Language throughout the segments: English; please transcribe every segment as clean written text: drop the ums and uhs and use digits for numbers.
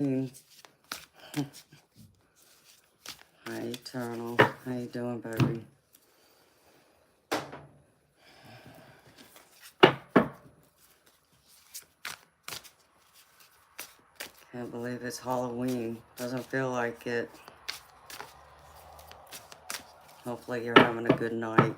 Hi, Eternal. How you doing, baby? Can't believe it's Halloween. Doesn't feel like it. Hopefully you're having a good night.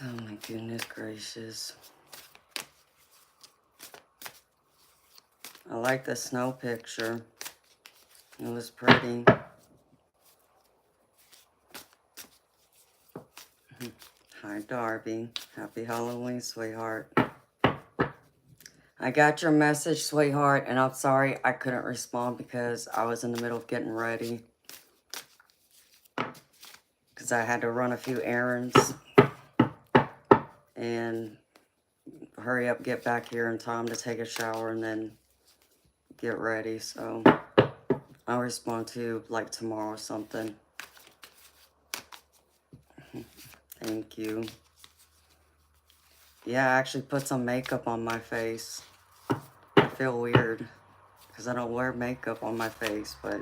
Oh my goodness gracious. I like the snow picture. It was pretty. Hi, Darby. Happy Halloween, sweetheart. I got your message, sweetheart, and I'm sorry I couldn't respond because I was in the middle of getting ready. Because I had to run a few errands and hurry up, get back here in time to take a shower and then get ready. So I'll respond to you like tomorrow or something. Thank you. Yeah, I actually put some makeup on my face. I feel weird because I don't wear makeup on my face, but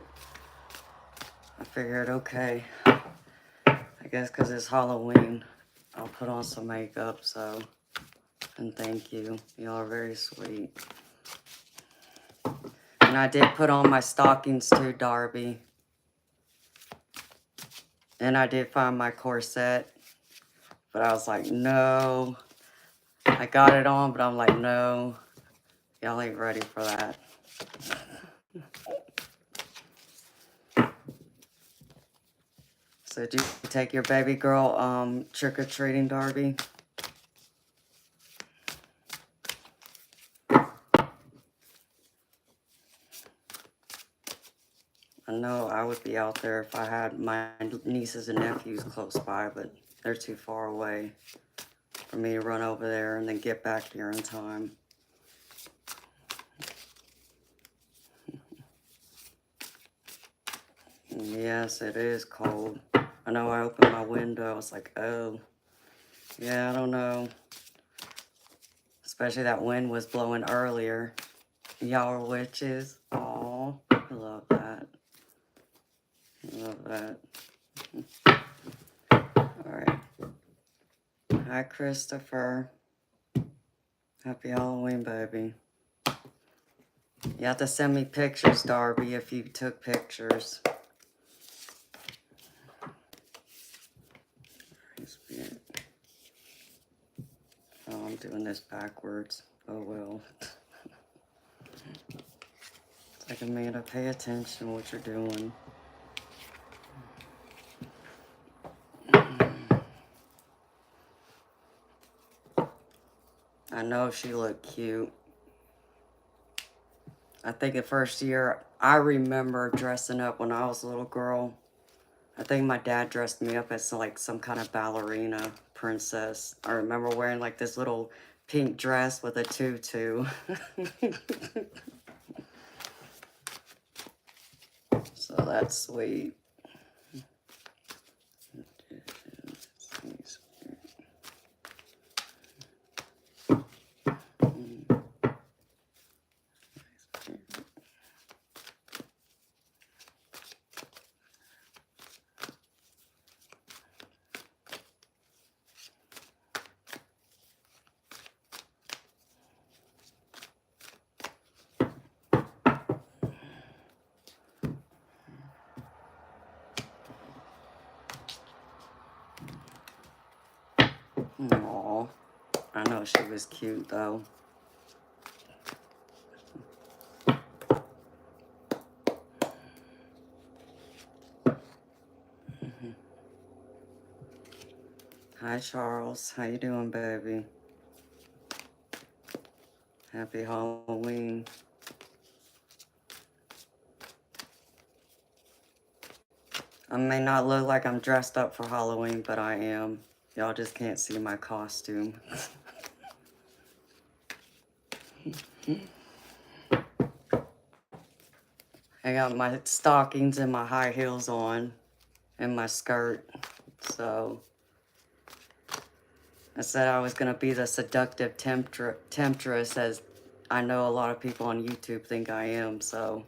I figured, okay, I guess because it's Halloween, I'll put on some makeup, so, and thank you. Y'all are very sweet. And I did put on my stockings too, Darby. And I did find my corset, but I was like, no. I got it on, but I'm like, no. Y'all ain't ready for that. So did you take your baby girl trick-or-treating, Darby? I know I would be out there if I had my nieces and nephews close by, but they're too far away for me to run over there and then get back here in time. Yes, it is cold. I know I opened my window. I was like, oh, yeah, I don't know. Especially that wind was blowing earlier. Y'all are witches. Aw, I love that. I love that. All right. Hi, Christopher. Happy Halloween, baby. You have to send me pictures, Darby, if you took pictures. Oh, I'm doing this backwards. Oh, well. It's like, Amanda, pay attention to what you're doing. I know she looked cute. I think the first year, I remember dressing up when I was a little girl. I think my dad dressed me up as like some kind of ballerina princess. I remember wearing like this little pink dress with a tutu. So that's sweet. Aw, I know she was cute though. Hi Charles, how you doing, baby? Happy Halloween. I may not look like I'm dressed up for Halloween, but I am. Y'all just can't see my costume. I got my stockings and my high heels on and my skirt, so I said I was going to be the seductive temptress, as I know a lot of people on YouTube think I am, so.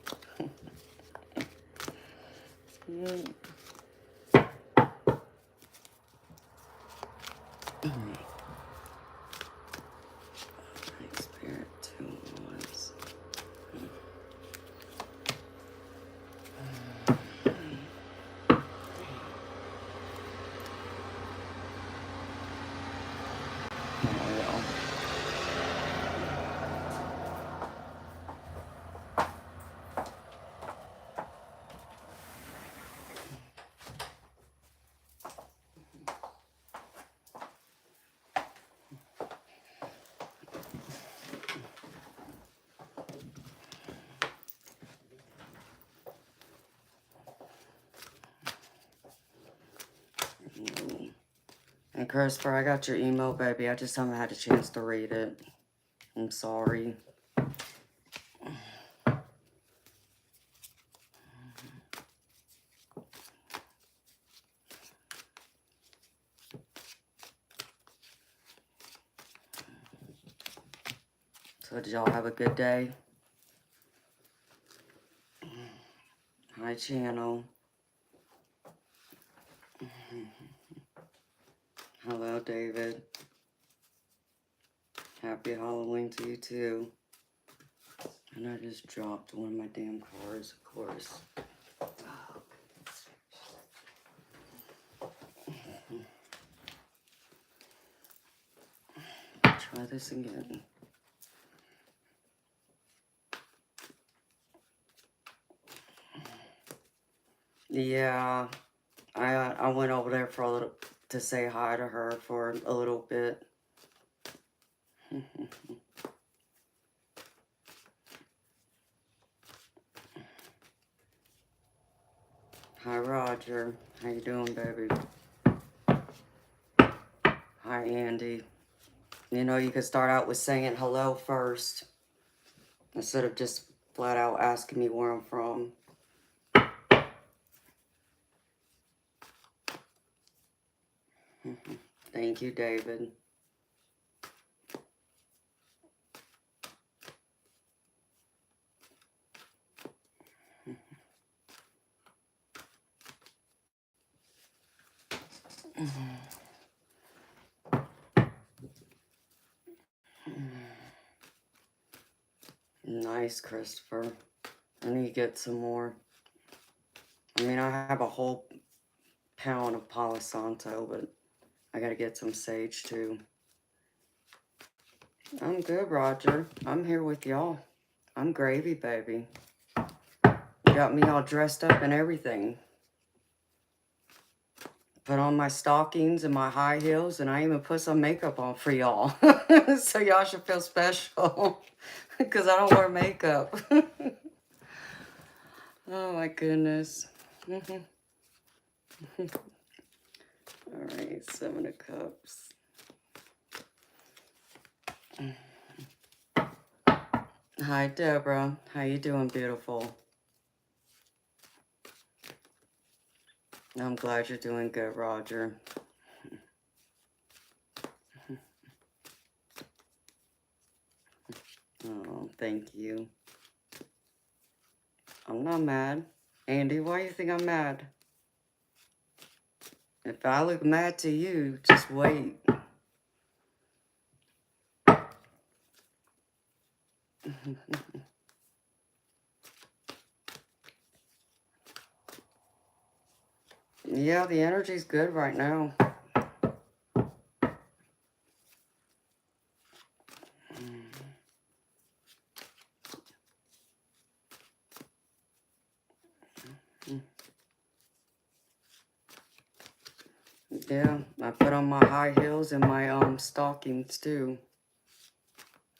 Spirit 2 was. And Christopher, I got your email, baby. I just haven't had a chance to read it. I'm sorry. So did y'all have a good day? Hi, channel. Hello, David. Happy Halloween to you, too. And I just dropped one of my damn cards, of course. Try this again. Yeah, I went over there for a little to say hi to her for a little bit. Hi, Roger. How you doing, baby? Hi, Andy. You know, you could start out with saying hello first, instead of just flat out asking me where I'm from. Thank you, David. Nice, Christopher. I need to get some more. I mean, I have a whole pound of Palo Santo, but I gotta get some sage too. I'm good, Roger. I'm here with y'all. I'm gravy, baby. You got me all dressed up and everything. Put on my stockings and my high heels, and I even put some makeup on for y'all. So y'all should feel special, because I don't wear makeup. Oh my goodness. All right, 7 of Cups. Hi, Deborah. How you doing, beautiful? I'm glad you're doing good, Roger. Oh, thank you. I'm not mad. Andy, why you think I'm mad? If I look mad to you, just wait. Yeah, the energy's good right now. Yeah, I put on my high heels and my stockings too.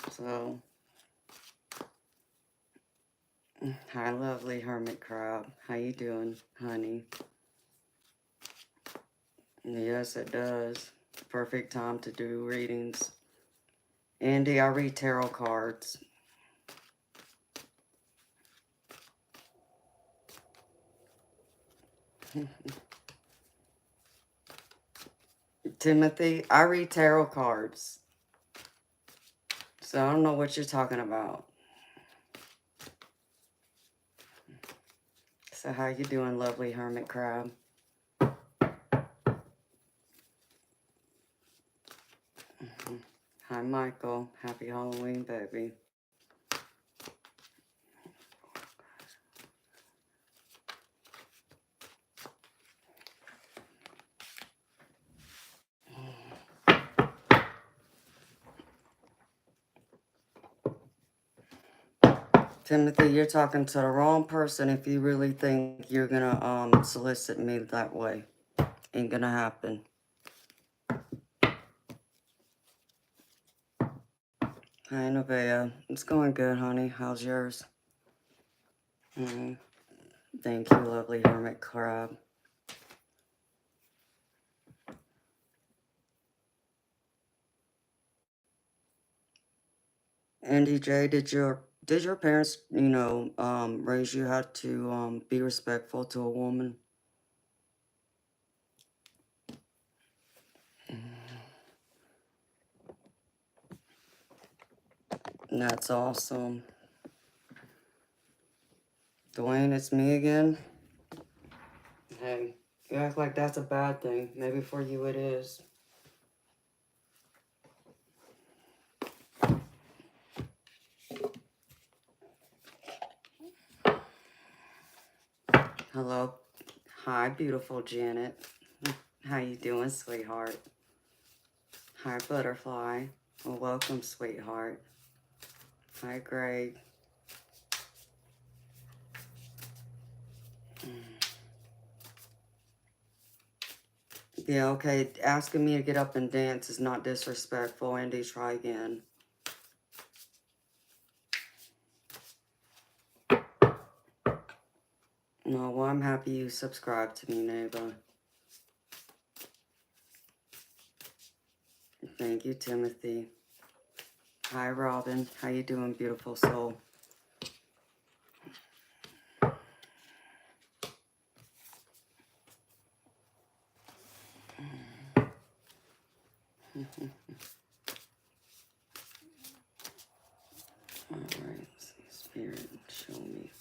So, hi, lovely hermit crab. How you doing, honey? Yes, it does. Perfect time to do readings. Andy, I read tarot cards. Timothy, I read tarot cards. So I don't know what you're talking about. So how you doing, lovely hermit crab? Hi, Michael. Happy Halloween, baby. Timothy, you're talking to the wrong person if you really think you're gonna solicit me that way. Ain't gonna happen. Hi, Nevaeh. It's going good, honey. How's yours? Thank you, lovely hermit crab. Andy J, did your parents, raise you how to be respectful to a woman? That's awesome. Dwayne, it's me again. Hey, you act like that's a bad thing. Maybe for you it is. Hello. Hi, beautiful Janet. How you doing, sweetheart? Hi, butterfly. Well, welcome, sweetheart. Hi, Greg. Yeah, okay. Asking me to get up and dance is not disrespectful. Andy, try again. No, well, I'm happy you subscribed to me, neighbor. Thank you, Timothy. Hi, Robin. How you doing, beautiful soul? All right, let's see. Spirit, show me.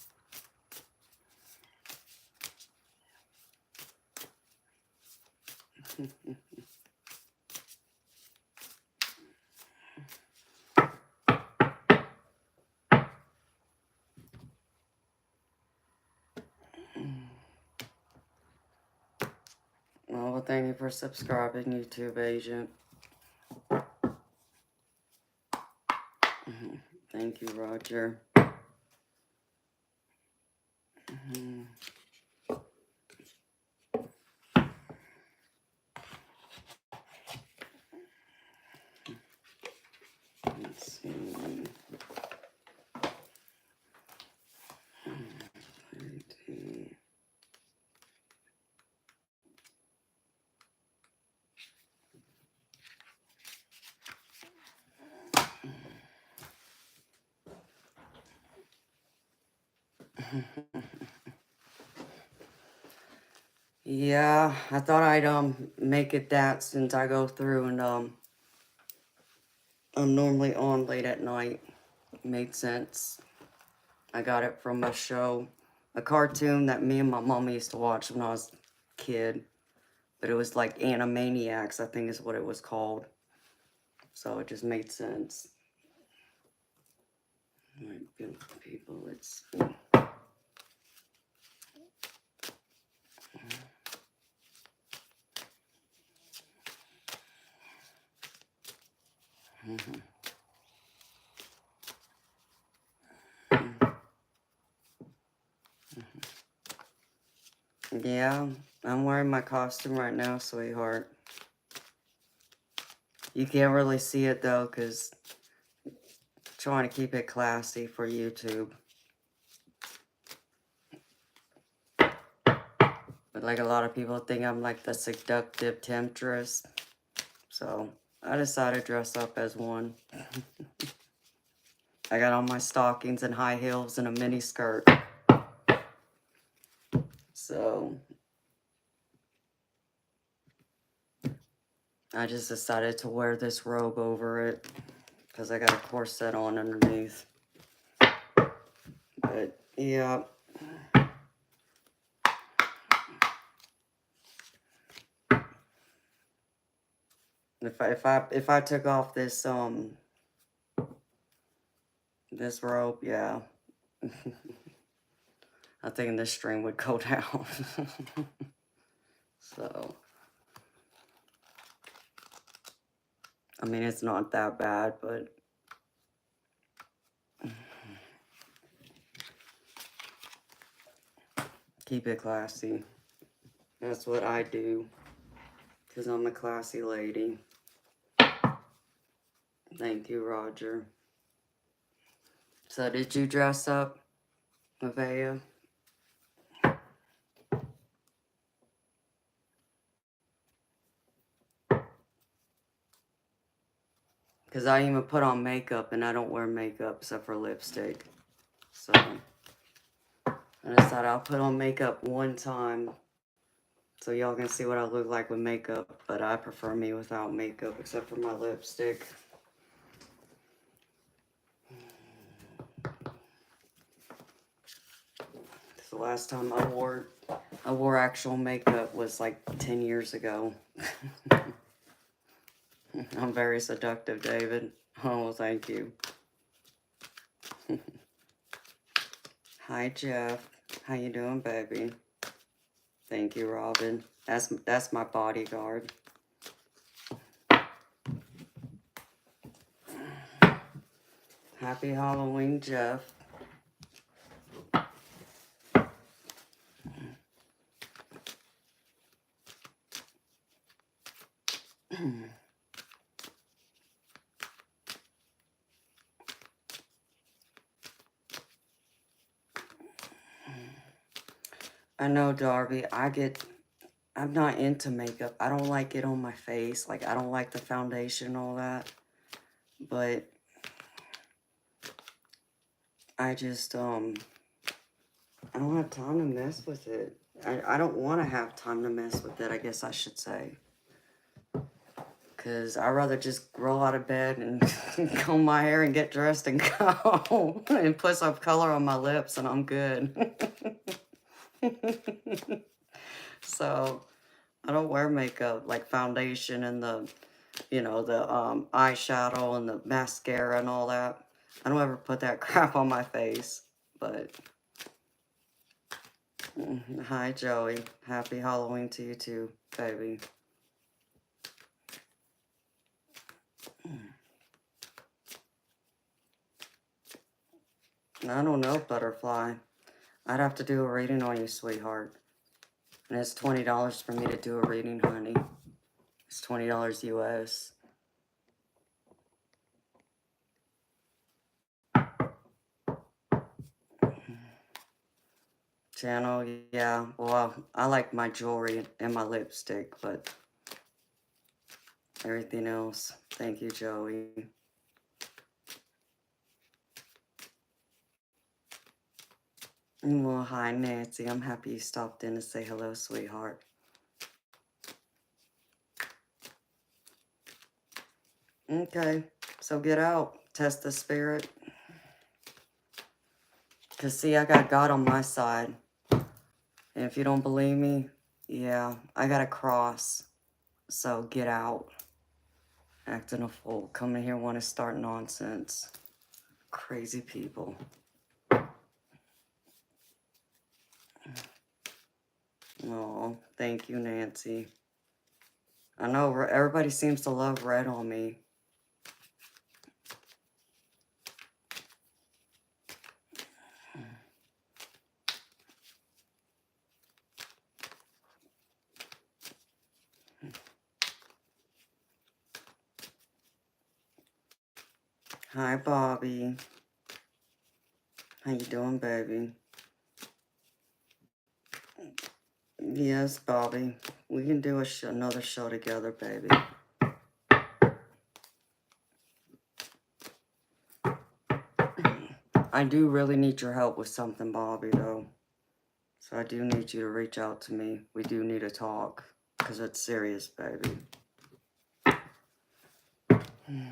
Well, thank you for subscribing, YouTube agent. Thank you, Roger. Let's see. Yeah, I thought I'd make it that since I go through and I'm normally on late at night. Made sense. I got it from a show, a cartoon that me and my mom used to watch when I was a kid. But it was like Animaniacs, I think is what it was called. So it just made sense. Alright, beautiful people, let's see. Yeah, I'm wearing my costume right now, sweetheart. You can't really see it though, because I'm trying to keep it classy for YouTube. But like a lot of people think I'm like the seductive temptress. So I decided to dress up as one. I got on my stockings and high heels and a mini skirt. So I just decided to wear this robe over it because I got a corset on underneath. But yeah. If I took off this this robe, yeah. I think this stream would go down. So I mean, it's not that bad, but keep it classy. That's what I do, because I'm a classy lady. Thank you, Roger. So did you dress up, Nevaeh? Because I even put on makeup, and I don't wear makeup except for lipstick. So I decided I'll put on makeup one time so y'all can see what I look like with makeup. But I prefer me without makeup except for my lipstick. The last time I wore actual makeup was like 10 years ago. I'm very seductive, David. Oh, thank you. Hi, Jeff. How you doing, baby? Thank you, Robin. That's my bodyguard. Happy Halloween, Jeff. I know, Darby. I'm not into makeup. I don't like it on my face. Like, I don't like the foundation and all that. But I just, I don't have time to mess with it. I don't want to have time to mess with it, I guess I should say. Because I'd rather just roll out of bed and comb my hair and get dressed and go. And put some color on my lips and I'm good. So, I don't wear makeup, like foundation and the, you know, the eyeshadow and the mascara and all that. I don't ever put that crap on my face, but... Hi, Joey. Happy Halloween to you too, baby. I don't know, Butterfly. I'd have to do a reading on you, sweetheart. And it's $20 for me to do a reading, honey. It's $20 US. Channel, yeah. Well, I like my jewelry and my lipstick, but everything else. Thank you, Joey. Well, hi, Nancy. I'm happy you stopped in to say hello, sweetheart. Okay, so get out. Test the spirit. Because, see, I got God on my side. And if you don't believe me, yeah, I got a cross. So get out. Acting a fool. Coming here want to start nonsense. Crazy people. Oh, thank you, Nancy. I know everybody seems to love red on me. Hi, Bobby. How you doing, baby? Yes, Bobby. We can do another show together, baby. I do really need your help with something, Bobby, though. So I do need you to reach out to me. We do need to talk, because it's serious, baby. Yeah,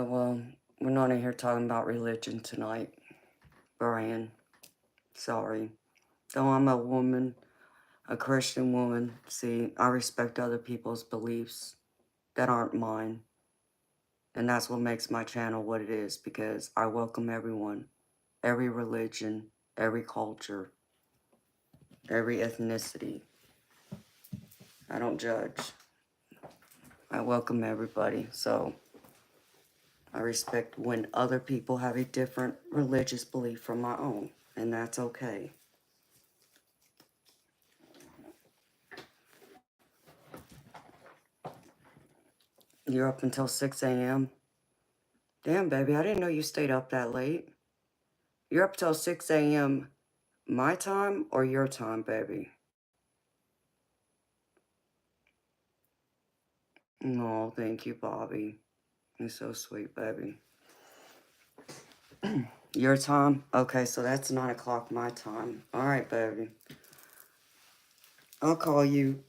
well, we're not in here talking about religion tonight, Brian. Sorry. Though I'm a woman, a Christian woman, see, I respect other people's beliefs that aren't mine. And that's what makes my channel what it is, because I welcome everyone, every religion, every culture, every ethnicity. I don't judge. I welcome everybody. So I respect when other people have a different religious belief from my own, and that's okay. You're up until 6 a.m.? Damn, baby, I didn't know you stayed up that late. You're up till 6 a.m. my time or your time, baby? No, thank you, Bobby. You're so sweet, baby. Your time? Okay, so that's 9 o'clock my time. All right, baby. I'll call you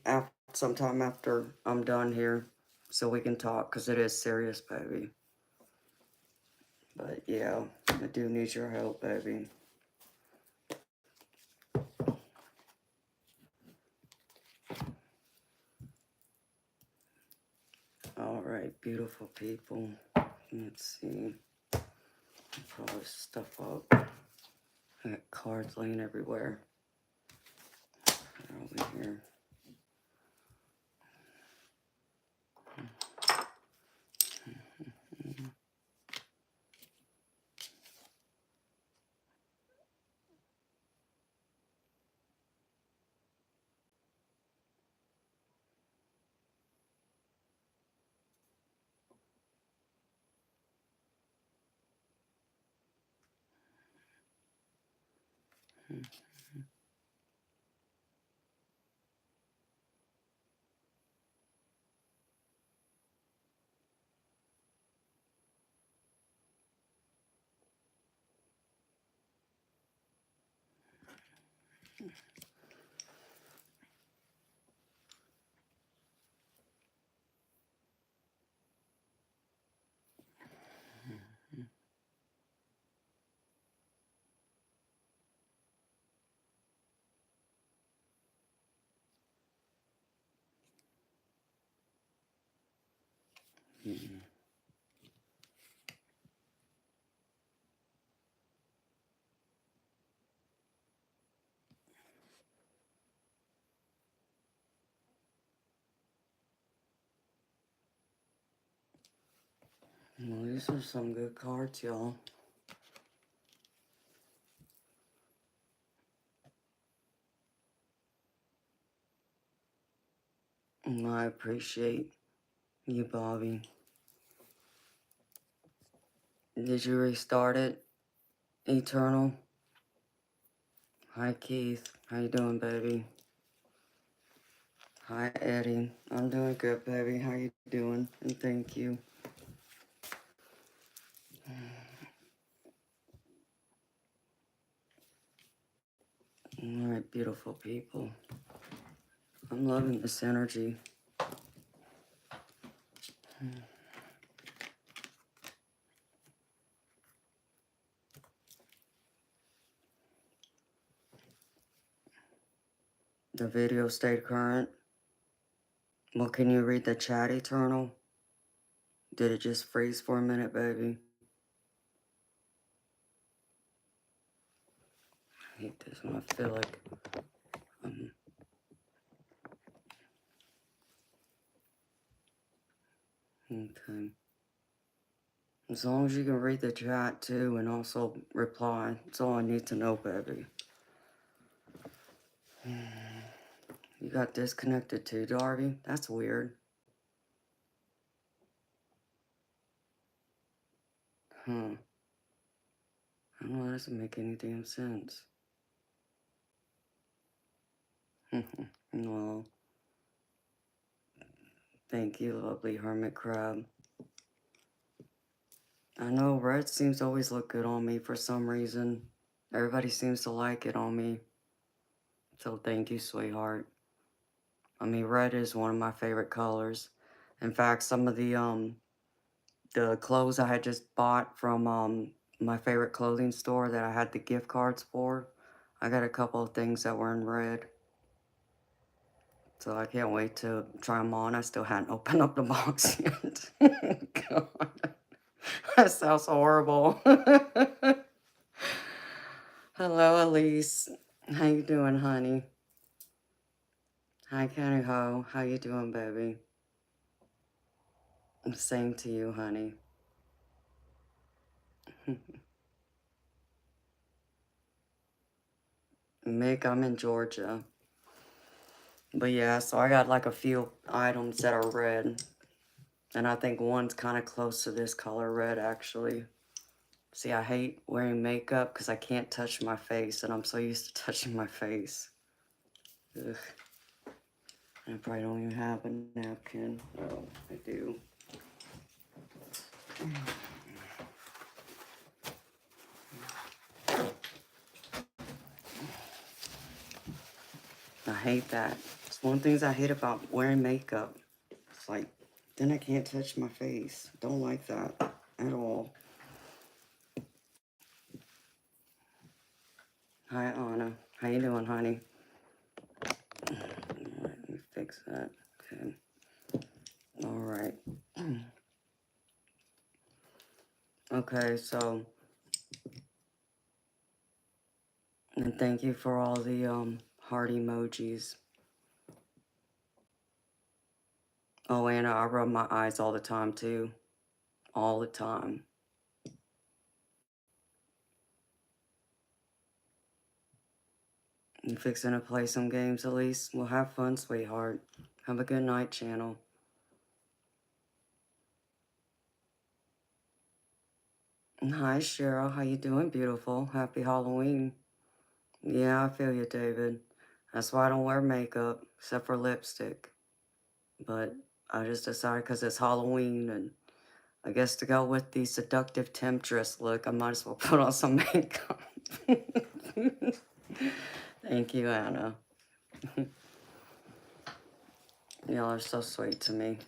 sometime after I'm done here so we can talk, because it is serious, baby. But yeah, I do need your help, baby. All right, beautiful people. Let's see. Pull this stuff up. I got cards laying everywhere. They're over here. Well, these are some good cards, y'all. I appreciate you, Bobby. Did you restart it, Eternal? Hi, Keith. How you doing, baby? Hi, Eddie. I'm doing good, baby. How you doing? And thank you. All right, beautiful people. I'm loving this energy. The video stayed current. Well, can you read the chat, Eternal? Did it just freeze for a minute, baby? I hate this one. I feel like okay. As long as you can read the chat too and also reply, that's all I need to know, baby. You got disconnected too, Darby? That's weird. Huh. I don't know, that doesn't make any damn sense. Well, thank you, lovely hermit crab. I know red seems to always look good on me for some reason. Everybody seems to like it on me. So thank you, sweetheart. I mean, red is one of my favorite colors. In fact, some of the clothes I had just bought from my favorite clothing store that I had the gift cards for, I got a couple of things that were in red. So I can't wait to try them on. I still hadn't opened up the box yet. God, that sounds horrible. Hello, Elise. How you doing, honey? Hi, Kenny Ho. How you doing, baby? Same to you, honey. Mick, I'm in Georgia. But yeah, so I got like a few items that are red. And I think one's kind of close to this color red, actually. See, I hate wearing makeup because I can't touch my face, and I'm so used to touching my face. Ugh. I probably don't even have a napkin. Oh, I do. I hate that. It's one of the things I hate about wearing makeup. It's like, then I can't touch my face. Don't like that at all. Hi, Anna. How you doing, honey? Let me fix that. Okay. All right. Okay, so, and thank you for all the heart emojis. Oh, Anna, I rub my eyes all the time too. All the time. You fixing to play some games, Elise? Well, have fun, sweetheart. Have a good night, channel. Hi, Cheryl. How you doing, beautiful? Happy Halloween. Yeah, I feel you, David. That's why I don't wear makeup, except for lipstick. But I just decided because it's Halloween, and I guess to go with the seductive temptress look, I might as well put on some makeup. Thank you, Anna. Y'all are so sweet to me.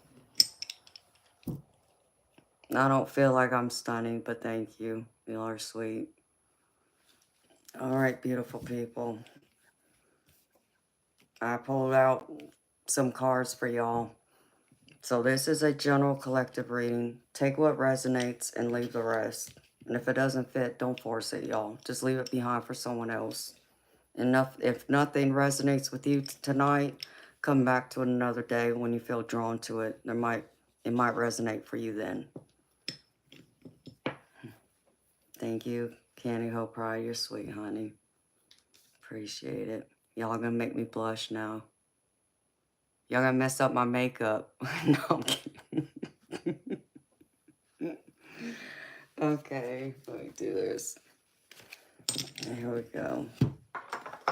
I don't feel like I'm stunning, but thank you. Y'all are sweet. All right, beautiful people. I pulled out some cards for y'all. So this is a general collective reading. Take what resonates and leave the rest. And if it doesn't fit, don't force it, y'all. Just leave it behind for someone else. Enough. If nothing resonates with you tonight, come back to it another day when you feel drawn to it. It might resonate for you then. Thank you, Candy Hope Pride. You're sweet, honey. Appreciate it. Y'all gonna make me blush now. Y'all gonna mess up my makeup. No, I'm kidding. Okay, let me do this. Here we go.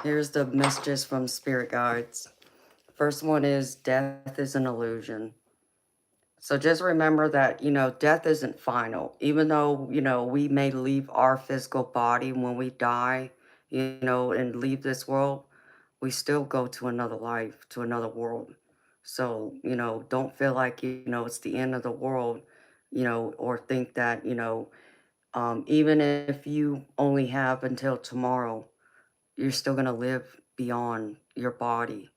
Here's the messages from spirit guides. First one is death is an illusion. So just remember that, death isn't final. Even though, we may leave our physical body when we die, and leave this world, we still go to another life, to another world. So, don't feel like, it's the end of the world, or think that, even if you only have until tomorrow, you're still going to live beyond your body.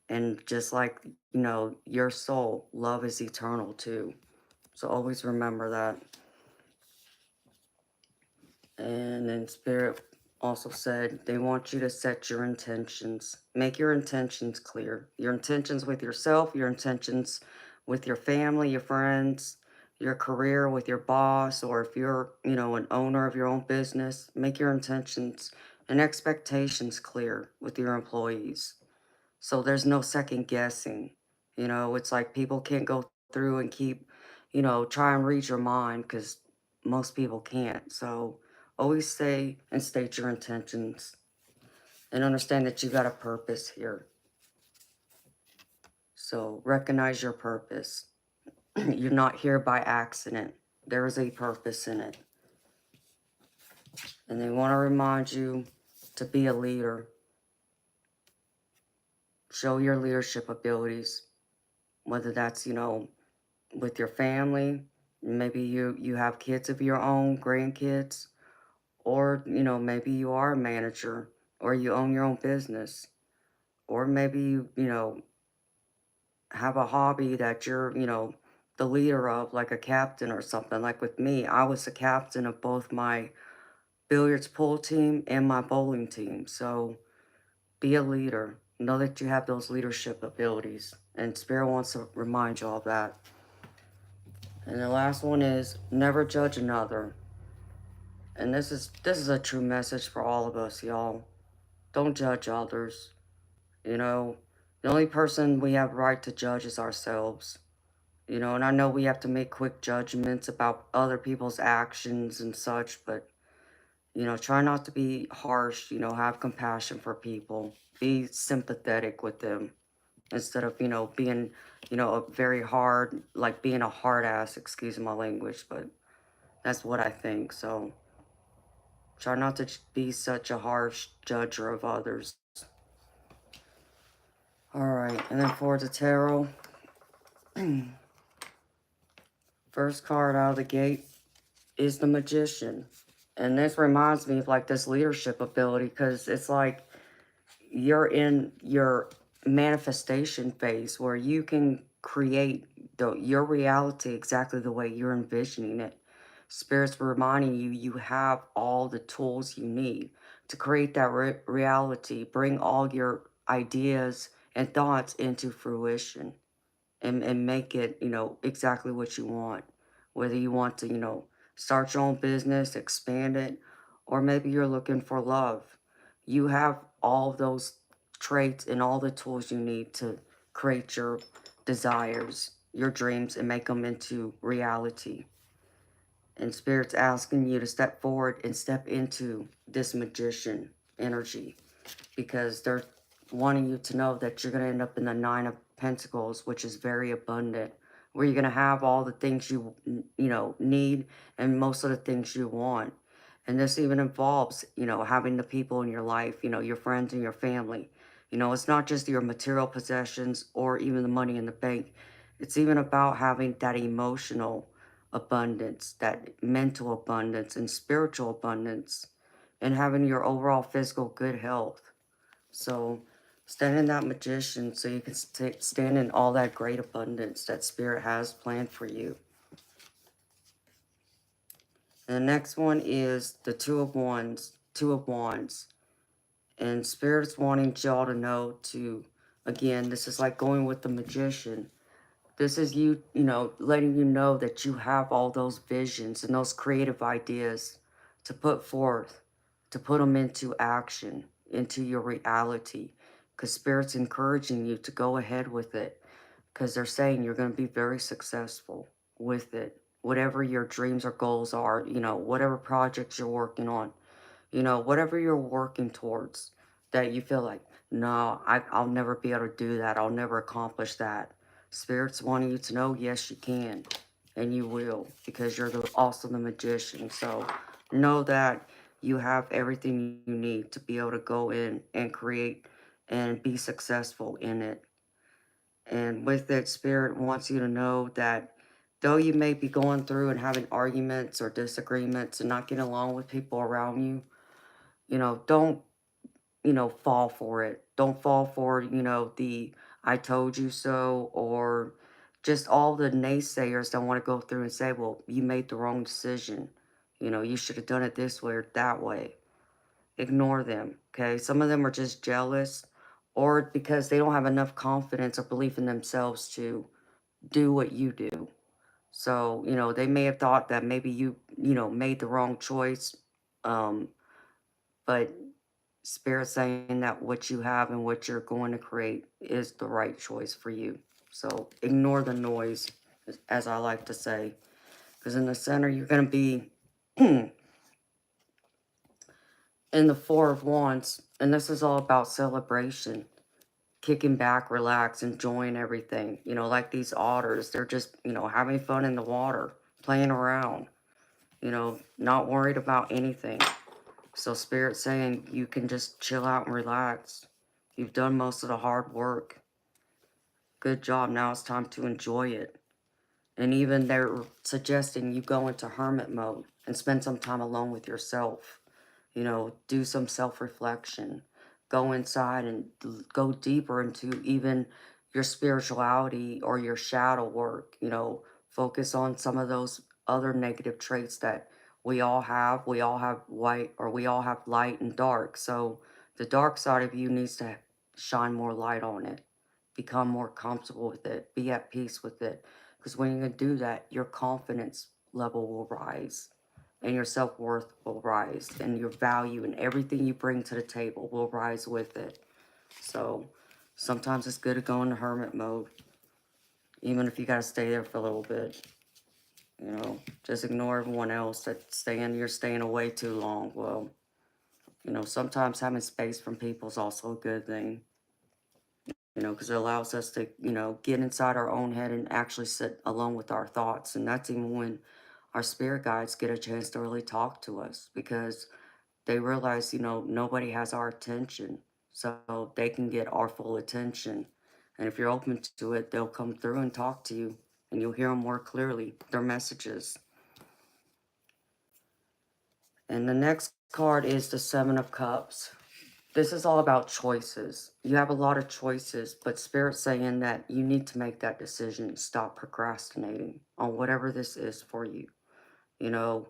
And just like, your soul, love is eternal too. So always remember that. And then Spirit also said they want you to set your intentions. Make your intentions clear. Your intentions with yourself, your intentions with your family, your friends, your career with your boss, or if you're, an owner of your own business, make your intentions and expectations clear with your employees. So there's no second guessing. It's like people can't go through and keep, try and read your mind because most people can't. So always say and state your intentions and understand that you got a purpose here. So recognize your purpose. You're not here by accident. There is a purpose in it. And they want to remind you to be a leader. Show your leadership abilities, whether that's, with your family, maybe you have kids of your own, grandkids, or, maybe you are a manager, or you own your own business, or maybe you have a hobby that you're, the leader of, like a captain or something. Like with me, I was the captain of both my billiards pool team and my bowling team. So be a leader. Know that you have those leadership abilities. And Spirit wants to remind you all of that. And the last one is never judge another. And this is a true message for all of us, y'all. Don't judge others. The only person we have right to judge is ourselves. And I know we have to make quick judgments about other people's actions and such, but, try not to be harsh, have compassion for people, be sympathetic with them instead of, being, a very hard, like being a hard ass, excuse my language, but that's what I think. So try not to be such a harsh judger of others. All right, and then for the tarot, first card out of the gate is the Magician. And this reminds me of like this leadership ability, because it's like you're in your manifestation phase where you can create your reality exactly the way you're envisioning it. Spirit's reminding you you have all the tools you need to create that reality, bring all your ideas and thoughts into fruition, and make it, exactly what you want. Whether you want to, start your own business, expand it, or maybe you're looking for love. You have all of those traits and all the tools you need to create your desires, your dreams, and make them into reality. And Spirit's asking you to step forward and step into this magician energy, because they're wanting you to know that you're going to end up in the Nine of Pentacles, which is very abundant, where you're going to have all the things you need, and most of the things you want. And this even involves, having the people in your life, your friends and your family. It's not just your material possessions or even the money in the bank. It's even about having that emotional abundance, that mental abundance and spiritual abundance, and having your overall physical good health. So stand in that magician so you can stand in all that great abundance that Spirit has planned for you. And the next one is the Two of Wands. And Spirit's wanting y'all to know to, again, this is like going with the magician. This is you, letting you know that you have all those visions and those creative ideas to put forth, to put them into action, into your reality. Because Spirit's encouraging you to go ahead with it. Because they're saying you're going to be very successful with it. Whatever your dreams or goals are, whatever projects you're working on, whatever you're working towards, that you feel like, no, I'll never be able to do that. I'll never accomplish that. Spirit's wanting you to know, yes, you can. And you will, because you're also the magician. So know that you have everything you need to be able to go in and create and be successful in it. And with it, Spirit wants you to know that though you may be going through and having arguments or disagreements and not getting along with people around you, don't, fall for it. Don't fall for, the I told you so, or just all the naysayers that want to go through and say, well, you made the wrong decision. You should have done it this way or that way. Ignore them, okay? Some of them are just jealous, or because they don't have enough confidence or belief in themselves to do what you do. So, they may have thought that maybe you, made the wrong choice. But Spirit saying that what you have and what you're going to create is the right choice for you. So ignore the noise, as I like to say. Because in the center, you're going to be in the Four of Wands. And this is all about celebration. Kicking back, relax, enjoying everything. Like these otters. They're just, having fun in the water. playing around, you know, not worried about anything. So Spirit's saying you can just chill out and relax. You've done most of the hard work. Good job. Now it's time to enjoy it. And even they're suggesting you go into hermit mode and spend some time alone with yourself. You know, do some self-reflection. Go inside and go deeper into even your spirituality or your shadow work. You know, focus on some of those other negative traits that we all have. We all have white, or we all have light and dark. So the dark side of you needs to shine more light on it. Become more comfortable with it. Be at peace with it. Because when you do that, your confidence level will rise and your self-worth will rise and your value and everything you bring to the table will rise with it. So sometimes it's good to go into hermit mode, even if you got to stay there for a little bit. You know, just ignore everyone else that's you're staying away too long. Well, you know, sometimes having space from people is also a good thing. You know, because it allows us to, you know, get inside our own head and actually sit alone with our thoughts. And that's even when our spirit guides get a chance to really talk to us, because they realize, you know, nobody has our attention. So they can get our full attention. And if you're open to it, they'll come through and talk to you. And you'll hear them more clearly, their messages. And the next card is the Seven of Cups. This is all about choices. You have a lot of choices, but Spirit's saying that you need to make that decision. Stop procrastinating on whatever this is for you. You know,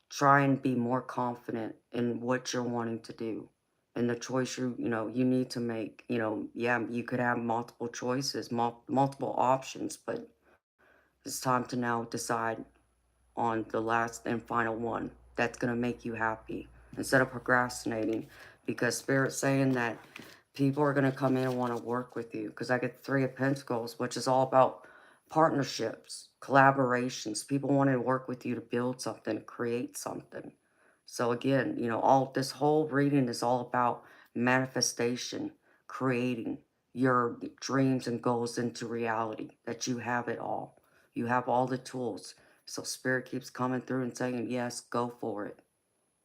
try and be more confident in what you're wanting to do and the choice you know, you need to make. You know, yeah, you could have multiple choices, multiple options, but it's time to now decide on the last and final one that's going to make you happy instead of procrastinating, because Spirit's saying that people are going to come in and want to work with you, because I get Three of Pentacles, which is all about partnerships, collaborations, people wanting to work with you to build something, create something. So again, you know, all this whole reading is all about manifestation, creating your dreams and goals into reality, that you have it all. You have all the tools. So Spirit keeps coming through and saying, yes, go for it.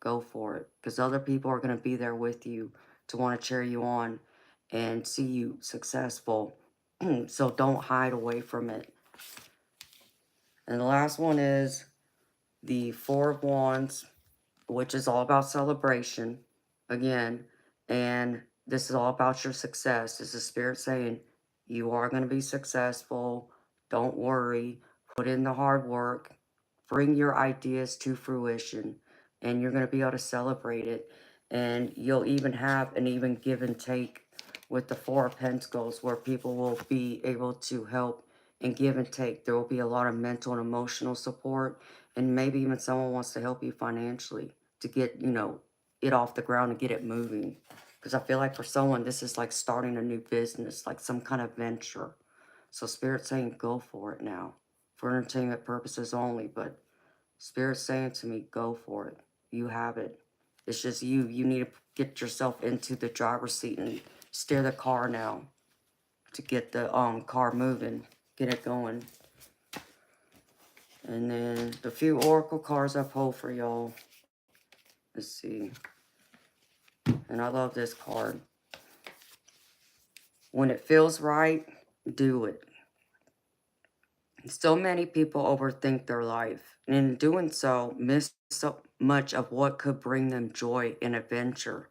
Go for it. Because other people are going to be there with you to want to cheer you on and see you successful. So don't hide away from it. And the last one is the Four of Wands, which is all about celebration again. And this is all about your success. This is Spirit saying you are going to be successful. Don't worry. Put in the hard work. Bring your ideas to fruition. And you're going to be able to celebrate it. And you'll even have an even give and take with the Four of Pentacles, where people will be able to help and give and take. There will be a lot of mental and emotional support. And maybe even someone wants to help you financially to get, you know, it off the ground and get it moving. Because I feel like for someone, this is like starting a new business, like some kind of venture. So Spirit's saying, go for it now. For entertainment purposes only, but Spirit's saying to me, go for it. You have it. It's just you. You need to get yourself into the driver's seat and steer the car now to get the car moving, get it going. And then the few oracle cards I pulled for y'all. Let's see. And I love this card. When it feels right, do it. So many people overthink their life, and in doing so, miss so much of what could bring them joy and adventure.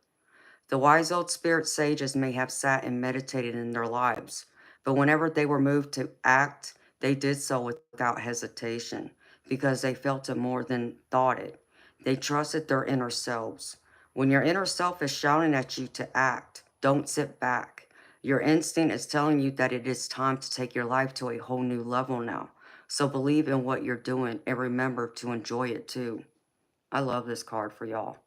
The wise old spirit sages may have sat and meditated in their lives, but whenever they were moved to act, they did so without hesitation, because they felt it more than thought it. They trusted their inner selves. When your inner self is shouting at you to act, don't sit back. Your instinct is telling you that it is time to take your life to a whole new level now. So believe in what you're doing and remember to enjoy it too. I love this card for y'all,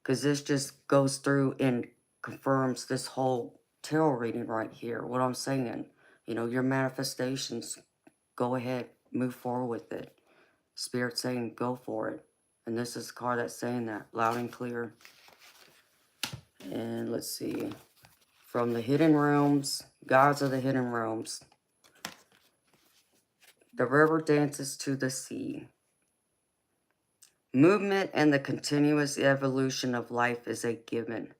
because this just goes through and confirms this whole tarot reading right here. What I'm saying, you know, your manifestations, go ahead, move forward with it. Spirit saying, go for it. And this is a card that's saying that loud and clear. And let's see. From the hidden realms, gods of the hidden realms. The river dances to the sea. Movement and the continuous evolution of life is a given.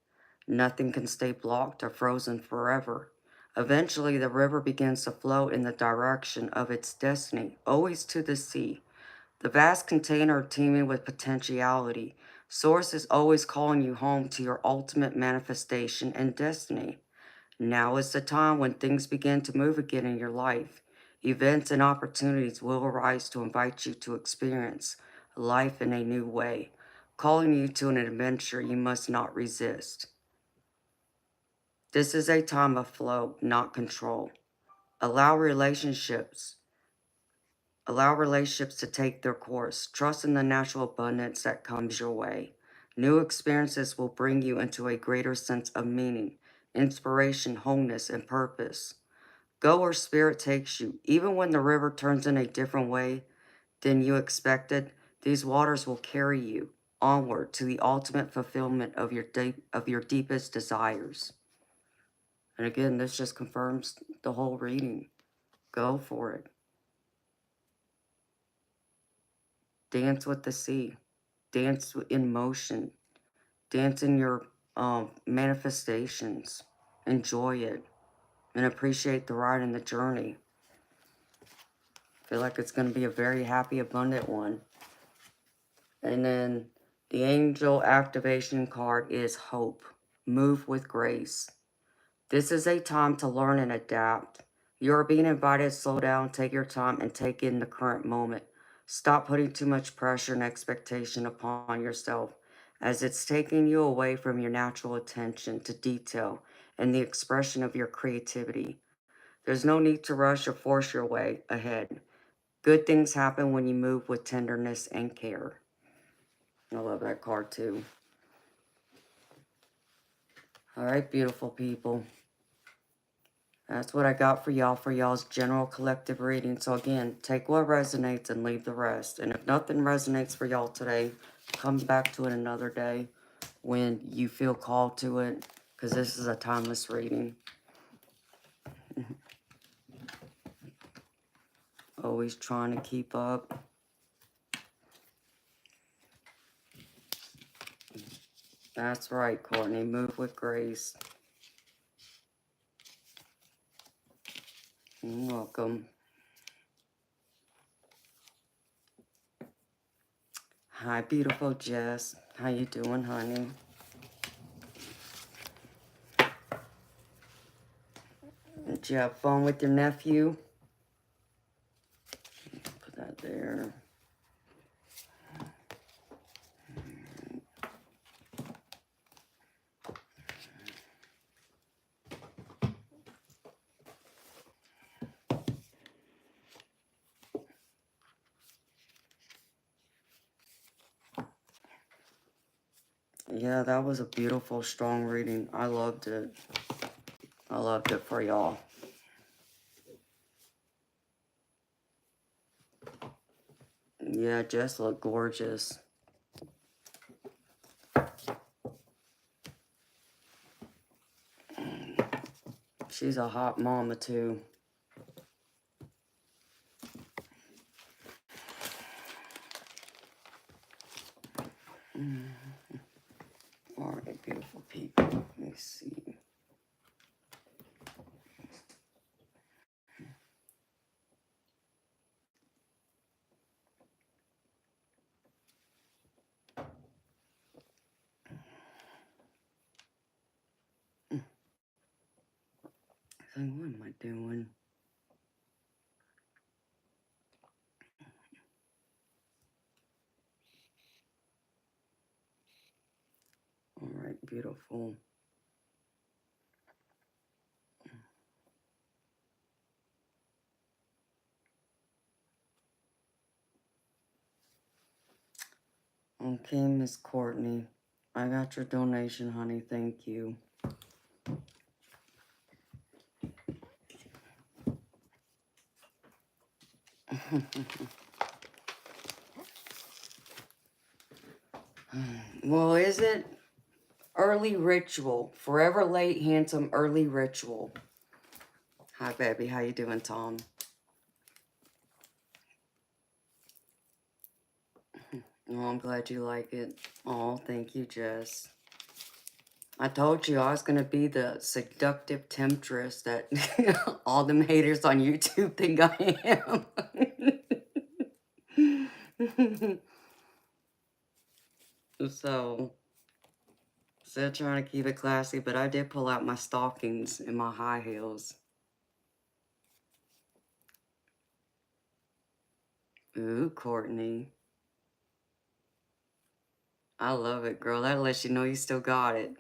Nothing can stay blocked or frozen forever. Eventually, the river begins to flow in the direction of its destiny, always to the sea. The vast container teeming with potentiality. Source is always calling you home to your ultimate manifestation and destiny. Now is the time when things begin to move again in your life. Events and opportunities will arise to invite you to experience life in a new way, calling you to an adventure you must not resist. This is a time of flow, not control. Allow relationships to take their course. Trust in the natural abundance that comes your way. New experiences will bring you into a greater sense of meaning, inspiration, wholeness, and purpose. Go where spirit takes you. Even when the river turns in a different way than you expected, these waters will carry you onward to the ultimate fulfillment of your deepest desires. And again, this just confirms the whole reading. Go for it. Dance with the sea. Dance in motion. Dance in your manifestations. Enjoy it. And appreciate the ride and the journey. I feel like it's going to be a very happy, abundant one. And then the angel activation card is hope. Move with grace. This is a time to learn and adapt. You are being invited to slow down, take your time, and take in the current moment. Stop putting too much pressure and expectation upon yourself, as it's taking you away from your natural attention to detail and the expression of your creativity. There's no need to rush or force your way ahead. Good things happen when you move with tenderness and care. I love that card too. All right, beautiful people. That's what I got for y'all's general collective reading. So again, take what resonates and leave the rest. And if nothing resonates for y'all today, come back to it another day when you feel called to it, because this is a timeless reading. Always trying to keep up. That's right, Courtney. Move with grace. You're welcome. Hi, beautiful Jess. How you doing, honey? Did you have fun with your nephew? Put that there. Yeah, that was a beautiful, strong reading. I loved it. I loved it for y'all. Yeah, Jess looked gorgeous. She's a hot mama, too. All right, beautiful people. Let me see. What am I doing? All right, beautiful. Okay, Miss Courtney. I got your donation, honey. Thank you. Well, is it early ritual? Forever late, handsome, early ritual. Hi, baby. How you doing, Tom? Oh, I'm glad you like it. Oh, thank you, Jess. I told you I was going to be the seductive temptress that all them haters on YouTube think I am. So, still trying to keep it classy, but I did pull out my stockings and my high heels. Ooh, Courtney. I love it, girl. That lets you know you still got it.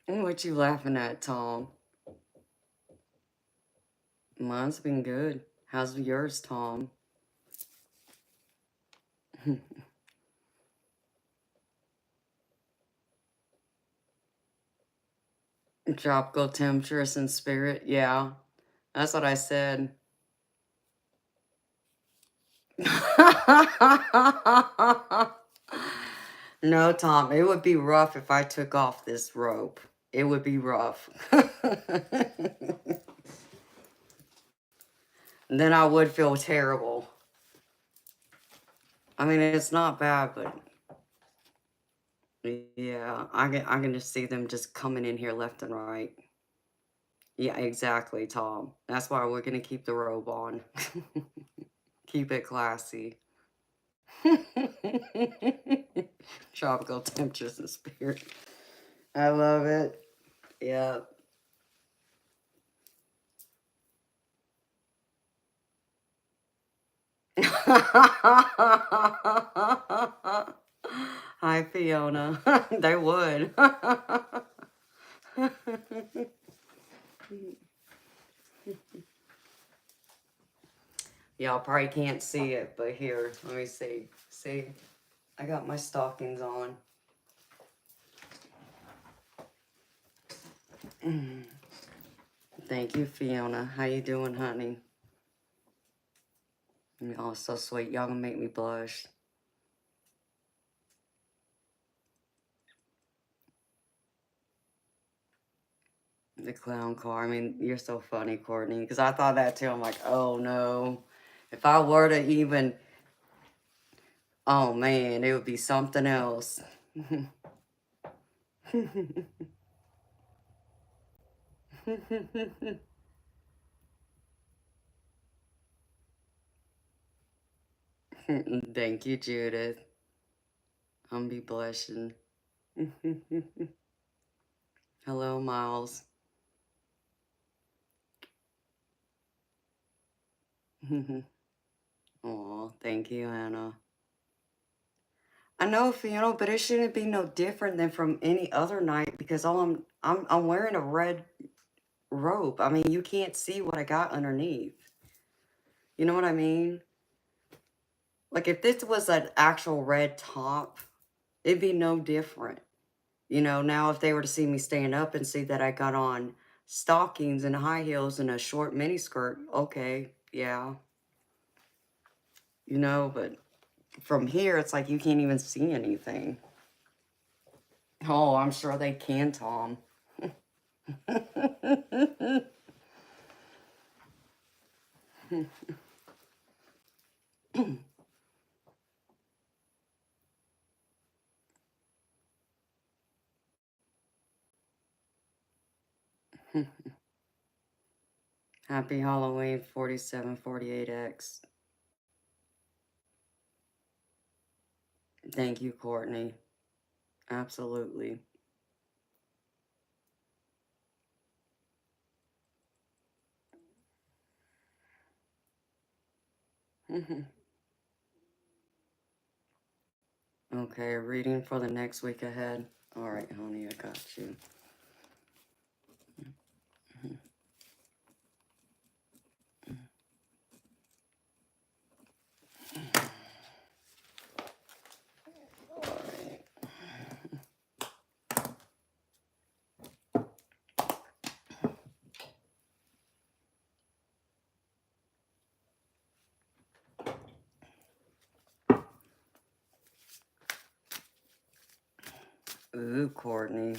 What you laughing at, Tom? Mine's been good. How's yours, Tom? Tropical temptress and spirit. Yeah, that's what I said. No, Tom, it would be rough if I took off this rope. It would be rough. Then I would feel terrible. I mean, it's not bad, but yeah, I can just see them just coming in here left and right. Yeah, exactly, Tom. That's why we're gonna keep the robe on. Keep it classy. Tropical temperatures and spirit. I love it. Yeah. Hi, Fiona. They would. Y'all probably can't see it, but here, let me see. See, I got my stockings on. Thank you, Fiona. How you doing, honey? Oh, so sweet. Y'all gonna make me blush. The clown car. I mean, you're so funny, Courtney. Because I thought that too. I'm like, oh no. If I were to even... Oh man, it would be something else. Thank you, Judith. I'm be blushing. Hello, Miles. Oh, thank you, Anna. I know, Fiona, but it shouldn't be no different than from any other night because all I'm wearing a red robe. I mean, you can't see what I got underneath. You know what I mean? Like if this was an actual red top, it'd be no different. You know, now if they were to see me stand up and see that I got on stockings and high heels and a short mini skirt, okay, yeah. You know, but from here, it's like you can't even see anything. Oh, I'm sure they can, Tom. Happy Halloween, 4748X. Thank you, Courtney. Absolutely. Okay, reading for the next week ahead. All right, honey, I got you. All right. Ooh, Courtney.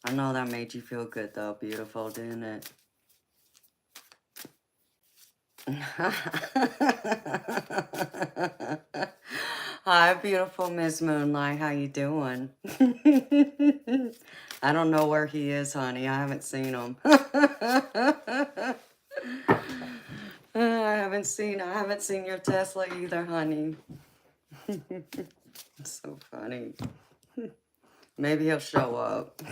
I know that made you feel good, though. Beautiful, didn't it? Hi, beautiful Miss Moonlight. How you doing? I don't know where he is, honey. I haven't seen him. I haven't seen your Tesla either, honey. It's so funny. Maybe he'll show up.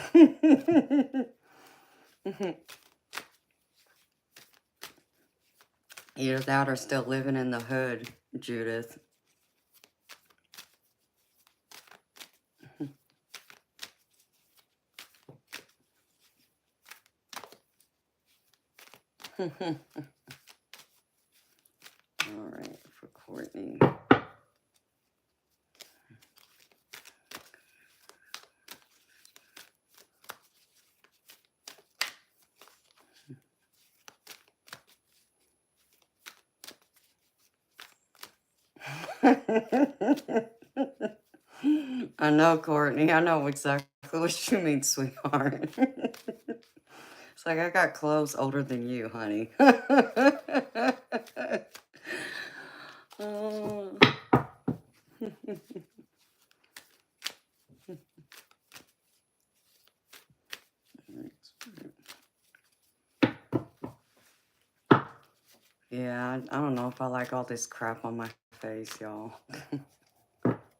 Either that or still living in the hood, Judith. All right, for Courtney. I know, Courtney. I know exactly what you mean, sweetheart. It's like I got clothes older than you, honey. Oh. Yeah, I don't know if I like all this crap on my face, y'all.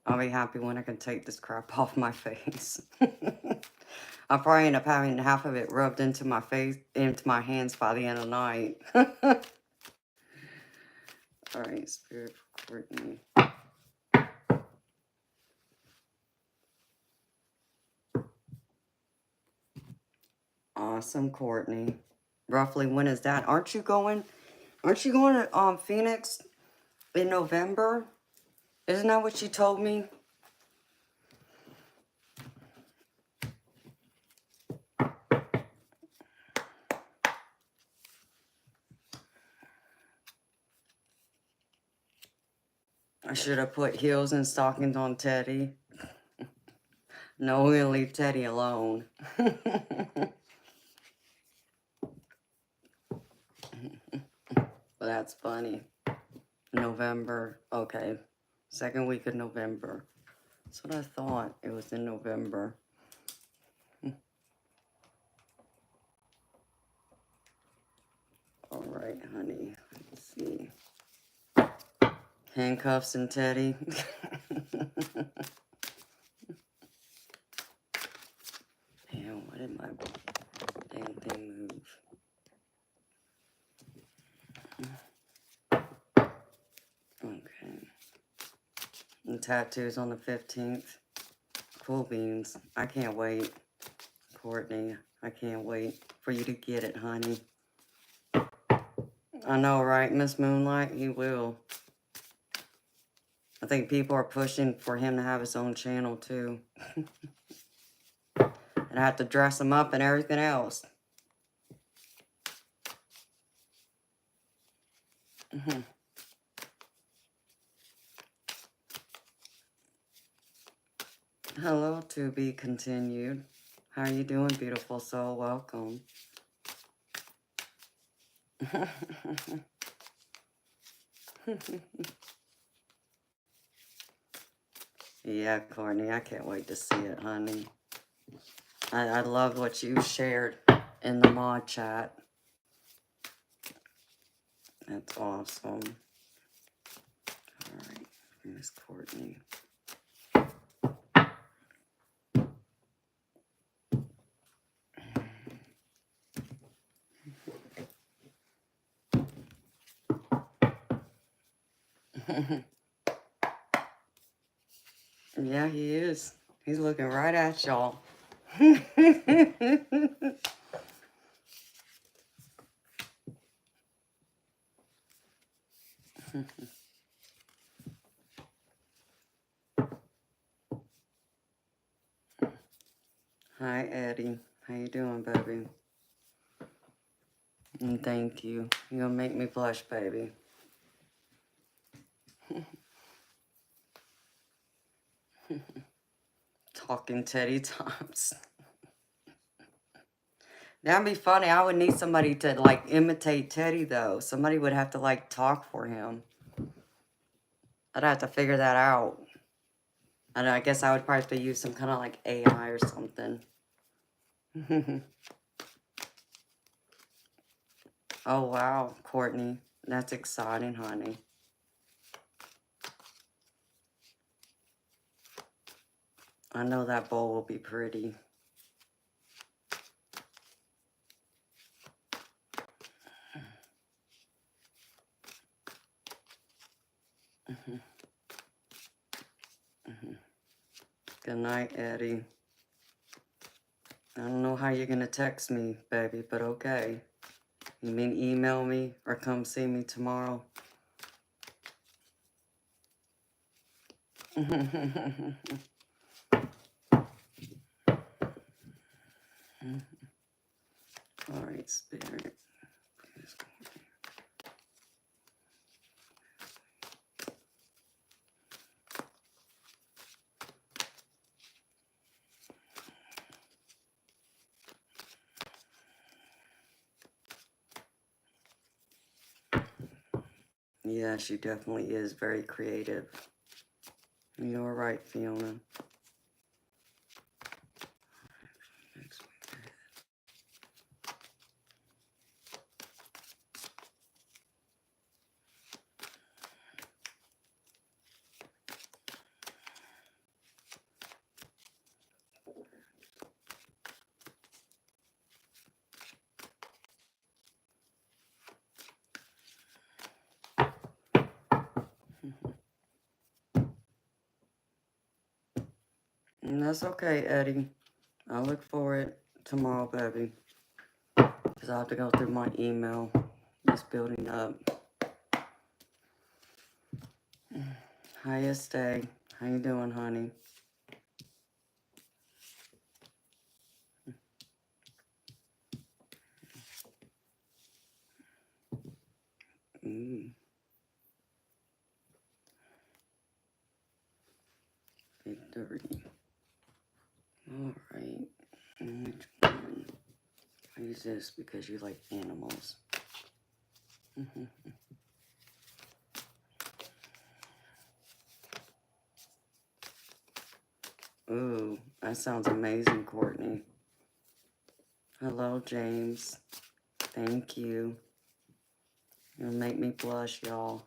I'll be happy when I can take this crap off my face. I'll probably end up having half of it rubbed into my face, into my hands by the end of the night. All right, Spirit for Courtney. Awesome, Courtney. Roughly when is that? Aren't you going to Phoenix in November? Isn't that what you told me? I should have put heels and stockings on Teddy. No, we're gonna leave Teddy alone. Well, that's funny. November. Okay. Second week of November. That's what I thought. It was in November. All right, honey. Let's see. Handcuffs and Teddy. Damn, why did my damn thing move? Okay. And tattoos on the 15th. Cool beans. I can't wait. Courtney, I can't wait for you to get it, honey. I know, right, Miss Moonlight? He will. I think people are pushing for him to have his own channel, too. And I have to dress him up and everything else. Hello, to be continued. How are you doing, beautiful soul? Welcome. Yeah, Courtney, I can't wait to see it, honey. I love what you shared in the mod chat. That's awesome. All right, Miss Courtney. Yeah, he is. He's looking right at y'all. Hi, Eddie. How you doing, baby? And thank you. You're gonna make me blush, baby. Talking Teddy Tops. That'd be funny. I would need somebody to, like, imitate Teddy, though. Somebody would have to, like, talk for him. I'd have to figure that out. And I guess I would probably have to use some kind of, like, AI or something. Oh, wow, Courtney. That's exciting, honey. I know that bowl will be pretty. Good night, Eddie. I don't know how you're going to text me, baby, but okay. You mean email me or come see me tomorrow? All right, Spirit. Yeah, she definitely is very creative. You're right, Fiona. And that's okay, Eddie. I'll look for it tomorrow, baby. Because I have to go through my email. It's building up. Highest day. How you doing, honey? Mm. 8:30. All right. Which one? I use this because you like animals. Ooh, that sounds amazing, Courtney. Hello, James. Thank you. You'll make me blush, y'all.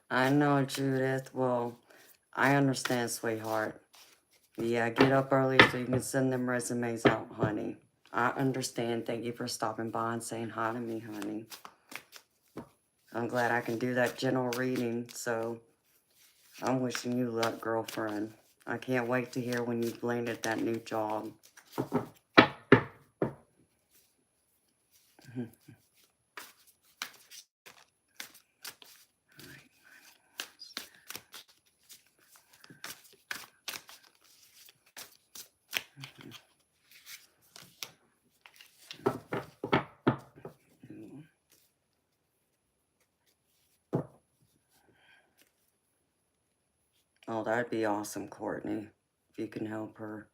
I know, Judith. Well, I understand, sweetheart. Yeah, get up early so you can send them resumes out, honey. I understand. Thank you for stopping by and saying hi to me, honey. I'm glad I can do that general reading, so I'm wishing you luck, girlfriend. I can't wait to hear when you've landed that new job. Oh, that'd be awesome, Courtney, if you can help her.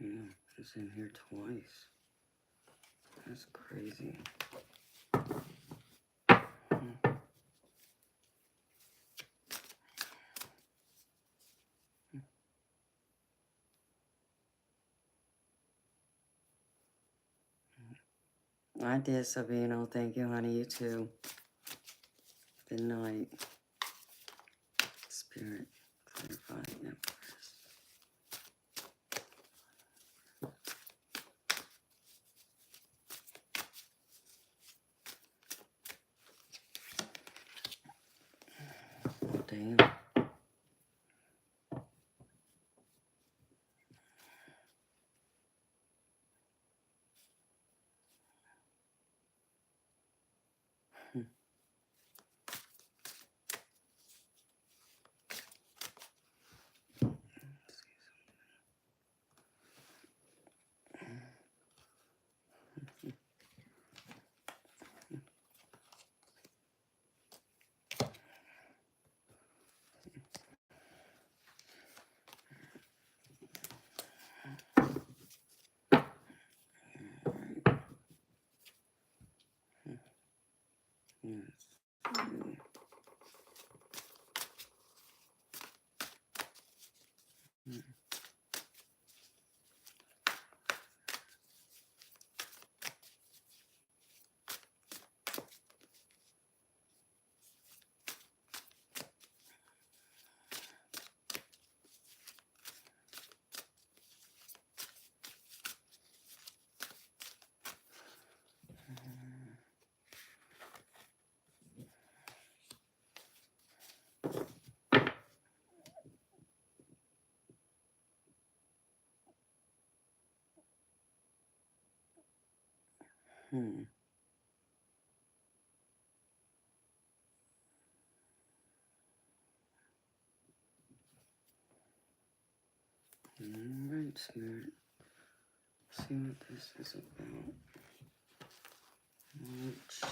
Yeah, it's in here twice. That's crazy. I did, Sabino. Thank you, honey. You too. Good night. Spirit, clarify the Empress. Oh, damn. Yes. Hmm. Alright, Spirit. See what this is about. Which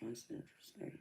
that's interesting.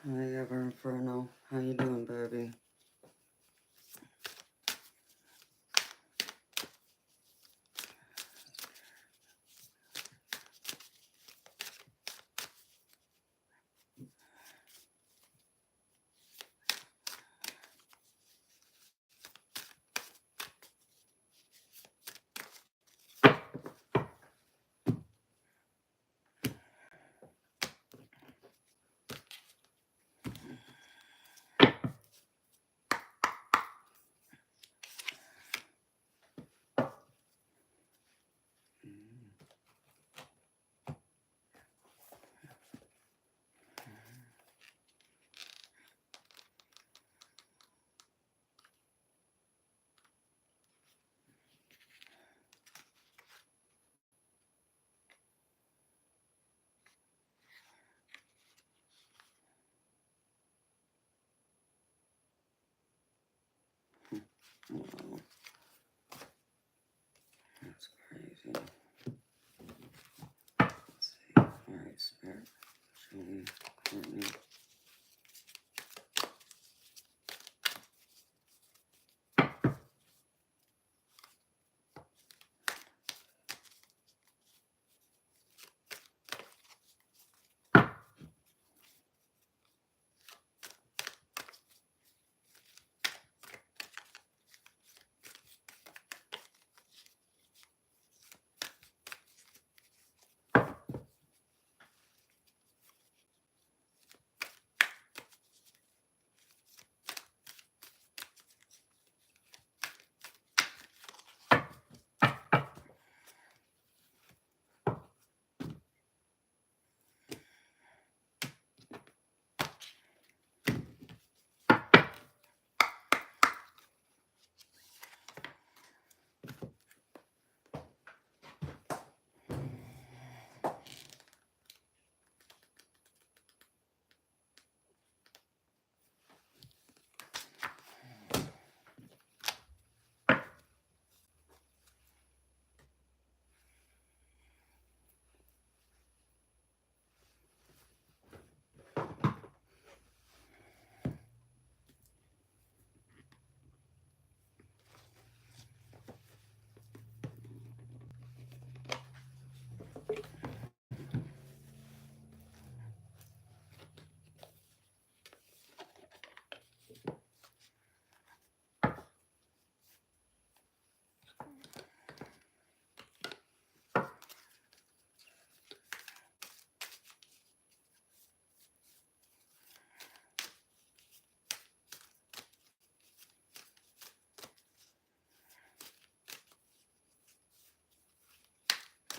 Hi, Ever Inferno. How you doing, baby? Wow, that's crazy. Let's see. Alright, Spirit. Show me Courtney.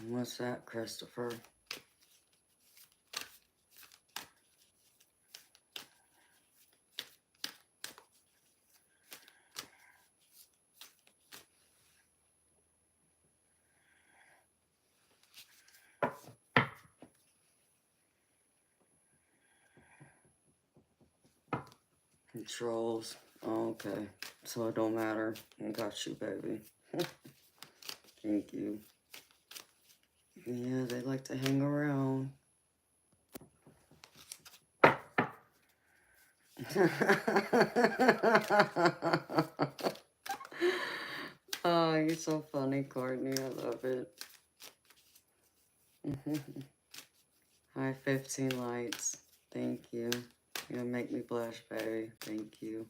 What's that, Christopher? Controls. Oh, okay. So it don't matter. I got you, baby. Thank you. Yeah, they like to hang around. Oh, you're so funny, Courtney. I love it. Hi, 15 lights. Thank you. You're gonna make me blush, baby. Thank you.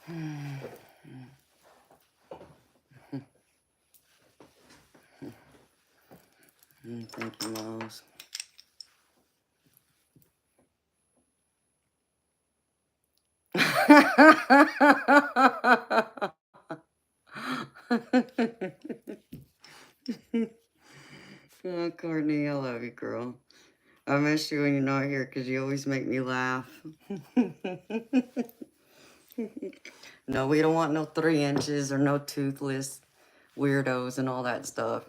Thank you, Miles. Oh, Courtney, I love you, girl. I miss you when you're not here because you always make me laugh. No, we don't want no 3 inches or no toothless weirdos and all that stuff.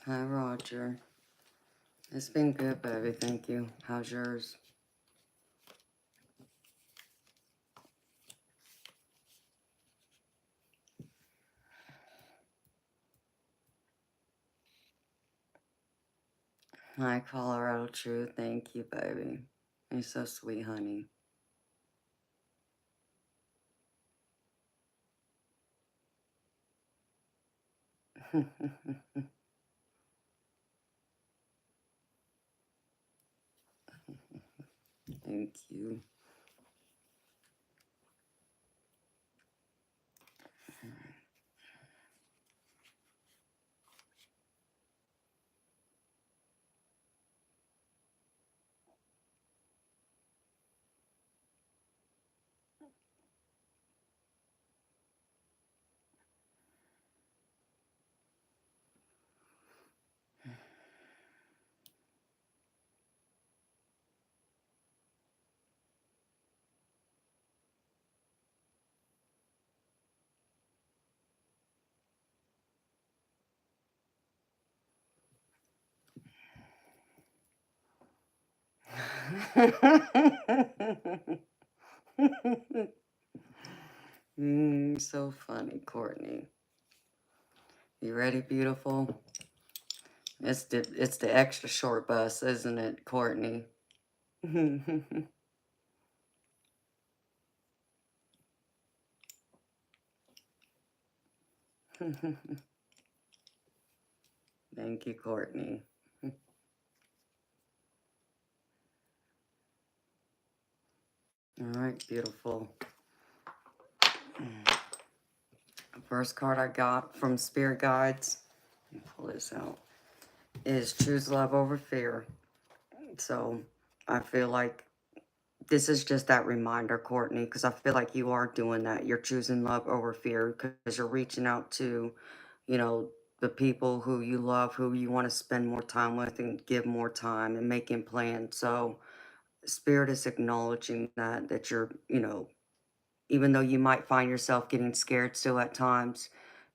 Hi, Roger. It's been good, baby. Thank you. How's yours? Hi, Colorado True. Thank you, baby. You're so sweet, honey. Thank you. So funny, Courtney. You ready, beautiful? It's the extra short bus, isn't it, Courtney? Thank you, Courtney. All right, beautiful. First card I got from Spirit Guides, let me pull this out, is choose love over fear. So I feel like this is just that reminder, Courtney, because I feel like you are doing that. You're choosing love over fear because you're reaching out to, you know, the people who you love, who you want to spend more time with and give more time and making plans. So Spirit is acknowledging that you're, even though you might find yourself getting scared still at times,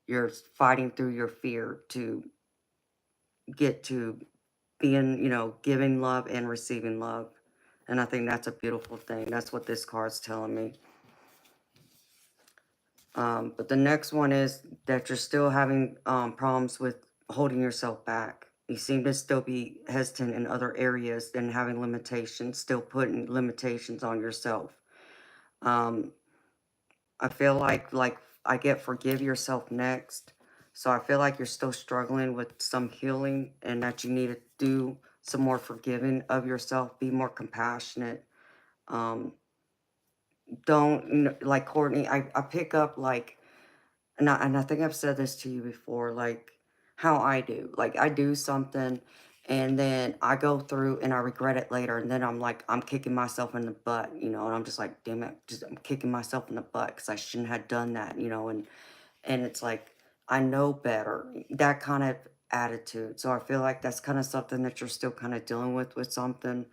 you're fighting through your fear to get to being, giving love and receiving love. And I think that's a beautiful thing. That's what this card's telling me. But the next one is that you're still having problems with holding yourself back. You seem to still be hesitant in other areas and having limitations, still putting limitations on yourself. Um, I feel like I get forgive yourself next. So I feel like you're still struggling with some healing and that you need to do some more forgiving of yourself, be more compassionate. Um, don't like Courtney, I pick up like, and I think I've said this to you before, like how I do. Like I do something and then I go through and I regret it later. And then I'm like, I'm kicking myself in the butt, and I'm just like, damn it, just I'm kicking myself in the butt because I shouldn't have done that, and it's like, I know better, that kind of attitude. So I feel like that's kind of something that you're still kind of dealing with something.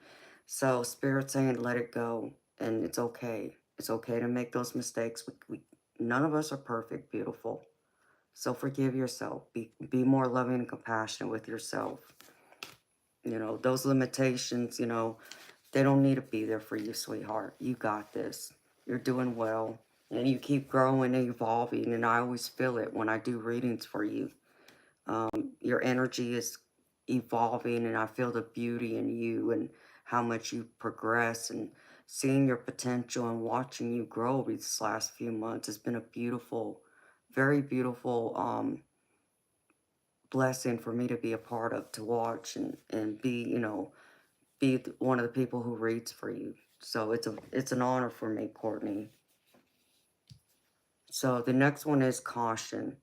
So Spirit saying, let it go. And it's okay. It's okay to make those mistakes. None of us are perfect, beautiful. So forgive yourself. Be more loving and compassionate with yourself. Those limitations, they don't need to be there for you, sweetheart. You got this. You're doing well. And you keep growing and evolving. And I always feel it when I do readings for you. Your energy is evolving, and I feel the beauty in you and how much you progress, and seeing your potential and watching you grow these last few months has been a beautiful, very beautiful blessing for me to be a part of, to watch and be, one of the people who reads for you. So it's an honor for me, Courtney. So the next one is caution.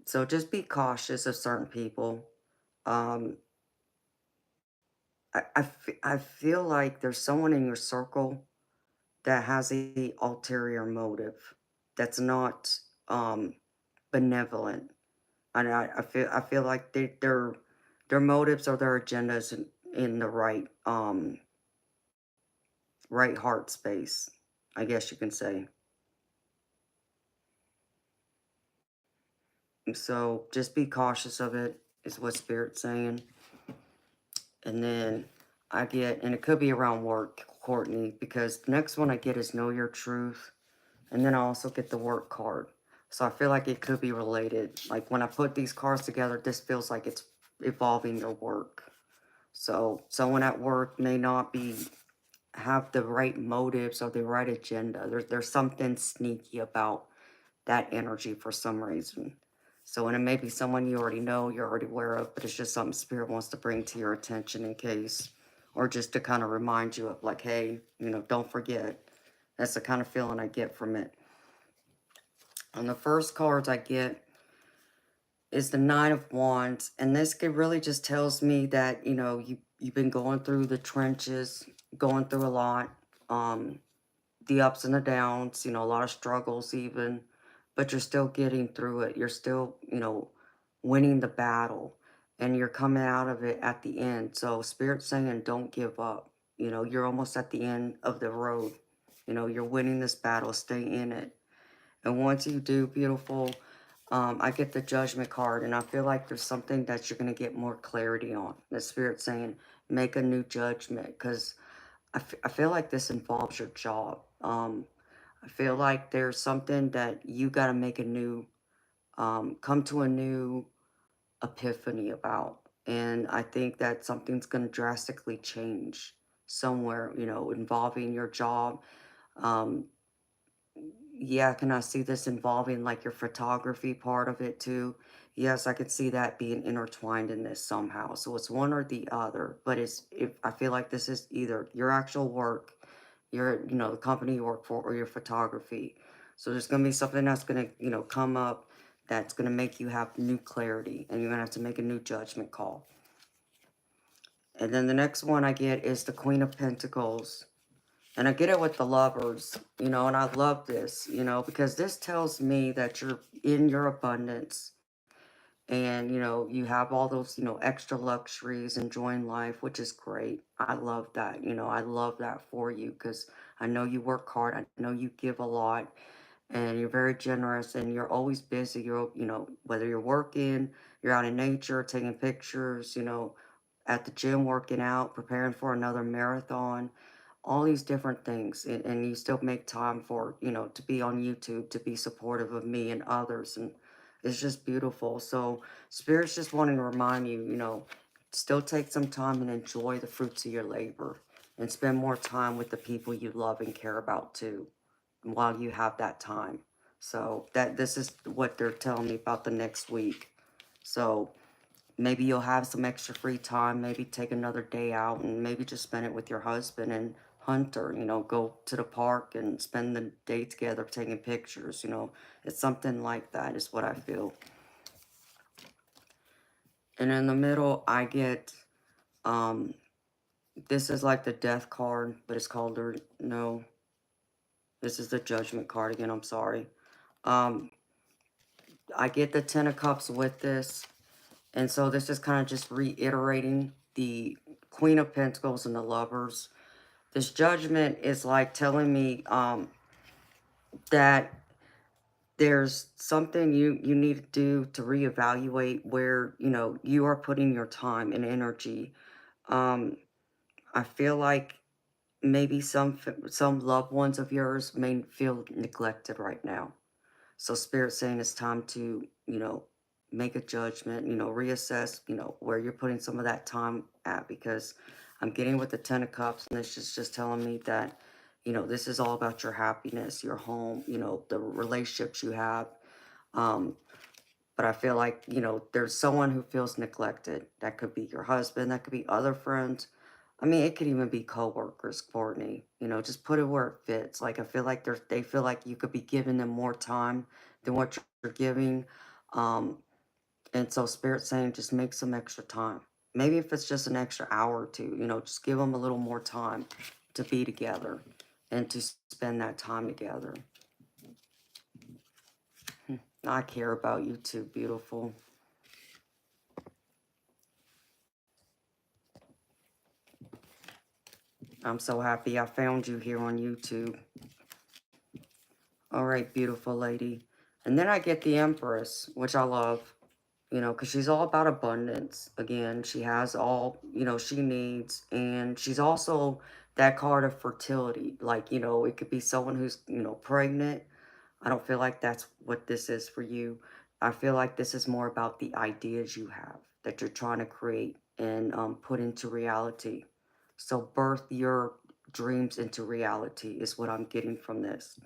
So just be cautious of certain people. Um, I feel like there's someone in your circle that has a ulterior motive that's not benevolent, and I feel like their motives or their agendas in the right heart space, I guess you can say. So just be cautious of it is what Spirit's saying. And then and it could be around work, Courtney, because the next one I get is know your truth. And then I also get the work card. So I feel like it could be related. Like when I put these cards together, this feels like it's evolving your work. So someone at work may not have the right motives or the right agenda. There's something sneaky about that energy for some reason. So, and it may be someone you already know, you're already aware of, but it's just something Spirit wants to bring to your attention in case, or just to kind of remind you of like, hey, don't forget. That's the kind of feeling I get from it. And the first cards I get is the Nine of Wands, and this could really just tells me that you've been going through the trenches, going through a lot, the ups and the downs, a lot of struggles even, but you're still getting through it. You're still winning the battle, and you're coming out of it at the end. So Spirit's saying, don't give up. You're almost at the end of the road. You're winning this battle. Stay in it. And once you do, beautiful, I get the Judgment card, and I feel like there's something that you're going to get more clarity on. The Spirit's saying, make a new judgment, because I feel like this involves your job. I feel like there's something that you got to make a new, come to a new epiphany about. And I think that something's going to drastically change somewhere, involving your job. Um, yeah, can I see this involving like your photography part of it too? Yes, I could see that being intertwined in this somehow. So it's one or the other, but if I feel like this is either your actual work, the company you work for, or your photography. So there's gonna be something that's gonna, come up that's gonna make you have new clarity, and you're gonna have to make a new judgment call. And then the next one I get is the Queen of Pentacles. And I get it with the Lovers, and I love this, because this tells me that you're in your abundance, and, you have all those, extra luxuries, enjoying life, which is great. I love that, I love that for you, because I know you work hard. I know you give a lot, and you're very generous, and you're always busy. You're, whether you're working, you're out in nature, taking pictures, at the gym, working out, preparing for another marathon, all these different things. And you still make time for, to be on YouTube, to be supportive of me and others. And it's just beautiful. So Spirit's just wanting to remind you, still take some time and enjoy the fruits of your labor, and spend more time with the people you love and care about too, while you have that time. So this is what they're telling me about the next week. So maybe you'll have some extra free time, maybe take another day out, and maybe just spend it with your husband and Hunter, go to the park and spend the day together taking pictures, it's something like that is what I feel. And in the middle, I get, um, this is like the death card, but it's called, no, this is the judgment card again, I'm sorry. Um, I get the Ten of Cups with this, and so this is kind of just reiterating the Queen of Pentacles and the Lovers. This judgment is like telling me that there's something you need to do to reevaluate where, you are putting your time and energy. Um, I feel like maybe some loved ones of yours may feel neglected right now. So Spirit's saying it's time to, make a judgment, reassess, where you're putting some of that time at, because I'm getting with the Ten of Cups, and it's just telling me that, this is all about your happiness, your home, the relationships you have. Um, but I feel like, there's someone who feels neglected. That could be your husband, that could be other friends. I mean, it could even be coworkers, Courtney. Just put it where it fits. Like, I feel like they feel like you could be giving them more time than what you're giving. Um, and so Spirit's saying just make some extra time. Maybe if it's just an extra hour or two, just give them a little more time to be together and to spend that time together. I care about you too, beautiful. I'm so happy I found you here on YouTube. All right, beautiful lady. And then I get the Empress, which I love, because she's all about abundance. Again, she has all, she needs. And she's also that card of fertility. Like, it could be someone who's, pregnant. I don't feel like that's what this is for you. I feel like this is more about the ideas you have that you're trying to create and put into reality. So birth your dreams into reality is what I'm getting from this.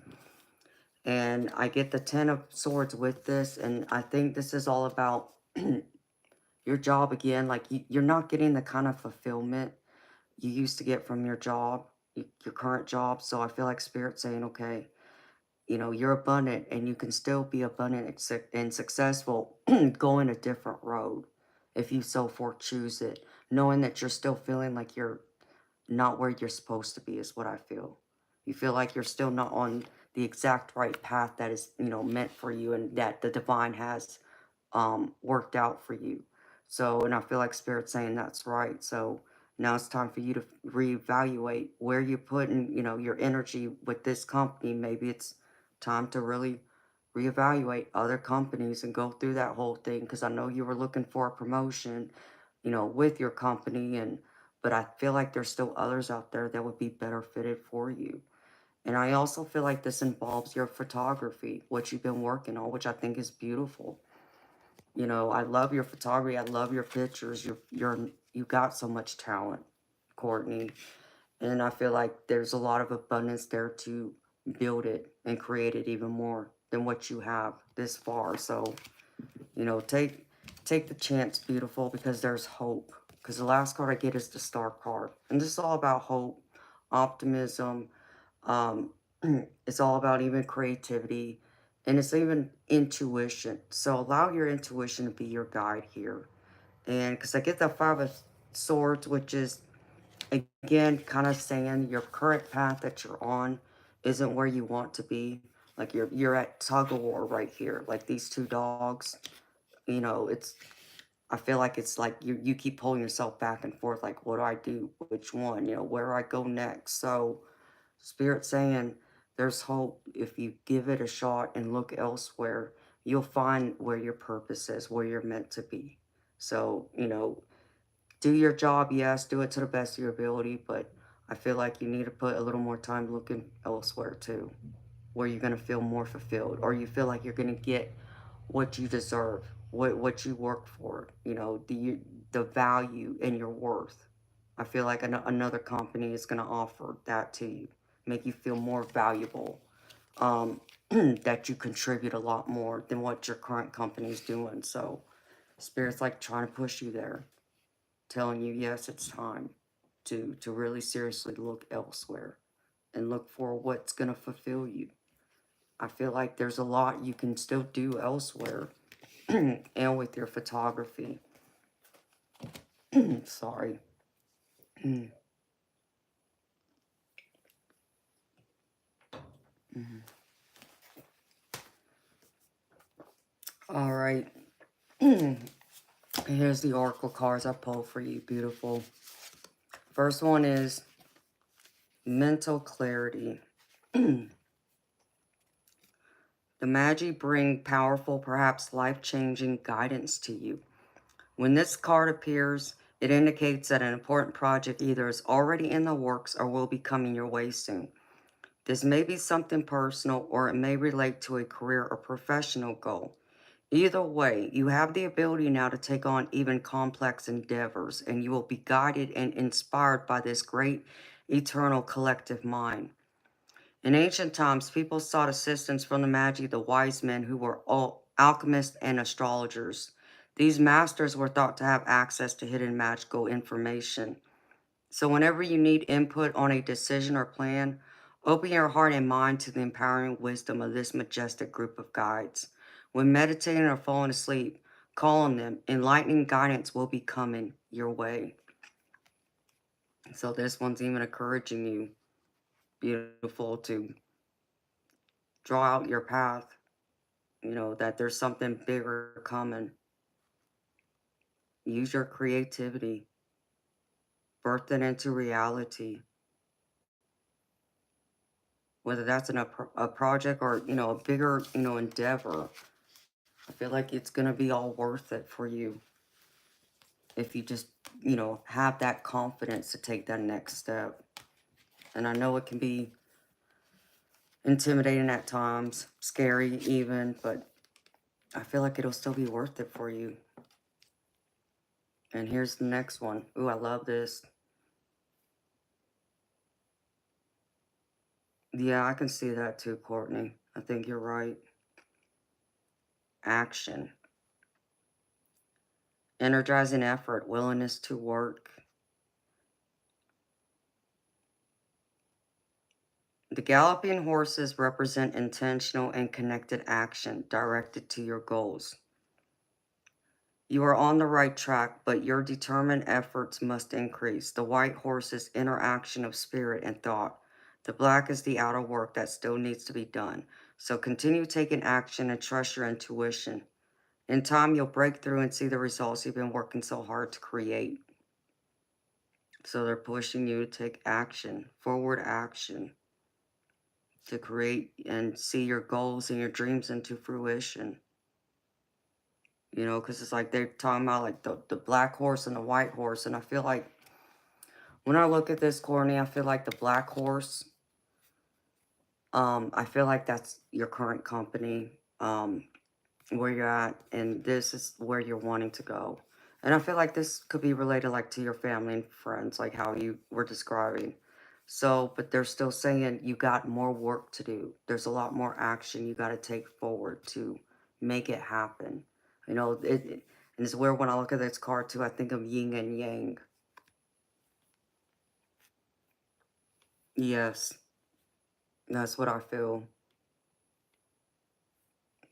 And I get the Ten of Swords with this, and I think this is all about your job again. Like, you're not getting the kind of fulfillment you used to get from your job, your current job. So I feel like Spirit's saying, okay, you're abundant, and you can still be abundant and successful going a different road if you so far choose it, knowing that you're still feeling like you're not where you're supposed to be is what I feel. You feel like you're still not on the exact right path that is, meant for you, and that the divine has worked out for you. So, and I feel like Spirit's saying that's right. So now it's time for you to reevaluate where you're putting, your energy with this company. Maybe it's time to really reevaluate other companies and go through that whole thing, because I know you were looking for a promotion, with your company, and but I feel like there's still others out there that would be better fitted for you. And I also feel like this involves your photography, what you've been working on, which I think is beautiful. I love your photography. I love your pictures. You got so much talent, Courtney. And I feel like there's a lot of abundance there to build it and create it even more than what you have this far. So, take the chance, beautiful, because there's hope. Because the last card I get is the Star card. And this is all about hope, optimism. Um, it's all about even creativity, and it's even intuition. So allow your intuition to be your guide here. And because I get the Five of Swords, which is, again, kind of saying your current path that you're on isn't where you want to be. Like, you're at tug of war right here. Like these two dogs, it's, I feel like it's like you keep pulling yourself back and forth. Like, what do I do? Which one? Where do I go next? So Spirit saying, There's hope. If you give it a shot and look elsewhere, you'll find where your purpose is, where you're meant to be. So, you know, do your job, yes, do it to the best of your ability, but I feel like you need to put a little more time looking elsewhere too, where you're going to feel more fulfilled, or you feel like you're going to get what you deserve, what you work for, you know, the value and your worth. I feel like another company is going to offer that to you, make you feel more valuable, that you contribute a lot more than what your current company is doing. So Spirit's like trying to push you there, telling you, yes, it's time to really seriously look elsewhere and look for what's going to fulfill you. I feel like there's a lot you can still do elsewhere and with your photography. Sorry. All right. Here's the oracle cards I pulled for you. Beautiful. First one is mental clarity. The Magi bring powerful, perhaps life-changing guidance to you. When this card appears, it indicates that an important project either is already in the works or will be coming your way soon. This may be something personal, or it may relate to a career or professional goal. Either way, you have the ability now to take on even complex endeavors, and you will be guided and inspired by this great eternal collective mind. In ancient times, people sought assistance from the Magi, the wise men who were all alchemists and astrologers. These masters were thought to have access to hidden magical information. So whenever you need input on a decision or plan, open your heart and mind to the empowering wisdom of this majestic group of guides. When meditating or falling asleep, call on them. Enlightening guidance will be coming your way. So this one's even encouraging you, beautiful, to draw out your path. You know, that there's something bigger coming. Use your creativity. Birth it into reality. Whether that's in a project or, you know, a bigger, you know, endeavor. I feel like it's going to be all worth it for you if you just, you know, have that confidence to take that next step. And I know it can be intimidating at times, scary even, but I feel like it'll still be worth it for you. And here's the next one. Ooh, I love this. Yeah, I can see that too, Courtney. I think you're right. Action. Energizing effort, willingness to work. The galloping horses represent intentional and connected action directed to your goals. You are on the right track, but your determined efforts must increase. The white horse is interaction of spirit and thought. The black is the outer work that still needs to be done. So continue taking action and trust your intuition. In time, you'll break through and see the results you've been working so hard to create. So they're pushing you to take action, forward action, to create and see your goals and your dreams into fruition. You know, because it's like they're talking about like the black horse and the white horse. And I feel like when I look at this, Courtney, I feel like the black horse, I feel like that's your current company, where you're at, and this is where you're wanting to go. And I feel like this could be related like to your family and friends, like how you were describing. So, but they're still saying you got more work to do. There's a lot more action you got to take forward to make it happen. You know, and it's where when I look at this card too, I think of yin and yang. Yes, that's what I feel.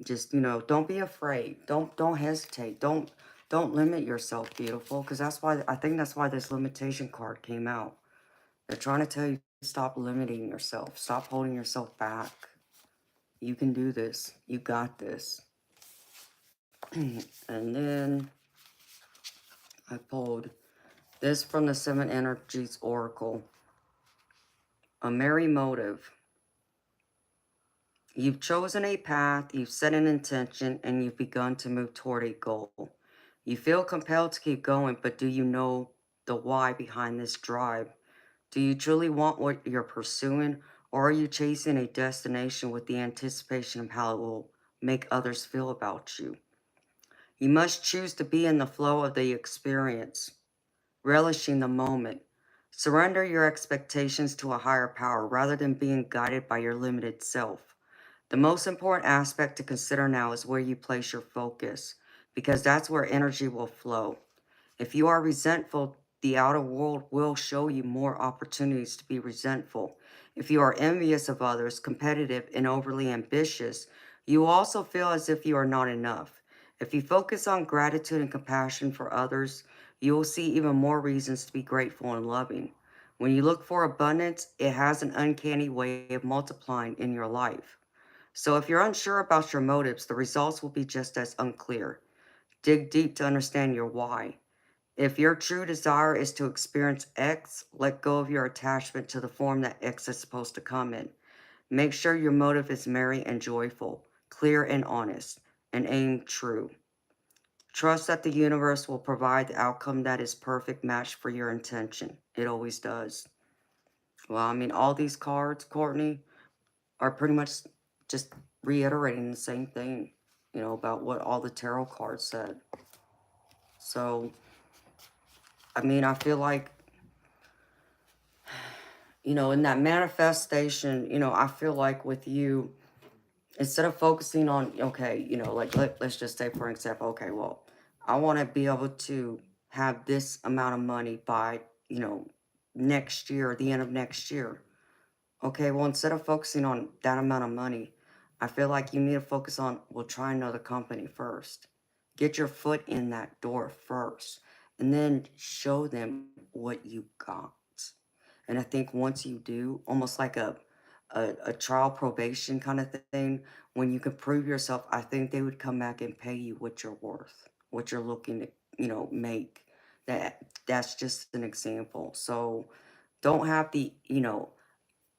Just, you know, don't be afraid. Don't hesitate. Don't limit yourself, beautiful, because that's why I think that's why this limitation card came out. They're trying to tell you stop limiting yourself. Stop holding yourself back. You can do this. You got this. And then I pulled this from the Seven Energies Oracle. A merry motive. You've chosen a path, you've set an intention, and you've begun to move toward a goal. You feel compelled to keep going, but do you know the why behind this drive? Do you truly want what you're pursuing, or are you chasing a destination with the anticipation of how it will make others feel about you? You must choose to be in the flow of the experience, relishing the moment. Surrender your expectations to a higher power rather than being guided by your limited self. The most important aspect to consider now is where you place your focus, because that's where energy will flow. If you are resentful, the outer world will show you more opportunities to be resentful. If you are envious of others, competitive, and overly ambitious, you will also feel as if you are not enough. If you focus on gratitude and compassion for others, you will see even more reasons to be grateful and loving. When you look for abundance, it has an uncanny way of multiplying in your life. So if you're unsure about your motives, the results will be just as unclear. Dig deep to understand your why. If your true desire is to experience X, let go of your attachment to the form that X is supposed to come in. Make sure your motive is merry and joyful, clear and honest, and aim true. Trust that the universe will provide the outcome that is perfect match for your intention. It always does. Well, I mean, all these cards, Courtney, are pretty much just reiterating the same thing, about what all the tarot cards said. So, I mean, I feel like, in that manifestation, I feel like with you, instead of focusing on, okay, like let's just say, for example, okay, well, I want to be able to have this amount of money by, next year, the end of next year. Okay, well, instead of focusing on that amount of money, I feel like you need to focus on, well, try another company first. Get your foot in that door first, and then show them what you got. And I think once you do, almost like a trial probation kind of thing, when you can prove yourself, I think they would come back and pay you what you're worth, what you're looking to, make. That's just an example. So don't have the,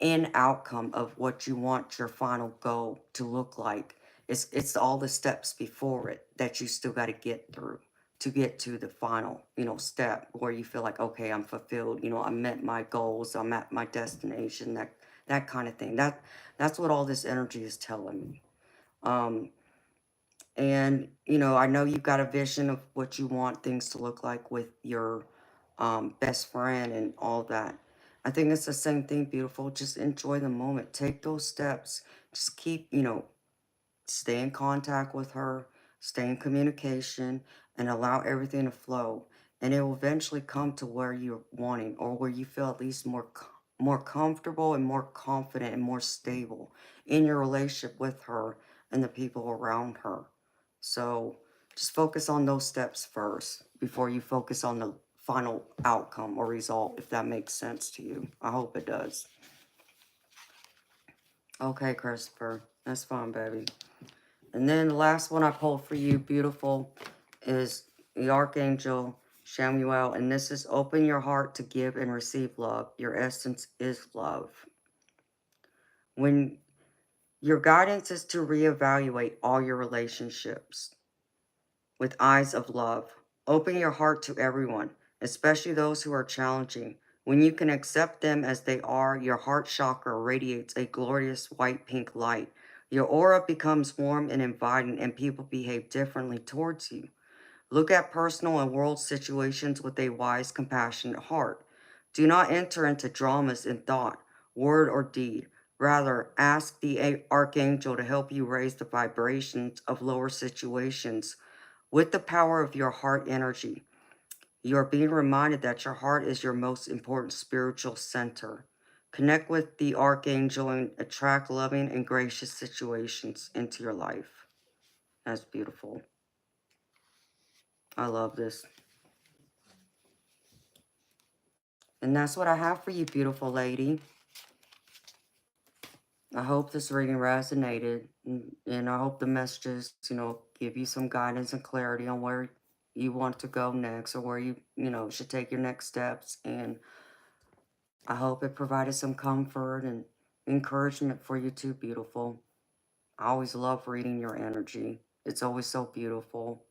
end outcome of what you want your final goal to look like. It's all the steps before it that you still got to get through to get to the final, step where you feel like, okay, I'm fulfilled, I met my goals, I'm at my destination, that kind of thing. That's what all this energy is telling me. Um, and, I know you've got a vision of what you want things to look like with your best friend and all that. I think it's the same thing, beautiful. Just enjoy the moment. Take those steps. Just keep, stay in contact with her, stay in communication, and allow everything to flow. And it will eventually come to where you're wanting, or where you feel at least more comfortable and more confident and more stable in your relationship with her and the people around her. So just focus on those steps first before you focus on the final outcome or result, if that makes sense to you. I hope it does. Okay, Christopher. That's fine, baby. And then the last one I pulled for you, beautiful, is the Archangel Samuel. And this is open your heart to give and receive love. Your essence is love. When your guidance is to reevaluate all your relationships with eyes of love. Open your heart to everyone, especially those who are challenging. When you can accept them as they are, your heart chakra radiates a glorious white pink light. Your aura becomes warm and inviting, and people behave differently towards you. Look at personal and world situations with a wise, compassionate heart. Do not enter into dramas in thought, word, or deed. Rather, ask the archangel to help you raise the vibrations of lower situations with the power of your heart energy. You are being reminded that your heart is your most important spiritual center. Connect with the archangel and attract loving and gracious situations into your life. That's beautiful. I love this. And that's what I have for you, beautiful lady. I hope this reading resonated, and I hope the messages, give you some guidance and clarity on where you want to go next, or where you, should take your next steps. And I hope it provided some comfort and encouragement for you too, beautiful. I always love reading your energy. It's always so beautiful.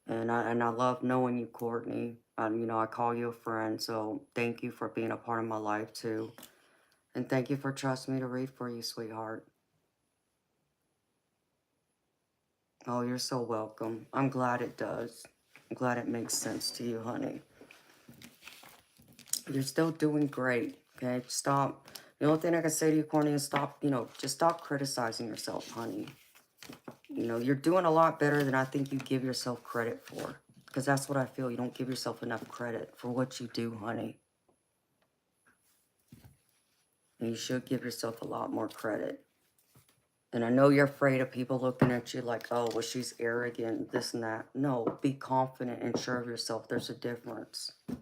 And I love knowing you, Courtney. You know, I call you a friend, so thank you for being a part of my life too. And thank you for trusting me to read for you, sweetheart. Oh, you're so welcome. I'm glad it does. I'm glad it makes sense to you, honey. You're still doing great, okay? Stop. The only thing I can say to you, Courtney, is stop, you know, just stop criticizing yourself, honey. You know, you're doing a lot better than I think you give yourself credit for. Because that's what I feel. You don't give yourself enough credit for what you do, honey. And you should give yourself a lot more credit. And I know you're afraid of people looking at you like, oh, well, she's arrogant, this and that. No, be confident and sure of yourself. There's a difference. All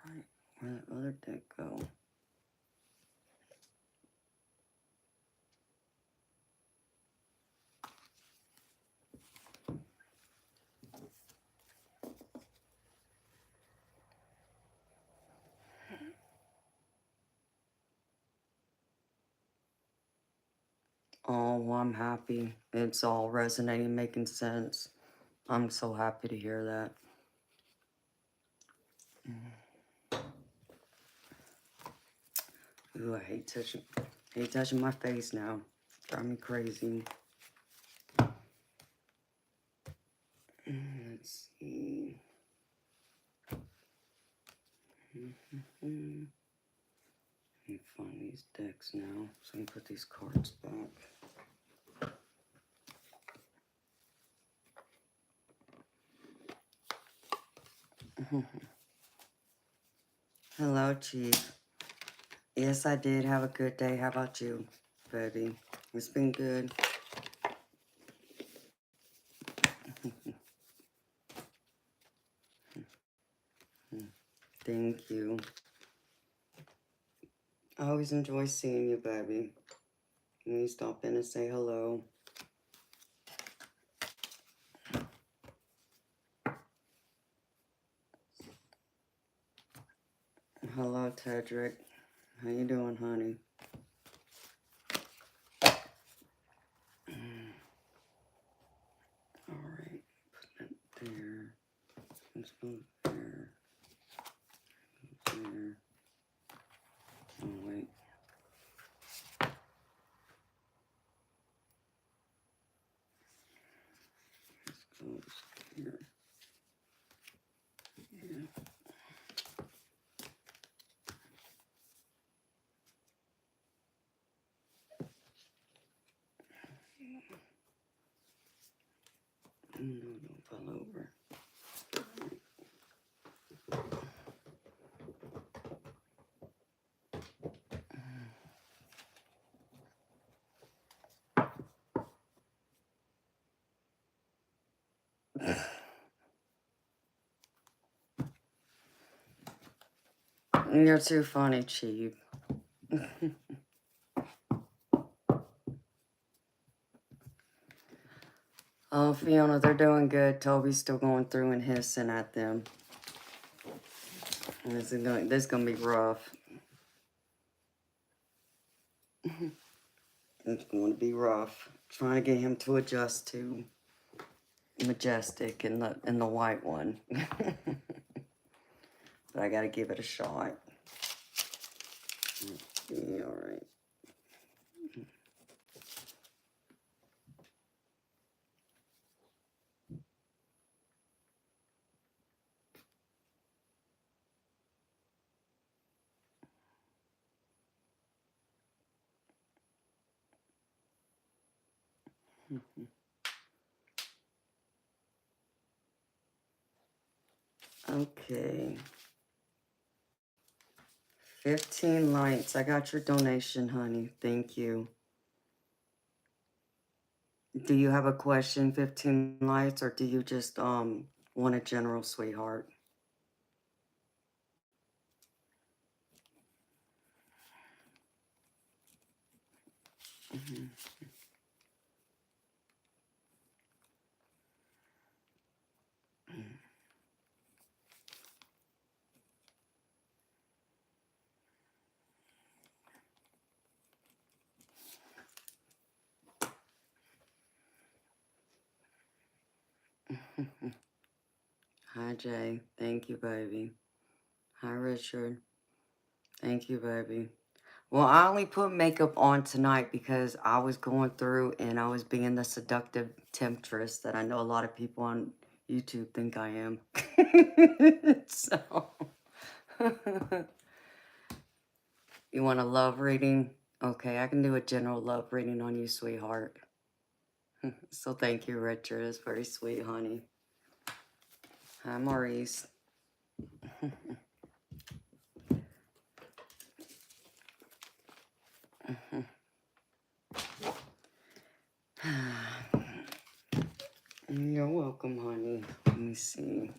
right, where'd the other deck go? Oh, well, I'm happy. It's all resonating, making sense. I'm so happy to hear that. Ooh, I hate touching my face now. Drive me crazy. Let's see. Let me find these decks now so I can put these cards back. Hello, Chief. Yes, I did have a good day. How about you, baby? It's been good. Thank you. I always enjoy seeing you, baby. Can you stop in and say hello? Hello, Tedrick. How you doing, honey? All right, put that there. Let's move there. There. Oh, wait. Let's go here. Yeah. No, don't fall over. You're too funny, Chief. Oh, Fiona, they're doing good. Toby's still going through and hissing at them. This is gonna be rough. It's going to be rough. Trying to get him to adjust to Majestic and the white one. But I gotta give it a shot. Yeah, all right. Okay. 15 lights. I got your donation, honey. Thank you. Do you have a question, 15 lights, or do you just want a general, sweetheart? Hi, Jay. Thank you, baby. Hi, Richard. Thank you, baby. Well, I only put makeup on tonight because I was going through and I was being the seductive temptress that I know a lot of people on YouTube think I am. So, you want a love reading? Okay, I can do a general love reading on you, sweetheart. So thank you, Richard. It's very sweet, honey. Hi, Maurice. You're welcome, honey. Let me see.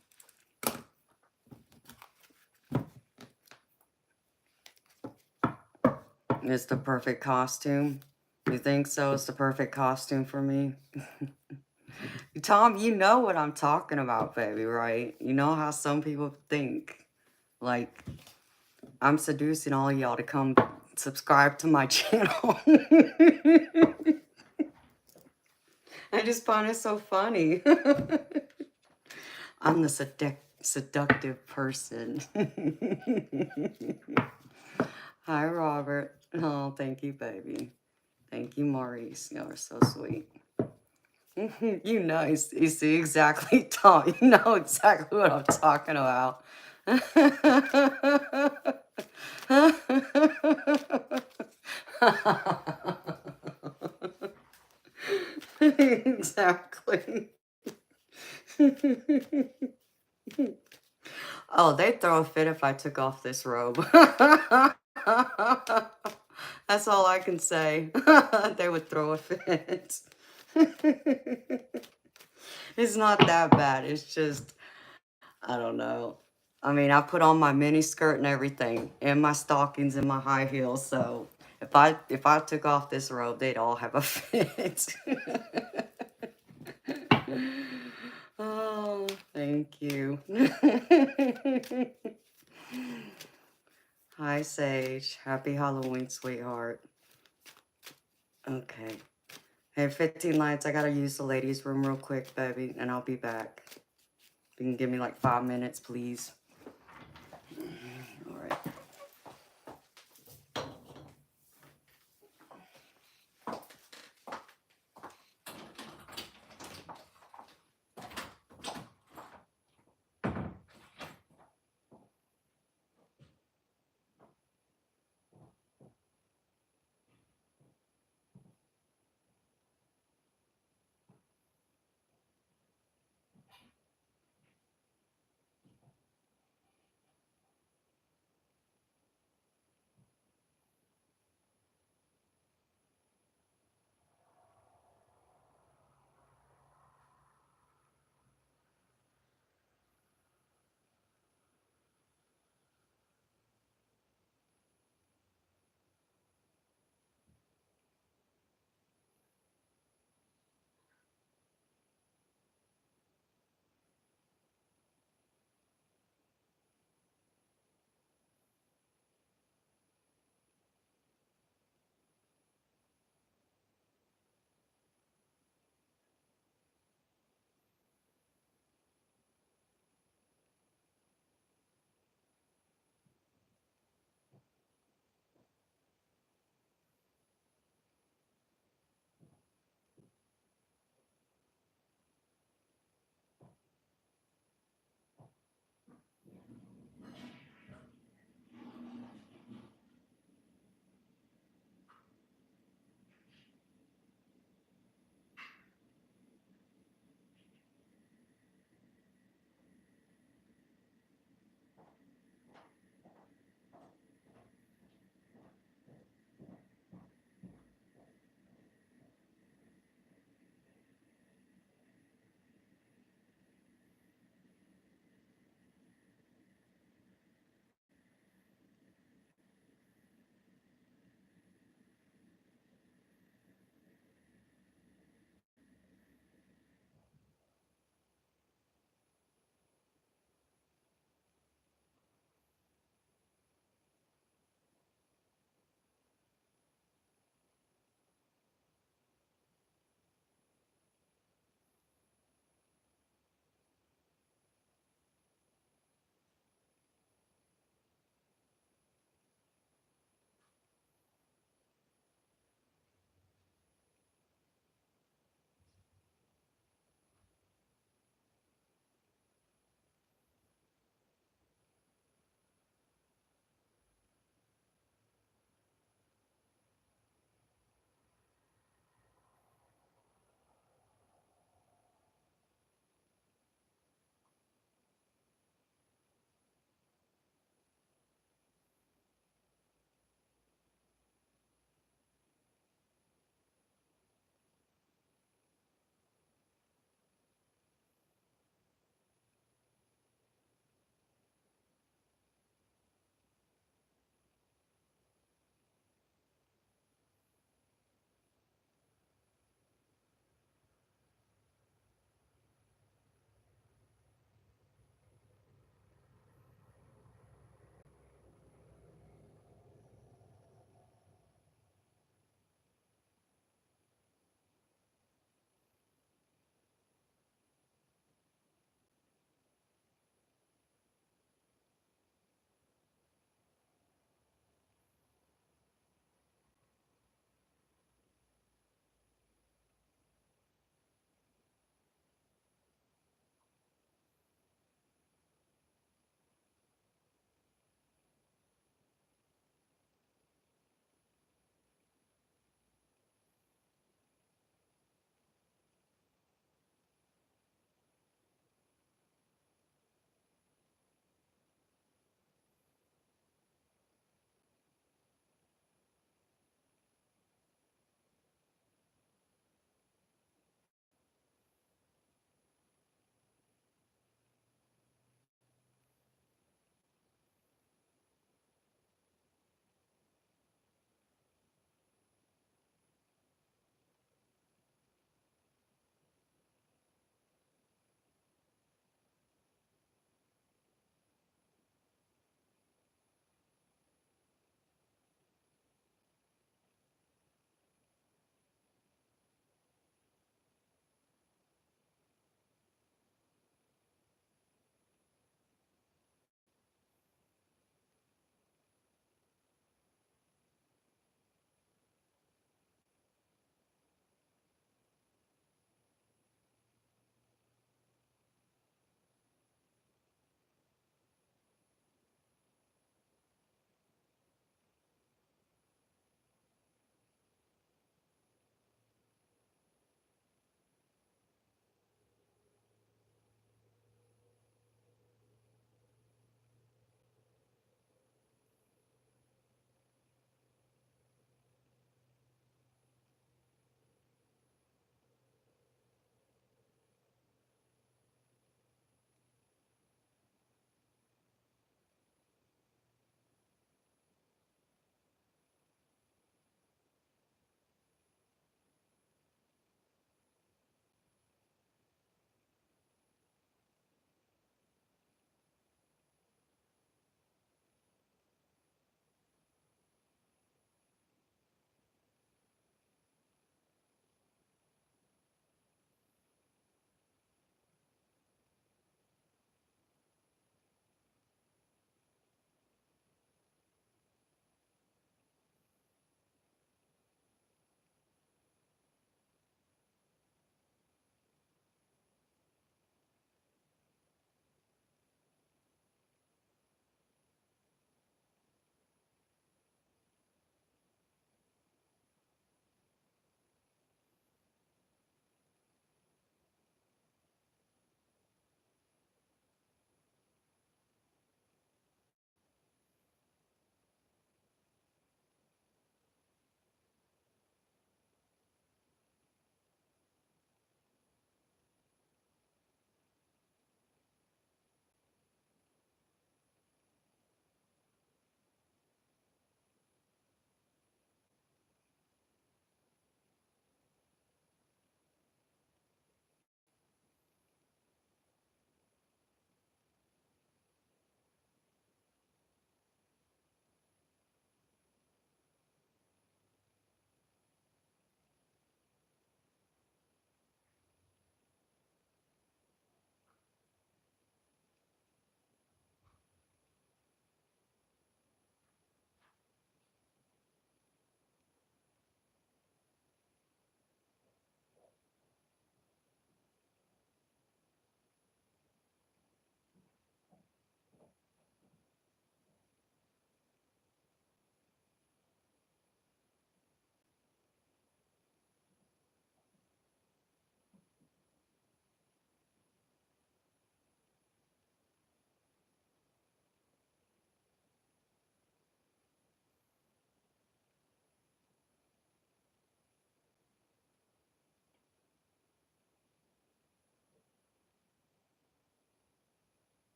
It's the perfect costume. You think so? It's the perfect costume for me? Tom, you know what I'm talking about, baby, right? You know how some people think, like, I'm seducing all y'all to come subscribe to my channel. I just find it so funny. I'm the seductive person. Hi, Robert. Oh, thank you, baby. Thank you, Maurice. Y'all are so sweet. You know, you see exactly, Tom. You know exactly what I'm talking about. Exactly. Oh, they'd throw a fit if I took off this robe. That's all I can say. They would throw a fit. It's not that bad. It's just, I don't know. I mean, I put on my mini skirt and everything, and my stockings and my high heels. So if I took off this robe, they'd all have a fit. Oh, thank you. Hi, Sage. Happy Halloween, sweetheart. Okay. Hey, 15 lights. I gotta use the ladies' room real quick, baby, and I'll be back. You can give me like 5 minutes, please. All right.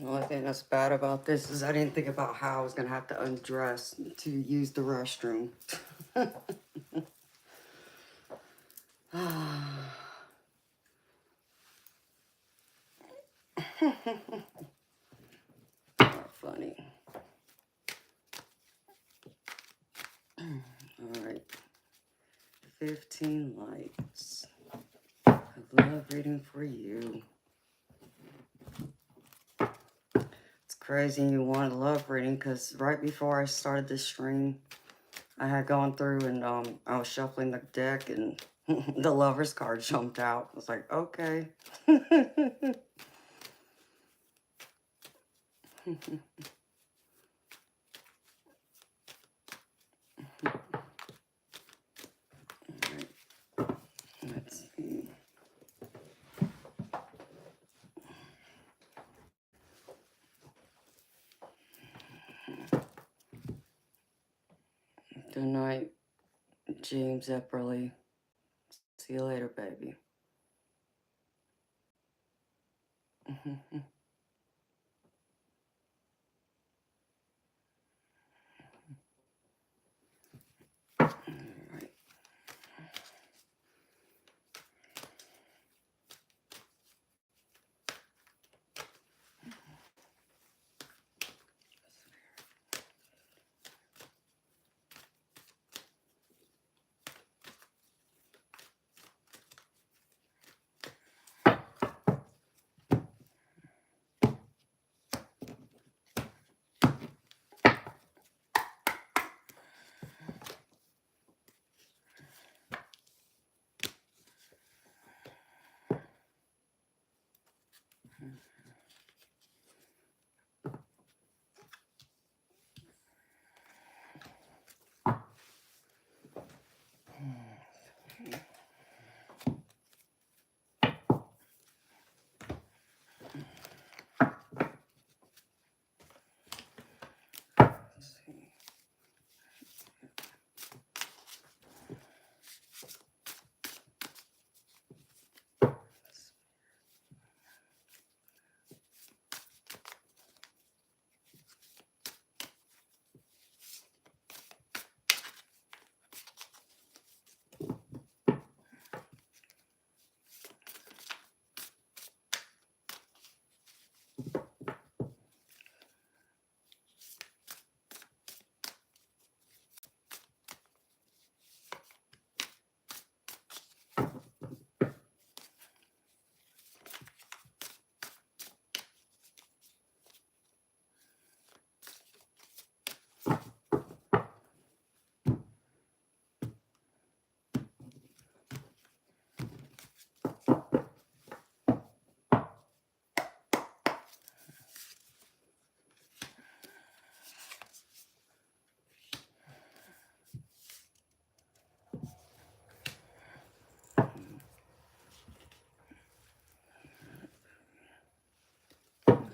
The only thing that's bad about this is I didn't think about how I was going to have to undress to use the restroom. Funny. Alright. 15 lights of love reading for you. It's crazy you want a love reading because right before I started this stream, I had gone through and I was shuffling the deck and the lover's card jumped out. I was like, okay. Let's see. Good night, James Epperly. See you later, baby. Alright.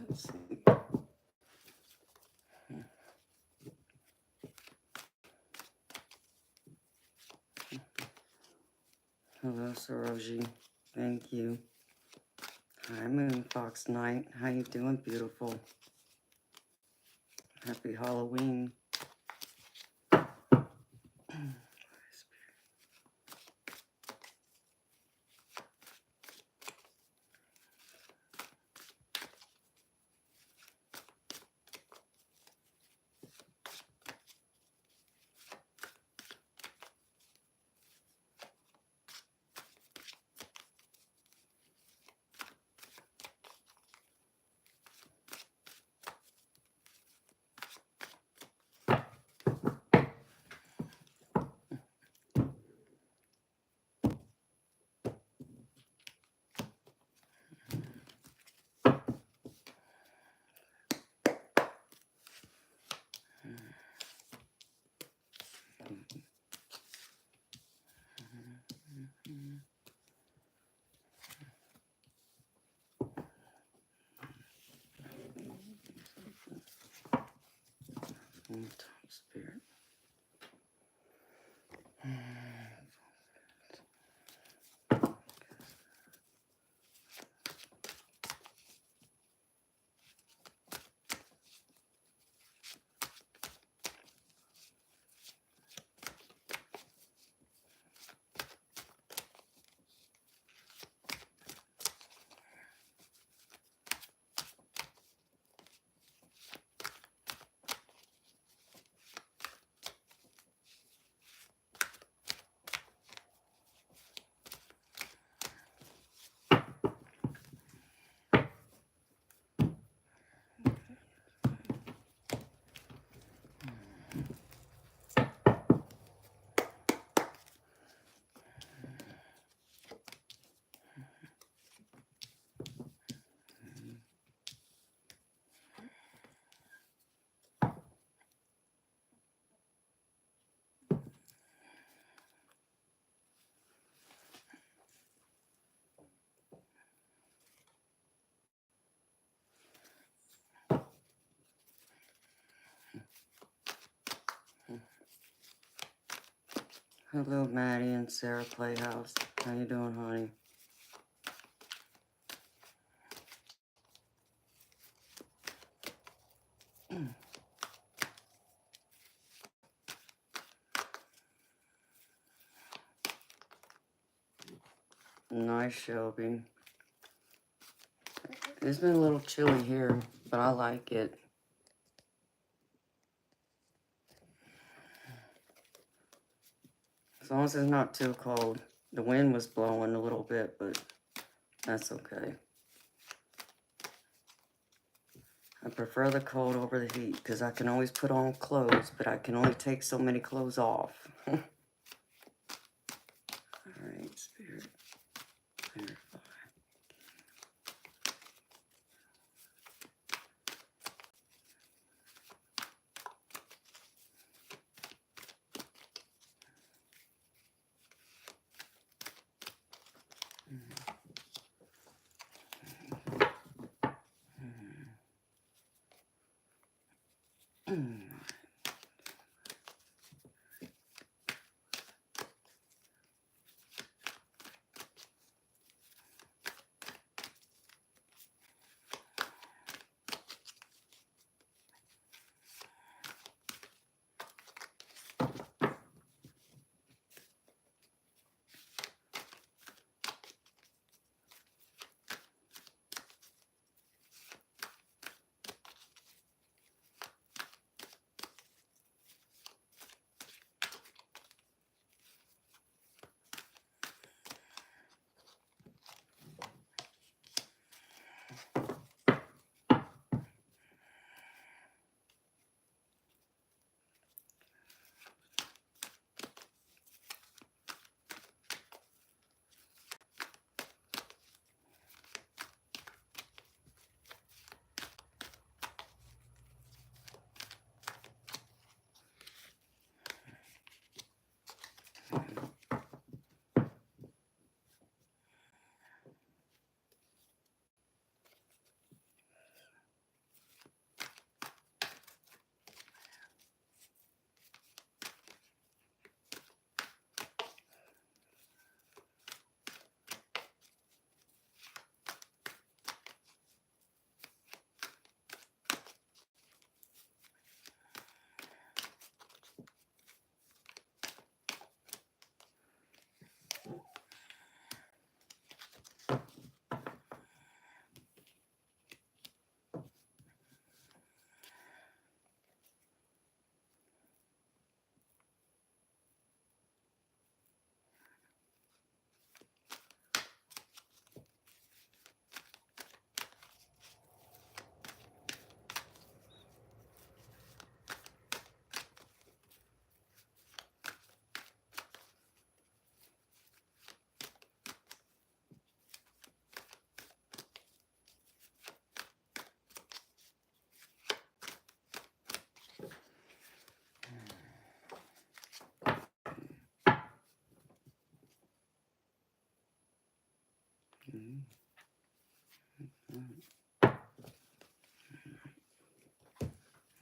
Let's see. Hello, Soroji. Thank you. Hi, Moon Fox Knight. How you doing, beautiful? Happy Halloween. Spirit. Hello, Maddie and Sarah Playhouse. How you doing, honey? Nice, Shelby. It's been a little chilly here, but I like it. As long as it's not too cold. The wind was blowing a little bit, but that's okay. I prefer the cold over the heat because I can always put on clothes, but I can only take so many clothes off. All right, Spirit, clarify.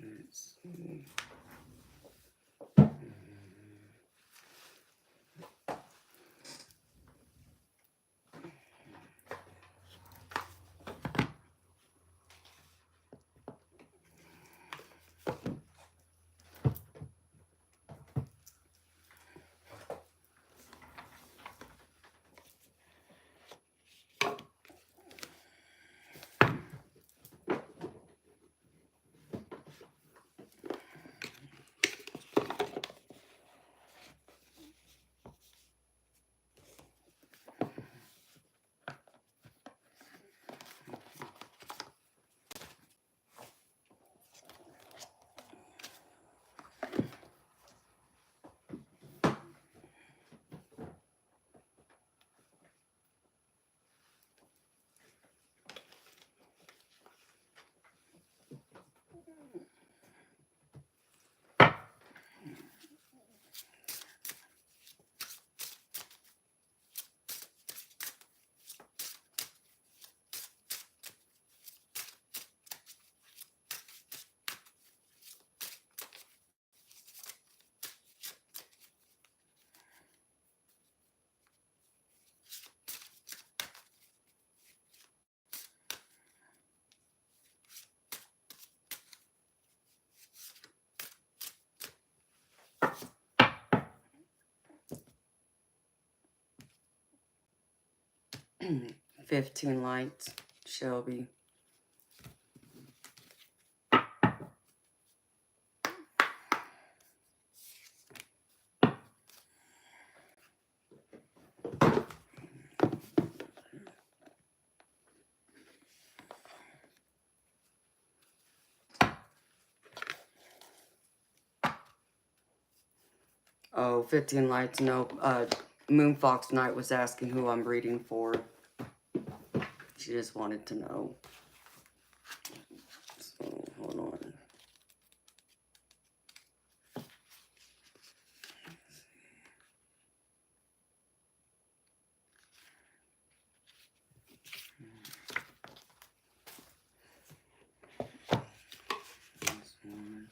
Let's see. 15 lights, Shelby. Oh, 15 lights, no. Moonfox Knight was asking who I'm reading for. She just wanted to know. So, hold on. This one.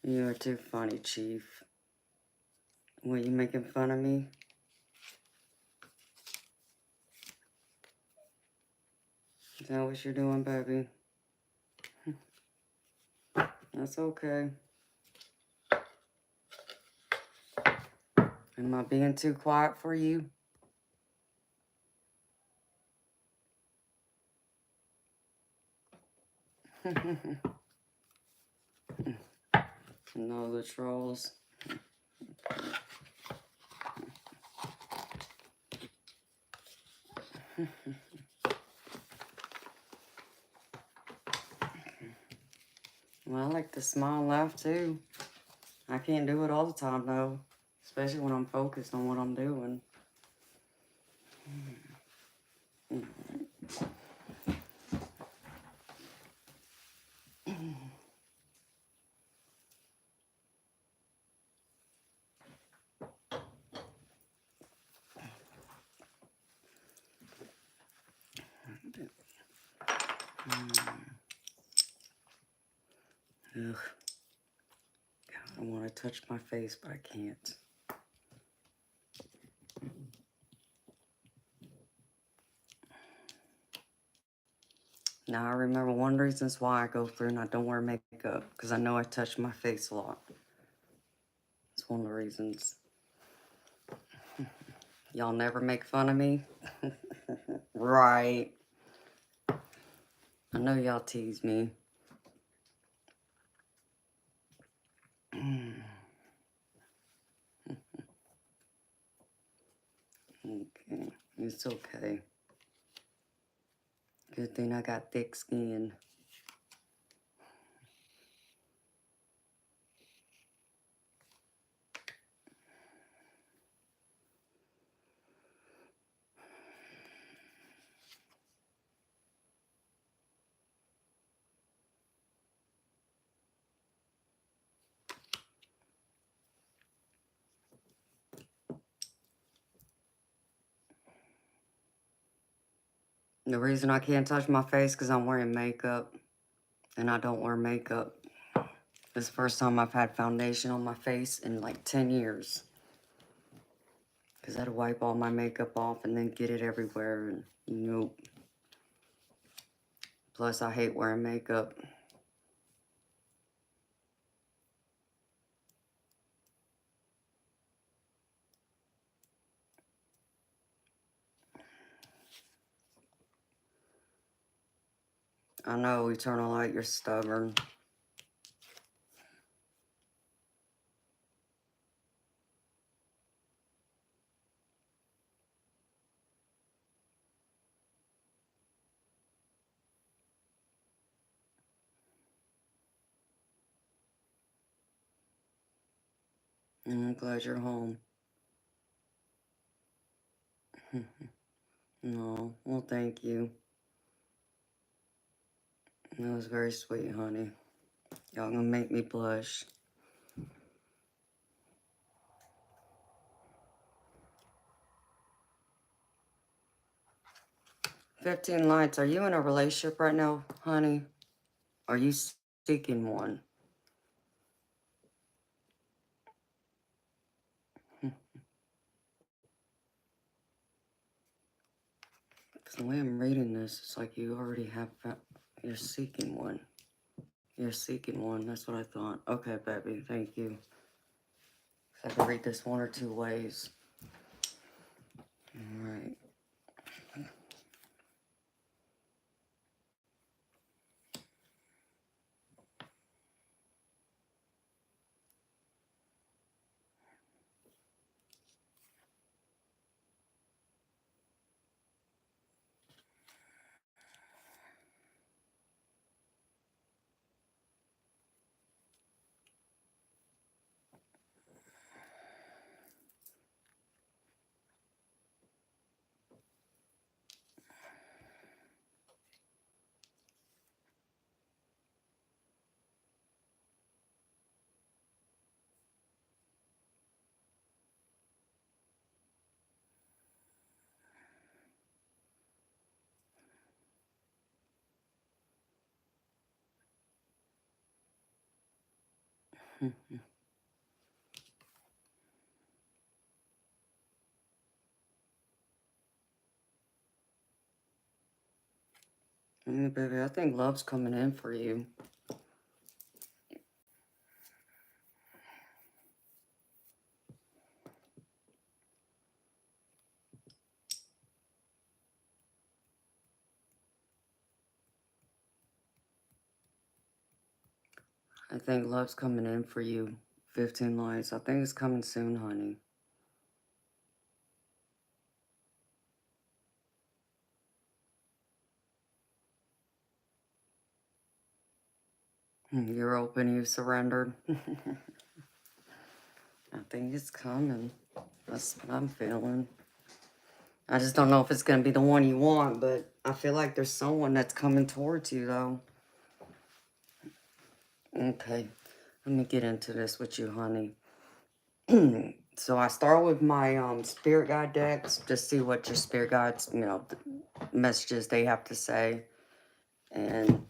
You are too funny, Chief. What, you making fun of me? Is that what you're doing, baby? That's okay. Am I being too quiet for you? No, the trolls. Well, I like to smile and laugh too. I can't do it all the time though, especially when I'm focused on what I'm doing. Ugh. God, I want to touch my face, but I can't. Now I remember one of the reasons why I go through and I don't wear makeup, because I know I touch my face a lot. It's one of the reasons. Y'all never make fun of me? Right. I know y'all tease me. Okay, it's okay. Good thing I got thick skin. The reason I can't touch my face because I'm wearing makeup, and I don't wear makeup. This is the first time I've had foundation on my face in like 10 years. Because I had to wipe all my makeup off and then get it everywhere, and nope. Plus, I hate wearing makeup. I know, Eternal Light, you're stubborn. And I'm glad you're home. No, well, thank you. That was very sweet, honey. Y'all gonna make me blush. "15 Lights, are you in a relationship right now, honey? Are you seeking one?" Because the way I'm reading this, it's like you already have, you're seeking one. You're seeking one, that's what I thought. Okay, baby, thank you. I can read this one or two ways. Alright. Baby, I think love's coming in for you. I think love's coming in for you. 15 lights. I think it's coming soon, honey. You're open, you surrendered. I think it's coming. That's what I'm feeling. I just don't know if it's going to be the one you want, but I feel like there's someone that's coming towards you, though. Okay, let me get into this with you, honey. So I start with my spirit guide decks, just see what your spirit guides, the messages they have to say. And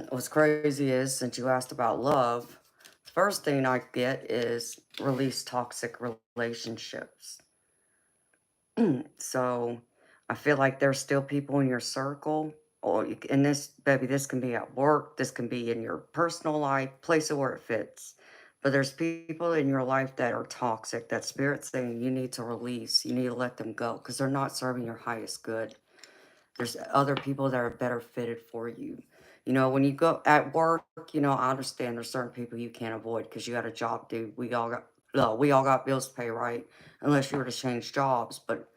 what's crazy is, since you asked about love, the first thing I get is release toxic relationships. So I feel like there's still people in your circle, or and this, baby, this can be at work, this can be in your personal life, place it where it fits. But there's people in your life that are toxic, that spirit's saying you need to release, you need to let them go, because they're not serving your highest good. There's other people that are better fitted for you. When you go at work, I understand there's certain people you can't avoid because you got a job, dude. We all got bills to pay, right? Unless you were to change jobs, but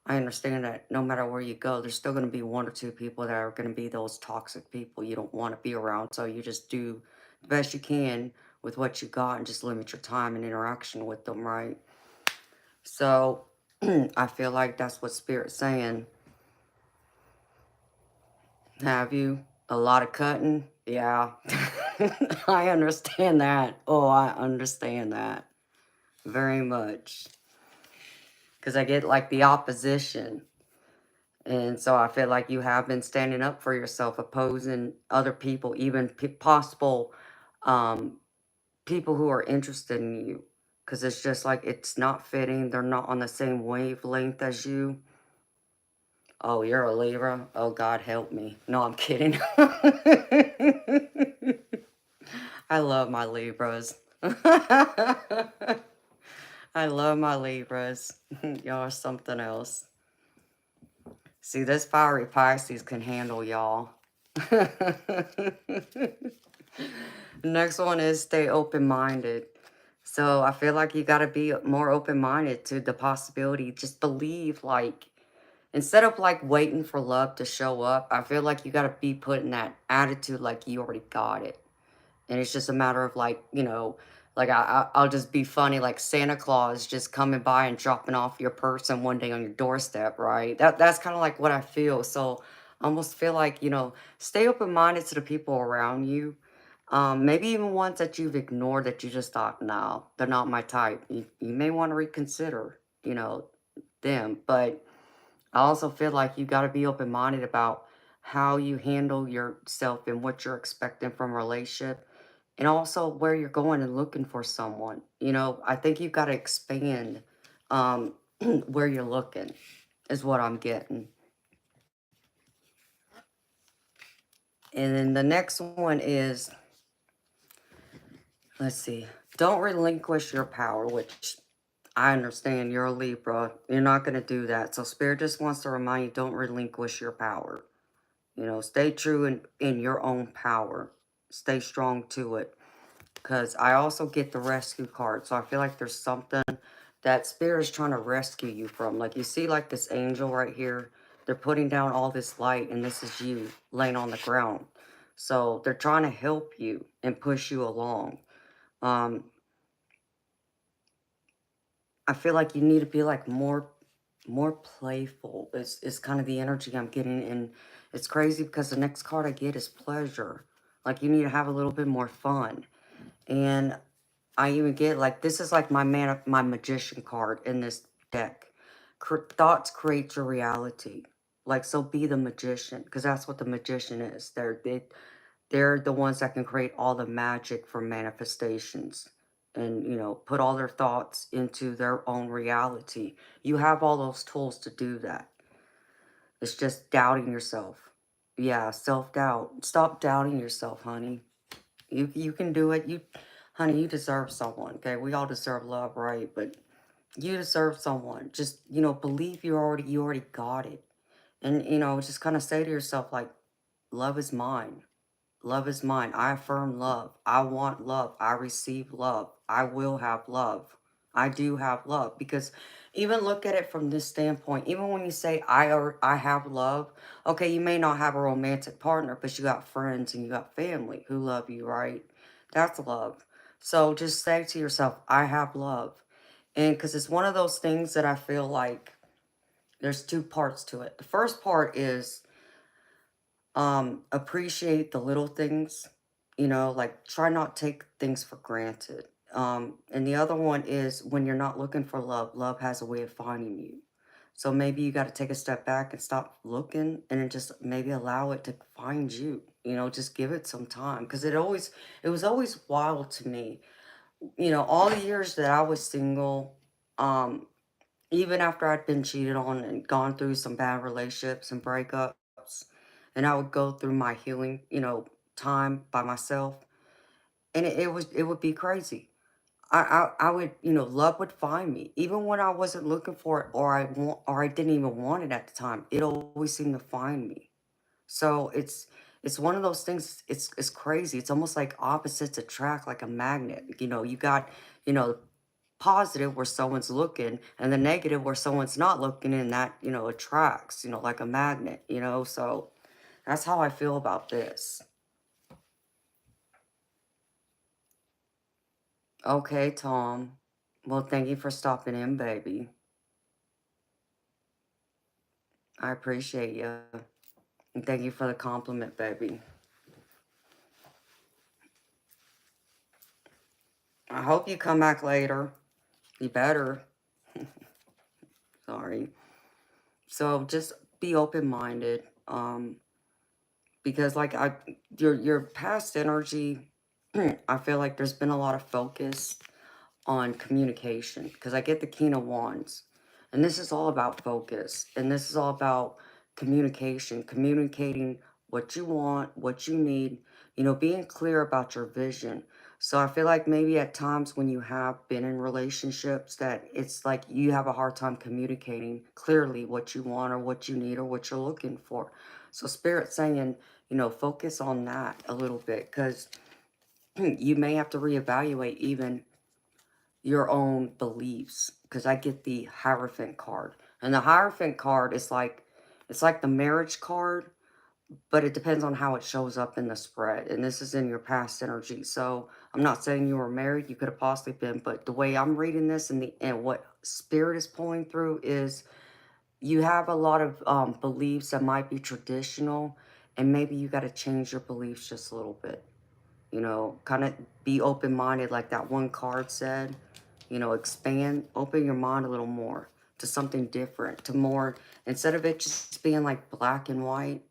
I understand that no matter where you go, there's still going to be one or two people that are going to be those toxic people you don't want to be around. So you just do the best you can with what you got and just limit your time and interaction with them, right? So I feel like that's what Spirit's saying. Have you? A lot of cutting? Yeah. I understand that. Oh, I understand that very much. Because I get like the opposition. And so I feel like you have been standing up for yourself, opposing other people, even possible um, people who are interested in you. Because it's just like it's not fitting. They're not on the same wavelength as you. Oh, you're a Libra? Oh, God help me. No, I'm kidding. I love my Libras. I love my Libras. Y'all are something else. See, this fiery Pisces can handle y'all. Next one is stay open-minded. So I feel like you got to be more open-minded to the possibility. Just believe, like, instead of like waiting for love to show up, I feel like you got to be put in that attitude like you already got it. And it's just a matter of like, like I'll just be funny, like Santa Claus just coming by and dropping off your person one day on your doorstep, right? That's kind of like what I feel. So I almost feel like, stay open-minded to the people around you. Maybe even ones that you've ignored that you just thought, no, they're not my type. You may want to reconsider, them. But I also feel like you got to be open-minded about how you handle yourself and what you're expecting from a relationship, and also where you're going and looking for someone. I think you've got to expand um, where you're looking, is what I'm getting. And then the next one is, let's see, don't relinquish your power, which I understand you're a Libra. You're not going to do that. So Spirit just wants to remind you, don't relinquish your power. Stay true in your own power. Stay strong to it. Because I also get the rescue card. So I feel like there's something that Spirit is trying to rescue you from. Like you see like this angel right here. They're putting down all this light and this is you laying on the ground. So they're trying to help you and push you along. Um, I feel like you need to be like more playful. It's kind of the energy I'm getting. And it's crazy because the next card I get is pleasure. Like you need to have a little bit more fun. And I even get like, this is like my magician card in this deck. Thoughts create your reality. Like, so be the magician, because that's what the magician is. They're the ones that can create all the magic for manifestations. and, put all their thoughts into their own reality. You have all those tools to do that. It's just doubting yourself. Yeah, self-doubt. Stop doubting yourself, honey. You can do it. Honey, you deserve someone, okay? We all deserve love, right? But you deserve someone. Just, believe you already got it. And, just kind of say to yourself, like, love is mine. Love is mine. I affirm love. I want love. I receive love. I will have love. I do have love. Because even look at it from this standpoint, even when you say I have love, okay, you may not have a romantic partner, but you got friends and you got family who love you, right? That's love. So just say to yourself, I have love. And because it's one of those things that I feel like there's two parts to it. The first part is appreciate the little things, like try not take things for granted. And the other one is when you're not looking for love, love has a way of finding you. So maybe you got to take a step back and stop looking and then just maybe allow it to find you. Just give it some time because it was always wild to me. All the years that I was single, um even after I'd been cheated on and gone through some bad relationships and breakups, and I would go through my healing, time by myself, and it would be crazy. I would, love would find me even when I wasn't looking for it, or I didn't even want it at the time. It always seemed to find me. So it's one of those things. It's crazy. It's almost like opposites attract, like a magnet. You got, positive where someone's looking and the negative where someone's not looking, and that attracts, like a magnet, so that's how I feel about this. Okay, Tom, well, thank you for stopping in, baby. I appreciate you, and thank you for the compliment, baby. I hope you come back later. You better. Sorry. So just be open-minded, because like your past energy, I feel like there's been a lot of focus on communication because I get the King of Wands, and this is all about focus, and this is all about communication, communicating what you want, what you need, being clear about your vision. So I feel like maybe at times when you have been in relationships that it's like you have a hard time communicating clearly what you want or what you need or what you're looking for. So Spirit saying, focus on that a little bit because you may have to reevaluate even your own beliefs because I get the Hierophant card. And the Hierophant card is like, it's like the marriage card, but it depends on how it shows up in the spread. And this is in your past energy. So I'm not saying you were married, you could have possibly been, but the way I'm reading this and what Spirit is pulling through is you have a lot of beliefs that might be traditional, and maybe you got to change your beliefs just a little bit. Kind of be open-minded like that one card said. Expand, open your mind a little more to something different, to more, instead of it just being like black and white,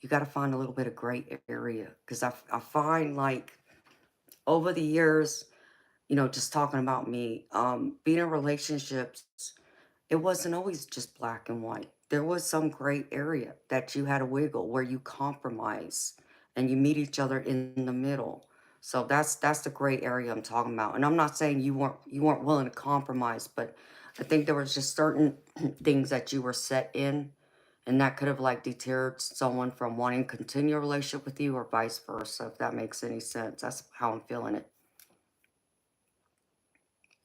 you got to find a little bit of gray area. Because I find like over the years, just talking about me, being in relationships, it wasn't always just black and white. There was some gray area that you had to wiggle where you compromise and you meet each other in the middle. So that's the gray area I'm talking about. And I'm not saying you weren't willing to compromise, but I think there was just certain things that you were set in, and that could have like deterred someone from wanting to continue a relationship with you or vice versa, if that makes any sense. That's how I'm feeling it.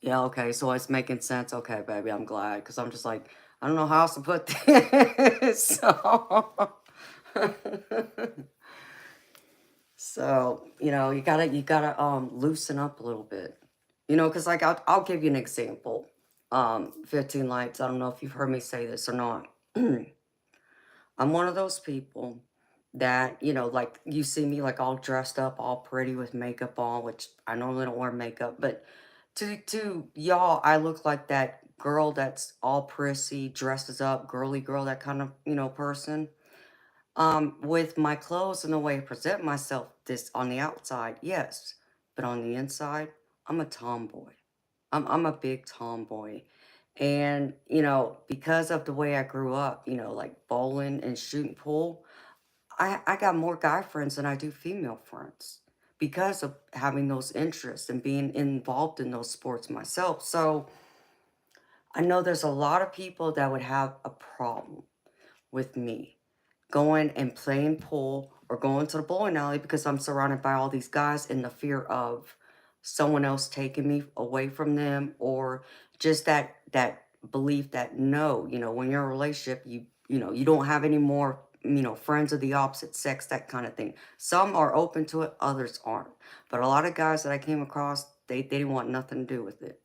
Yeah, okay, so it's making sense. Okay, baby, I'm glad because I'm just like, I don't know how else to put this. So, you gotta loosen up a little bit. Because like I'll give you an example. 15 lights. I don't know if you've heard me say this or not. I'm one of those people that, like you see me like all dressed up, all pretty with makeup on, which I normally don't wear makeup, but to y'all, I look like that girl that's all prissy, dresses up, girly girl, that kind of, person. With my clothes and the way I present myself this on the outside, yes. But on the inside, I'm a tomboy. I'm a big tomboy. And, you know, because of the way I grew up, you know, like bowling and shooting pool, I got more guy friends than I do female friends because of having those interests and being involved in those sports myself. So I know there's a lot of people that would have a problem with me going and playing pool or going to the bowling alley because I'm surrounded by all these guys in the fear of someone else taking me away from them, or just that belief that no, you know, when you're in a relationship, you know, you don't have any more, you know, friends of the opposite sex, that kind of thing. Some are open to it, others aren't. But a lot of guys that I came across, they didn't want nothing to do with it.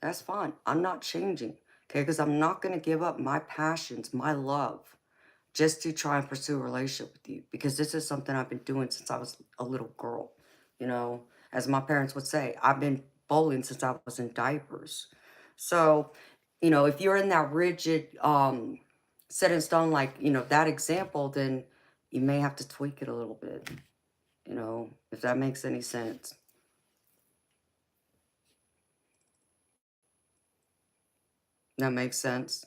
That's fine. I'm not changing. Okay, because I'm not going to give up my passions, my love, just to try and pursue a relationship with you, because this is something I've been doing since I was a little girl. You know, as my parents would say, I've been bowling since I was in diapers. So, you know, if you're in that rigid, set in stone, like, you know, that example, then you may have to tweak it a little bit, you know, if that makes any sense. That makes sense.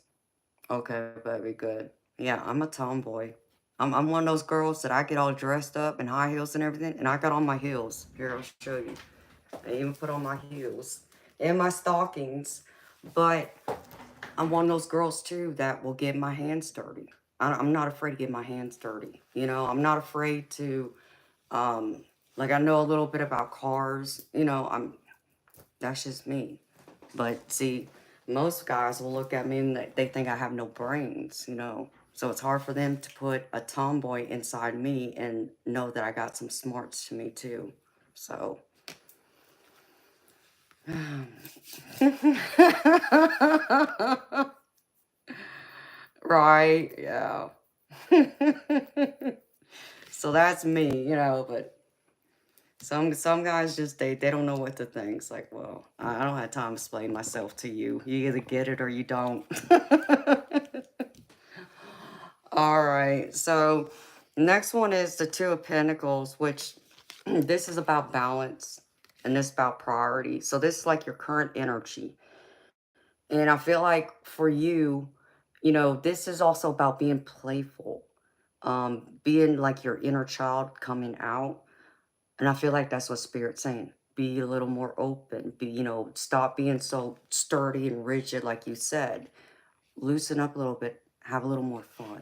Okay, very good. Yeah, I'm a tomboy. I'm one of those girls that I get all dressed up in high heels and everything, and I got on my heels. Here, I'll show you. I even put on my heels and my stockings. But I'm one of those girls too that will get my hands dirty. I'm not afraid to get my hands dirty. You know, I'm not afraid to, um, like, I know a little bit about cars. You know, that's just me. But see, most guys will look at me and they think I have no brains, you know. So it's hard for them to put a tomboy inside me and know that I got some smarts to me too. So, right, yeah. So that's me, you know, but some guys just they don't know what to think. It's like, well, I don't have time to explain myself to you. You either get it or you don't. All right. So next one is the Two of Pentacles, which this is about balance and this is about priority. So this is like your current energy. And I feel like for you, you know, this is also about being playful, being like your inner child coming out. And I feel like that's what Spirit's saying. Be a little more open. Be, you know, stop being so sturdy and rigid, like you said. Loosen up a little bit. Have a little more fun.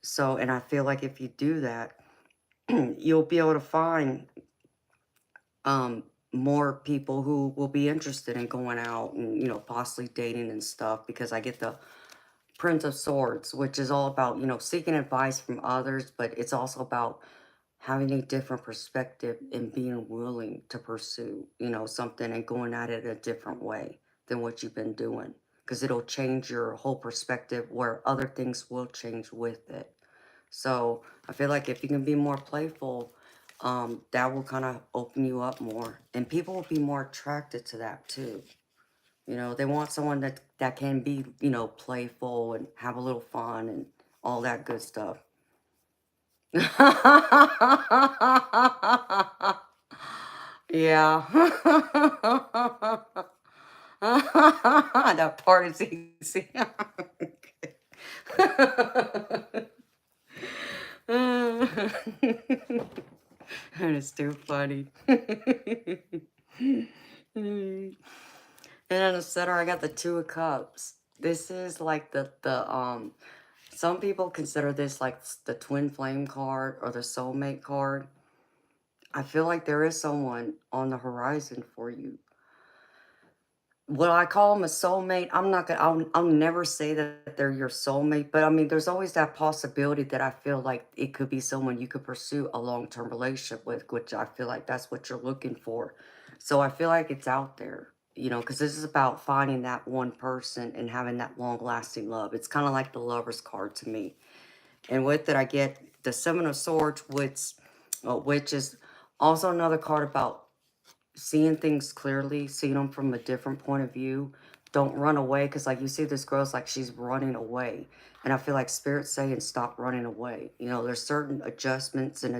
So, and I feel like if you do that, you'll be able to find more people who will be interested in going out and, you know, possibly dating and stuff, because I get the Prince of Swords, which is all about, you know, seeking advice from others, but it's also about having a different perspective and being willing to pursue, you know, something and going at it a different way than what you've been doing, because it'll change your whole perspective where other things will change with it. So I feel like if you can be more playful, that will kind of open you up more, and people will be more attracted to that too. You know, they want someone that can be, you know, playful and have a little fun and all that good stuff. Yeah. That part is easy. That is too funny. And in the center, I got the Two of Cups. This is like some people consider this like the twin flame card or the soulmate card. I feel like there is someone on the horizon for you. Will I call them a soulmate? I'm not gonna. I'll never say that they're your soulmate, but I mean, there's always that possibility that I feel like it could be someone you could pursue a long-term relationship with, which I feel like that's what you're looking for. So I feel like it's out there, you know, because this is about finding that one person and having that long-lasting love. It's kind of like the Lover's card to me. And with it, I get the Seven of Swords, which is also another card about seeing things clearly, seeing them from a different point of view. Don't run away, because like you see this girl's like she's running away. And I feel like Spirit's saying stop running away. You know, there's certain adjustments and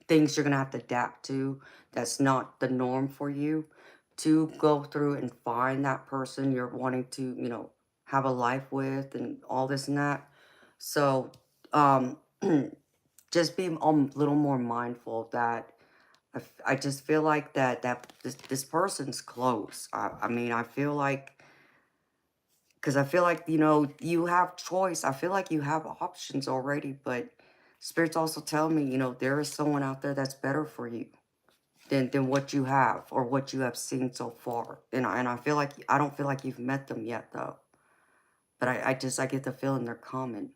things you're going to have to adapt to that's not the norm for you to go through and find that person you're wanting to, have a life with and all this and that. So, um, just be a little more mindful of that. I just feel like that this person's close. I mean, I feel like, because I feel like, you have choice. I feel like you have options already, but Spirit's also telling me, there is someone out there that's better for you than what you have or what you have seen so far. And I feel like, I don't feel like you've met them yet, though. But I get the feeling they're coming.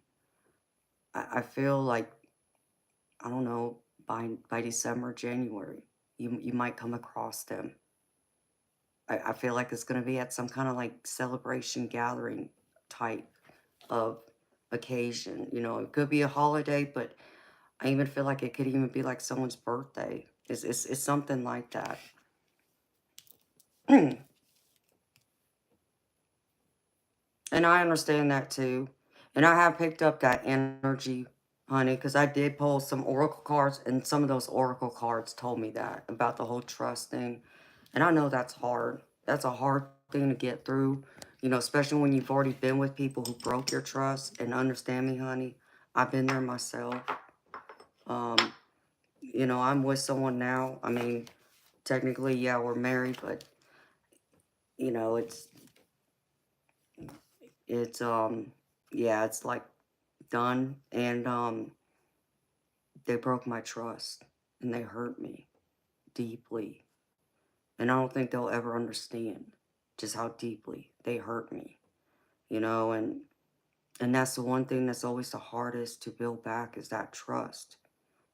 I feel like, I don't know, by December, January, you might come across them. I feel like it's going to be at some kind of like celebration gathering type of occasion. It could be a holiday, but I even feel like it could even be like someone's birthday. It's something like that. And I understand that too. And I have picked up that energy, honey, because I did pull some oracle cards, and some of those oracle cards told me that about the whole trust thing. And I know that's hard. That's a hard thing to get through, especially when you've already been with people who broke your trust. And understand me, honey, I've been there myself. Um, I'm with someone now. I mean, technically, yeah, we're married, but, you know, it's, it's, yeah, it's like done. And, they broke my trust and they hurt me deeply. And I don't think they'll ever understand just how deeply they hurt me, and that's the one thing that's always the hardest to build back is that trust.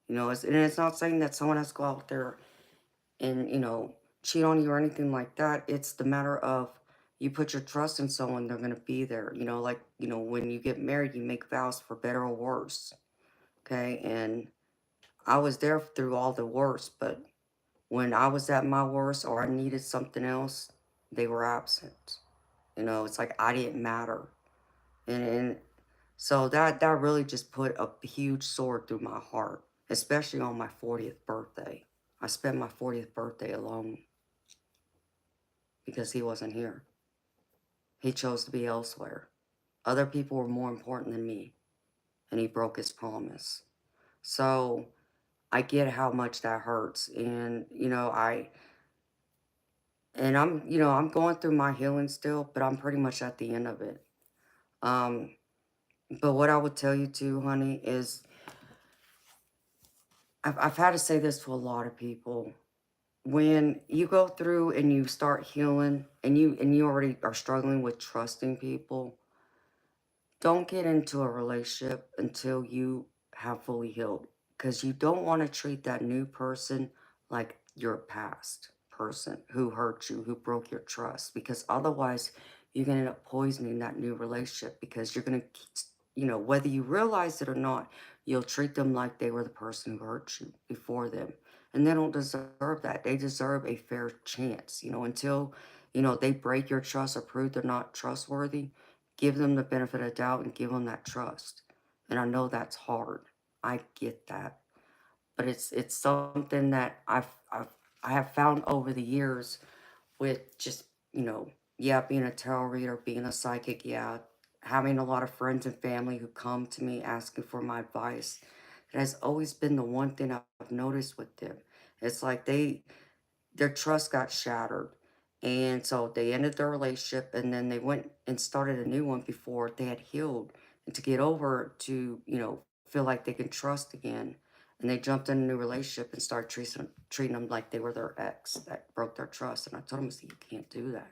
And it's not saying that someone has to go out there and, cheat on you or anything like that. It's the matter of you put your trust in someone, they're going to be there. Like, when you get married, you make vows for better or worse. Okay. And I was there through all the worst, but when I was at my worst or I needed something else, they were absent. It's like I didn't matter. And so that really just put a huge sword through my heart, especially on my 40th birthday. I spent my 40th birthday alone because he wasn't here. He chose to be elsewhere. Other people were more important than me, and he broke his promise. So I get how much that hurts, and I'm going through my healing still, but I'm pretty much at the end of it. Um, but what I would tell you too, honey, is I've had to say this to a lot of people. When you go through and you start healing, and you already are struggling with trusting people, don't get into a relationship until you have fully healed, because you don't want to treat that new person like your past person who hurt you, who broke your trust, because otherwise you're going to end up poisoning that new relationship, because you're going to, whether you realize it or not, you'll treat them like they were the person who hurt you before them. And they don't deserve that. They deserve a fair chance, until, they break your trust or prove they're not trustworthy. Give them the benefit of doubt and give them that trust. And I know that's hard. I get that. But it's something that I have found over the years with just, yeah, being a tarot reader, being a psychic, yeah, having a lot of friends and family who come to me asking for my advice. It has always been the one thing I've noticed with them. It's like their trust got shattered. And so they ended their relationship, and then they went and started a new one before they had healed. And to get over to, feel like they can trust again. And they jumped in a new relationship and started treating them like they were their ex that broke their trust. And I told them, you can't do that.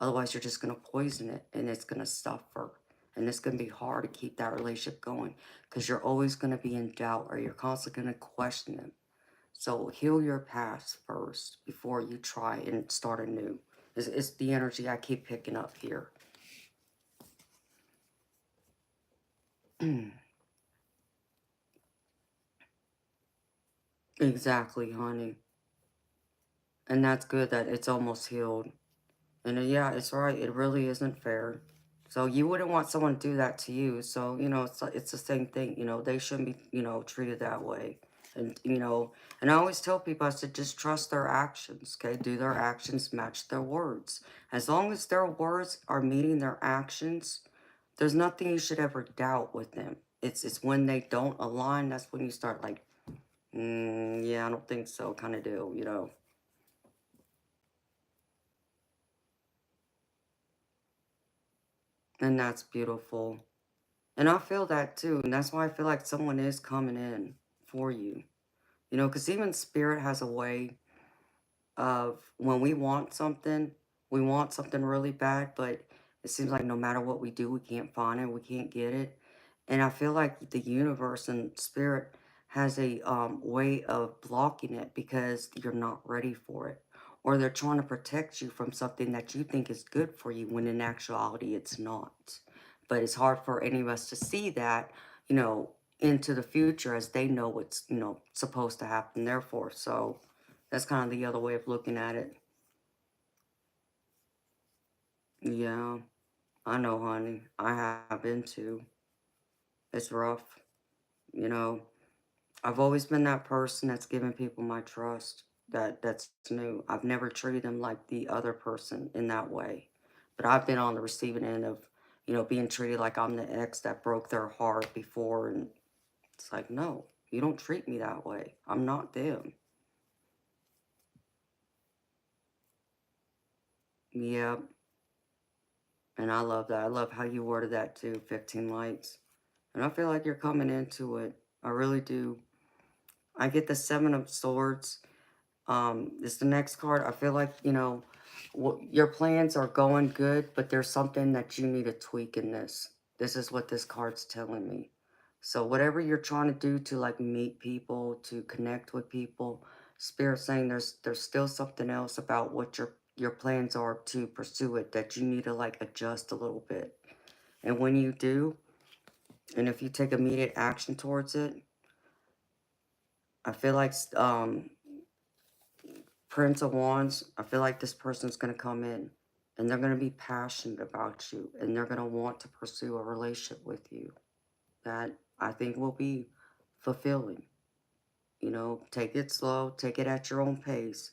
Otherwise, you're just going to poison it and it's going to suffer. And it's going to be hard to keep that relationship going because you're always going to be in doubt, or you're constantly going to question them. So heal your past first before you try and start anew. It's the energy I keep picking up here. Exactly, honey. And that's good that it's almost healed. And yeah, it's right. It really isn't fair. So you wouldn't want someone to do that to you. So, it's the same thing. They shouldn't be, treated that way. And, you know, and I always tell people, I said, just trust their actions, okay? Do their actions match their words? As long as their words are meeting their actions, there's nothing you should ever doubt with them. It's when they don't align, that's when you start like, yeah, I don't think so, kind of deal, you know? And that's beautiful. And I feel that too. And that's why I feel like someone is coming in for you. You know, because even spirit has a way of when we want something really bad, but it seems like no matter what we do, we can't find it, we can't get it. And I feel like the universe and spirit has a way of blocking it because you're not ready for it. Or they're trying to protect you from something that you think is good for you when in actuality it's not. But it's hard for any of us to see that, you know, into the future as they know what's, you know, supposed to happen therefore. So that's kind of the other way of looking at it. Yeah, I know, honey. I have been too. It's rough. You know, I've always been that person that's given people my trust. That's new. I've never treated them like the other person in that way. But I've been on the receiving end of, you know, being treated like I'm the ex that broke their heart before. And it's like, no, you don't treat me that way. I'm not them. Yeah, and I love that. I love how you worded that too, 15 lights. And I feel like you're coming into it. I really do. I get the Seven of Swords. It's the next card. I feel like, you know, your plans are going good, but there's something that you need to tweak in this. This is what this card's telling me. So whatever you're trying to do to like meet people, to connect with people, Spirit's saying there's still something else about what your plans are to pursue it that you need to like adjust a little bit. And when you do, and if you take immediate action towards it, I feel like Prince of Wands, I feel like this person's going to come in and they're going to be passionate about you and they're going to want to pursue a relationship with you that I think will be fulfilling. You know, take it slow, take it at your own pace.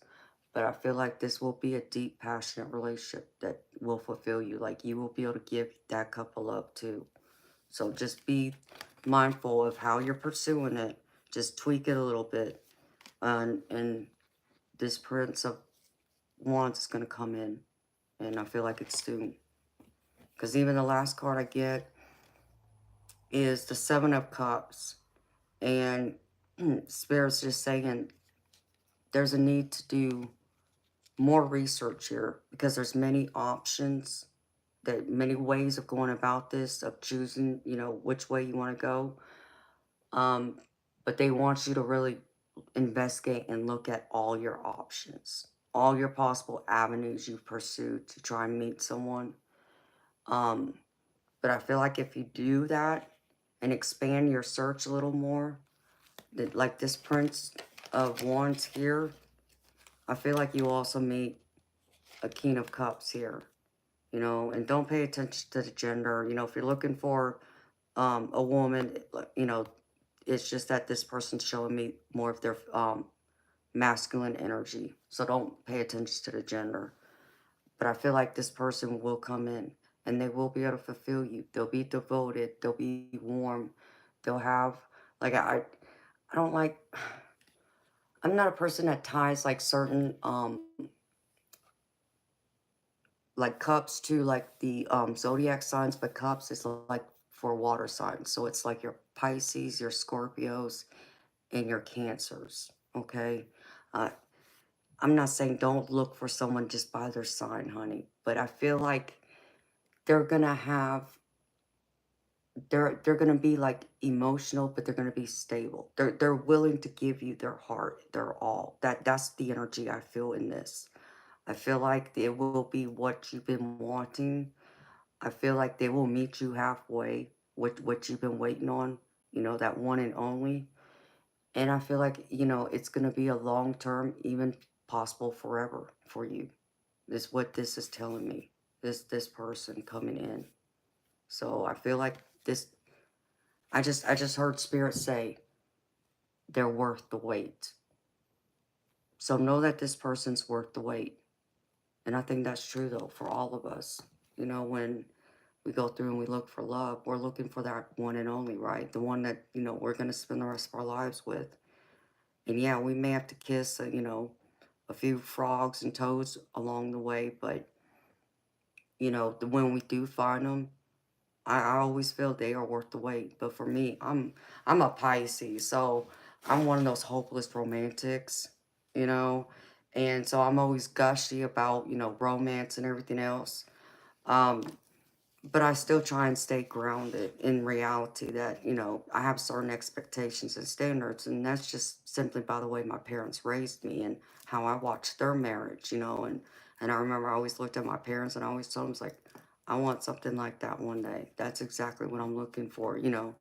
But I feel like this will be a deep, passionate relationship that will fulfill you. Like you will be able to give that couple up too. So just be mindful of how you're pursuing it. Just tweak it a little bit. And this Prince of Wands is going to come in. And I feel like it's soon. Because even the last card I get is the Seven of Cups. And Spirit's just saying there's a need to do more research here. Because there's many options, that many ways of going about this, of choosing, you know, which way you want to go. But they want you to really investigate and look at all your options, all your possible avenues you've pursued to try and meet someone. Um, but I feel like if you do that and expand your search a little more, that like this Prince of Wands here, I feel like you also meet a King of Cups here, you know, and don't pay attention to the gender. You know, if you're looking for a woman, you know, it's just that this person's showing me more of their masculine energy. So don't pay attention to the gender. But I feel like this person will come in and they will be able to fulfill you. They'll be devoted. They'll be warm. They'll have, like, I don't like, I'm not a person that ties like certain, like cups to like the zodiac signs, but cups is like for water signs. So it's like your Pisces, your Scorpios, and your Cancers. Okay. Uh, I'm not saying don't look for someone just by their sign, honey, but I feel like they're gonna have they're gonna be like emotional, but they're gonna be stable. They're willing to give you their heart, their all. That's the energy I feel in this. I feel like it will be what you've been wanting. I feel like they will meet you halfway with what you've been waiting on, you know, that one and only. And I feel like, you know, it's gonna be a long term, even possible forever for you. Is what this is telling me. This person coming in. So I feel like this I just heard Spirit say they're worth the wait. So know that this person's worth the wait. And I think that's true, though, for all of us. You know, when we go through and we look for love, we're looking for that one and only, right? The one that, you know, we're going to spend the rest of our lives with. And yeah, we may have to kiss, you know, a few frogs and toads along the way, but, you know, when we do find them, I always feel they are worth the wait. But for me, I'm a Pisces, so I'm one of those hopeless romantics, you know, and so I'm always gushy about, you know, romance and everything else. Um, but I still try and stay grounded in reality that, you know, I have certain expectations and standards, and that's just simply by the way my parents raised me and how I watched their marriage, you know, and I remember I always looked at my parents and I always told them, it's like, I want something like that one day. That's exactly what I'm looking for, you know.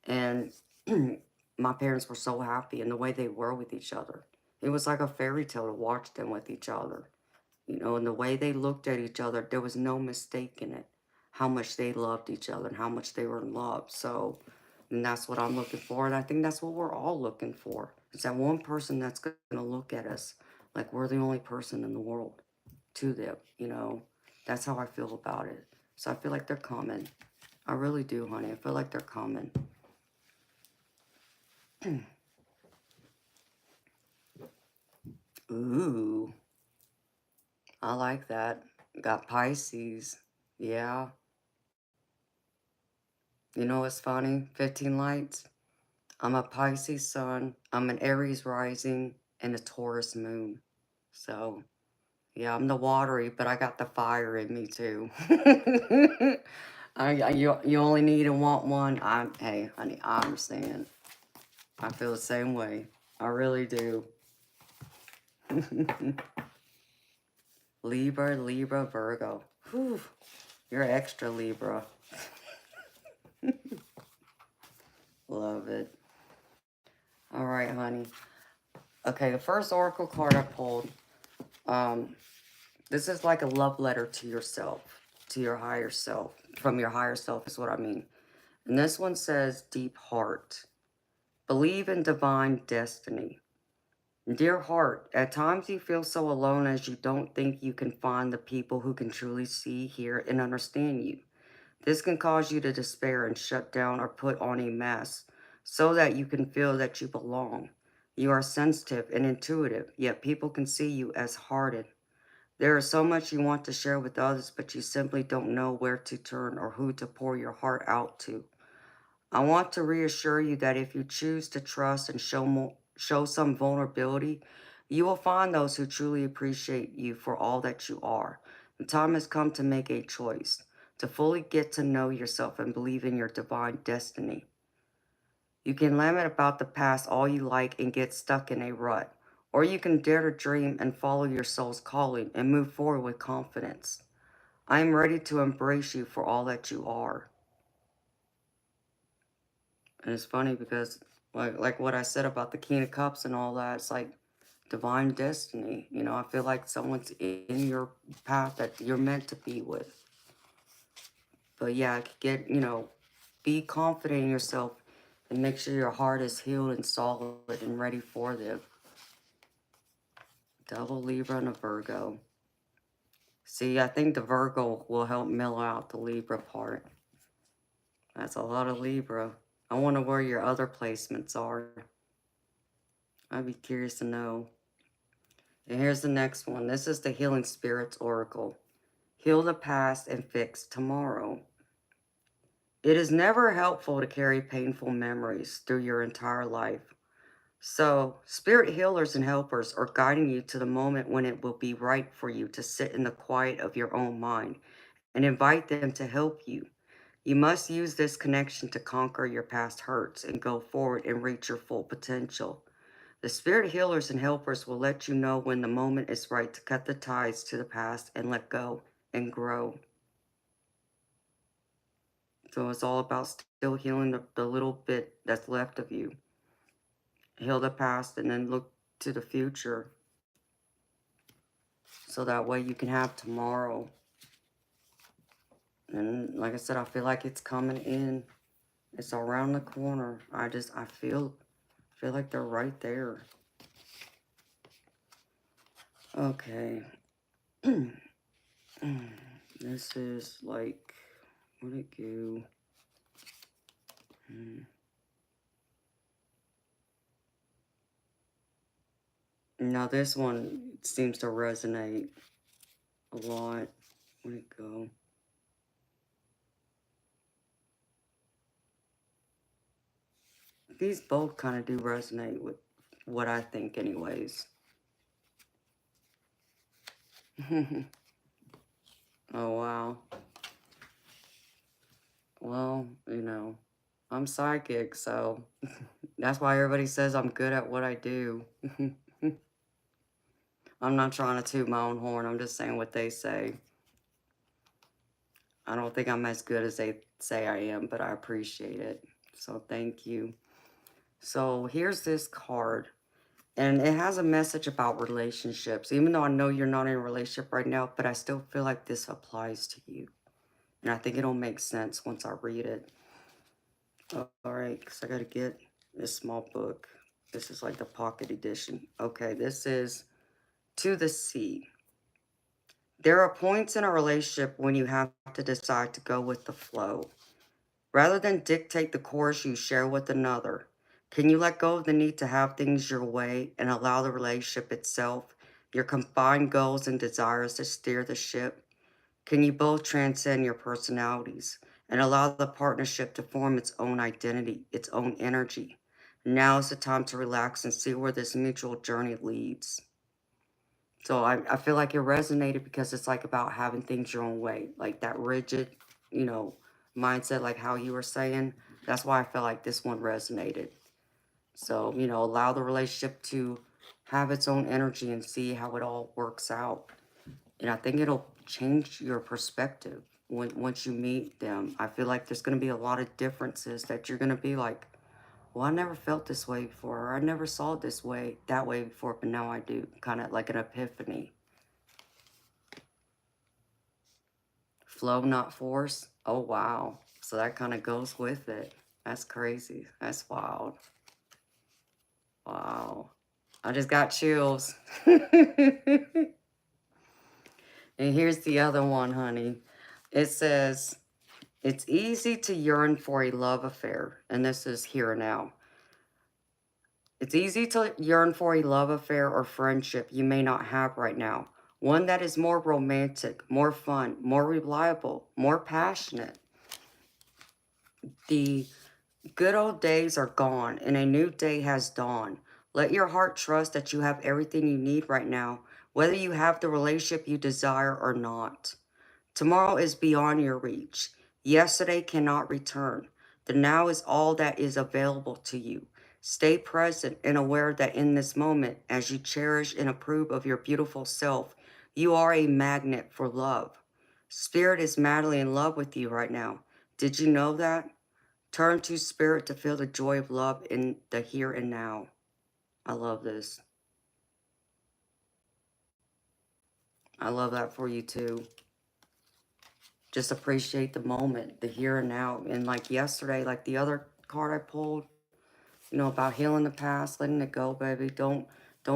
And my parents were so happy in the way they were with each other. It was like a fairy tale to watch them with each other. You know, and the way they looked at each other, there was no mistake in it. How much they loved each other and how much they were in love. So, and that's what I'm looking for. And I think that's what we're all looking for. It's that one person that's going to look at us like we're the only person in the world to them, you know. That's how I feel about it. So I feel like they're coming. I really do, honey. I feel like they're coming. Ooh, I like that. Got Pisces. Yeah. You know what's funny? 15 lights. I'm a Pisces sun, I'm an Aries rising, and a Taurus moon. So, yeah, I'm the watery, but I got the fire in me too. You only need and want one. Hey, honey, I understand. I feel the same way. I really do. Libra, Libra, Virgo. Whew, you're extra Libra. Love it. All right, honey. Okay, the first oracle card I pulled. Um, This is like a love letter to yourself, to your higher self. From your higher self is what I mean. And this one says, deep heart. Believe in divine destiny. Dear heart, at times you feel so alone as you don't think you can find the people who can truly see, hear, and understand you. This can cause you to despair and shut down or put on a mask so that you can feel that you belong. You are sensitive and intuitive, yet people can see you as hardened. There is so much you want to share with others, but you simply don't know where to turn or who to pour your heart out to. I want to reassure you that if you choose to trust and show some vulnerability, you will find those who truly appreciate you for all that you are. The time has come to make a choice, to fully get to know yourself and believe in your divine destiny. You can lament about the past all you like and get stuck in a rut, or you can dare to dream and follow your soul's calling and move forward with confidence. I am ready to embrace you for all that you are. And it's funny because, like what I said about the King of Cups and all that, it's like divine destiny. You know, I feel like someone's in your path that you're meant to be with. But yeah, get, you know, be confident in yourself and make sure your heart is healed and solid and ready for them. Double Libra and a Virgo. See, I think the Virgo will help mellow out the Libra part. That's a lot of Libra. I wonder where your other placements are. I'd be curious to know. And here's the next one. This is the Healing Spirits Oracle. Heal the past and fix tomorrow. It is never helpful to carry painful memories through your entire life. So, spirit healers and helpers are guiding you to the moment when it will be right for you to sit in the quiet of your own mind and invite them to help you. You must use this connection to conquer your past hurts and go forward and reach your full potential. The spirit healers and helpers will let you know when the moment is right to cut the ties to the past and let go and grow. So it's all about still healing the little bit that's left of you. Heal the past and then look to the future. So that way you can have tomorrow. And like I said, I feel like it's coming in. It's around the corner. I feel feel like they're right there. Okay. This is like, where'd it go? Now this one seems to resonate a lot. Where'd it go? These both kind of do resonate with what I think anyways. Oh, wow. Well, you know, I'm psychic, so that's why everybody says I'm good at what I do. I'm not trying to toot my own horn. I'm just saying what they say. I don't think I'm as good as they say I am, but I appreciate it. So thank you. So here's this card. And it has a message about relationships. Even though I know you're not in a relationship right now, but I still feel like this applies to you. And I think it'll make sense once I read it. All right, because I got to get this small book. This is like the pocket edition. Okay, this is To the Sea. There are points in a relationship when you have to decide to go with the flow. Rather than dictate the course you share with another, can you let go of the need to have things your way and allow the relationship itself, your combined goals and desires to steer the ship? Can you both transcend your personalities and allow the partnership to form its own identity, its own energy? Now is the time to relax and see where this mutual journey leads. So I feel like it resonated because it's like about having things your own way, like that rigid, you know, mindset, like how you were saying. That's why I felt like this one resonated. So, you know, allow the relationship to have its own energy and see how it all works out. And I think it'll change your perspective once you meet them. I feel like there's going to be a lot of differences that you're going to be like, well, I never felt this way before, or I never saw it this way, that way before, but now I do. Kind of like an epiphany. Flow, not force. Oh, wow. So that kind of goes with it. That's crazy. That's wild. Wow. I just got chills. And here's the other one, honey. It says, it's easy to yearn for a love affair. And this is here and now. It's easy to yearn for a love affair or friendship you may not have right now. One that is more romantic, more fun, more reliable, more passionate. The good old days are gone and a new day has dawned. Let your heart trust that you have everything you need right now, whether you have the relationship you desire or not. Tomorrow is beyond your reach. Yesterday cannot return. The now is all that is available to you. Stay present and aware that in this moment, as you cherish and approve of your beautiful self, you are a magnet for love. Spirit is madly in love with you right now. Did you know that? Turn to Spirit to feel the joy of love in the here and now. I love this. I love that for you too. Just appreciate the moment, the here and now. And like yesterday, like the other card I pulled, you know, about healing the past, letting it go, baby. Don't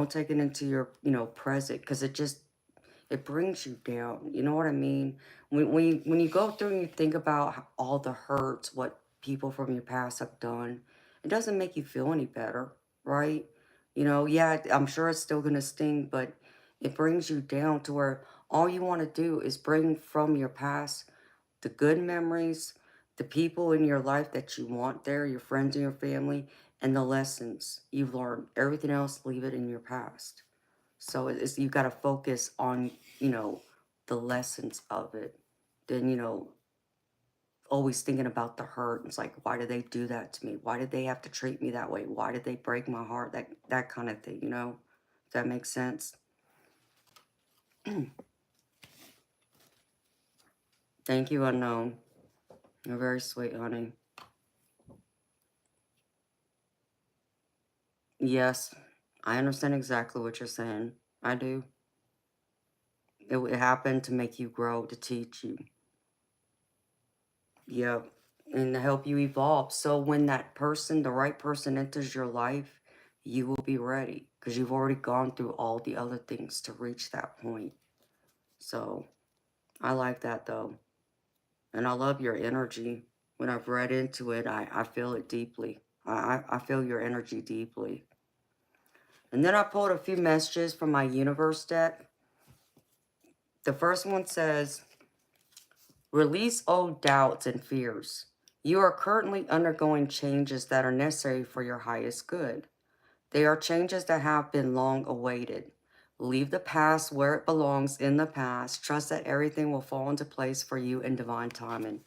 take it into your, you know, present, because it brings you down. You know what I mean? When you go through and you think about all the hurts, what people from your past have done, it doesn't make you feel any better, right? You know, yeah, I'm sure it's still gonna sting, but it brings you down to where all you want to do is bring from your past the good memories, the people in your life that you want there, your friends and your family, and the lessons you've learned. Everything else, leave it in your past. So it's you got to focus on, you know, the lessons of it. Then, you know, always thinking about the hurt. It's like, why did they do that to me? Why did they have to treat me that way? Why did they break my heart? That kind of thing, you know? Does that make sense? Thank you, Unknown. You're very sweet, honey. Yes, I understand exactly what you're saying. I do. It happened to make you grow, to teach you. Yep. And to help you evolve. So when that person, the right person enters your life, you will be ready because you've already gone through all the other things to reach that point. So I like that though. And I love your energy. When I've read into it, I feel it deeply. I feel your energy deeply. And then I pulled a few messages from my universe deck. The first one says, release old doubts and fears. You are currently undergoing changes that are necessary for your highest good. They are changes that have been long awaited. Leave the past where it belongs in the past. Trust that everything will fall into place for you in divine timing.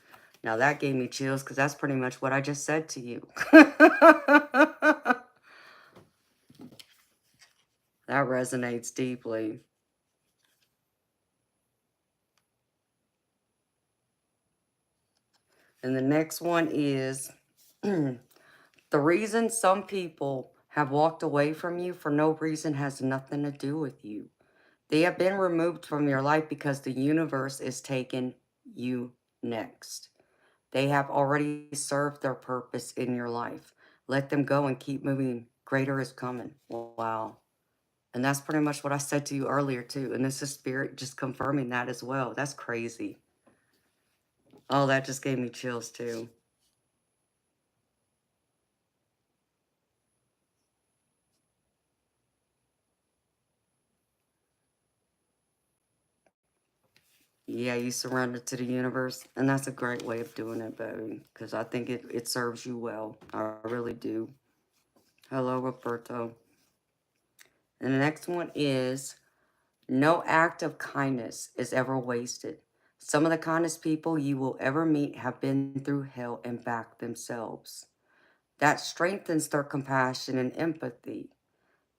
Now that gave me chills because that's pretty much what I just said to you. That resonates deeply. And the next one is the reason some people have walked away from you for no reason has nothing to do with you. They have been removed from your life because the universe is taking you next. They have already served their purpose in your life. Let them go and keep moving. Greater is coming. Wow. And that's pretty much what I said to you earlier too. And this is spirit just confirming that as well. That's crazy. Oh, that just gave me chills too. Yeah, you surrender to the universe. And that's a great way of doing it, baby. Because I think it serves you well. I really do. Hello, Roberto. And the next one is, no act of kindness is ever wasted. Some of the kindest people you will ever meet have been through hell and back themselves. That strengthens their compassion and empathy.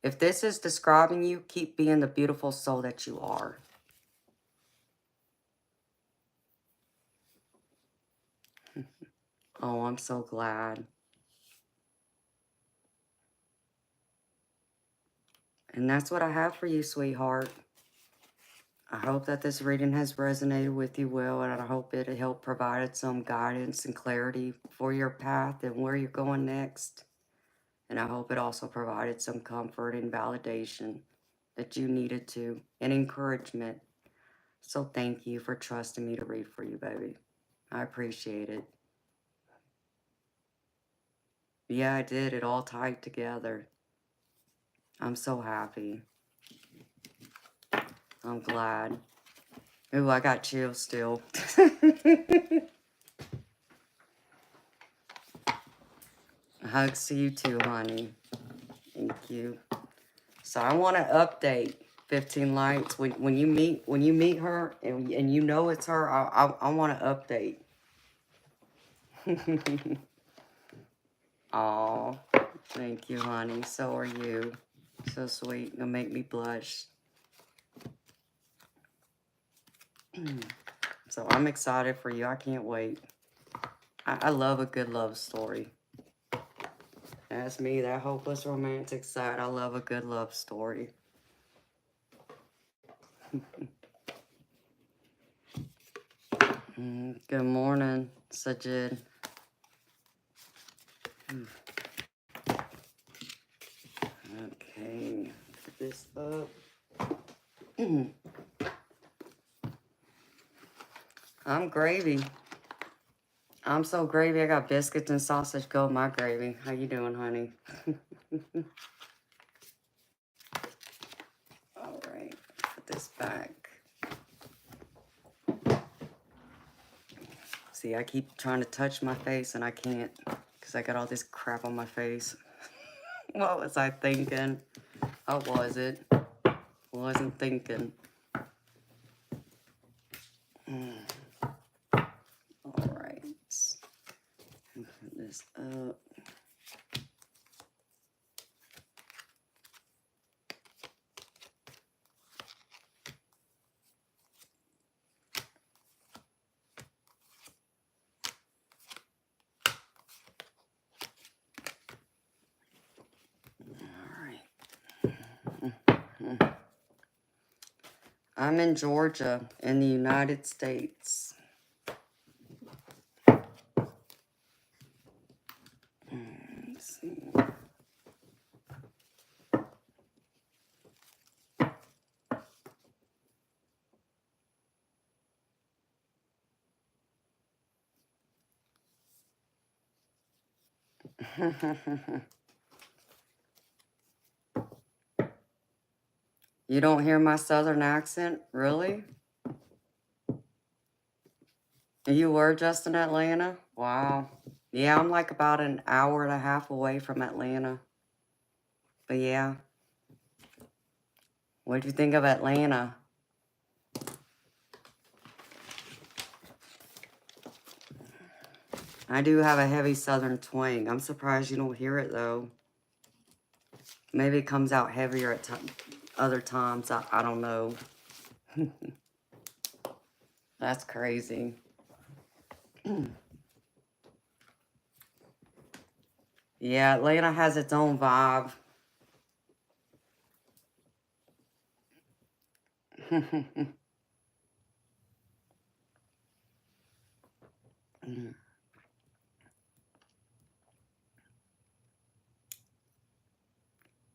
If this is describing you, keep being the beautiful soul that you are. Oh, I'm so glad. And that's what I have for you, sweetheart. I hope that this reading has resonated with you well, and I hope it helped provide some guidance and clarity for your path and where you're going next. And I hope it also provided some comfort and validation that you needed to, and encouragement. So thank you for trusting me to read for you, baby. I appreciate it. Yeah, I did. It all tied together. I'm so happy. I'm glad. Ooh, I got chills still. Hugs to you too, honey. Thank you. So I want to update 15 Lights. When you meet her and you know it's her, I want to update. Aw, thank you, honey. So are you. So sweet. You'll make me blush. So I'm excited for you. I can't wait. I love a good love story. That's me, that hopeless romantic side. I love a good love story. Good morning, Sajid. Okay, put this up. I'm gravy. I'm so gravy. I got biscuits and sausage. Go my gravy. How you doing, honey? All right, put this back. See, I keep trying to touch my face and I can't because I got all this crap on my face. What was I thinking? How was it? Wasn't thinking. All right. Put this up. I'm in Georgia, in the United States. Let's see. You don't hear my southern accent? Really? You were just in Atlanta? Wow. Yeah, I'm like about an hour and a half away from Atlanta. But yeah. What'd you think of Atlanta? I do have a heavy southern twang. I'm surprised you don't hear it though. Maybe it comes out heavier at other times. I don't know. That's crazy. Yeah, Atlanta has its own vibe.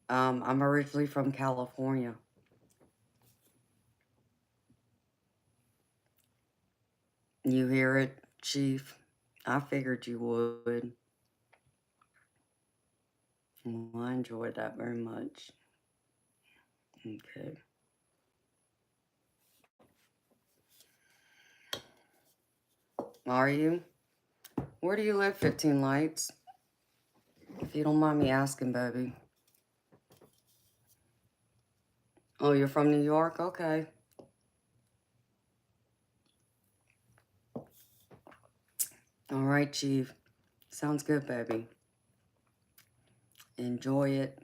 I'm originally from California. You hear it, Chief? I figured you would. Well, I enjoyed that very much. Okay. Are you? Where do you live, 15 Lights? If you don't mind me asking, baby. Oh, you're from New York? Okay. All right, Chief. Sounds good, baby. Enjoy it.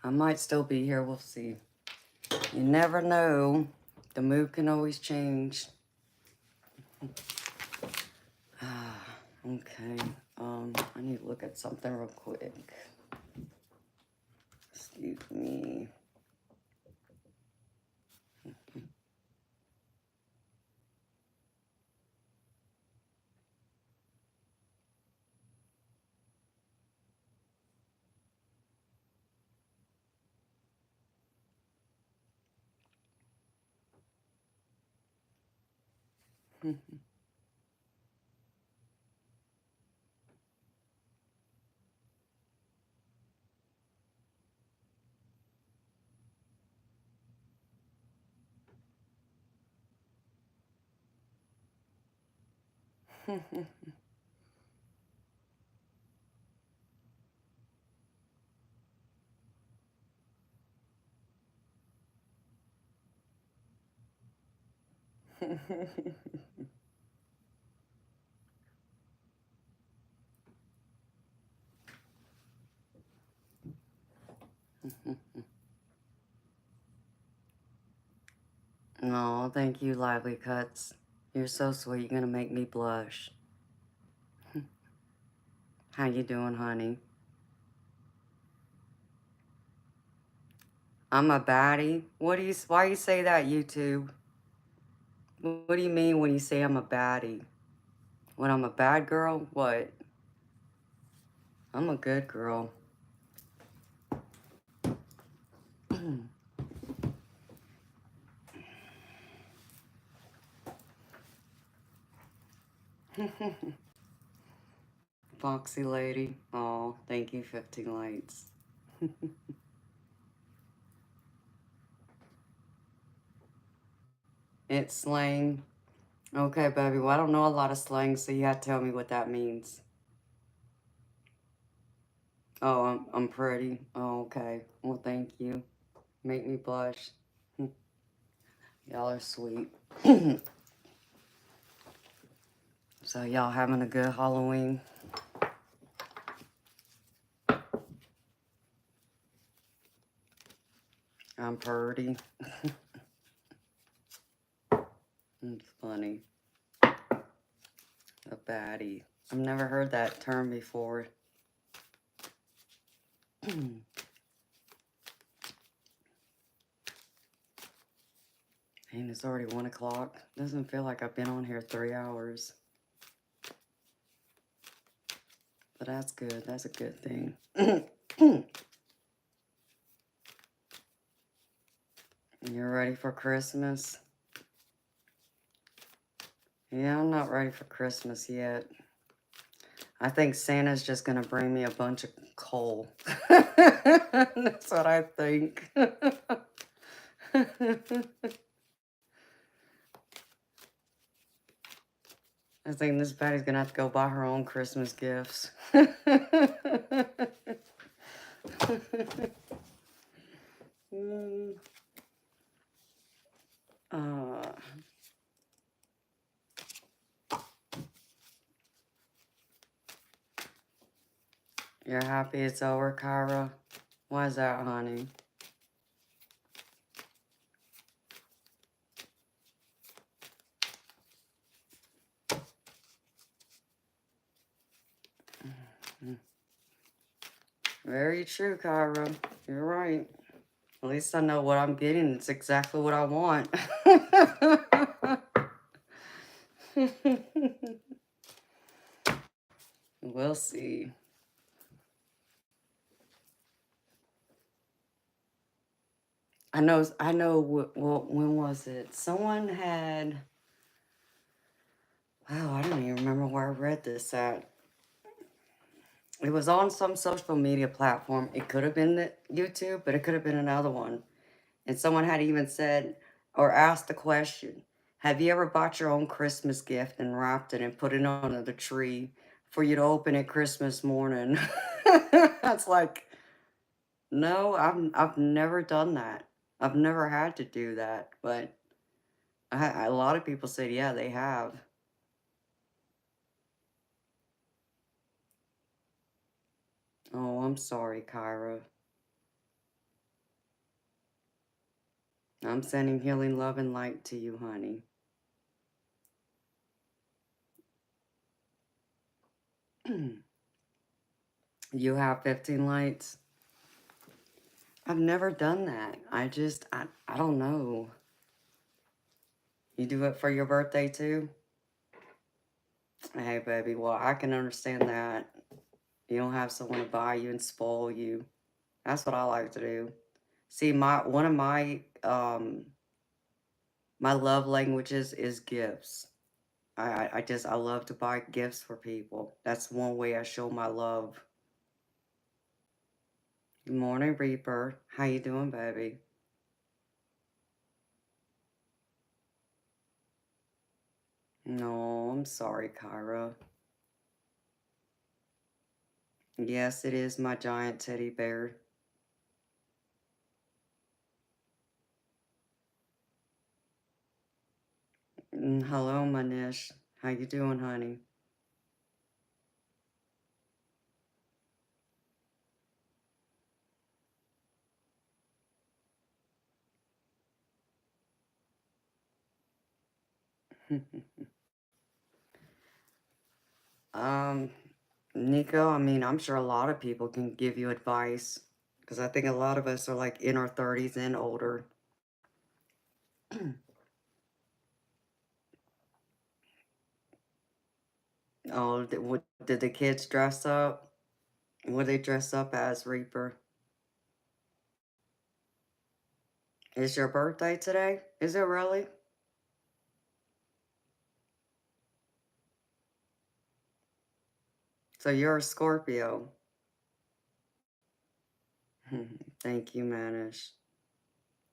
I might still be here. We'll see. You never know. The mood can always change. Okay. I need to look at something real quick. Excuse me. No, thank you, Lively Cuts. You're so sweet. You're gonna make me blush. How you doing, honey? I'm a baddie. Why you say that, YouTube? What do you mean when you say I'm a baddie? When I'm a bad girl? What? I'm a good girl. Foxy lady. Oh, thank you, 15 Lights. It's slang. Okay, baby. Well, I don't know a lot of slang, so you have to tell me what that means. Oh, I'm pretty. Oh, okay. Well, thank you. Make me blush. Y'all are sweet. So y'all having a good Halloween? I'm pretty. It's funny. A baddie. I've never heard that term before. And it's already 1 o'clock. Doesn't feel like I've been on here 3 hours. But that's good. That's a good thing. You're ready for Christmas? Yeah, I'm not ready for Christmas yet. I think Santa's just gonna bring me a bunch of coal. That's what I think. I think this Patty's gonna have to go buy her own Christmas gifts. Mm, uh, you're happy it's over, Kyra? Why is that, honey? Very true, Kyra. You're right. At least I know what I'm getting. It's exactly what I want. We'll see. I know, well, when was it? Someone had, wow, I don't even remember where I read this at. It was on some social media platform. It could have been the YouTube, but it could have been another one. And someone had even said or asked the question, have you ever bought your own Christmas gift and wrapped it and put it under the tree for you to open it Christmas morning? That's like, no, I've never done that. I've never had to do that, but a lot of people said, yeah, they have. Oh, I'm sorry, Kyra. I'm sending healing love and light to you, honey. You have 15 lights? I've never done that. I don't know. You do it for your birthday too? Hey, baby, well, I can understand that. You don't have someone to buy you and spoil you. That's what I like to do. See, one of my love languages is gifts. I love to buy gifts for people. That's one way I show my love. Good morning, Reaper. How you doing, baby? No, I'm sorry, Kyra. Yes, it is my giant teddy bear. Hello, Manish. How you doing, honey? um, Nico, I mean, I'm sure a lot of people can give you advice because I think a lot of us are like in our 30s and older. Oh, did the kids dress up? What they dress up as, Reaper? Is your birthday today? Is it really? So you're a Scorpio. Thank you, Manish.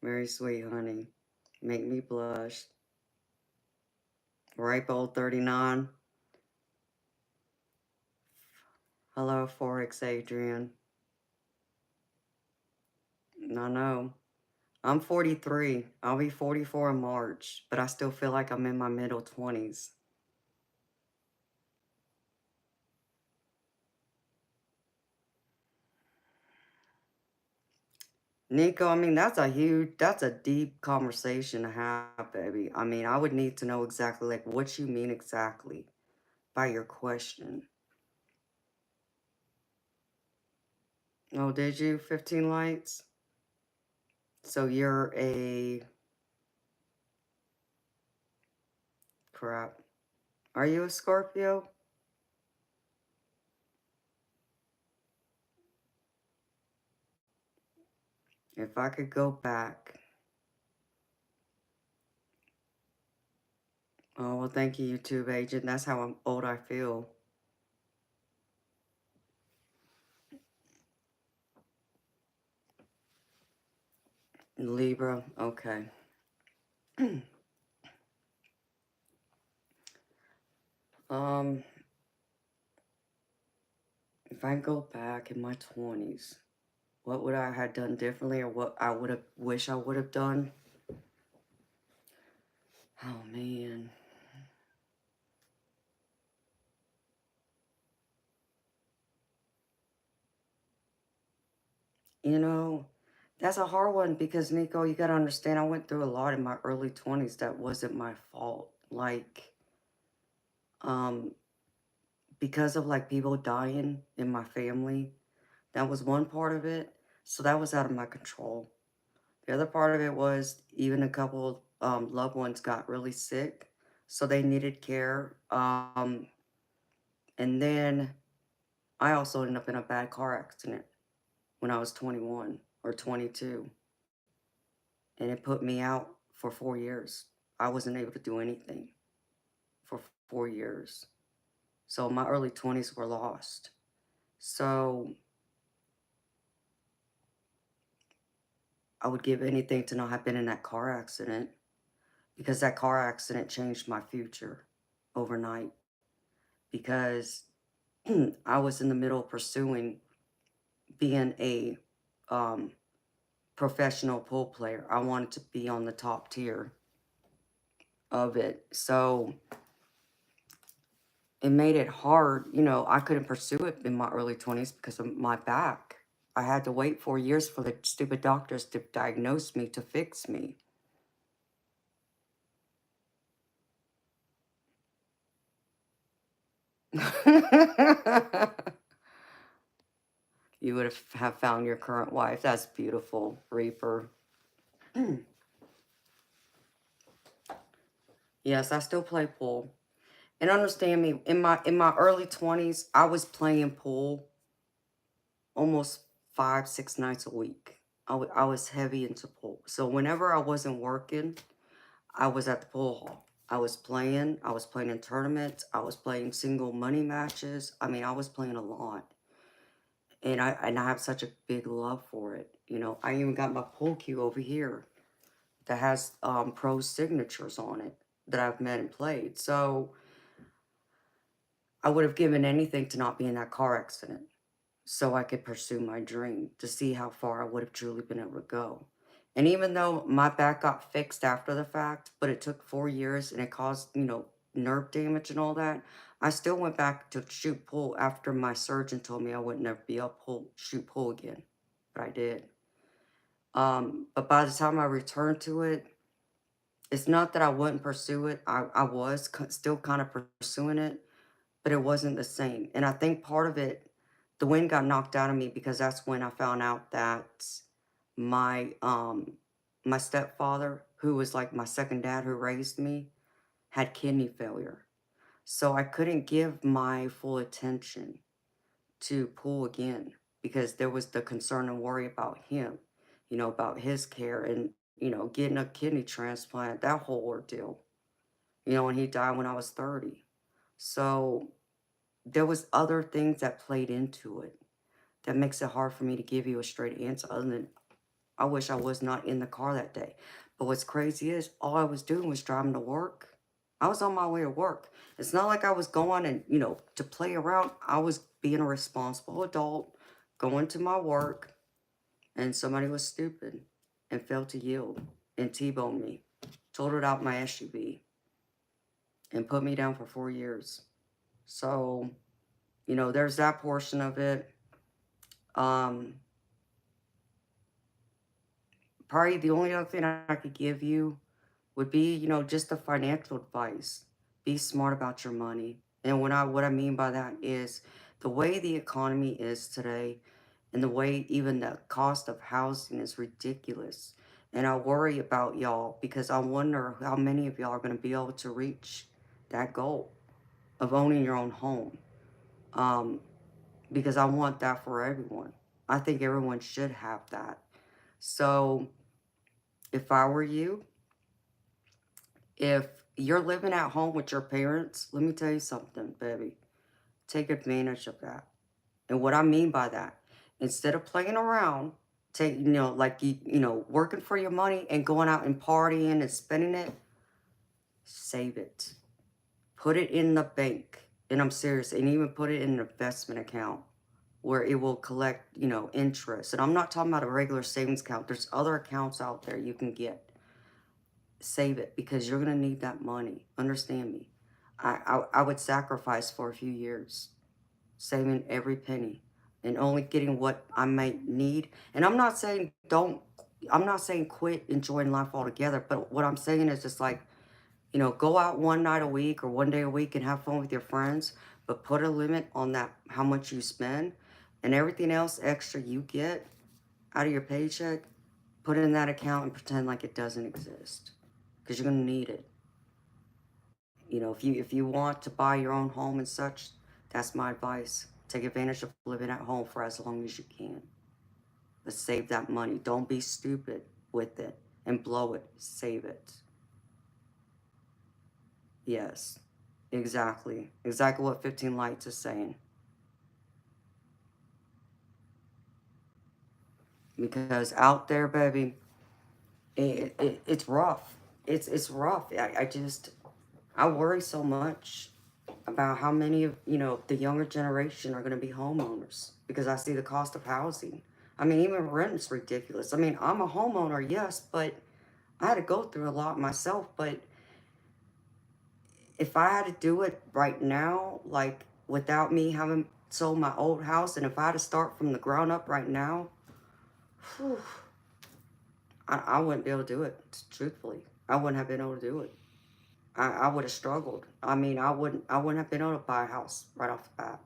Very sweet, honey. Make me blush. Ripe old 39. Hello, Forex Adrian. I know. I'm 43. I'll be 44 in March, but I still feel like I'm in my middle 20s. Nico, I mean, that's a deep conversation to have, baby. I mean, I would need to know exactly, like, what you mean exactly by your question. Oh, did you? 15 lights? So you're a... Crap. Are you a Scorpio? If I could go back. Oh, well, thank you, YouTube agent. That's how old I feel. Libra, okay. um, if I go back in my 20s, what would I have done differently, or what I would have wish I would have done? Oh man. You know, that's a hard one because Nico, you gotta understand I went through a lot in my early 20s that wasn't my fault. Like, um, because of like people dying in my family, that was one part of it. So that was out of my control. The other part of it was even a couple loved ones got really sick, so they needed care. And then I also ended up in a bad car accident when I was 21 or 22, and it put me out for 4 years. I wasn't able to do anything for 4 years. So my early 20s were lost. So I would give anything to not have been in that car accident, because that car accident changed my future overnight. Because I was in the middle of pursuing being a um, professional pool player. I wanted to be on the top tier of it. So it made it hard. You know, I couldn't pursue it in my early 20s because of my back. I had to wait 4 years for the stupid doctors to diagnose me, to fix me. You would have found your current wife. That's beautiful, Reaper. Yes, I still play pool. And understand me, in my early 20s, I was playing pool almost 5, 6 nights a week. I was heavy into pool. So whenever I wasn't working, I was at the pool hall. I was playing in tournaments, I was playing single money matches. I mean, I was playing a lot. And I have such a big love for it. You know, I even got my pool cue over here that has pro signatures on it that I've met and played. So I would have given anything to not be in that car accident so I could pursue my dream, to see how far I would have truly been able to go. And even though my back got fixed after the fact, but it took 4 years and it caused, nerve damage and all that, I still went back to shoot pool after my surgeon told me I would never be able to shoot pool again. But I did. But by the time I returned to it, it's not that I wouldn't pursue it. I was still kind of pursuing it, but it wasn't the same. And I think part of it, the wind got knocked out of me because that's when I found out that my my stepfather, who was like my second dad who raised me, had kidney failure. So I couldn't give my full attention to pool again because there was the concern and worry about him, about his care and, getting a kidney transplant, that whole ordeal, and he died when I was 30. So there was other things that played into it that makes it hard for me to give you a straight answer other than I wish I was not in the car that day. But what's crazy is all I was doing was driving to work. I was on my way to work. It's not like I was going and, to play around. I was being a responsible adult, going to my work, and somebody was stupid and failed to yield and T-boned me, totaled out my SUV, and put me down for 4 years. So, there's that portion of it. Um, Probably the only other thing I could give you would be, just the financial advice. Be smart about your money. And what I mean by that is the way the economy is today and the way even the cost of housing is ridiculous. And I worry about y'all because I wonder how many of y'all are going to be able to reach that goal of owning your own home. Um, because I want that for everyone. I think everyone should have that. So if I were you, if you're living at home with your parents, let me tell you something, baby. Take advantage of that. And what I mean by that, instead of playing around, take, like working for your money and going out and partying and spending it, save it. Put it in the bank. And I'm serious. And even put it in an investment account where it will collect, interest. And I'm not talking about a regular savings account. There's other accounts out there you can get. Save it because you're going to need that money. Understand me. I would sacrifice for a few years, saving every penny and only getting what I might need. And I'm not saying quit enjoying life altogether. But what I'm saying is just like, go out one night a week or one day a week and have fun with your friends, but put a limit on that, how much you spend, and everything else extra you get out of your paycheck, put it in that account and pretend like it doesn't exist, because you're going to need it. If you want to buy your own home and such, that's my advice. Take advantage of living at home for as long as you can. But save that money. Don't be stupid with it and blow it. Save it. Yes, exactly. Exactly what 15 Lights is saying. Because out there, baby, it's rough. It's rough. I worry so much about how many of, the younger generation are going to be homeowners, because I see the cost of housing. I mean, even rent is ridiculous. I mean, I'm a homeowner, yes, but I had to go through a lot myself. But if I had to do it right now, like without me having sold my old house, and if I had to start from the ground up right now, whew, I wouldn't be able to do it, truthfully. I wouldn't have been able to do it. I would have struggled. I mean, I wouldn't have been able to buy a house right off the bat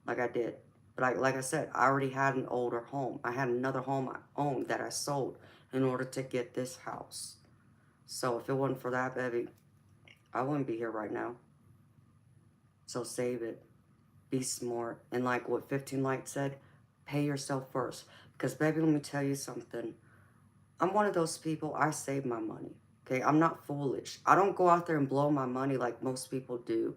like I did. But like I said, I already had an older home. I had another home I owned that I sold in order to get this house. So if it wasn't for that, baby, I wouldn't be here right now. So save it. Be smart. And like what 15 Light said, pay yourself first. Because, baby, let me tell you something. I'm one of those people, I save my money. Okay, I'm not foolish. I don't go out there and blow my money like most people do.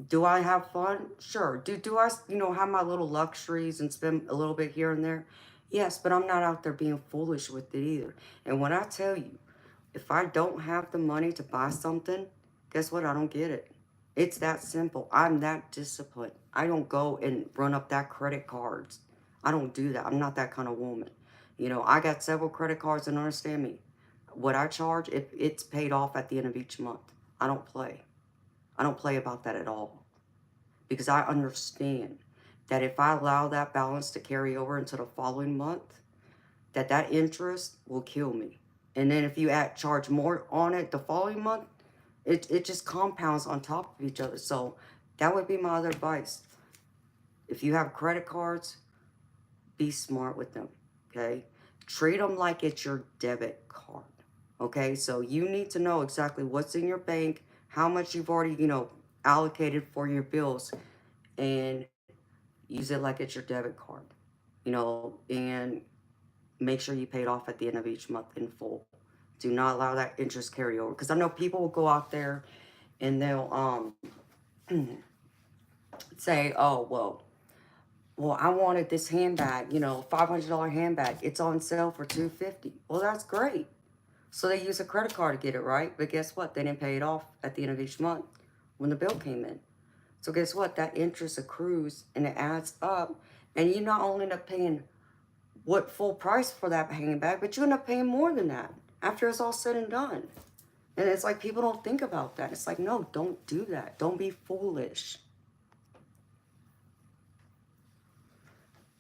Do I have fun? Sure. Do I, have my little luxuries and spend a little bit here and there? Yes, but I'm not out there being foolish with it either. And when I tell you, if I don't have the money to buy something, guess what? I don't get it. It's that simple. I'm that disciplined. I don't go and run up that credit cards. I don't do that. I'm not that kind of woman. I got several credit cards, and understand me. What I charge, it's paid off at the end of each month. I don't play. I don't play about that at all. Because I understand that if I allow that balance to carry over into the following month, that interest will kill me. And then if you charge more on it the following month, it just compounds on top of each other. So that would be my other advice. If you have credit cards, be smart with them, okay? Treat them like it's your debit card, okay? So you need to know exactly what's in your bank, how much you've already, allocated for your bills, and use it like it's your debit card, and make sure you pay it off at the end of each month in full. Do not allow that interest carry over, because I know people will go out there and they'll say, oh, well, I wanted this handbag, $500 handbag. It's on sale for $250. Well, that's great. So they use a credit card to get it, right? But guess what? They didn't pay it off at the end of each month when the bill came in. So guess what? That interest accrues and it adds up. And you not only end up paying what full price for that handbag, but you end up paying more than that after it's all said and done. And it's like people don't think about that. It's like, no, don't do that. Don't be foolish.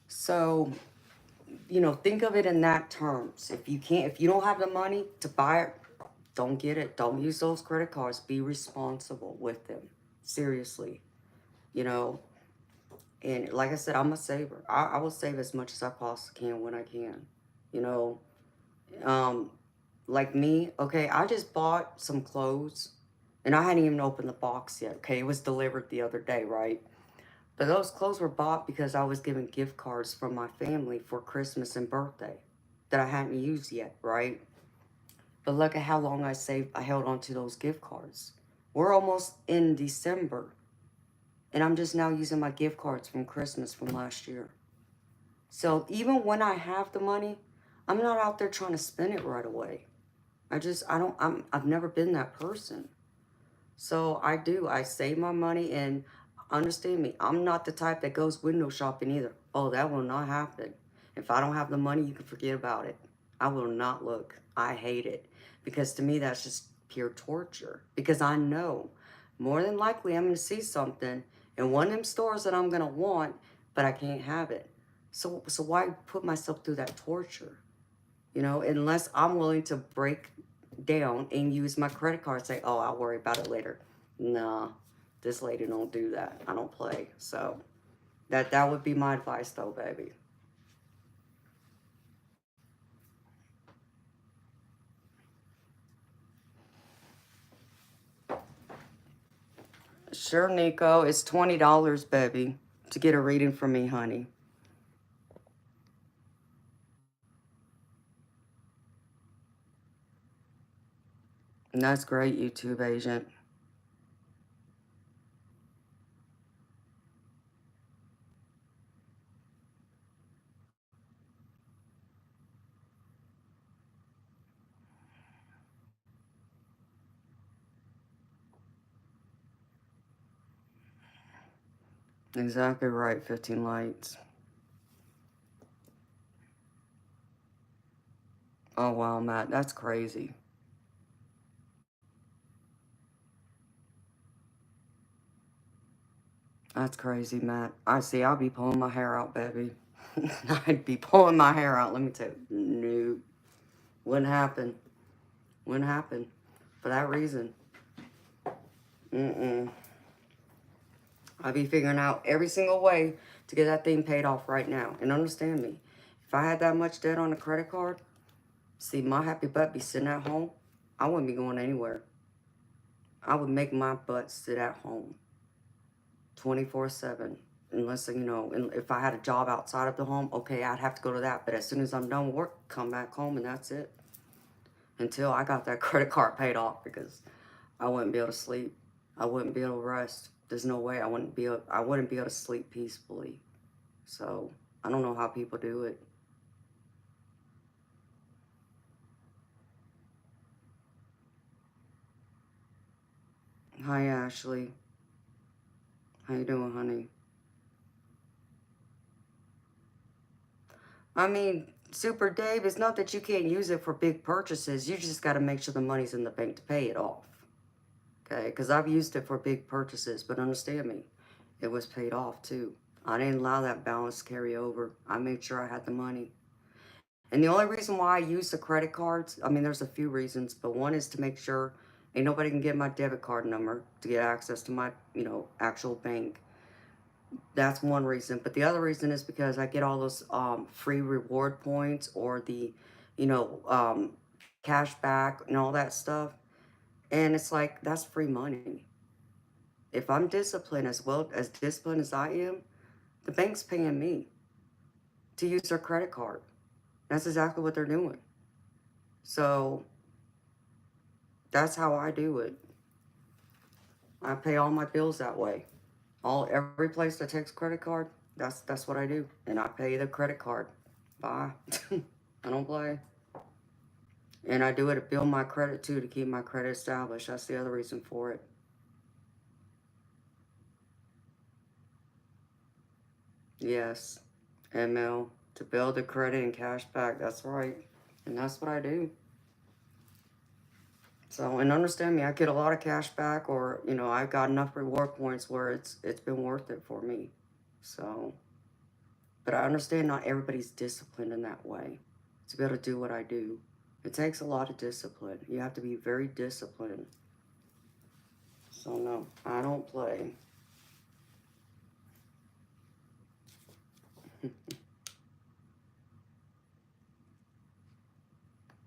So, think of it in that terms. If you don't have the money to buy it, don't get it. Don't use those credit cards. Be responsible with them. Seriously. And like I said, I'm a saver. I will save as much as I possibly can when I can. Like me, okay, I just bought some clothes and I hadn't even opened the box yet. Okay, it was delivered the other day, right? But those clothes were bought because I was given gift cards from my family for Christmas and birthday that I hadn't used yet, right? But look at how long I held on to those gift cards. We're almost in December, and I'm just now using my gift cards from Christmas from last year. So even when I have the money, I'm not out there trying to spend it right away. I've never been that person. So I save my money, and understand me, I'm not the type that goes window shopping either. Oh, that will not happen. If I don't have the money, you can forget about it. I will not look. I hate it. Because to me, that's just pure torture. Because I know more than likely I'm going to see something in one of them stores that I'm going to want, but I can't have it. So why put myself through that torture? You know, unless I'm willing to break down and use my credit card and say, oh, I'll worry about it later. Nah, this lady don't do that. I don't play. So that would be my advice though, baby. Sure, Nico. It's $20, baby, to get a reading from me, honey. And that's great, YouTube agent. Exactly right, 15 lights. Oh, wow, Matt, that's crazy. That's crazy, Matt. I see, I'll be pulling my hair out, baby. I'd be pulling my hair out, let me tell you. No, wouldn't happen. Wouldn't happen. For that reason. Mm-mm. I'd be figuring out every single way to get that thing paid off right now. And understand me, if I had that much debt on a credit card, see, my happy butt be sitting at home. I wouldn't be going anywhere. I would make my butt sit at home 24/7. Unless, you know, if I had a job outside of the home, okay, I'd have to go to that. But as soon as I'm done with work, come back home and that's it. Until I got that credit card paid off, because I wouldn't be able to sleep. I wouldn't be able to rest. There's no way I wouldn't be able to sleep peacefully. So I don't know how people do it. Hi, Ashley. How you doing, honey? I mean, Super Dave, it's not that you can't use it for big purchases. You just got to make sure the money's in the bank to pay it off. Okay? Because I've used it for big purchases, but understand me, it was paid off too. I didn't allow that balance to carry over. I made sure I had the money. And the only reason why I use the credit cards, I mean, there's a few reasons, but one is to make sure ain't nobody can get my debit card number to get access to my, you know, actual bank. That's one reason. But the other reason is because I get all those free reward points, or the, you know, cash back and all that stuff. And it's like, that's free money. If I'm disciplined, as well as disciplined as I am, the bank's paying me to use their credit card. That's exactly what they're doing. So that's how I do it. I pay all my bills that way. Every place that takes credit card, that's what I do. And I pay the credit card. Bye. I don't play. And I do it to build my credit too, to keep my credit established. That's the other reason for it. Yes. ML. To build the credit and cash back. That's right. And that's what I do. So, and understand me, I get a lot of cash back, or, you know, I've got enough reward points where it's been worth it for me. So, but I understand not everybody's disciplined in that way to be able to do what I do. It takes a lot of discipline. You have to be very disciplined. So no, I don't play.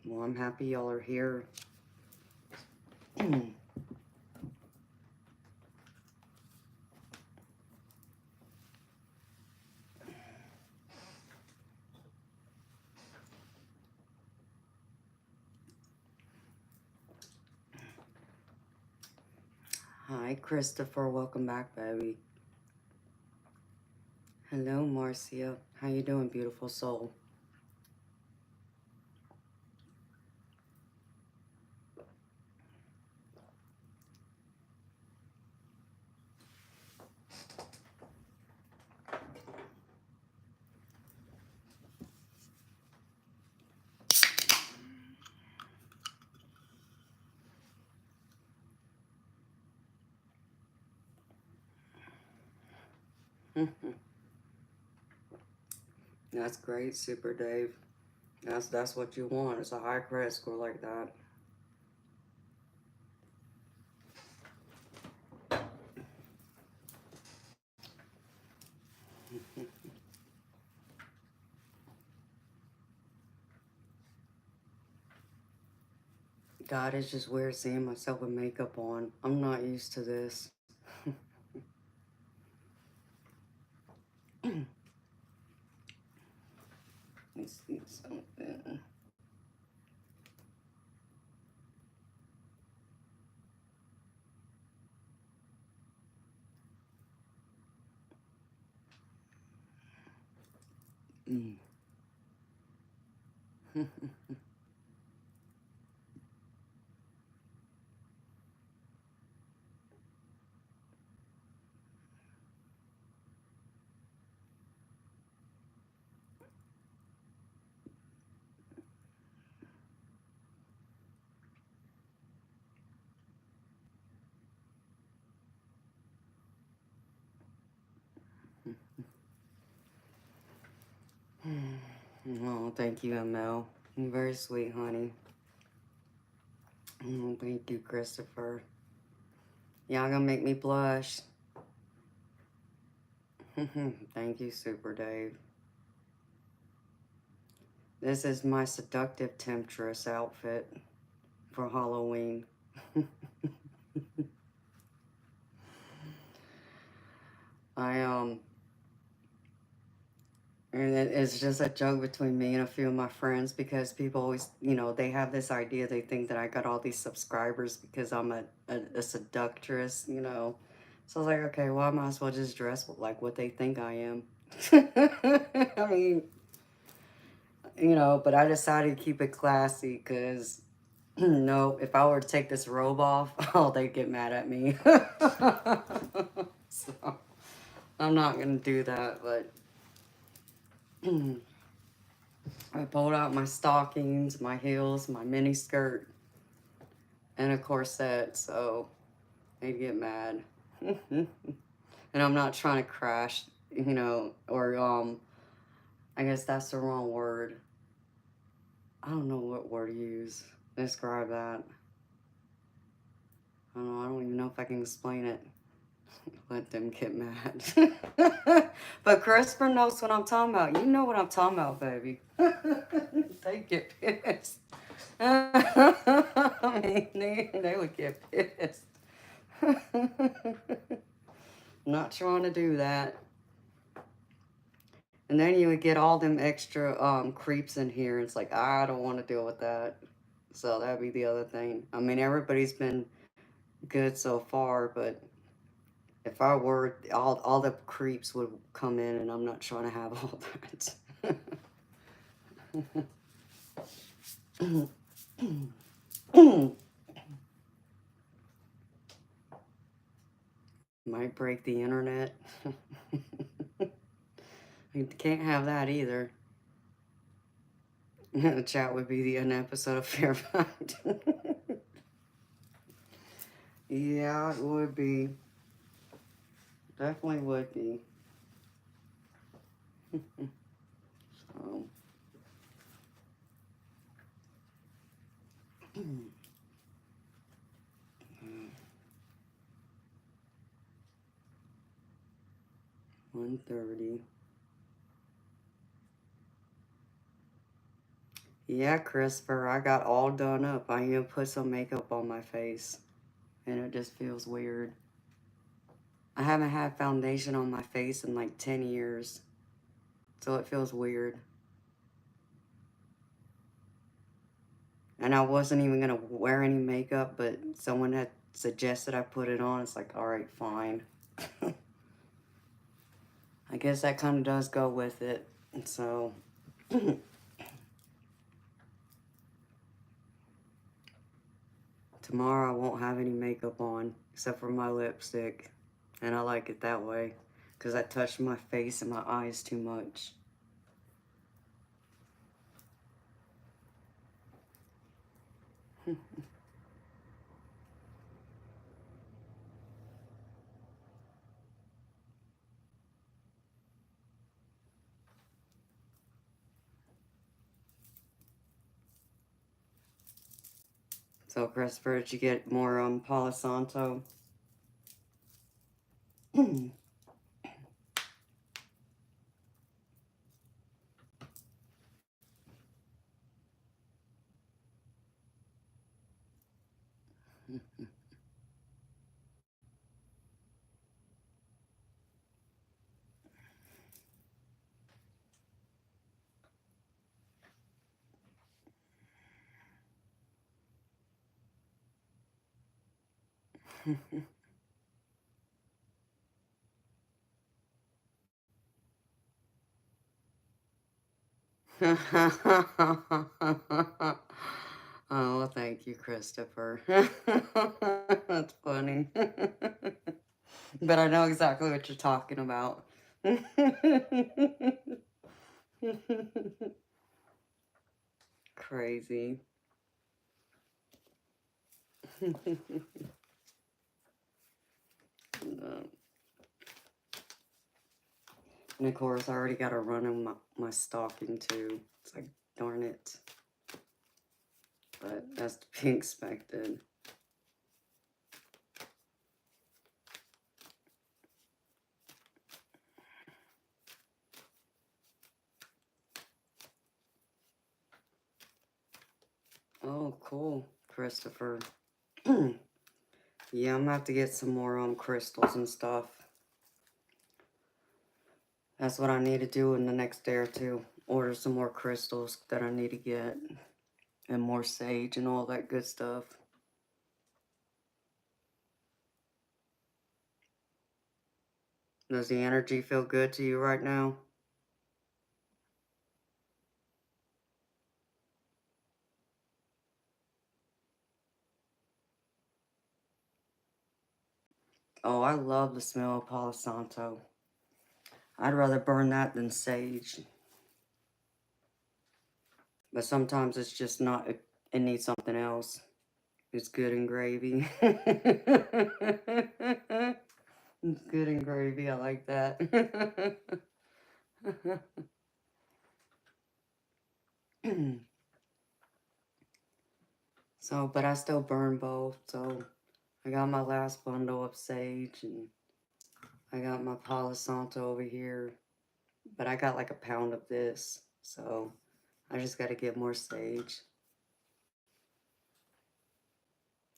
Well, I'm happy y'all are here. Hi, Christopher. Welcome back, baby. Hello, Marcia. How you doing, beautiful soul? That's great, Super Dave. That's what you want. It's a high credit score like that. God, it's just weird seeing myself with makeup on. I'm not used to this. Let's see something. Mm. Oh, thank you, ML. You're very sweet, honey. Oh, thank you, Christopher. Y'all gonna make me blush. Thank you, Super Dave. This is my seductive temptress outfit for Halloween. And it's just a joke between me and a few of my friends because people always, they have this idea. They think that I got all these subscribers because I'm a seductress, So I was like, okay, well, I might as well just dress like what they think I am. I mean, but I decided to keep it classy because, no, if I were to take this robe off, oh, they'd get mad at me. So I'm not going to do that, but I pulled out my stockings, my heels, my mini skirt, and a corset, so they'd get mad. And I'm not trying to crash, or I guess that's the wrong word. I don't know what word to use to describe that. I don't know, I don't even know if I can explain it. Let them get mad. But Christopher knows what I'm talking about. You know what I'm talking about, baby. They get pissed. I mean, they would get pissed. Not trying to do that. And then you would get all them extra creeps in here. It's like, I don't want to deal with that. So that'd be the other thing. I mean, everybody's been good so far, but if I were, all the creeps would come in, and I'm not trying to have all that. Might break the internet. You can't have that either. The chat would be an episode of Fairfield. Yeah, it would be. Definitely would be. So. 1:30. Yeah, Christopher, I got all done up. I even put some makeup on my face, and it just feels weird. I haven't had foundation on my face in like 10 years, so it feels weird. And I wasn't even going to wear any makeup, but someone had suggested I put it on. It's like, all right, fine. I guess that kind of does go with it. And so, tomorrow I won't have any makeup on except for my lipstick. And I like it that way because I touched my face and my eyes too much. So, Christopher, did you get more Palo Santo? Oh, thank you, Christopher. That's funny. But I know exactly what you're talking about. Crazy. And of course, I already got a run on my stocking too. It's like, darn it. But that's to be expected. Oh, cool, Christopher. Yeah, I'm gonna have to get some more crystals and stuff. That's what I need to do in the next day or two. Order some more crystals that I need to get. And more sage and all that good stuff. Does the energy feel good to you right now? Oh, I love the smell of Palo Santo. I'd rather burn that than sage. But sometimes it's just not, it needs something else. It's good in gravy. It's good in gravy, I like that. So, but I still burn both, so I got my last bundle of sage, and I got my Palo Santo over here, but I got like a pound of this, so I just got to get more sage.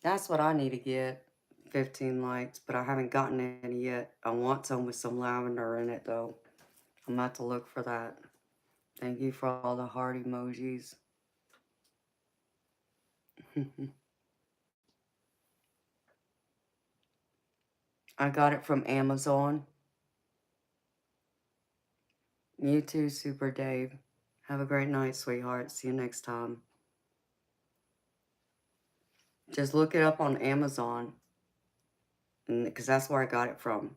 That's what I need to get, 15 lights, but I haven't gotten any yet. I want some with some lavender in it, though. I'm about to look for that. Thank you for all the heart emojis. I got it from Amazon. You too, Super Dave. Have a great night, sweetheart. See you next time. Just look it up on Amazon, because that's where I got it from.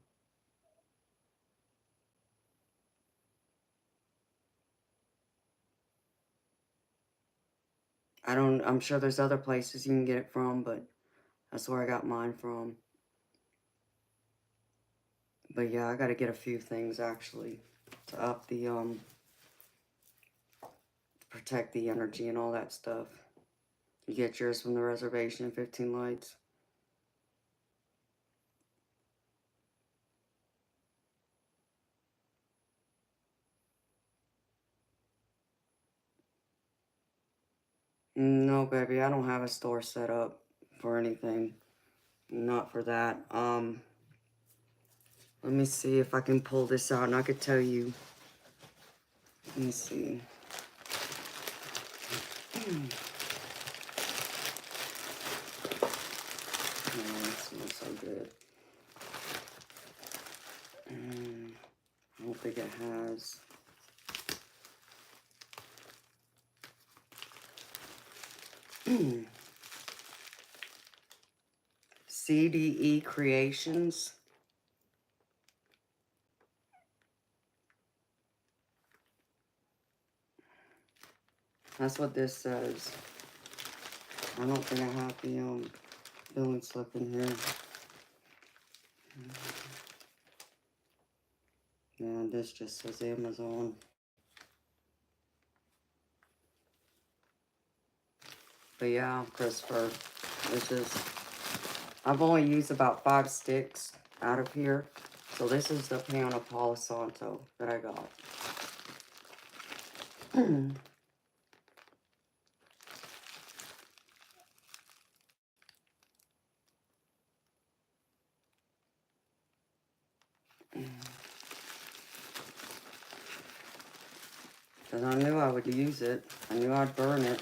I'm sure there's other places you can get it from, but that's where I got mine from. But yeah, I gotta get a few things actually to up the, protect the energy and all that stuff. You get yours from the reservation, 15 lights. No, baby, I don't have a store set up for anything. Not for that. Let me see if I can pull this out and I could tell you. Let me see. Oh, it smells so good. I don't think it has. CDE Creations. That's what this says. I don't think I have the billing slip in here. Yeah, this just says Amazon. But yeah, Christopher, this is, I've only used about 5 sticks out of here. So this is the pan of Palo Santo that I got. Because I knew I would use it. I knew I'd burn it.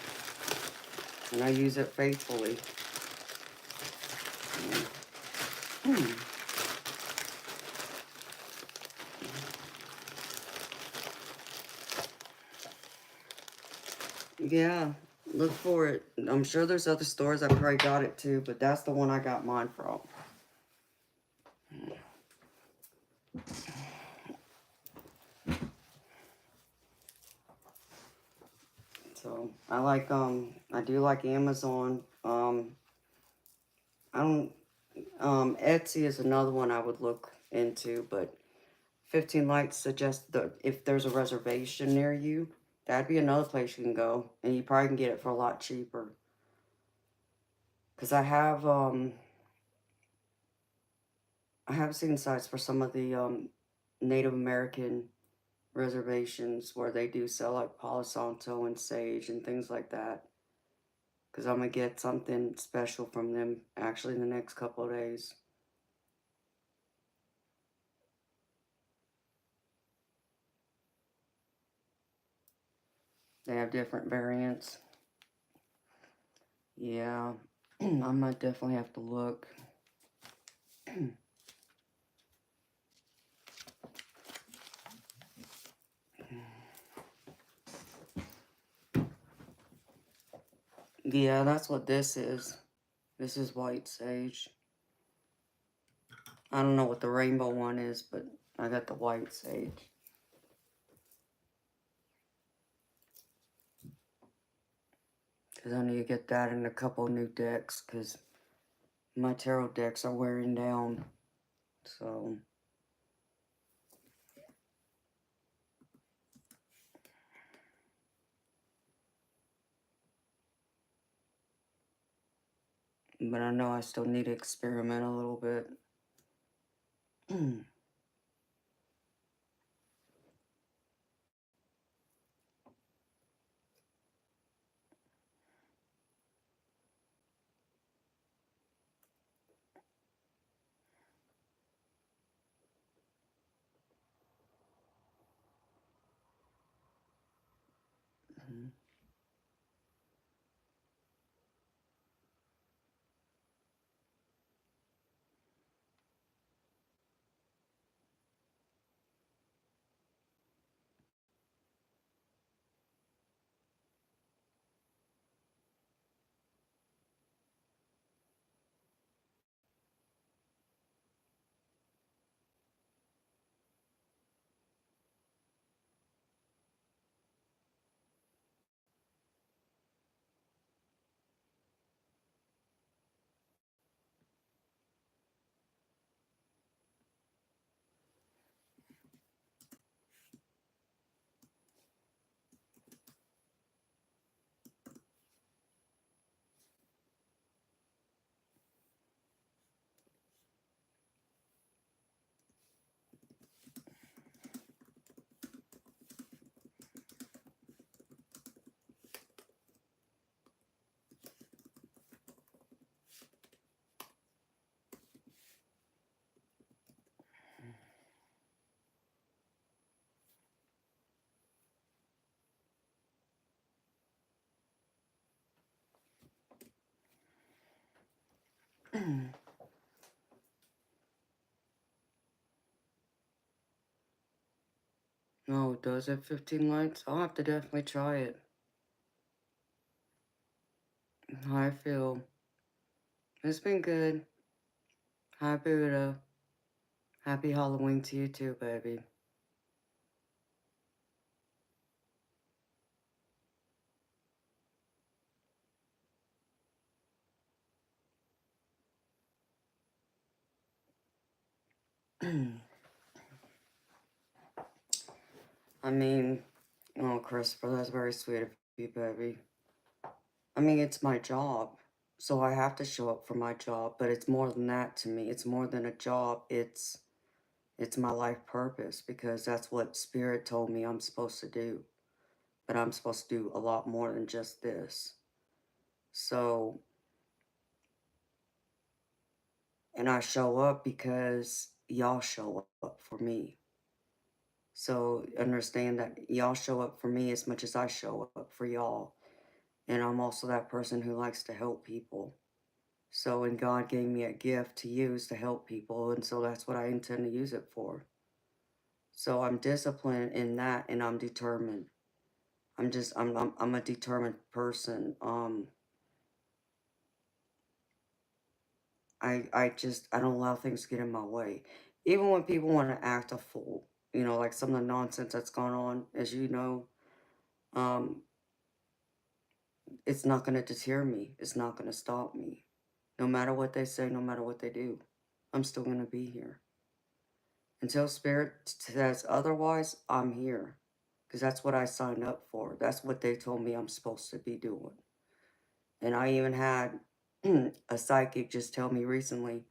And I use it faithfully. Yeah, look for it. I'm sure there's other stores that probably got it too, but that's the one I got mine from. So I like I do like Amazon. I don't Etsy is another one I would look into, but 15 Lights suggests that if there's a reservation near you, that'd be another place you can go, and you probably can get it for a lot cheaper. Because I have seen sites for some of the Native American reservations where they do sell like Palo Santo and sage and things like that. Because I'm going to get something special from them actually in the next couple of days. They have different variants. Yeah, I might definitely have to look. Yeah, that's what this is. This is white sage. I don't know what the rainbow one is, but I got the white sage. Because I need to get that in a couple new decks, because my tarot decks are wearing down. So... But I know I still need to experiment a little bit. Oh, does it 15 lights? I'll have to definitely try it. How I feel. It's been good. Hi, Buddha. Happy Halloween to you too, baby. I mean, oh, Christopher, that's very sweet of you, baby. I mean, it's my job, so I have to show up for my job, but it's more than that to me. It's more than a job. It's my life purpose because that's what Spirit told me I'm supposed to do. But I'm supposed to do a lot more than just this. So, and I show up because y'all show up for me. So understand that y'all show up for me as much as I show up for y'all. And I'm also that person who likes to help people. So, and God gave me a gift to use to help people, and so that's what I intend to use it for. So I'm disciplined in that, and I'm determined. I'm a determined person. I don't allow things to get in my way. Even when people want to act a fool, like some of the nonsense that's gone on, as you know, um, it's not going to deter me. It's not going to stop me. No matter what they say, no matter what they do, I'm still going to be here. Until Spirit says otherwise, I'm here. Because that's what I signed up for. That's what they told me I'm supposed to be doing. And I even had a psychic just tell me recently,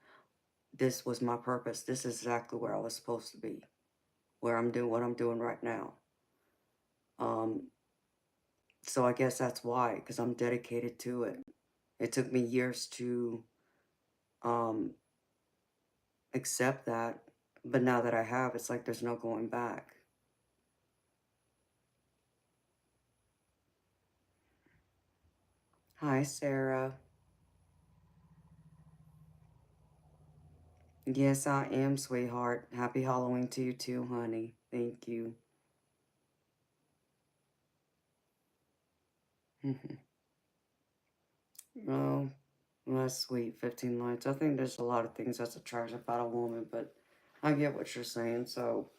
this was my purpose. This is exactly where I was supposed to be. Where I'm doing what I'm doing right now. Um, so I guess that's why, because I'm dedicated to it. It took me years to um, accept that. But now that I have, it's like there's no going back. Hi, Sarah. Yes, I am, sweetheart. Happy Halloween to you too, honey. Thank you. Oh, that's sweet. 15 lights. I think there's a lot of things that's attractive about a woman, but I get what you're saying. So,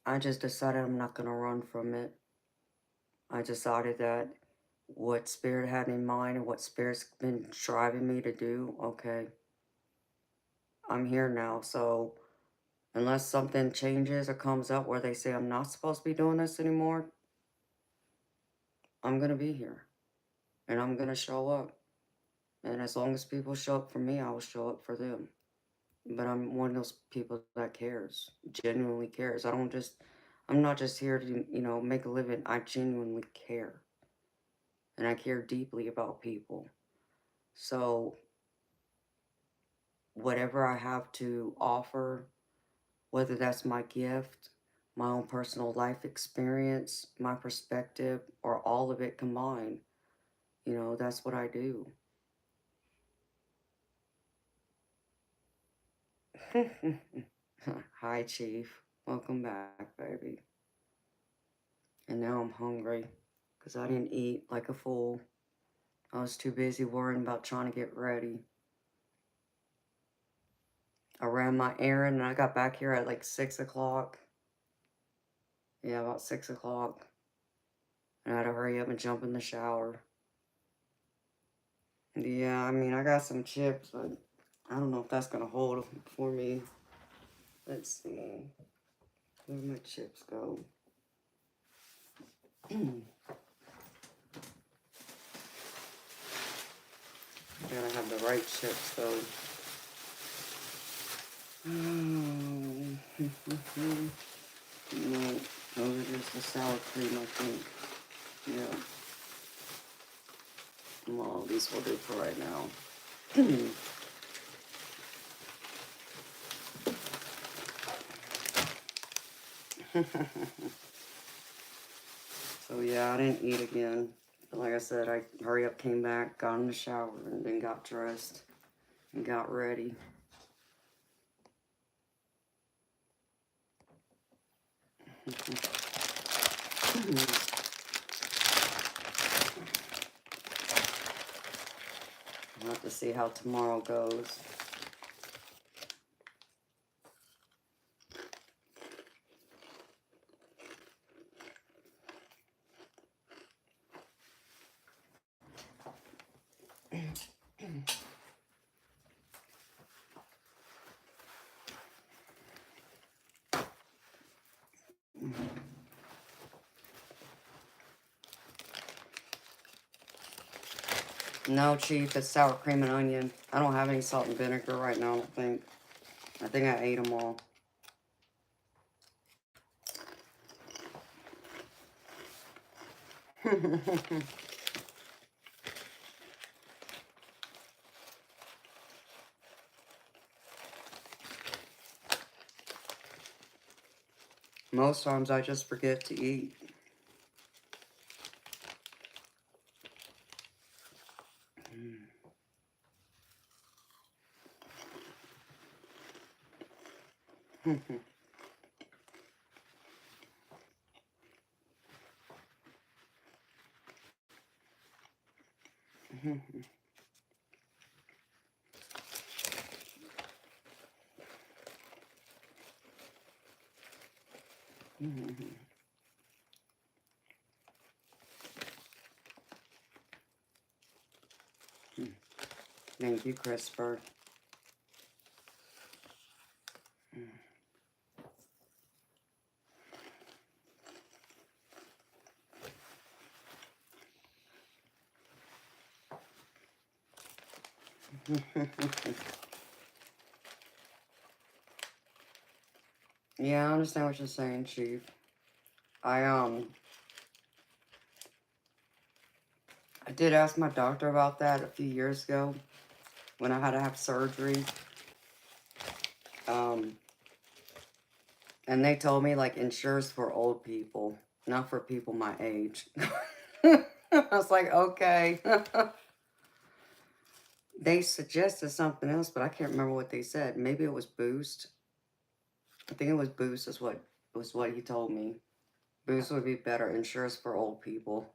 I just decided I'm not going to run from it. I decided that what Spirit had in mind and what Spirit's been driving me to do, okay, I'm here now. So, unless something changes or comes up where they say I'm not supposed to be doing this anymore, I'm going to be here. And I'm going to show up. And as long as people show up for me, I will show up for them. But I'm one of those people that cares, genuinely cares. I'm not just here to, make a living. I genuinely care. And I care deeply about people. So, whatever I have to offer, whether that's my gift, my own personal life experience, my perspective, or all of it combined, that's what I do. Hi, Chief. Welcome back, baby. And now I'm hungry because I didn't eat like a fool. I was too busy worrying about trying to get ready. I ran my errand and I got back here at like 6 o'clock. Yeah, about 6 o'clock. And I had to hurry up and jump in the shower. Yeah, I mean, I got some chips, but I don't know if that's going to hold for me. Let's see. Where my chips go? Gotta have the right chips, though. No, those are just the sour cream, I think. Yeah. Well, these will do for right now. So yeah, I didn't eat again. But like I said, I hurry up, came back, got in the shower, and then got dressed and got ready. We'll have to see how tomorrow goes. No, Chief, it's sour cream and onion. I don't have any salt and vinegar right now, I don't think. I think I ate them all. Most times I just forget to eat. Thank you, Christopher. Yeah, I understand what you're saying, Chief. I did ask my doctor about that a few years ago when I had to have surgery. And they told me, like, insurance for old people, not for people my age. I was like, okay. They suggested something else, but I can't remember what they said. Maybe it was Boost. I think it was Boost is what he told me. Boost would be better insurance for old people.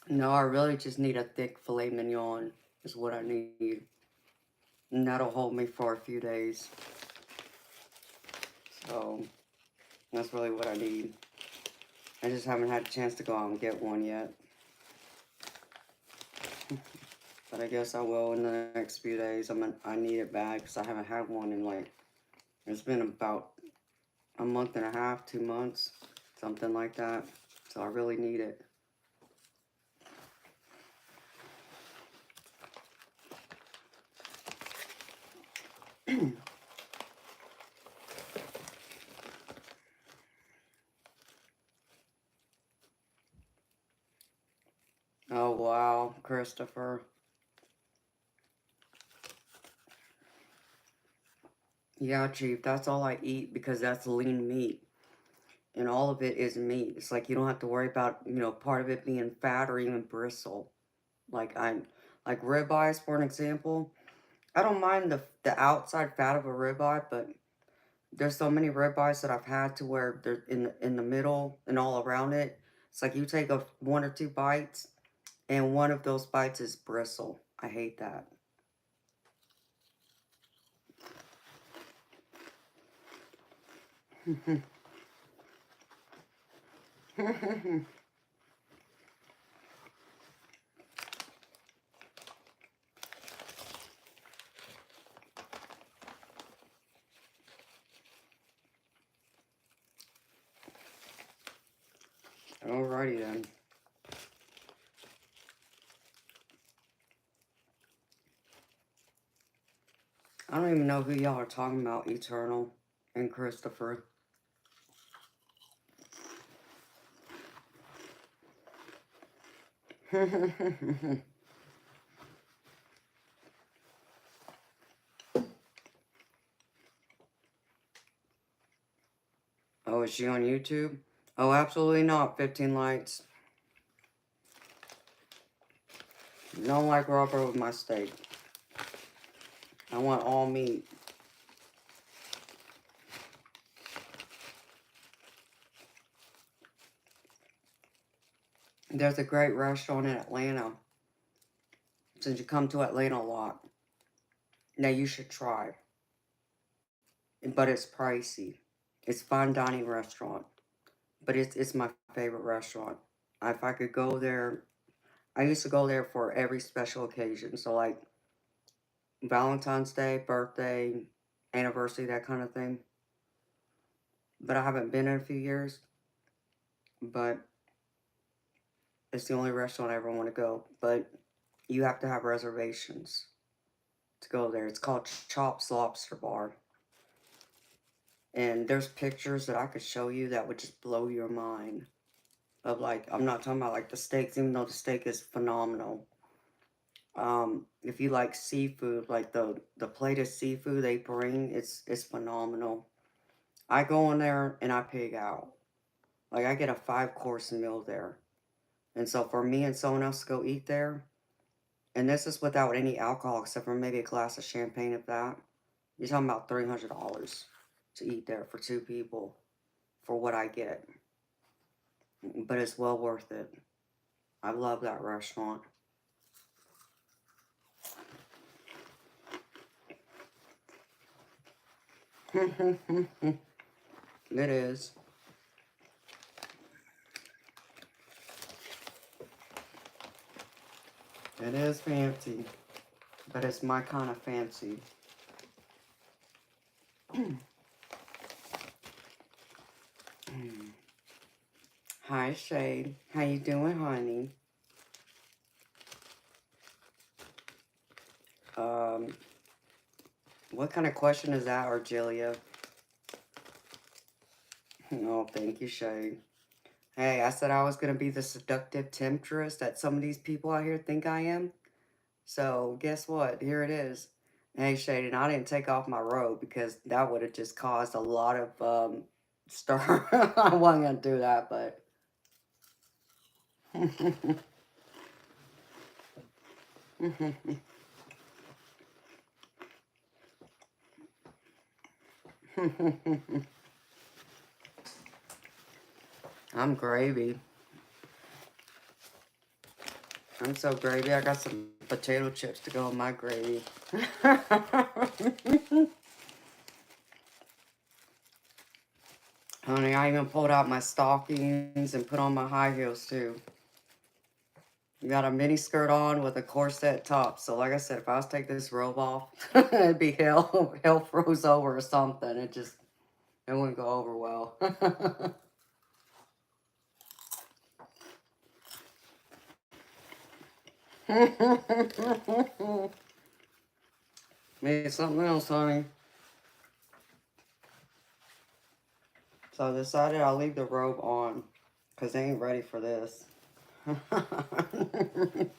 No, I really just need a thick filet mignon is what I need. And that'll hold me for a few days. So, that's really what I need. I just haven't had a chance to go out and get one yet. But I guess I will in the next few days. I need it bad because I haven't had one in, like, it's been about a month and a half, 2 months, something like that. So I really need it. Oh, wow, Christopher. Yeah, Chief, that's all I eat because that's lean meat. And all of it is meat. It's like you don't have to worry about, part of it being fat or even bristle. Like like ribeyes, for an example. I don't mind the outside fat of a ribeye, but there's so many ribeyes that I've had to where they're in the middle and all around it. It's like you take one or two bites, and one of those bites is bristle. I hate that. Alrighty then. I don't even know who y'all are talking about, Eternal and Christopher. Oh, is she on YouTube? Oh, absolutely not. 15 likes. Don't like rubber with my steak. I want all meat. There's a great restaurant in Atlanta. Since you come to Atlanta a lot. Now you should try. But it's pricey. It's a fine dining restaurant. But it's my favorite restaurant. If I could go there, I used to go there for every special occasion. So like Valentine's Day, birthday, anniversary, that kind of thing. But I haven't been in a few years. But it's the only restaurant I ever want to go. But you have to have reservations to go there. It's called Chop's Lobster Bar. And there's pictures that I could show you that would just blow your mind. Of like, I'm not talking about like the steaks, even though the steak is phenomenal. If you like seafood, like the plate of seafood they bring, it's phenomenal. I go in there and I pig out. Like I get a 5-course meal there. And so for me and someone else to go eat there, and this is without any alcohol except for maybe a glass of champagne, if that, you're talking about $300 to eat there for 2 people for what I get. But it's well worth it. I love that restaurant. It is. It is fancy, but it's my kind of fancy. Hi, Shade. How you doing, honey? What kind of question is that, Argelia? Oh, thank you, Shade. Hey, I said I was going to be the seductive temptress that some of these people out here think I am. So, guess what? Here it is. Hey, Shade, and I didn't take off my robe because that would have just caused a lot of stir. I wasn't going to do that, but... I'm gravy. I'm so gravy. I got some potato chips to go in my gravy. Honey, I even pulled out my stockings and put on my high heels too. You got a mini skirt on with a corset top. So like I said, if I was to take this robe off, it'd be hell froze over or something. It wouldn't go over well. Maybe something else, honey. So I decided I'll leave the robe on because they ain't ready for this. Mm.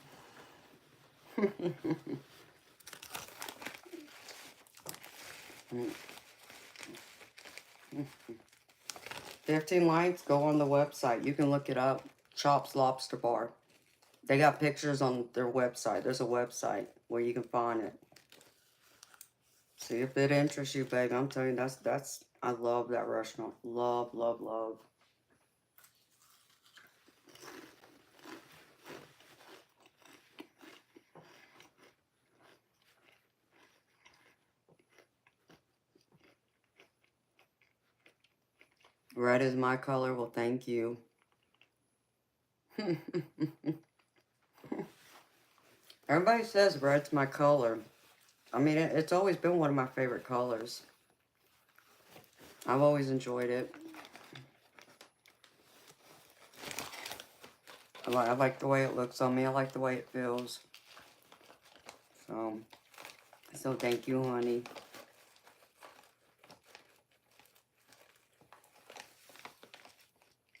15 likes, go on the website. You can look it up. Chop's Lobster Bar. They got pictures on their website. There's a website where you can find it. See if it interests you, baby. I'm telling you, that's I love that restaurant. Love, love, love. Red is my color. Well, thank you. Everybody says red's my color. I mean, it's always been one of my favorite colors. I've always enjoyed it. I like the way it looks on me. I like the way it feels. So thank you, honey.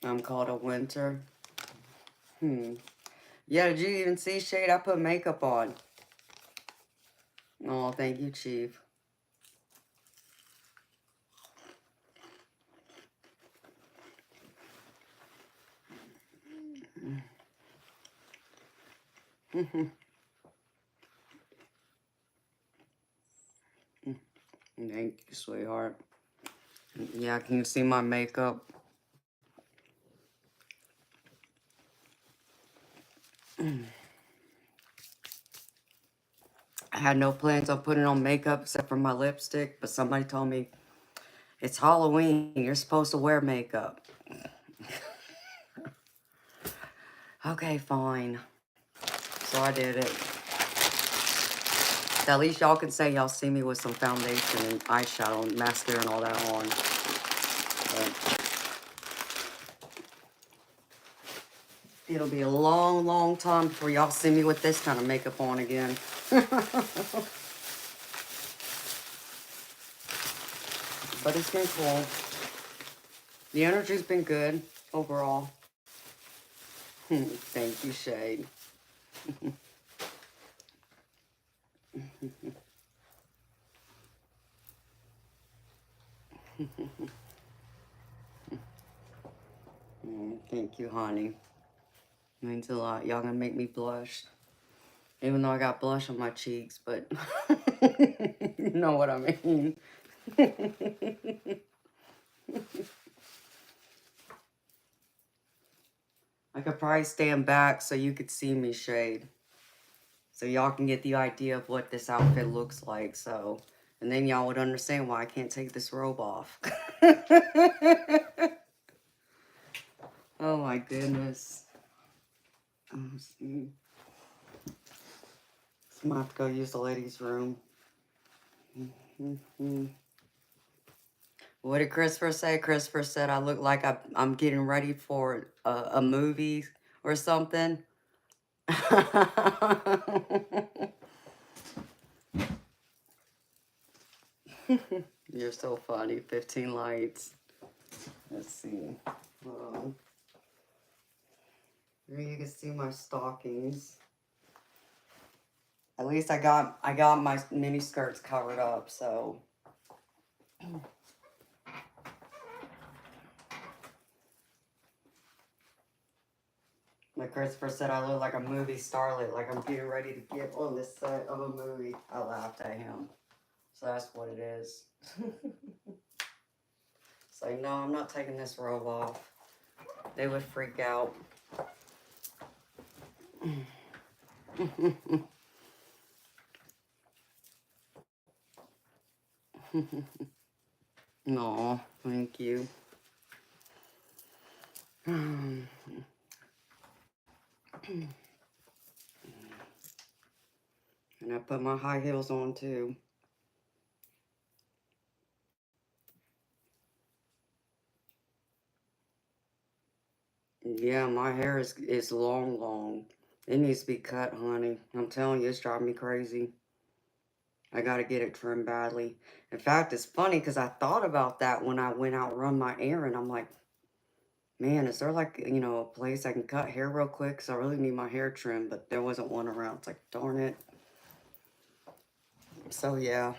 I'm called a winter. Yeah, did you even see, Shade? I put makeup on. Oh, thank you, Chief. Thank you, sweetheart. Yeah, can you see my makeup? I had no plans on putting on makeup except for my lipstick, but somebody told me, it's Halloween, you're supposed to wear makeup. Okay, fine. So I did it. At least y'all can say y'all see me with some foundation and eyeshadow and mascara and all that on. But it'll be a long, long time before y'all see me with this kind of makeup on again. But it's been cool. The energy's been good overall. Thank you, Shade. Thank you, honey. Means a lot. Y'all gonna make me blush. Even though I got blush on my cheeks, but you know what I mean. I could probably stand back so you could see me, Shade. So y'all can get the idea of what this outfit looks like, so. And then y'all would understand why I can't take this robe off. Oh my goodness. See. I'm gonna have to go use the ladies' room. What did Christopher say? Christopher said I look like I'm getting ready for a movie or something. You're so funny. 15 lights. Let's see. Here you can see my stockings. At least I got my mini skirts covered up, so. Like Christopher said, I look like a movie starlet, like I'm getting ready to get on this set of a movie. I laughed at him. So that's what it is. It's like, no, I'm not taking this robe off. They would freak out. No, thank you. And I put my high heels on too. Yeah, my hair is long. It needs to be cut, honey. I'm telling you, it's driving me crazy. I gotta get it trimmed badly. In fact, it's funny because I thought about that when I went out run my errand. I'm like, man, is there like, you know, a place I can cut hair real quick? Because I really need my hair trimmed, but there wasn't one around. It's like, darn it. So, yeah.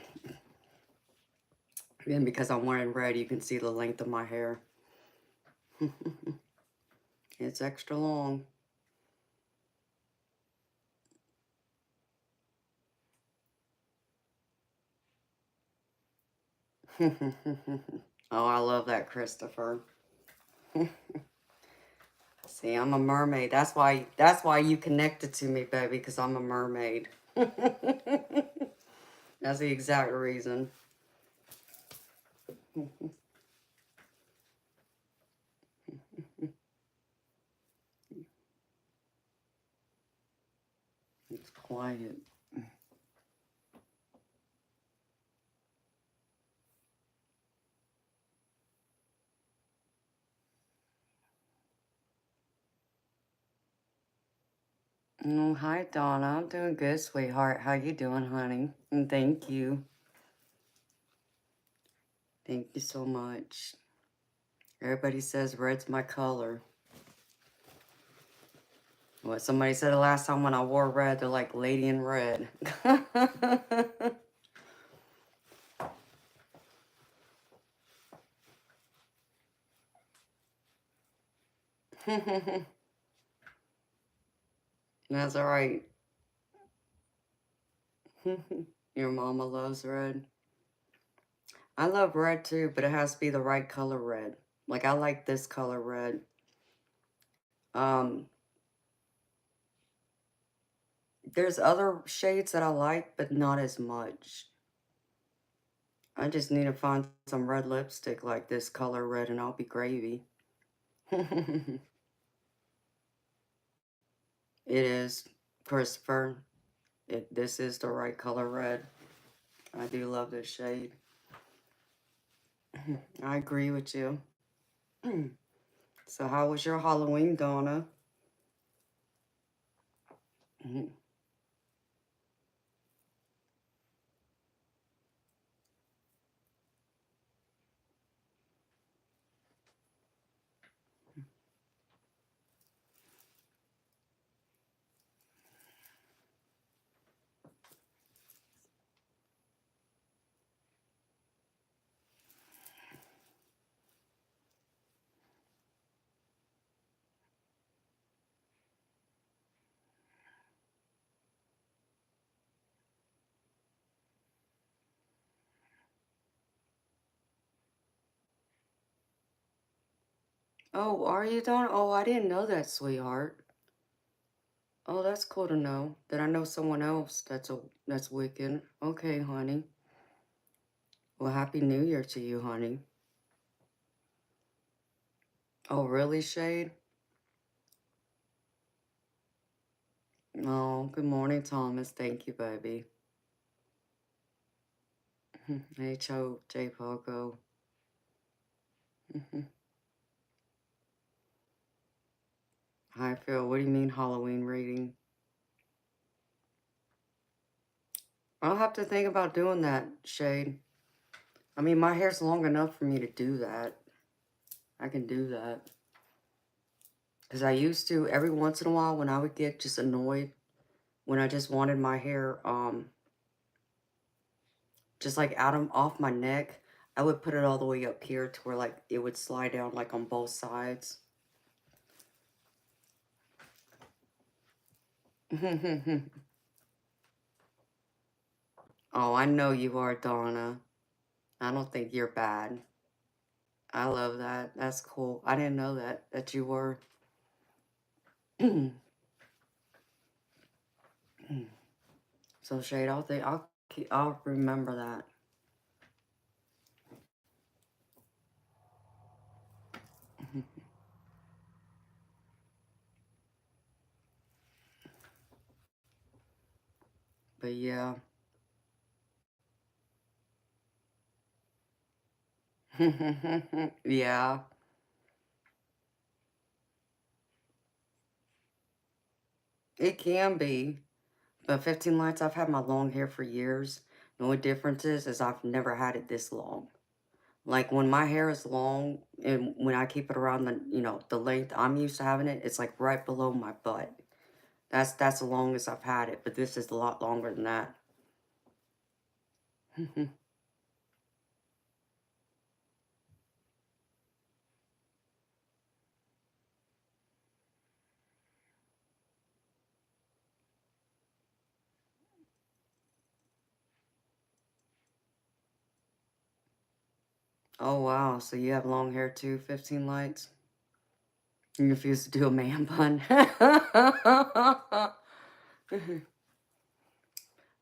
And because I'm wearing red, you can see the length of my hair. It's extra long. Oh, I love that, Christopher. See, I'm a mermaid. That's why you connected to me, baby, because I'm a mermaid. That's the exact reason. It's quiet. Oh, hi, Donna. I'm doing good, sweetheart. How you doing, honey? And thank you. Thank you so much. Everybody says red's my color. What somebody said the last time when I wore red, they're like, lady in red. That's all right. Your mama loves red. I love red too, but it has to be the right color red. Like I like this color red. Um, there's other shades that I like, but not as much. I just need to find some red lipstick like this color red and I'll be gravy. It is, Christopher. This is the right color red. I do love this shade. I agree with you. So how was your Halloween, Donna? Oh, are you, Donna? Oh, I didn't know that, sweetheart. Oh, that's cool to know that I know someone else that's Wiccan. Okay, honey. Well, Happy New Year to you, honey. Oh, really, Shade? Oh, good morning, Thomas. Thank you, baby. Hey, J Pogo. Hi, Phil. What do you mean Halloween reading? I'll have to think about doing that, Shade. I mean, my hair's long enough for me to do that. I can do that. Because I used to, every once in a while, when I would get just annoyed, when I just wanted my hair, just like off my neck, I would put it all the way up here to where like it would slide down like on both sides. Oh, I know you are, Donna. I don't think you're bad. I love that. That's cool. I didn't know that you were. So Shade, I'll remember that. But yeah. Yeah. It can be. But 15 lights, I've had my long hair for years. The only difference is I've never had it this long. Like when my hair is long and when I keep it around the length I'm used to having it, it's like right below my butt. That's the longest I've had it, but this is a lot longer than that. Oh wow, so you have long hair too, 15 lights? You refuse to do a man bun.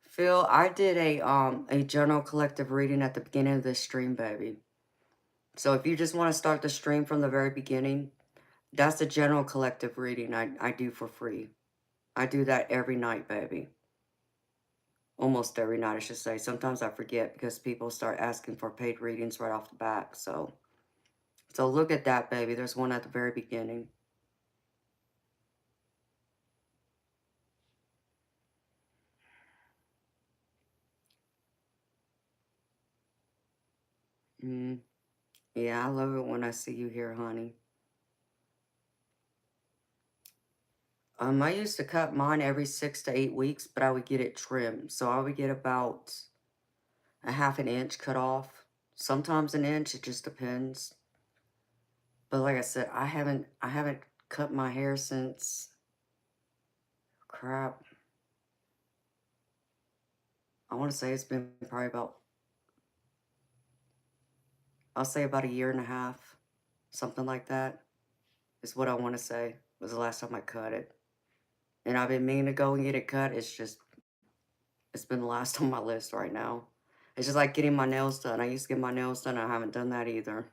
Phil, I did a general collective reading at the beginning of this stream, baby. So if you just want to start the stream from the very beginning, that's a general collective reading I do for free. I do that every night, baby. Almost every night, I should say. Sometimes I forget because people start asking for paid readings right off the bat. So look at that, baby. There's one at the very beginning. Yeah, I love it when I see you here, honey. I used to cut mine every 6 to 8 weeks, but I would get it trimmed. So I would get about a half an inch cut off. Sometimes an inch, it just depends. But like I said, I haven't cut my hair since crap. I want to say it's been probably about, I'll say about a year and a half, something like that, is what I want to say was the last time I cut it. And I've been meaning to go and get it cut. It's just, it's been the last on my list right now. It's just like getting my nails done. I used to get my nails done. I haven't done that either.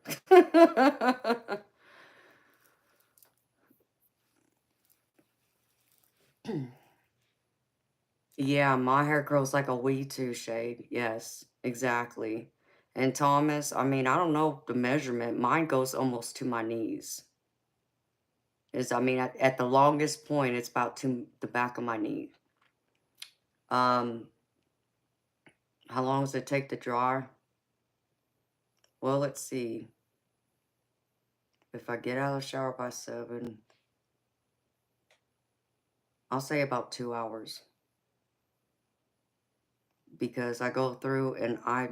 Yeah, my hair grows like a weed too, Shade. Yes, exactly. And Thomas, I mean, I don't know the measurement. Mine goes almost to my knees. I mean, at the longest point, it's about to the back of my knee. Um, how long does it take to dry? Well, let's see. If I get out of the shower by 7, I'll say about 2 hours. Because I go through and I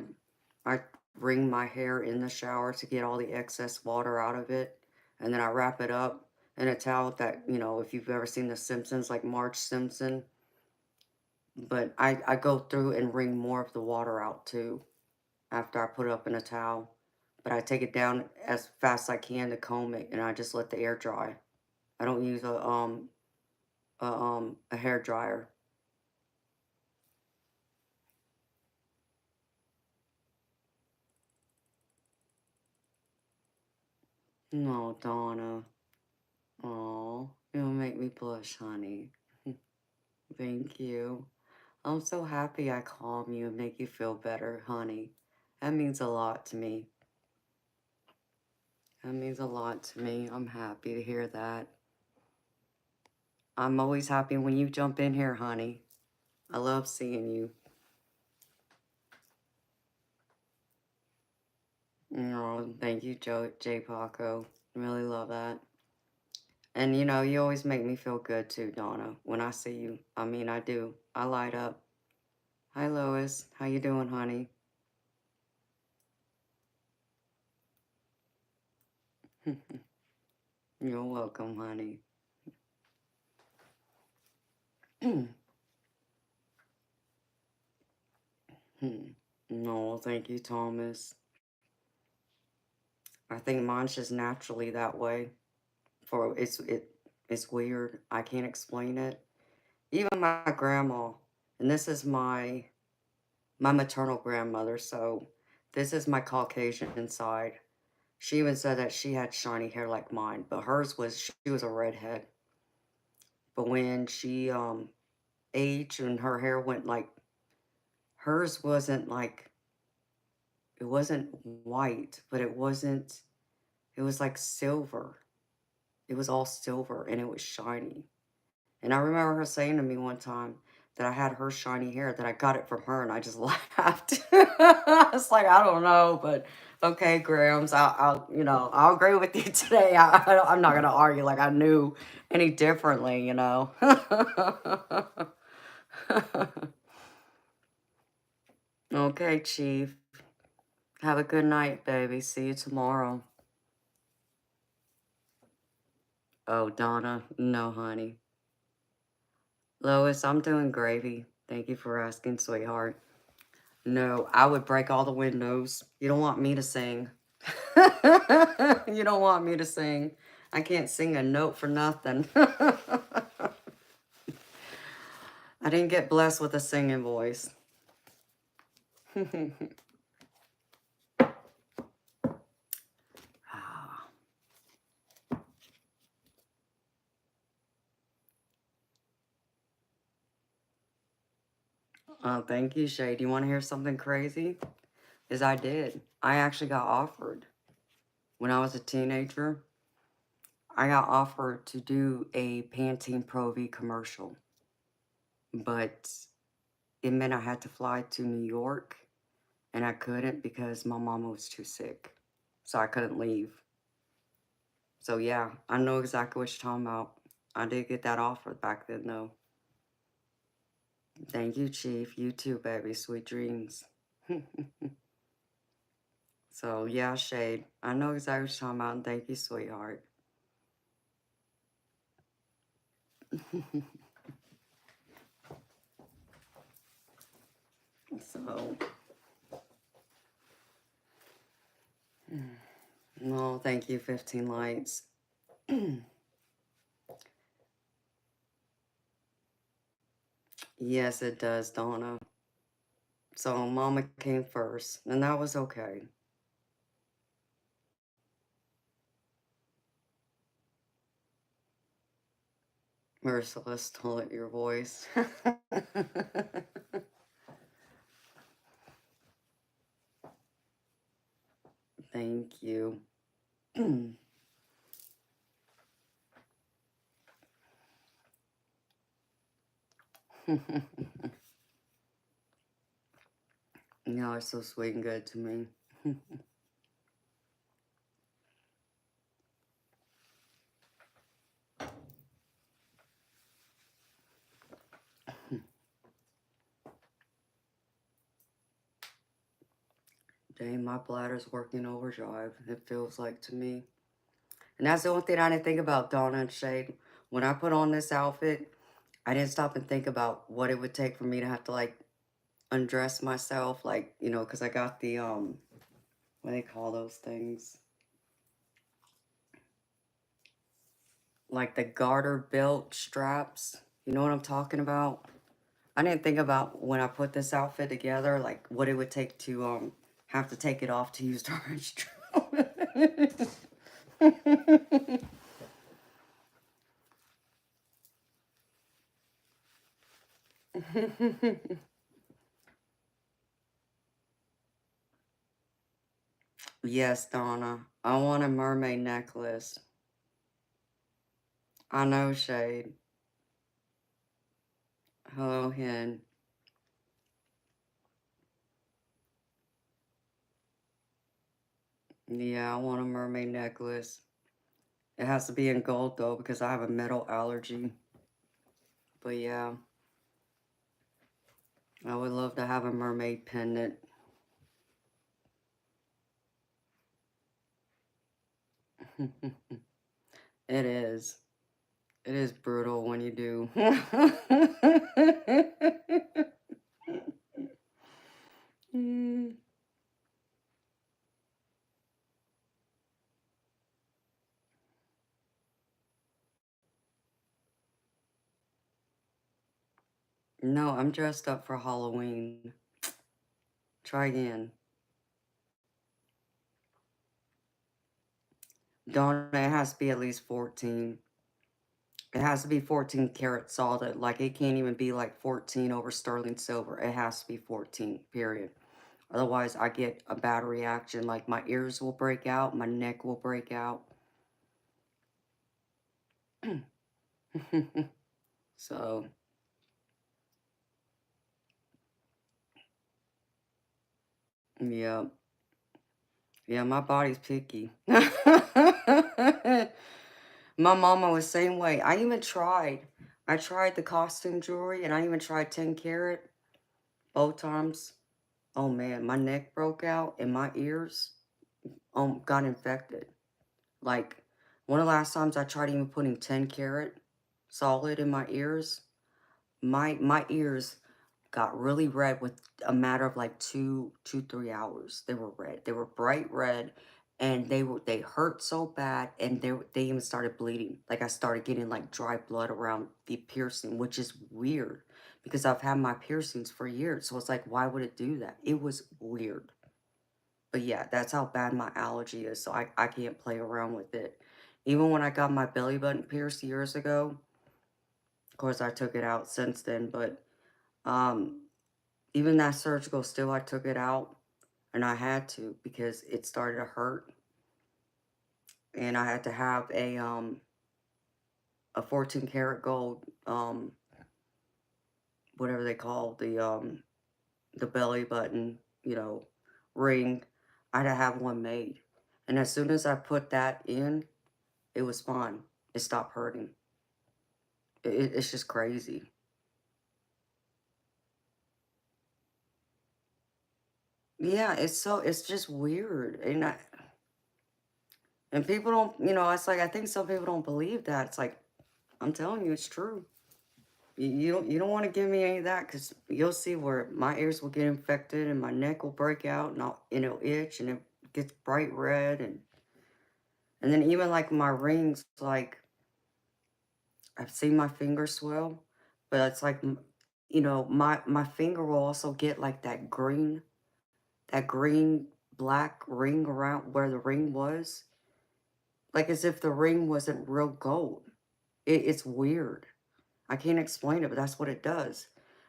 wring my hair in the shower to get all the excess water out of it, and then I wrap it up in a towel that, you know, if you've ever seen The Simpsons, like Marge Simpson, but I go through and wring more of the water out too after I put it up in a towel, but I take it down as fast as I can to comb it, and I just let the air dry. I don't use a hair dryer. No, Donna. Oh, you'll make me blush, honey. Thank you. I'm so happy I calm you and make you feel better, honey. That means a lot to me. That means a lot to me. I'm happy to hear that. I'm always happy when you jump in here, honey. I love seeing you. Oh, thank you, J Paco. Really love that. And you know, you always make me feel good too, Donna. When I see you, I mean, I do. I light up. Hi, Lois. How you doing, honey? You're welcome, honey. No, thank you, Thomas. I think mine's just naturally that way. It's weird. I can't explain it. Even my grandma, and this is my maternal grandmother, so this is my Caucasian side. She even said that she had shiny hair like mine, but hers was she was a redhead. But when she aged and her hair went like hers wasn't like it wasn't white, but it was like silver. It was all silver and it was shiny. And I remember her saying to me one time that I had her shiny hair, that I got it from her, and I just laughed. It's like, I don't know, but okay, Grams, I'll agree with you today. I'm not going to argue like I knew any differently, you know. Okay, Chief. Have a good night, baby. See you tomorrow. Oh, Donna. No, honey. Lois, I'm doing gravy. Thank you for asking, sweetheart. No, I would break all the windows. You don't want me to sing. You don't want me to sing. I can't sing a note for nothing. I didn't get blessed with a singing voice. Oh, thank you, Shay. Do you want to hear something crazy? Is I did. I actually got offered. When I was a teenager, I got offered to do a Pantene Pro V commercial. But it meant I had to fly to New York, and I couldn't because my mama was too sick. So I couldn't leave. So yeah, I know exactly what you're talking about. I did get that offer back then, though. Thank you, Chief. You too, baby. Sweet dreams. So yeah, Shade. I know exactly what you're talking about, and thank you, sweetheart. So, no, thank you, 15 lights. Yes, it does, Donna. So, Mama came first, and that was okay. Merciless, tolerate your voice. Thank you. Y'all are so sweet and good to me. Dang, my bladder's working overdrive, it feels like to me. And that's the only thing I didn't think about, Donna and Shade. When I put on this outfit, I didn't stop and think about what it would take for me to have to, like, undress myself, like, you know, because I got the, what do they call those things? Like the garter belt straps. You know what I'm talking about? I didn't think about when I put this outfit together, like what it would take to have to take it off to use the restroom. Yes, Donna. I want a mermaid necklace. I know, Shade. Hello, Hen. Yeah, I want a mermaid necklace. It has to be in gold, though, because I have a metal allergy. But yeah, I would love to have a mermaid pendant. It is. It is brutal when you do. Mm. No, I'm dressed up for Halloween. Try again. Don't it has to be at least 14. It has to be 14 karat solid. Like it can't even be like 14 over sterling silver. It has to be 14, period. Otherwise I get a bad reaction. Like my ears will break out, my neck will break out. So yeah. Yeah, my body's picky. My mama was the same way. I even tried. I tried the costume jewelry and I even tried 10 karat both times. Oh man, my neck broke out and my ears got infected. Like one of the last times I tried even putting 10 karat solid in my ears, my ears got really red with a matter of like 3 hours. They were red. They were bright red, and they hurt so bad, and they even started bleeding. Like I started getting like dry blood around the piercing, which is weird because I've had my piercings for years. So it's like, why would it do that? It was weird. But yeah, that's how bad my allergy is. So I can't play around with it. Even when I got my belly button pierced years ago, of course I took it out since then, but um even that surgical, still I took it out, and I had to because it started to hurt, and I had to have a 14 karat gold whatever they call the belly button, you know, ring. I had to have one made, and as soon as I put that in, it was fine. It stopped hurting. It's just crazy. Yeah, it's just weird, and people don't, you know, it's like I think some people don't believe that. It's like I'm telling you, it's true. You don't want to give me any of that, because you'll see where my ears will get infected and my neck will break out and it'll itch and it gets bright red, and then even like my rings, like I've seen my fingers swell, but it's like my finger will also get like that green black ring around where the ring was, like as if the ring wasn't real gold. It's weird. I can't explain it, but that's what it does.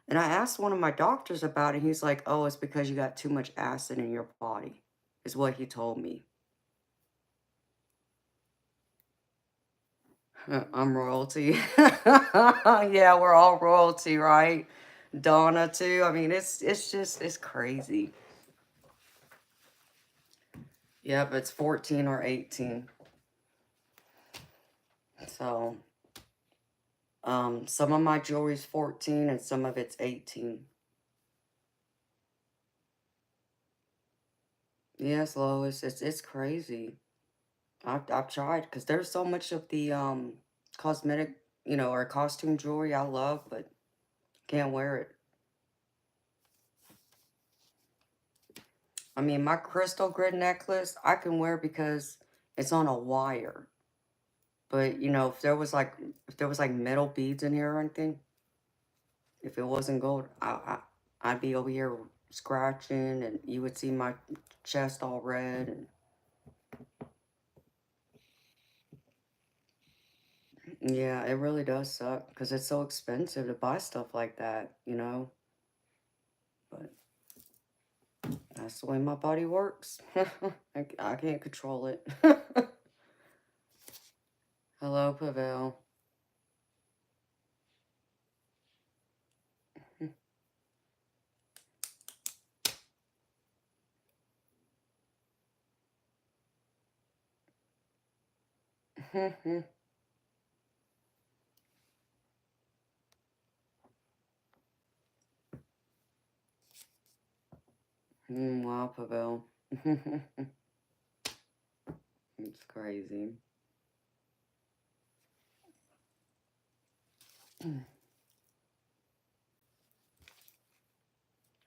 And I asked one of my doctors about it. He's like, "Oh, it's because you got too much acid in your body," is what he told me. I'm royalty. Yeah, we're all royalty, right? Donna too. I mean, it's crazy. Yep, it's 14 or 18. So, some of my jewelry's 14 and some of it's 18. Yes, Lois, it's crazy. I've tried, because there's so much of the cosmetic, or costume jewelry I love, but can't wear it. I mean, my crystal grid necklace I can wear because it's on a wire. But if there was like metal beads in here or anything, if it wasn't gold, I'd be over here scratching, and you would see my chest all red. And yeah, it really does suck, because it's so expensive to buy stuff like that. But that's the way my body works. I can't control it. Hello, Pavel. Wow, Pavel. It's crazy.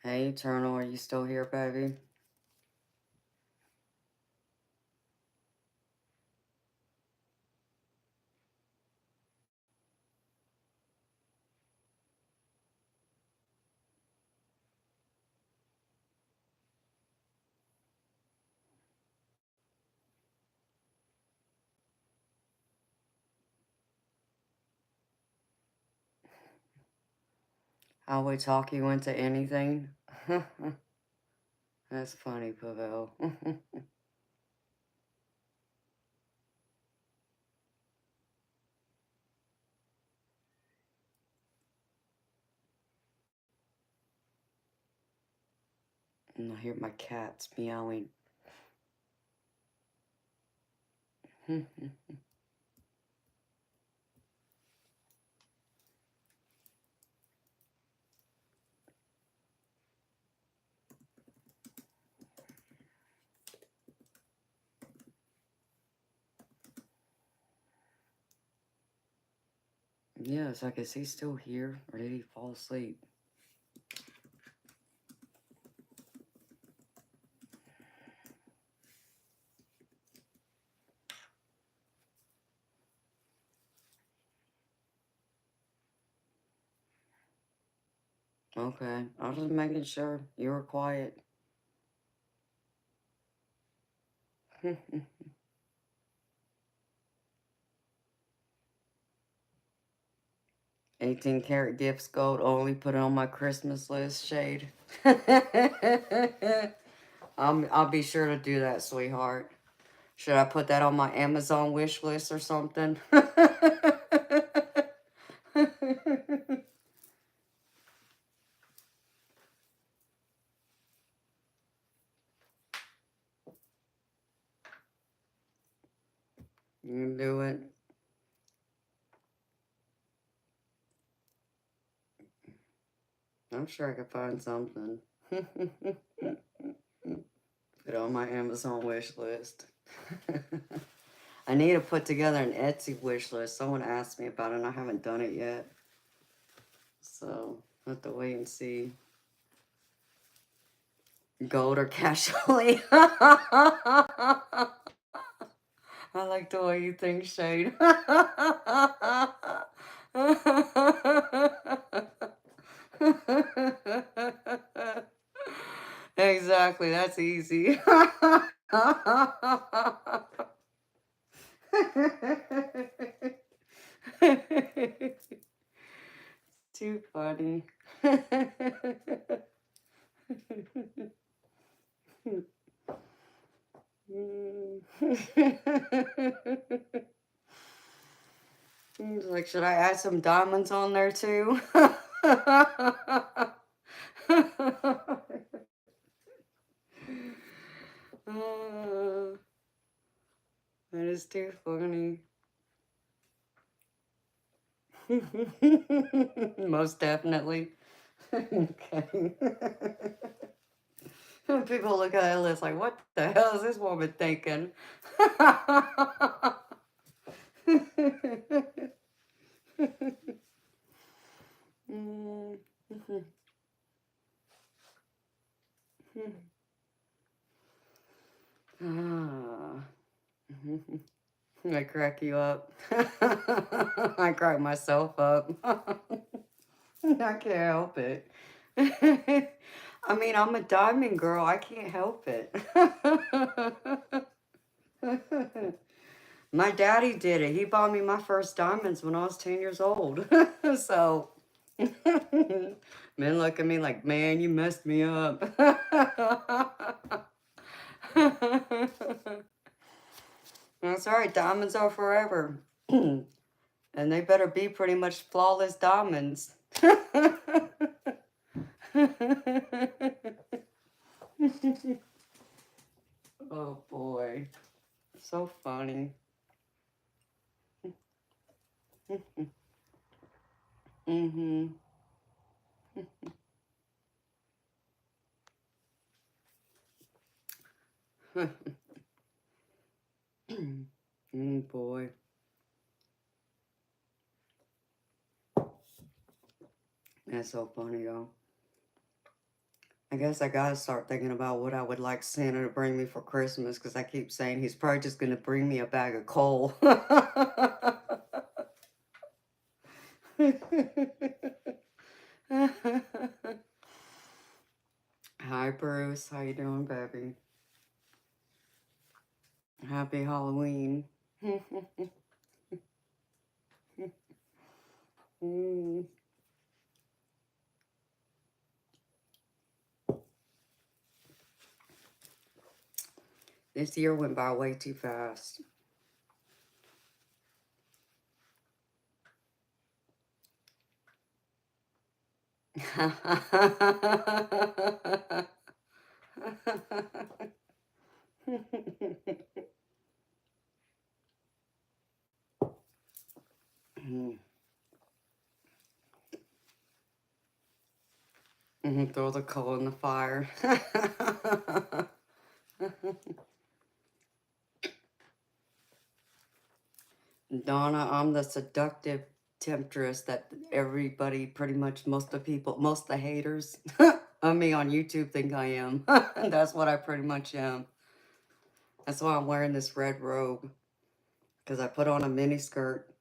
Hey, Eternal, are you still here, baby? How we talk you into anything? That's funny, Pavel. And I hear my cats meowing. Yes, I guess he's still here, or did he fall asleep? Okay, I was just making sure you were quiet. 18-karat gifts gold only, put it on my Christmas list, shade. I'll be sure to do that, sweetheart. Should I put that on my Amazon wish list or something? You can do it. I'm sure I could find something. Put it on my Amazon wish list. I need to put together an Etsy wish list. Someone asked me about it and I haven't done it yet. So, I have to wait and see. Gold or casually. I like the way you think, Shade. Exactly, that's easy. Too funny. He's like, should I add some diamonds on there too? Uh, that is too funny. Most definitely. Okay. People look at that list like, what the hell is this woman thinking? I crack you up. I crack myself up. I can't help it. I mean, I'm a diamond girl. I can't help it. My daddy did it. He bought me my first diamonds when I was 10 years old. So, men look at me like, man, you messed me up. That's right. Diamonds are forever. And they better be pretty much flawless diamonds. Oh boy, so funny. Mm-hmm. Boy. That's so funny though. I guess I gotta start thinking about what I would like Santa to bring me for Christmas, because I keep saying he's probably just gonna bring me a bag of coal. Hi Bruce, how you doing, baby? Happy Halloween. This year went by way too fast. Throw the coal in the fire. Donna, I'm the seductive temptress that everybody, pretty much most of the haters of me on YouTube think I am. That's what I pretty much am. That's why I'm wearing this red robe, because I put on a mini skirt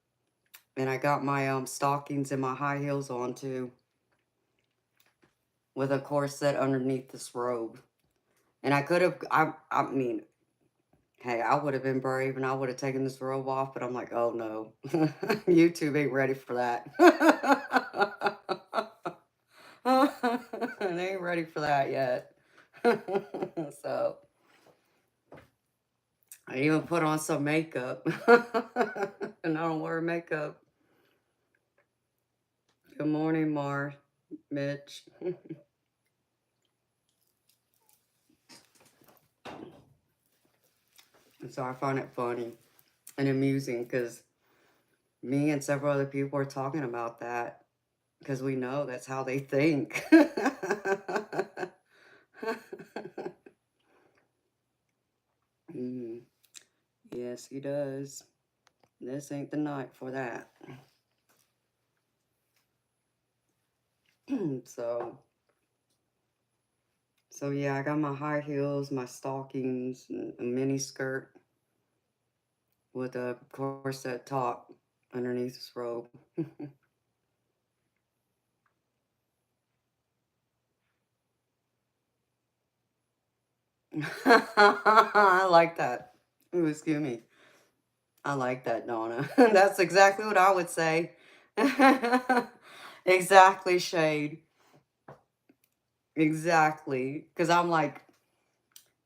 and I got my stockings and my high heels on too, with a corset underneath this robe. And I could have, I mean, hey, I would have been brave and I would have taken this robe off, but I'm like, oh no, YouTube ain't ready for that. They ain't ready for that yet. So, I even put on some makeup. And I don't wear makeup. Good morning, Mitch. And so I find it funny and amusing, because me and several other people are talking about that, because we know that's how they think. Yes, he does. This ain't the night for that. So yeah, I got my high heels, my stockings, and a mini skirt with a corset top underneath this robe. I like that. Ooh, excuse me. I like that, Donna. That's exactly what I would say. Exactly, Shade. Exactly. Because I'm like,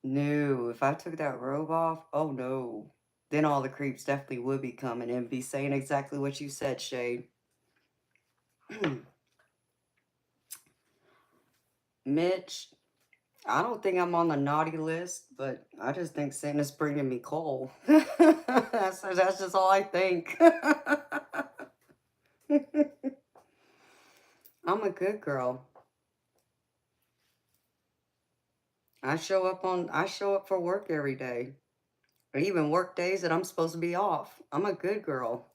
no, if I took that robe off, oh no. Then all the creeps definitely would be coming and be saying exactly what you said, Shade. Mitch, I don't think I'm on the naughty list, but I just think Santa's bringing me coal. That's just all I think. I'm a good girl. I show up for work every day. Or even work days that I'm supposed to be off. I'm a good girl.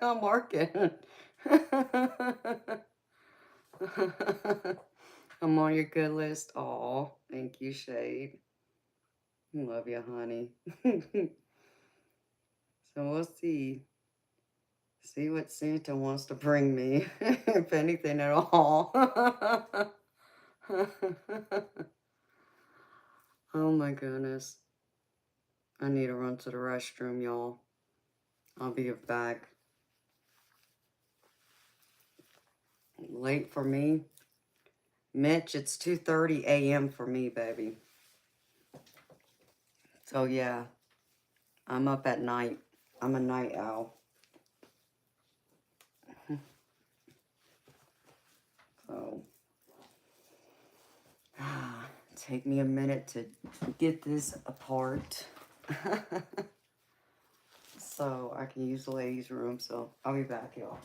I'm working. I'm on your good list. Aw, thank you, Shade. Love you, honey. So we'll see. See what Santa wants to bring me, if anything at all. Oh my goodness. I need to run to the restroom, y'all. I'll be back. Late for me. Mitch, it's 2:30 a.m. for me, baby. So yeah, I'm up at night. I'm a night owl. So take me a minute to get this apart. So I can use the ladies' room. So I'll be back, y'all.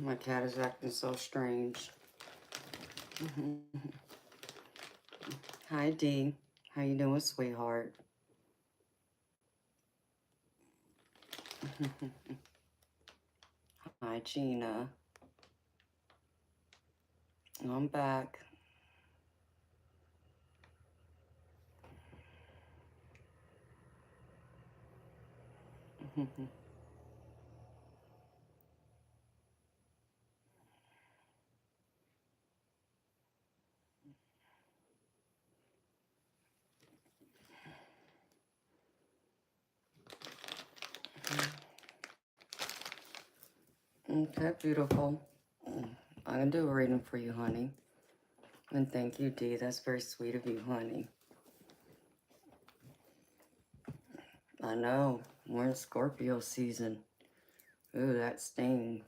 My cat is acting so strange. Hi, Dee. How you doing, sweetheart? Hi, Gina. I'm back. Okay, beautiful. I can do a reading for you, honey. And thank you, Dee. That's very sweet of you, honey. I know. We're in Scorpio season. Ooh, that sting.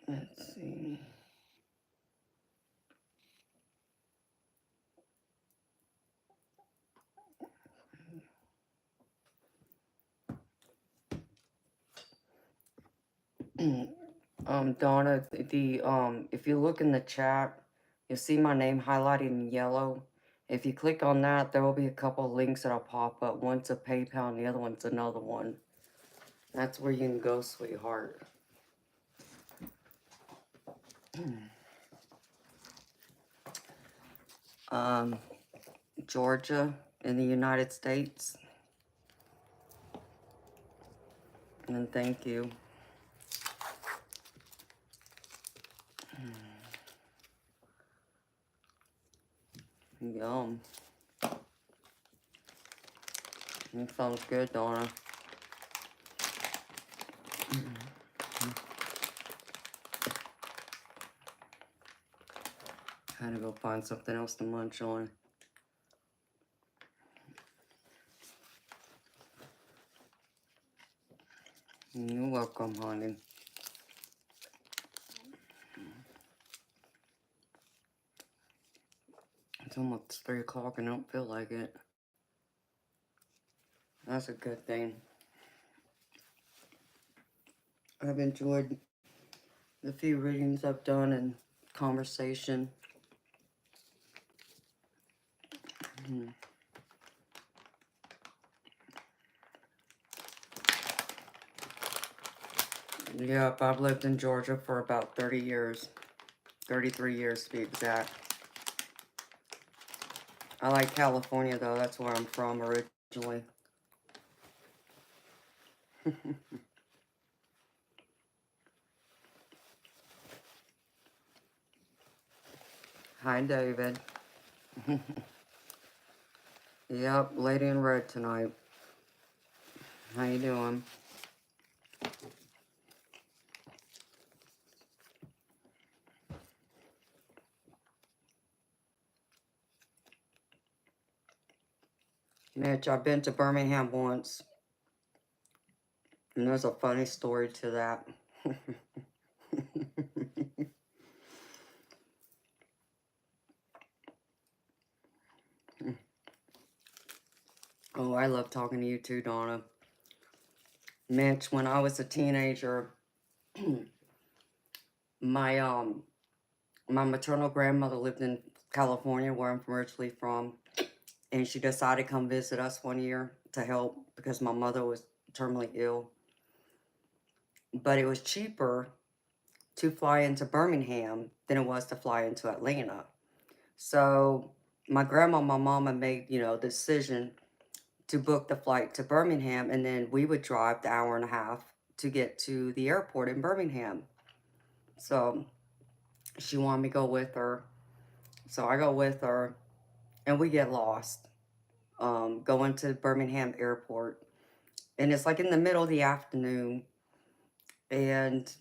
Let's see. Donna, if you look in the chat, you'll see my name highlighted in yellow. If you click on that, there will be a couple of links that'll pop up. One's a PayPal and the other one's another one. That's where you can go, sweetheart. Georgia in the United States. And thank you. Yum. That sounds good, Donna. Had to go find something else to munch on. You're welcome, honey. It's almost 3 o'clock and I don't feel like it. That's a good thing. I've enjoyed the few readings I've done and conversation. Yep, I've lived in Georgia for about 30 years. 33 years to be exact. I like California though, that's where I'm from originally. Hi, David. Yep, Lady in Red tonight. How you doing? Mitch, I've been to Birmingham once. And there's a funny story to that. Oh, I love talking to you too, Donna. Mitch, when I was a teenager, my maternal grandmother lived in California, where I'm originally from, and she decided to come visit us one year to help because my mother was terminally ill. But it was cheaper to fly into Birmingham than it was to fly into Atlanta. So my grandma and my mama made, the decision to book the flight to Birmingham, and then we would drive the hour and a half to get to the airport in Birmingham. So she wanted me to go with her. So I go with her, and we get lost going to Birmingham airport. And it's like in the middle of the afternoon, and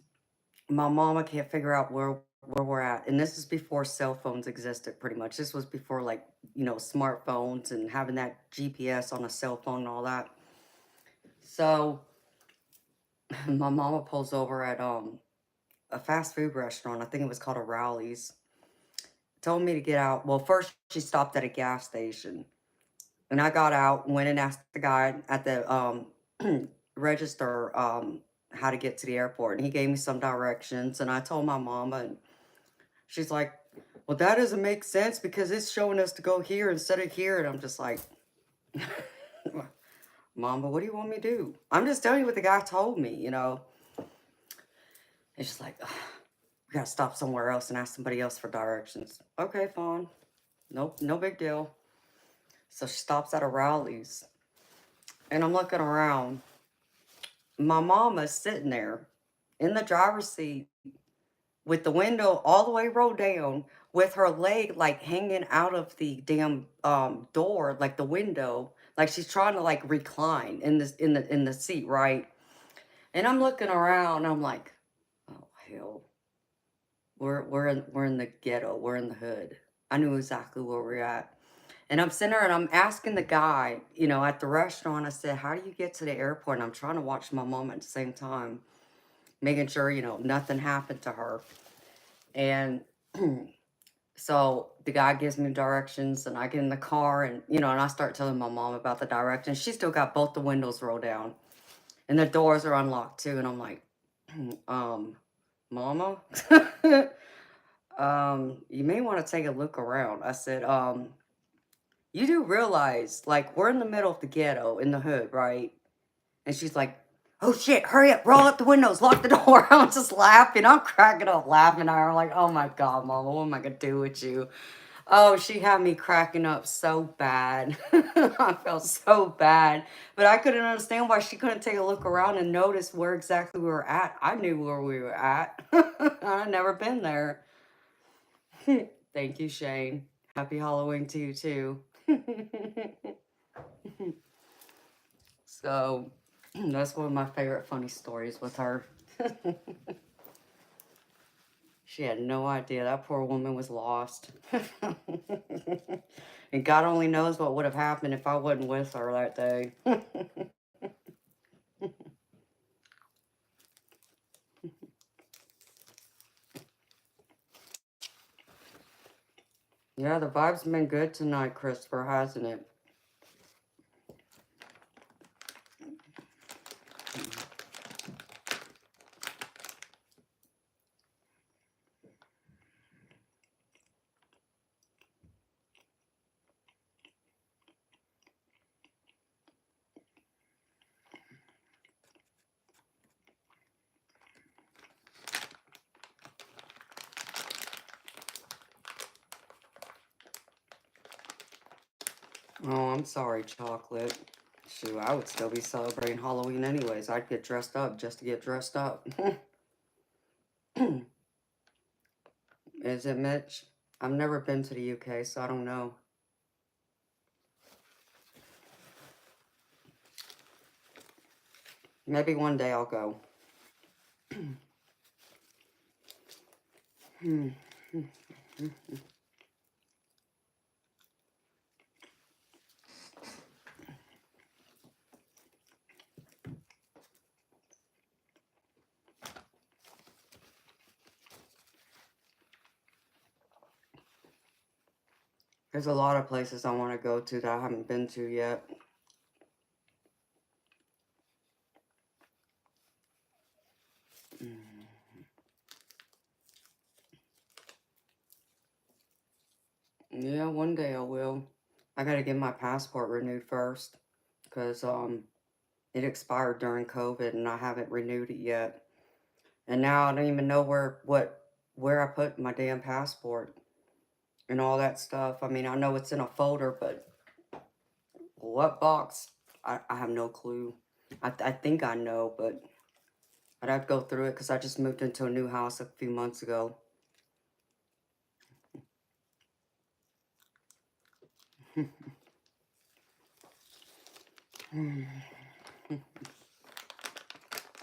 my mama can't figure out where we're at. And this is before cell phones existed, pretty much. This was before, like, smartphones and having that GPS on a cell phone and all that. So my mama pulls over at a fast food restaurant. I think it was called a Rowley's. Told me to get out. Well, first she stopped at a gas station. And I got out, went and asked the guy at the register how to get to the airport. And he gave me some directions. And I told my mama, and she's like, well, that doesn't make sense because it's showing us to go here instead of here. And I'm just like, Mama, what do you want me to do? I'm just telling you what the guy told me, you know. It's just like, ugh, we got to stop somewhere else and ask somebody else for directions. Okay, fine. Nope, no big deal. So she stops at a Rowley's. And I'm looking around. My mama's sitting there in the driver's seat with the window all the way rolled down with her leg like hanging out of the damn door, like the window, like she's trying to like recline in this in the seat, right? And I'm looking around, I'm like, oh hell. We're in the ghetto, we're in the hood. I knew exactly where we're at. And I'm sitting there and I'm asking the guy, you know, at the restaurant, I said, how do you get to the airport? And I'm trying to watch my mom at the same time, making sure, you know, nothing happened to her. And so the guy gives me directions and I get in the car and, you know, and I start telling my mom about the directions. She still got both the windows rolled down and the doors are unlocked too. And I'm like, Mama, you may want to take a look around. I said, you do realize, like, we're in the middle of the ghetto, in the hood, right? And she's like, oh shit, hurry up, roll up the windows, lock the door. I'm just laughing. I'm cracking up laughing at her. I'm like, oh my God, Mama, what am I going to do with you? Oh, she had me cracking up so bad. I felt so bad. But I couldn't understand why she couldn't take a look around and notice where exactly we were at. I knew where we were at. I'd never been there. Thank you, Shane. Happy Halloween to you, too. So, that's one of my favorite funny stories with her. She had no idea. That poor woman was lost. And God only knows what would have happened if I wasn't with her that day. Yeah, the vibe's been good tonight, Christopher, hasn't it? Oh, I'm sorry, Chocolate. Shoot, I would still be celebrating Halloween anyways. I'd get dressed up just to get dressed up. Is it, Mitch? I've never been to the UK, so I don't know. Maybe one day I'll go. There's a lot of places I want to go to that I haven't been to yet. Yeah, one day I will. I gotta get my passport renewed first. Because it expired during COVID and I haven't renewed it yet. And now I don't even know where I put my damn passport and all that stuff. I mean, I know it's in a folder, but what box? I have no clue. I think I know, but I'd have to go through it because I just moved into a new house a few months ago.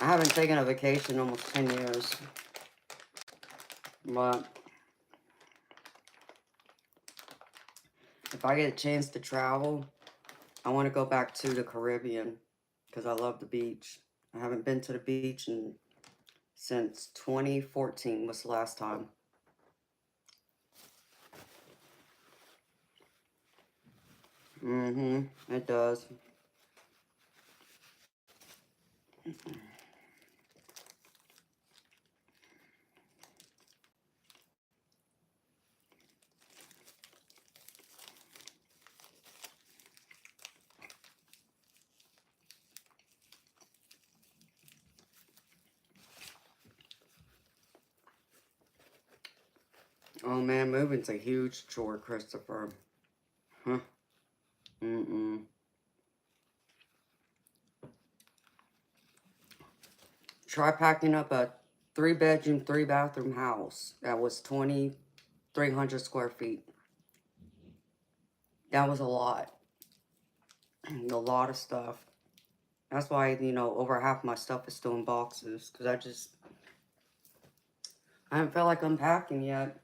I haven't taken a vacation in almost 10 years. But if I get a chance to travel, I want to go back to the Caribbean because I love the beach. I haven't been to the beach in since 2014 was the last time. It does. Oh man, moving's a huge chore, Christopher. Huh? Try packing up a 3-bedroom, 3-bathroom house that was 2,300 square feet. That was a lot. A lot of stuff. That's why, you know, over half my stuff is still in boxes. Because I haven't felt like unpacking yet.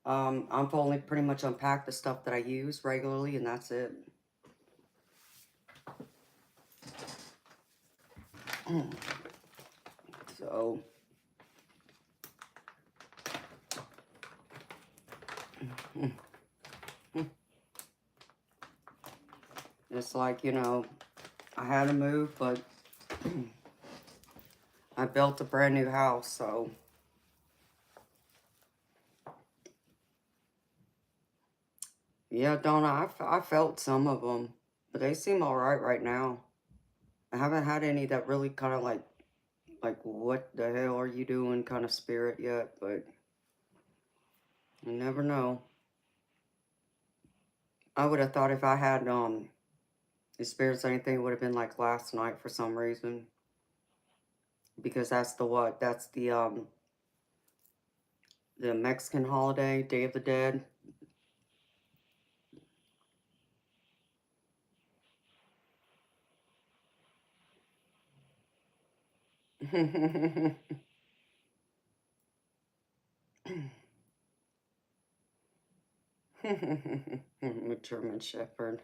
I've only pretty much unpacked the stuff that I use regularly, and that's it. So, it's like, you know, I had to move, but I built a brand new house, so. Yeah, Donna, I felt some of them, but they seem all right now. I haven't had any that really kind of like, what the hell are you doing kind of spirit yet, but you never know. I would have thought if I had experienced anything, it would have been like last night for some reason. Because that's the Mexican holiday, Day of the Dead. German Shepherd.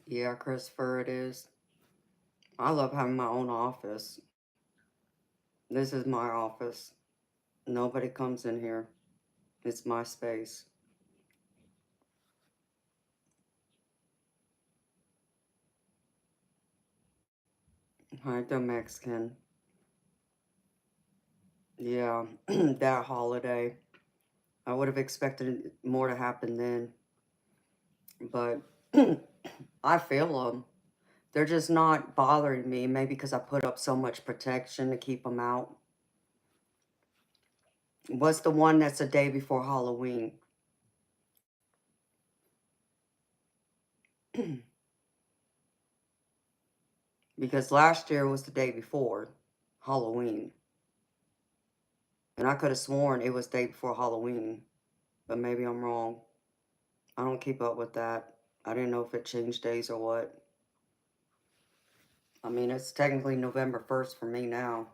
Yeah, Christopher, it is. I love having my own office. This is my office. Nobody comes in here. It's my space. Hi, the Mexican. Yeah, that holiday. I would have expected more to happen then. But I feel them. They're just not bothering me. Maybe because I put up so much protection to keep them out. What's the one that's the day before Halloween? Because last year was the day before Halloween. And I could have sworn it was the day before Halloween. But maybe I'm wrong. I don't keep up with that. I didn't know if it changed days or what. I mean, it's technically November 1st for me now.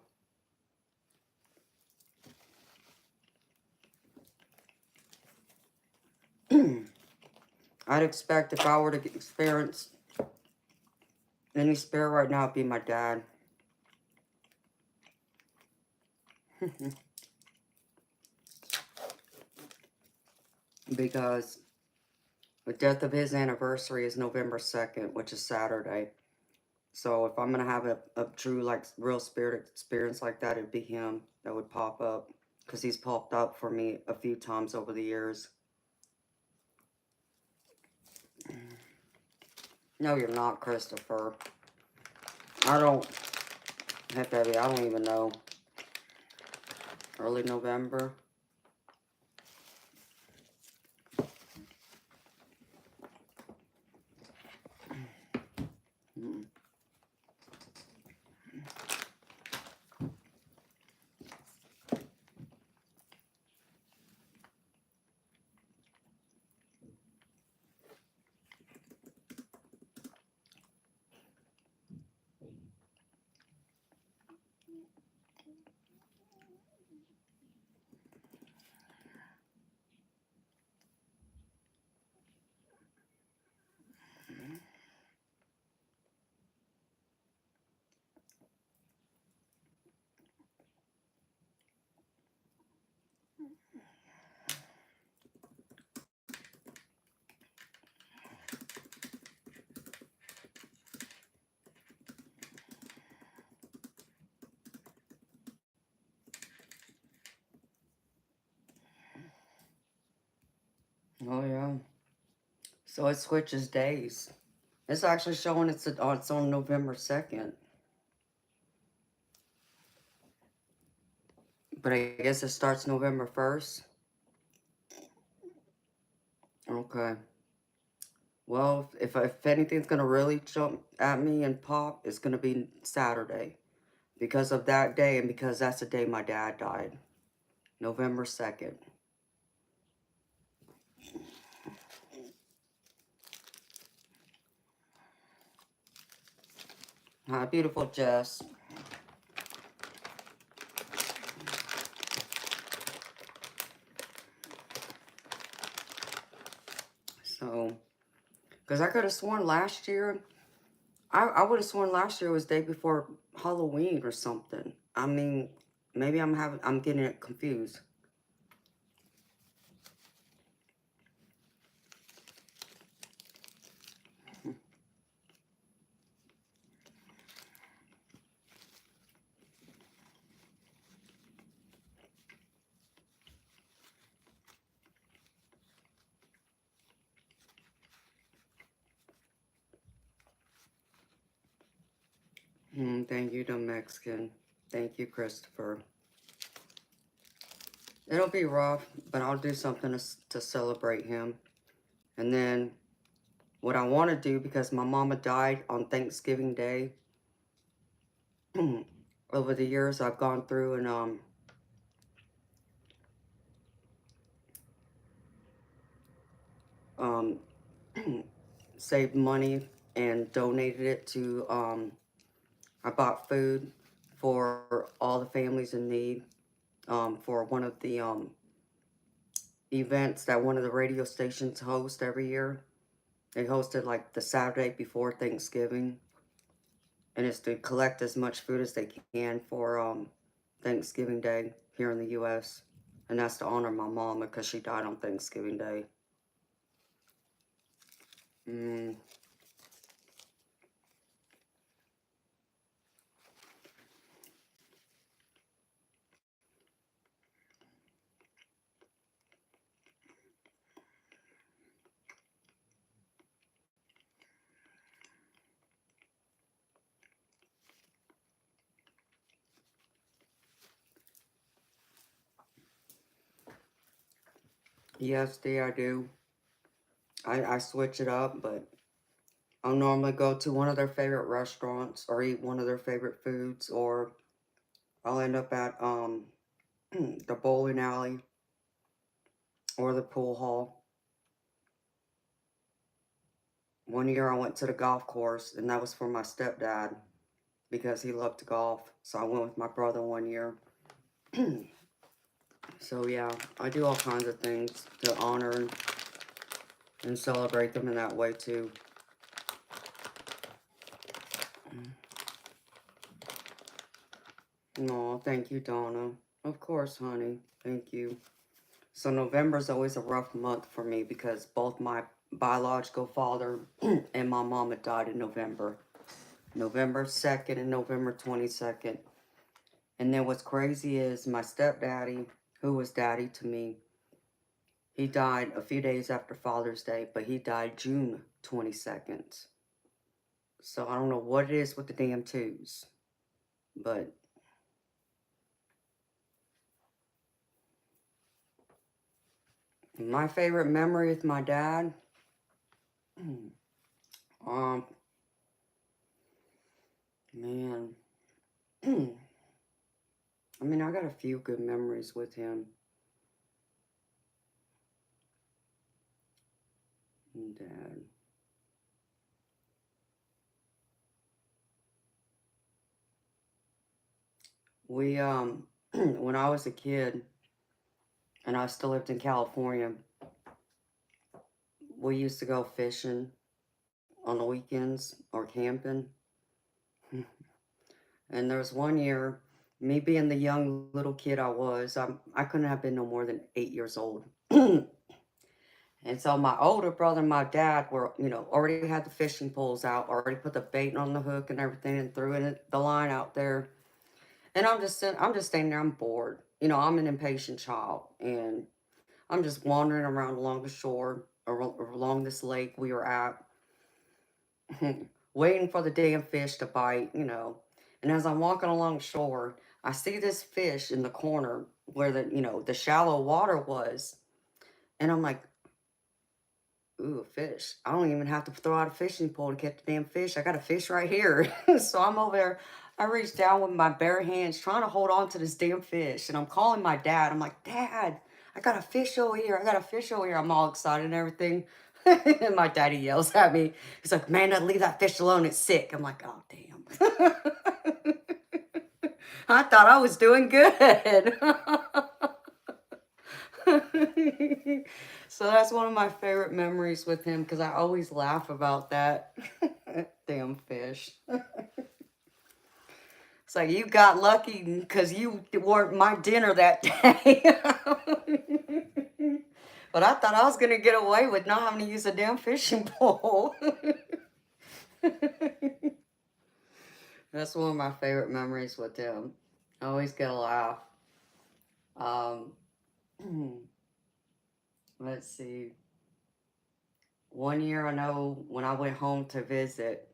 I'd expect if I were to experience any spirit right now, it'd be my dad. Because the death of his anniversary is November 2nd, which is Saturday. So if I'm going to have a true, like, real spirit experience like that, it'd be him that would pop up. Because he's popped up for me a few times over the years. No, you're not, Christopher. I don't... Heck, baby, I don't even know. Early November. Oh, yeah. So it switches days. It's actually showing it's on November 2nd. But I guess it starts November 1st. Okay. Well, if anything's going to really jump at me and pop, it's going to be Saturday. Because of that day and because that's the day my dad died. November 2nd. Hi, beautiful Jess. So, because I could have sworn last year, I would have sworn last year was day before Halloween or something. I mean, maybe I'm getting it confused. Thank you, the Mexican. Thank you, Christopher. It'll be rough, but I'll do something to celebrate him. And then what I want to do, because my mama died on Thanksgiving Day, over the years I've gone through and um, saved money and donated it to, I bought food for all the families in need, for one of the events that one of the radio stations host every year. They hosted like the Saturday before Thanksgiving, and it's to collect as much food as they can for Thanksgiving Day here in the U.S. And that's to honor my mama because she died on Thanksgiving Day. Mm. Yes, dear, I do. I switch it up, but I'll normally go to one of their favorite restaurants or eat one of their favorite foods, or I'll end up at the bowling alley or the pool hall. One year I went to the golf course, and that was for my stepdad because he loved to golf. So I went with my brother one year. So yeah, I do all kinds of things to honor and celebrate them in that way too. No, thank you, Donna. Of course, honey. Thank you. So November's always a rough month for me because both my biological father and my mama died in November. November 2nd and November 22nd. And then what's crazy is my stepdaddy, who was daddy to me, he died a few days after Father's Day, but he died June 22nd. So I don't know what it is with the damn twos, but my favorite memory with my dad, um, man, I mean, I got a few good memories with him. Dad. We, when I was a kid and I still lived in California, we used to go fishing on the weekends or camping. And there was one year, me being the young little kid I was, I couldn't have been no more than 8 years old. And so my older brother and my dad were, already had the fishing poles out, already put the bait on the hook and everything, and threw the line out there. And I'm just standing there, I'm bored. I'm an impatient child, and I'm just wandering around along the shore, or along this lake we were at, waiting for the damn fish to bite, you know. And as I'm walking along the shore, I see this fish in the corner where the shallow water was. And I'm like, ooh, a fish. I don't even have to throw out a fishing pole to catch the damn fish. I got a fish right here. So I'm over there. I reach down with my bare hands trying to hold on to this damn fish. And I'm calling my dad. I'm like, Dad, I got a fish over here. I got a fish over here. I'm all excited and everything. And my daddy yells at me. He's like, Amanda, leave that fish alone. It's sick. I'm like, oh, damn. I thought I was doing good. So that's one of my favorite memories with him because I always laugh about that. Damn fish. It's like you got lucky because you weren't my dinner that day. But I thought I was going to get away with not having to use a damn fishing pole. That's one of my favorite memories with him. I always get a laugh. Um, let's see. One year I know when I went home to visit,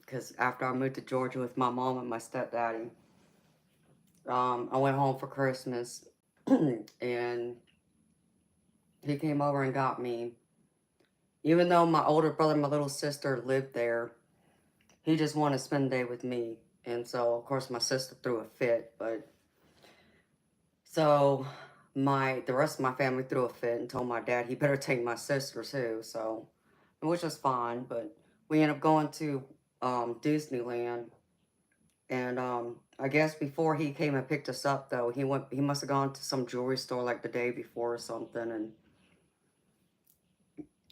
because after I moved to Georgia with my mom and my stepdaddy, I went home for Christmas, and he came over and got me. Even though my older brother and my little sister lived there, he just wanted to spend the day with me. And so, of course, my sister threw a fit, but so the rest of my family threw a fit and told my dad he better take my sister too. So, which was fine, but we ended up going to Disneyland. And I guess before he came and picked us up, though, he must have gone to some jewelry store like the day before or something,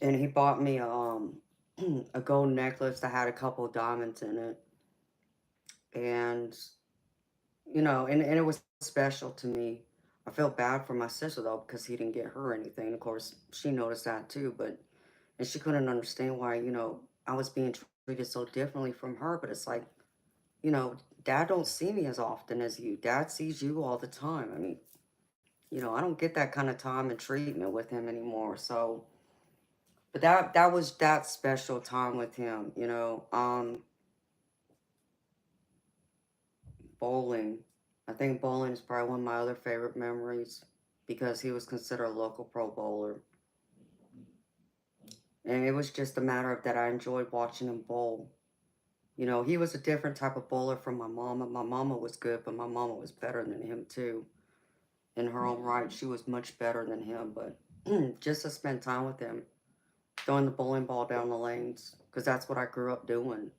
and he bought me a gold necklace that had a couple of diamonds in it. And and it was special to me. I felt bad for my sister though because he didn't get her anything. Of course, she noticed that too, but and she couldn't understand why, I was being treated so differently from her. But it's like, Dad don't see me as often as you. Dad sees you all the time. I mean, I don't get that kind of time and treatment with him anymore. So, but that was that special time with him. Bowling. I think bowling is probably one of my other favorite memories because he was considered a local pro bowler. And it was just a matter of that I enjoyed watching him bowl. He was a different type of bowler from my mama. My mama was good, but my mama was better than him too. In her own right, she was much better than him. But just to spend time with him, throwing the bowling ball down the lanes, because that's what I grew up doing.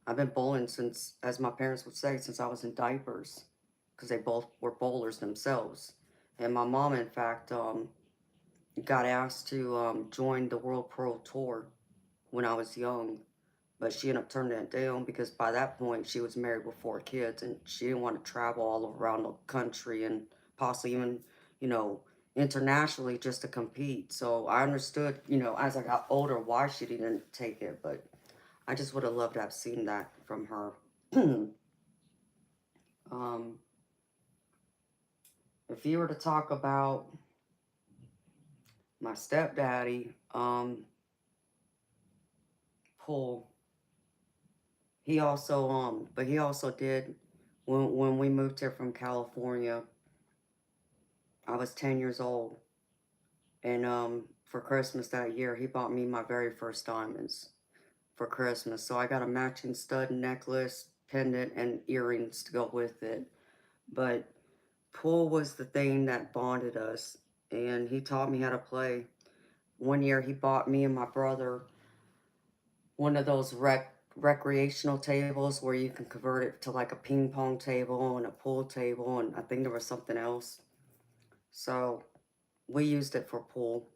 I've been bowling since, as my parents would say, since I was in diapers, because they both were bowlers themselves. And my mom, in fact, got asked to join the World Pro Tour when I was young, but she ended up turning it down because by that point she was married with 4 kids and she didn't want to travel all around the country and possibly even, you know, internationally just to compete. So I understood, as I got older why she didn't take it, but I just would have loved to have seen that from her. um, if you were to talk about my stepdaddy, Paul, he also did when we moved here from California. I was 10 years old, and for Christmas that year, he bought me my very first diamonds for Christmas. So I got a matching stud necklace, pendant, and earrings to go with it. But pool was the thing that bonded us, and he taught me how to play. One year, he bought me and my brother one of those recreational tables where you can convert it to like a ping pong table and a pool table, and I think there was something else. So we used it for pool.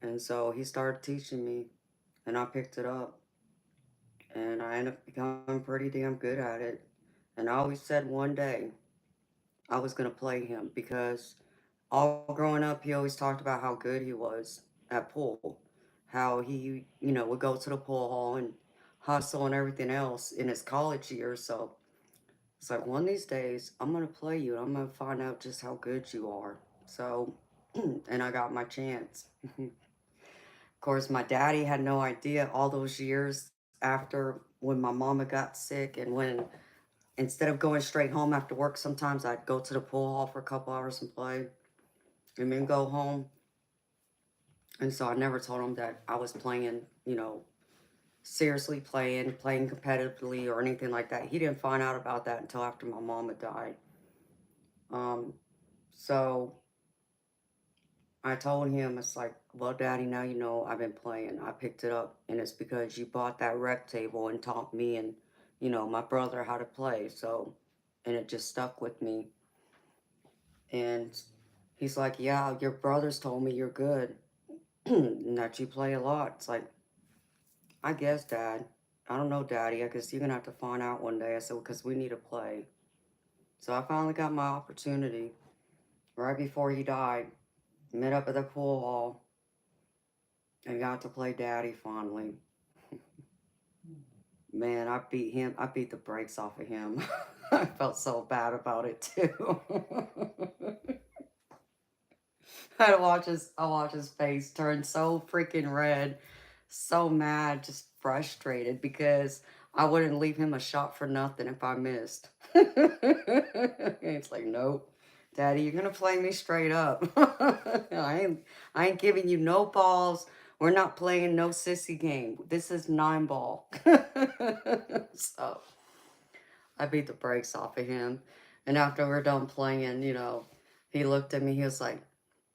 And so he started teaching me, and I picked it up, and I ended up becoming pretty damn good at it. And I always said one day I was going to play him because all growing up, he always talked about how good he was at pool, how he, would go to the pool hall and hustle and everything else in his college years. So it's like one of these days, I'm going to play you and I'm going to find out just how good you are. So and I got my chance. Of course, my daddy had no idea all those years after when my mama got sick, and when instead of going straight home after work, sometimes I'd go to the pool hall for a couple hours and play and then go home. And so I never told him that I was playing, seriously playing competitively or anything like that. He didn't find out about that until after my mama died. Um, so I told him, it's like, well, Daddy, now you know I've been playing. I picked it up, and it's because you bought that rec table and taught me and, my brother how to play. So, and it just stuck with me. And he's like, yeah, your brothers told me you're good and that you play a lot. It's like, I guess, Dad. I don't know, Daddy. I guess you're going to have to find out one day. I said, because we need to play. So I finally got my opportunity right before he died. Met up at the pool hall and got to play Daddy finally. Man, I beat him. I beat the brakes off of him. I felt so bad about it too. I watch his face turn so freaking red, so mad, just frustrated because I wouldn't leave him a shot for nothing if I missed. It's like, nope, Daddy, you're gonna play me straight up. I ain't giving you no balls. We're not playing no sissy game. This is 9-ball. So I beat the brakes off of him. And after we're done playing, he looked at me, he was like,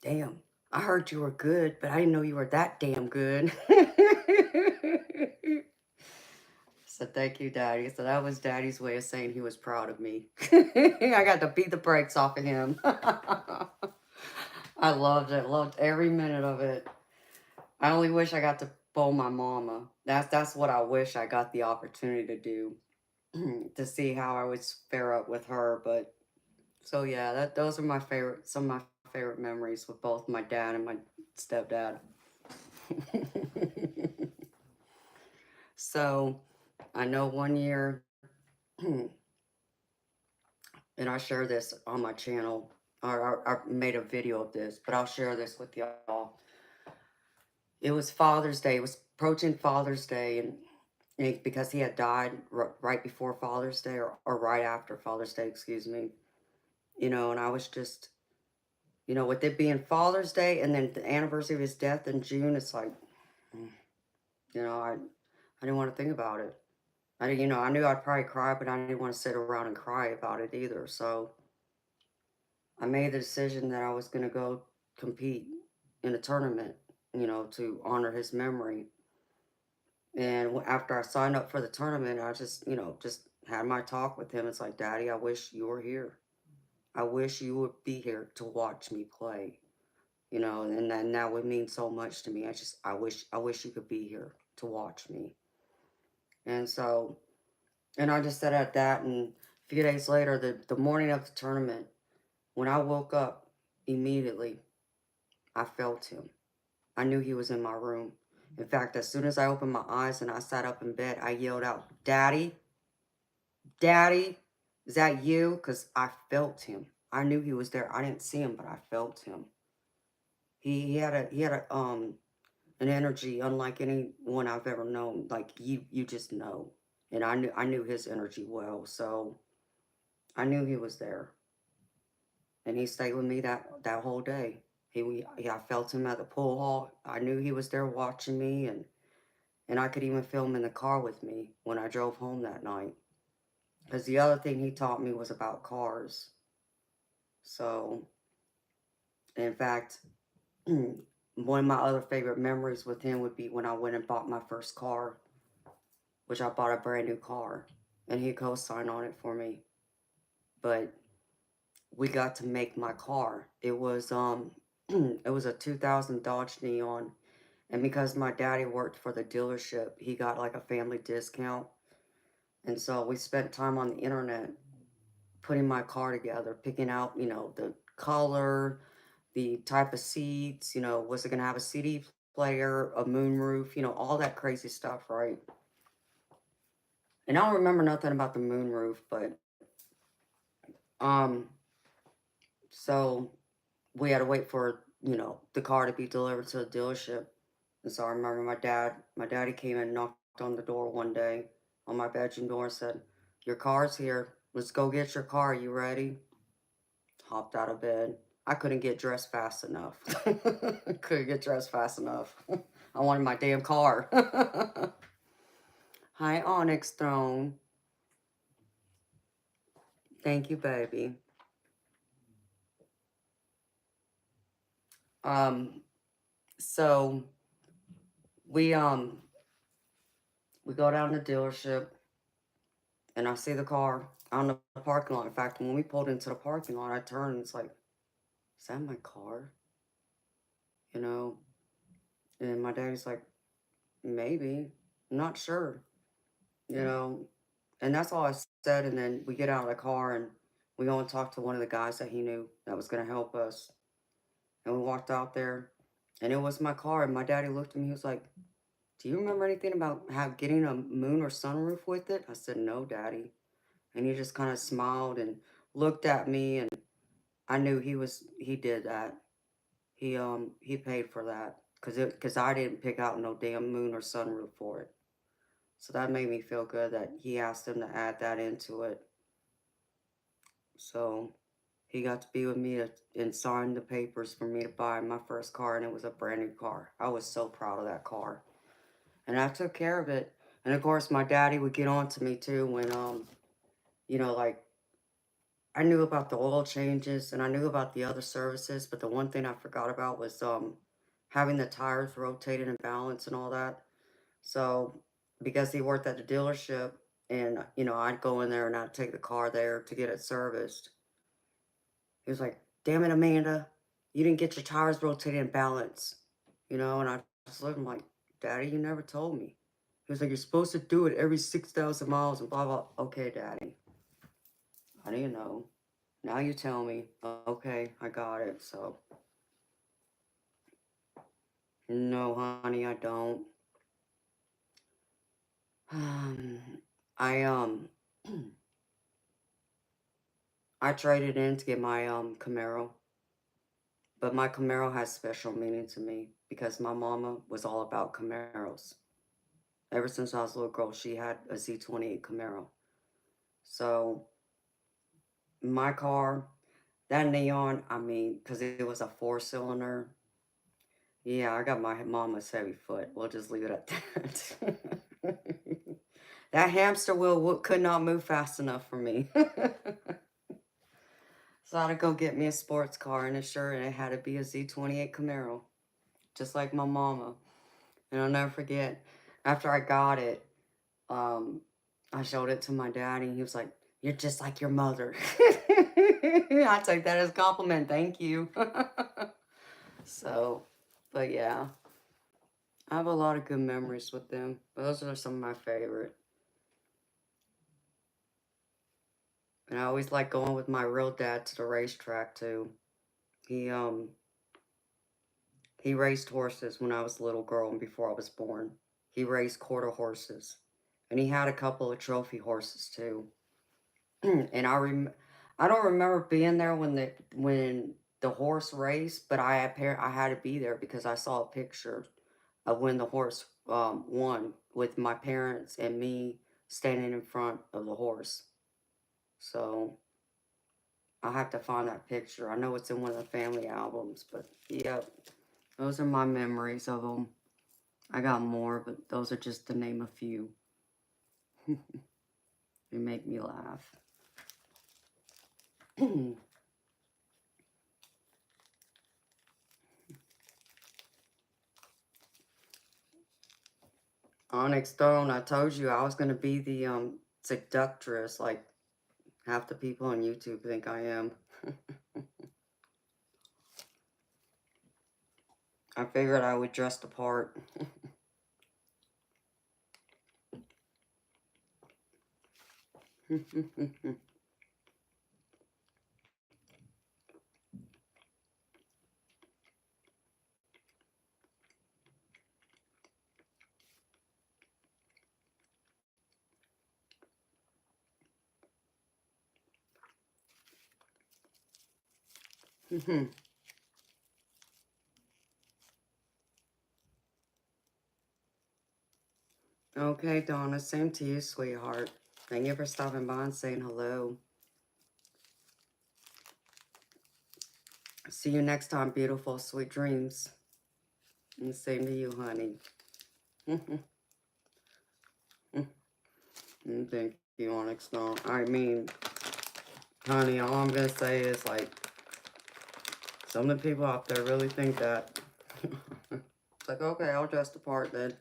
damn, I heard you were good, but I didn't know you were that damn good. So thank you, Daddy. So that was Daddy's way of saying he was proud of me. I got to beat the brakes off of him. I loved it. Loved every minute of it. I only wish I got to bowl my mama. That's what I wish I got the opportunity to do. To see how I would fare up with her. But so yeah, those are some of my favorite memories with both my dad and my stepdad. So I know one year, and I share this on my channel, or I made a video of this, but I'll share this with y'all. It was Father's Day. It was approaching Father's Day, and because he had died right before Father's Day, or right after Father's Day, excuse me. And I was just, with it being Father's Day and then the anniversary of his death in June, it's like, mm, I didn't want to think about it. I knew I'd probably cry, but I didn't want to sit around and cry about it either. So I made the decision that I was going to go compete in a tournament, to honor his memory. And after I signed up for the tournament, I just had my talk with him. It's like, Daddy, I wish you were here. I wish you would be here to watch me play. And that would mean so much to me. I wish you could be here to watch me. And so, and I just said at that, and a few days later, the morning of the tournament, when I woke up, immediately, I felt him. I knew he was in my room. In fact, as soon as I opened my eyes and I sat up in bed, I yelled out, Daddy, Daddy, is that you? Because I felt him. I knew he was there. I didn't see him, but I felt him. He had an energy unlike anyone I've ever known. Like you just know. And I knew his energy well, so I knew he was there. And he stayed with me that whole day. I felt him at the pool hall. I knew he was there watching me, and I could even feel him in the car with me when I drove home that night. Because the other thing he taught me was about cars. So, in fact, one of my other favorite memories with him would be when I went and bought my first car, which I bought a brand new car, and he co-signed on it for me. But we got to make my car. It was it was a 2000 Dodge Neon, and because my daddy worked for the dealership, he got like a family discount. And so we spent time on the internet putting my car together, picking out, the color, the type of seats, was it going to have a CD player, a moonroof, all that crazy stuff, right? And I don't remember nothing about the moonroof, but um so we had to wait for you know, the car to be delivered to the dealership. And so I remember my daddy came and knocked on the door one day on my bedroom door and said, "Your car's here. Let's go get your car. You ready?" Hopped out of bed. I couldn't get dressed fast enough. Couldn't get dressed fast enough. I wanted my damn car. Hi, Onyx Throne. Thank you, baby. Um, so we um we go down to the dealership and I see the car on the parking lot. In fact, when we pulled into the parking lot, I turned and it's like, is that my car? You know? And my daddy's like, maybe. I'm not sure. You know? And that's all I said. And then we get out of the car and we go and talk to one of the guys that he knew that was going to help us. And we walked out there and it was my car. And my daddy looked at me. He was like, do you remember anything about getting a moon or sunroof with it? I said, no, Daddy. And he just kind of smiled and looked at me, and I knew he did that. He paid for that because I didn't pick out no damn moon or sunroof for it. So that made me feel good that he asked him to add that into it. So he got to be with me and sign the papers for me to buy my first car, and it was a brand new car. I was so proud of that car. And I took care of it. And of course, my daddy would get on to me too when, you know, like I knew about the oil changes and I knew about the other services, but the one thing I forgot about was having the tires rotated and balanced and all that. So because he worked at the dealership and you know, I'd go in there and I'd take the car there to get it serviced. He was like, "Damn it, Amanda, you didn't get your tires rotated and balanced." You know, and I just looked at him like, "Daddy, you never told me." He was like, "You're supposed to do it every 6,000 miles and blah blah." Okay, Daddy. I didn't know. Now you tell me. Okay, I got it. So, no, honey, I don't. Um, I I traded in to get my Camaro, but my Camaro has special meaning to me because my mama was all about Camaros. Ever since I was a little girl, she had a Z28 Camaro. So my car, that neon, I mean, because it was a 4-cylinder. Yeah, I got my mama's heavy foot. We'll just leave it at that. That hamster wheel could not move fast enough for me. So I had to go get me a sports car and it had to be a Z28 Camaro, just like my mama. And I'll never forget, after I got it, I showed it to my daddy. He was like, "You're just like your mother." I take that as a compliment. Thank you. So, but yeah, I have a lot of good memories with them. Those are some of my favorite. And I always like going with my real dad to the racetrack too. He um he raced horses when I was a little girl and before I was born. He raced quarter horses. And he had a couple of trophy horses too. And I don't remember being there when the horse raced, but I had to be there because I saw a picture of when the horse won with my parents and me standing in front of the horse. So I'll have to find that picture. I know it's in one of the family albums, but yeah, those are my memories of them. I got more, but those are just to name a few. They make me laugh. Onyx Stone, I told you I was going to be the seductress, like half the people on YouTube think I am. I figured I would dress the part. Okay, Donna, same to you, sweetheart. Thank you for stopping by and saying hello. See you next time, beautiful. Sweet dreams. And same to you, honey. Thank you, Onyx. No, I mean, honey, all I'm going to say is, like, some of the people out there really think that. It's like, okay, I'll dress the part then.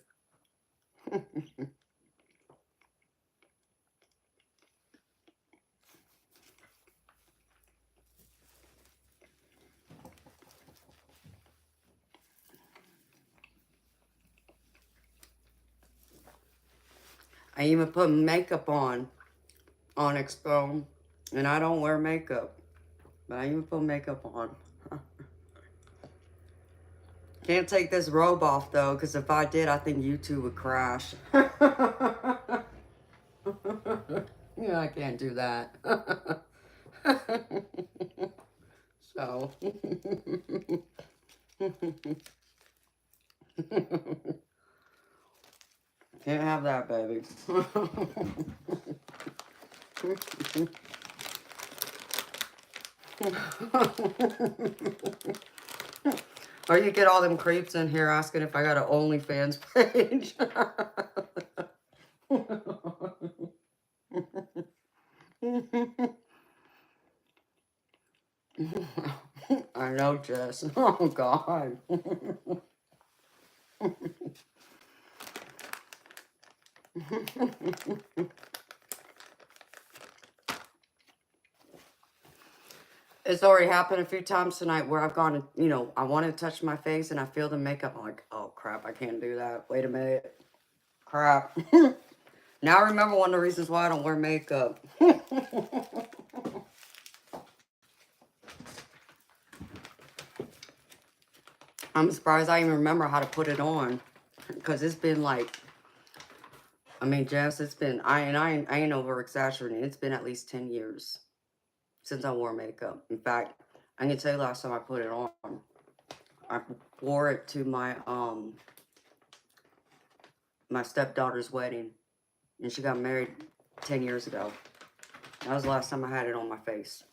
I even put makeup on Onyx Phone, and I don't wear makeup, but I even put makeup on. Can't take this robe off, though, because if I did, I think YouTube would crash. Yeah, I can't do that. So. Can't have that, baby. Or you get all them creeps in here asking if I got an OnlyFans page. I know, Jess. Oh, God. It's already happened a few times tonight where I've gone, you know, I want to touch my face and I feel the makeup. I'm like, oh, crap, I can't do that. Wait a minute. Crap. Now I remember one of the reasons why I don't wear makeup. I'm surprised I even remember how to put it on. Because it's been like, I mean, Jess, it's been, I ain't over exaggerating. It's been at least 10 years since I wore makeup. In fact, I can tell you last time I put it on. I wore it to my stepdaughter's wedding. And she got married 10 years ago. That was the last time I had it on my face.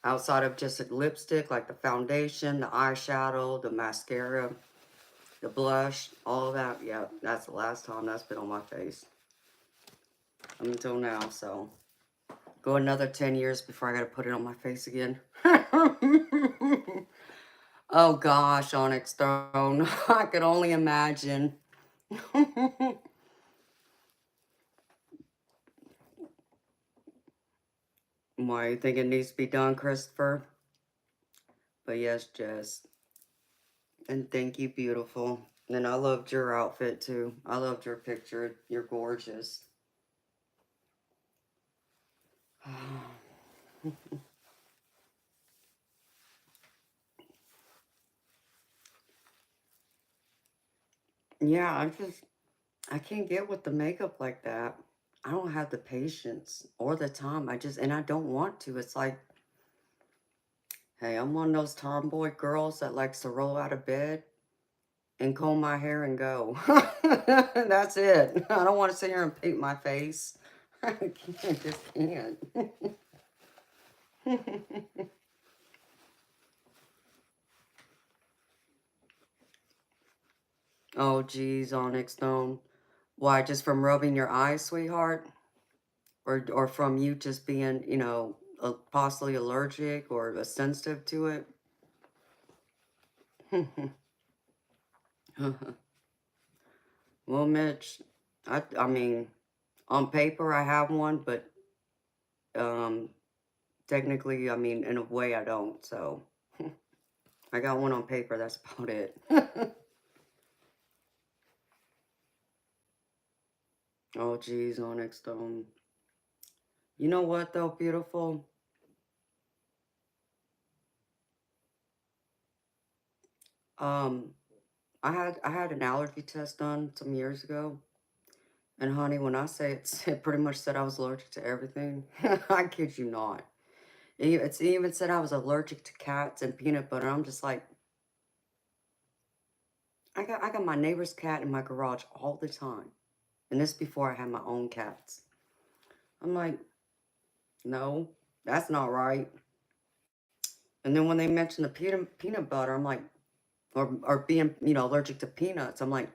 Outside of just a lipstick, like the foundation, the eyeshadow, the mascara, the blush, all of that. Yeah, that's the last time that's been on my face. Until now, so. Go another 10 years before I gotta put it on my face again. Oh gosh, Onyx Stone. I could only imagine. Why, you think it needs to be done, Christopher? But yes, Jess. And thank you, beautiful. And I loved your outfit, too. I loved your picture. You're gorgeous. Yeah, I can't get with the makeup like that. I don't have the patience or the time. And I don't want to. It's like, hey, I'm one of those tomboy girls that likes to roll out of bed and comb my hair and go. That's it. I don't want to sit here and paint my face. I can't, just can't. Oh, geez, Onyx Stone. Why, just from rubbing your eyes, sweetheart? Or from you just being, you know, possibly allergic or sensitive to it? Well, Mitch, I mean, on paper I have one, but um, technically, I mean, in a way I don't, so. I got one on paper, that's about it. Oh, geez, Onyx Stone. You know what, though, beautiful? Um, I had an allergy test done some years ago. And honey, when I say it pretty much said I was allergic to everything. I kid you not. It even said I was allergic to cats and peanut butter. I'm just like, I got my neighbor's cat in my garage all the time. And this before I had my own cats. I'm like, no, that's not right. And then when they mentioned the peanut butter, I'm like, or being, allergic to peanuts, I'm like,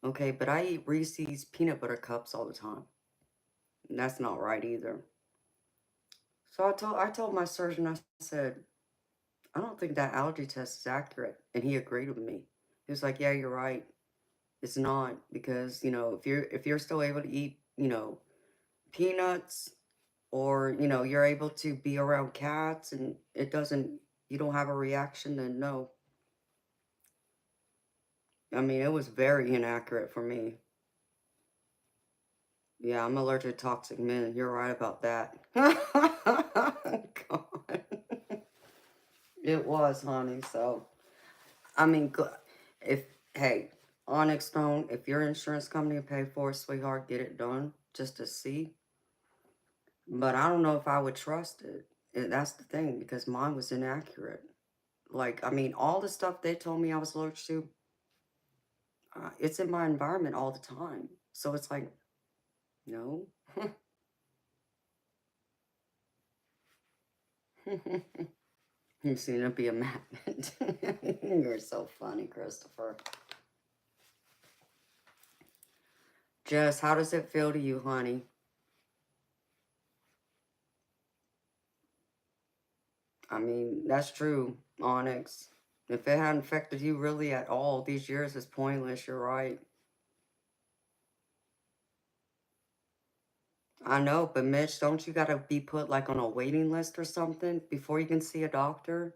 okay, but I eat Reese's peanut butter cups all the time. And that's not right either. So I told my surgeon, I said, I don't think that allergy test is accurate. And he agreed with me. He was like, yeah, you're right. It's not, because, if you're still able to eat, peanuts, or, you're able to be around cats and you don't have a reaction, then no. I mean, it was very inaccurate for me. Yeah, I'm allergic to toxic men. You're right about that. God. It was, honey. So, I mean, if, hey, Onyx Stone, if your insurance company pay for it, sweetheart, get it done just to see. But I don't know if I would trust it. And that's the thing, because mine was inaccurate. Like, I mean, all the stuff they told me I was allergic to, it's in my environment all the time. So it's like, no. You seem to be a magnet. You're so funny, Christopher. Jess, how does it feel to you, honey? I mean, that's true, Onyx. If it hadn't affected you really at all these years, it's pointless. You're right. I know, but Mitch, don't you gotta be put like on a waiting list or something before you can see a doctor?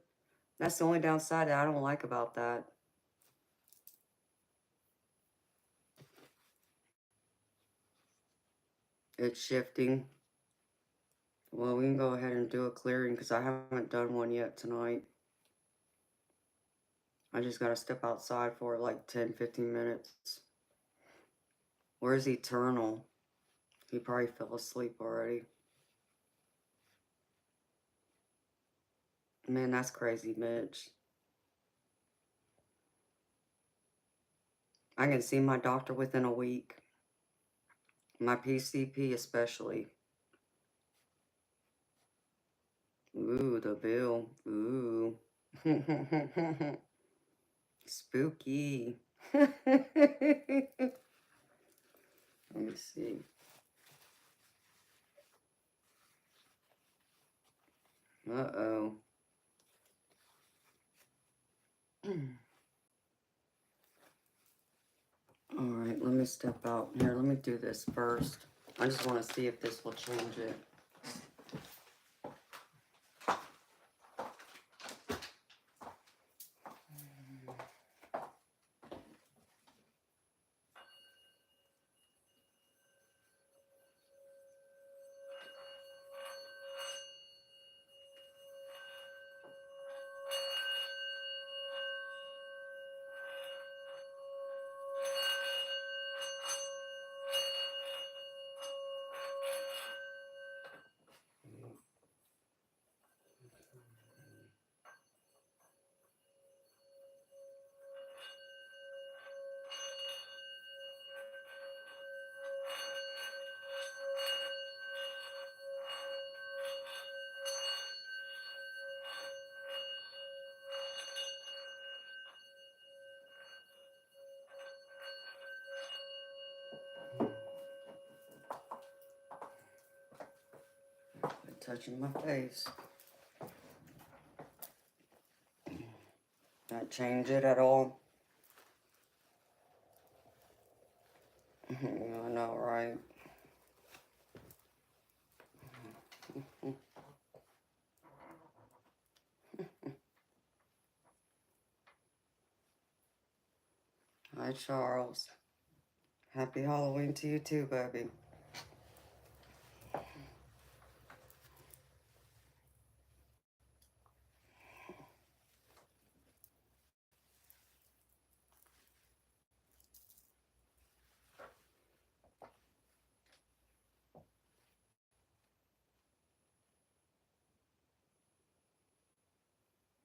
That's the only downside that I don't like about that. It's shifting. Well, we can go ahead and do a clearing because I haven't done one yet tonight. I just gotta step outside for like 10-15 minutes. Where's Eternal? He probably fell asleep already. Man, that's crazy, Mitch. I can see my doctor within a week. My PCP especially. Ooh, the bill. Ooh. Spooky. Let me see. Uh-oh. Alright, let me step out. Here, let me do this first. I just want to see if this will change it. Touching my face. Not change it at all. I know, right? Hi, Charles. Happy Halloween to you too, baby.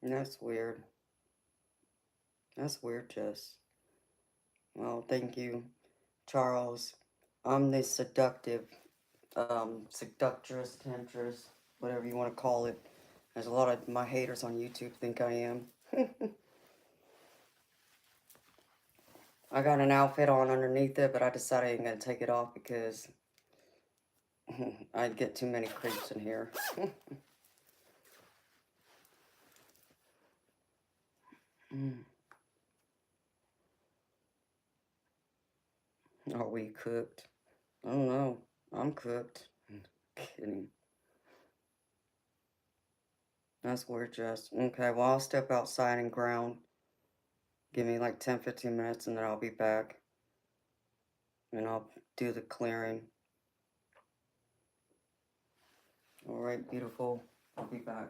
That's weird. That's weird, Jess. Well, thank you Charles. I'm the seductress, temptress, whatever you want to call it. There's a lot of my haters on YouTube think I am. I got an outfit on underneath it, but I decided I ain't gonna take it off because I'd get too many creeps in here. Are we cooked? I don't know. I'm cooked. Kidding. That's weird, Jess. Okay, well, I'll step outside and ground. Give me like 10-15 minutes and then I'll be back. And I'll do the clearing. Alright, beautiful. I'll be back.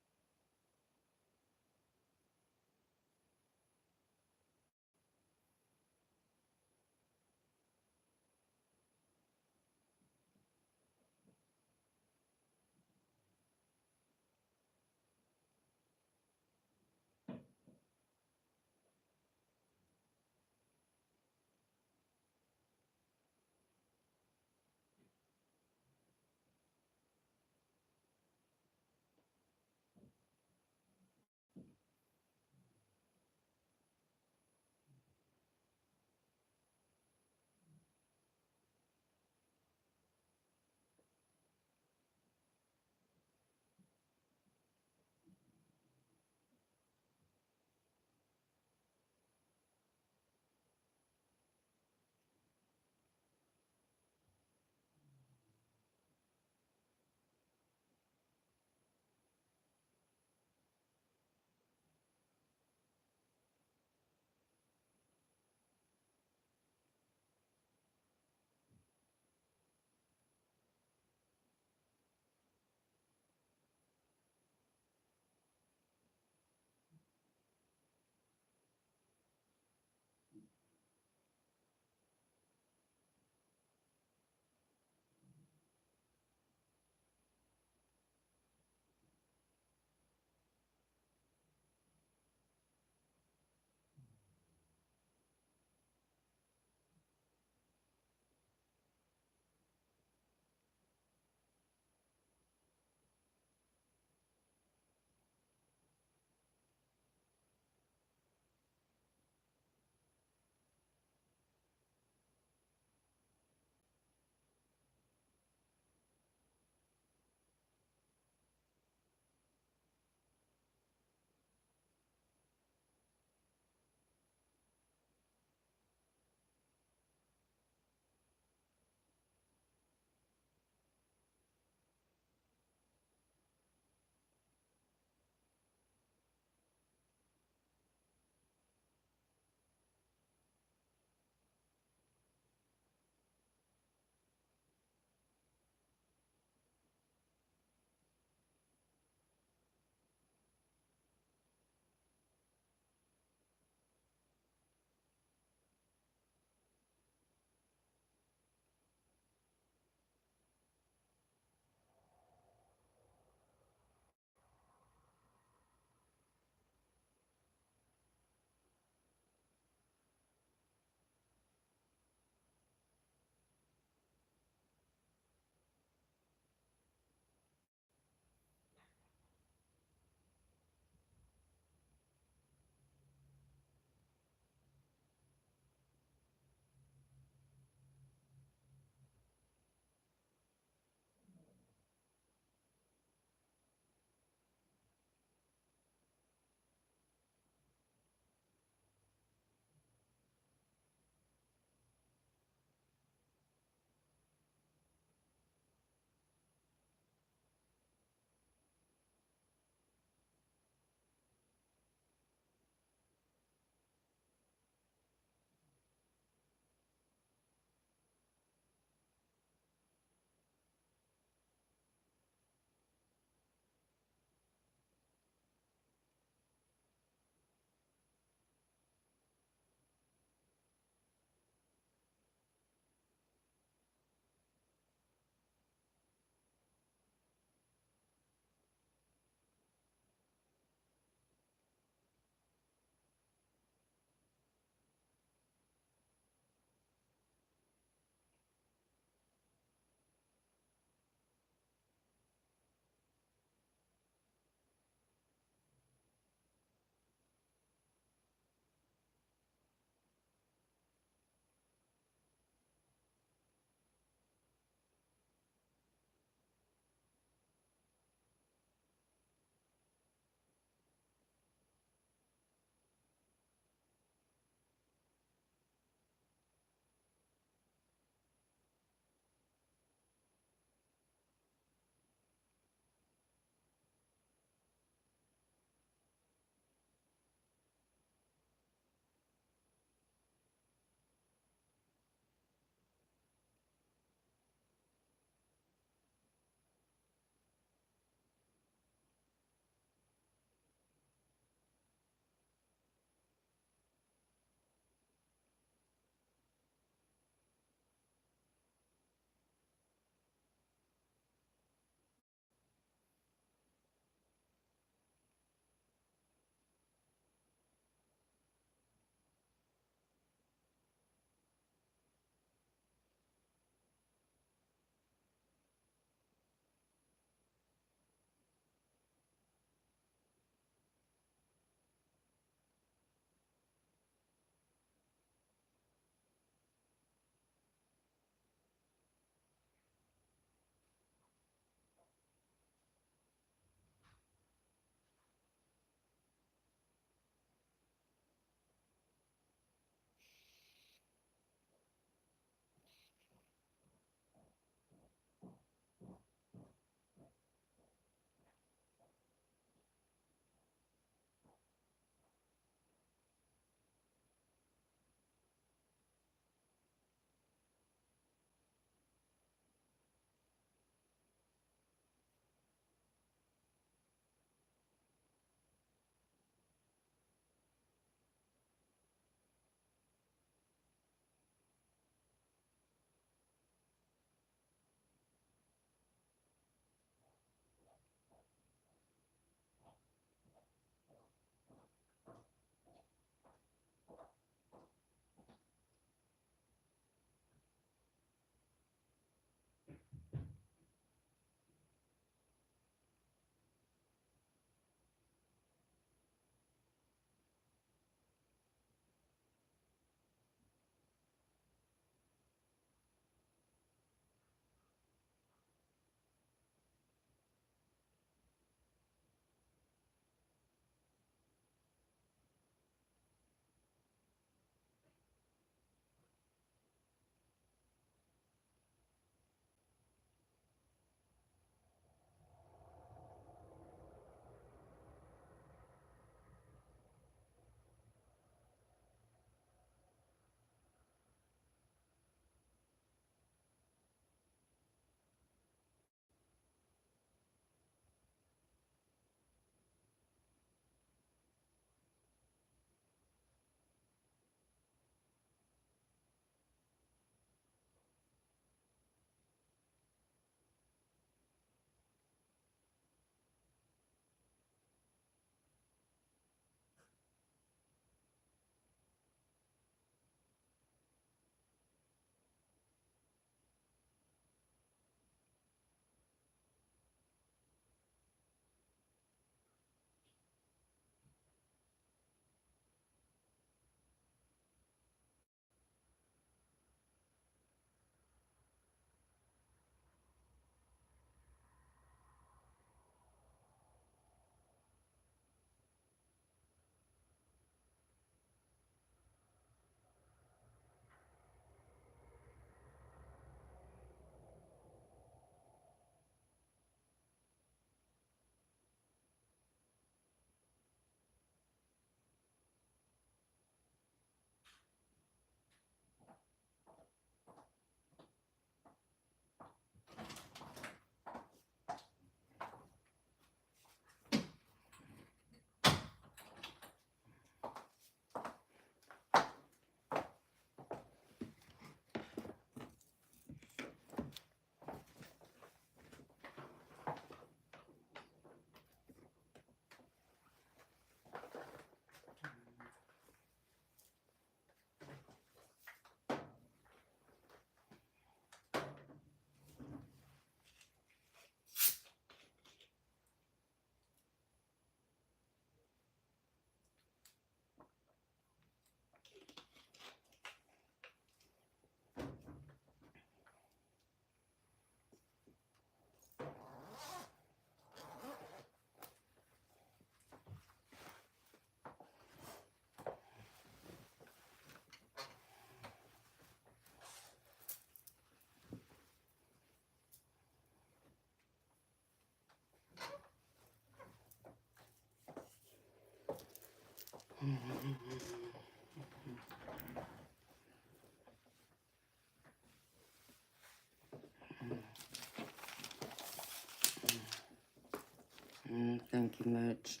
Thank you, Mitch.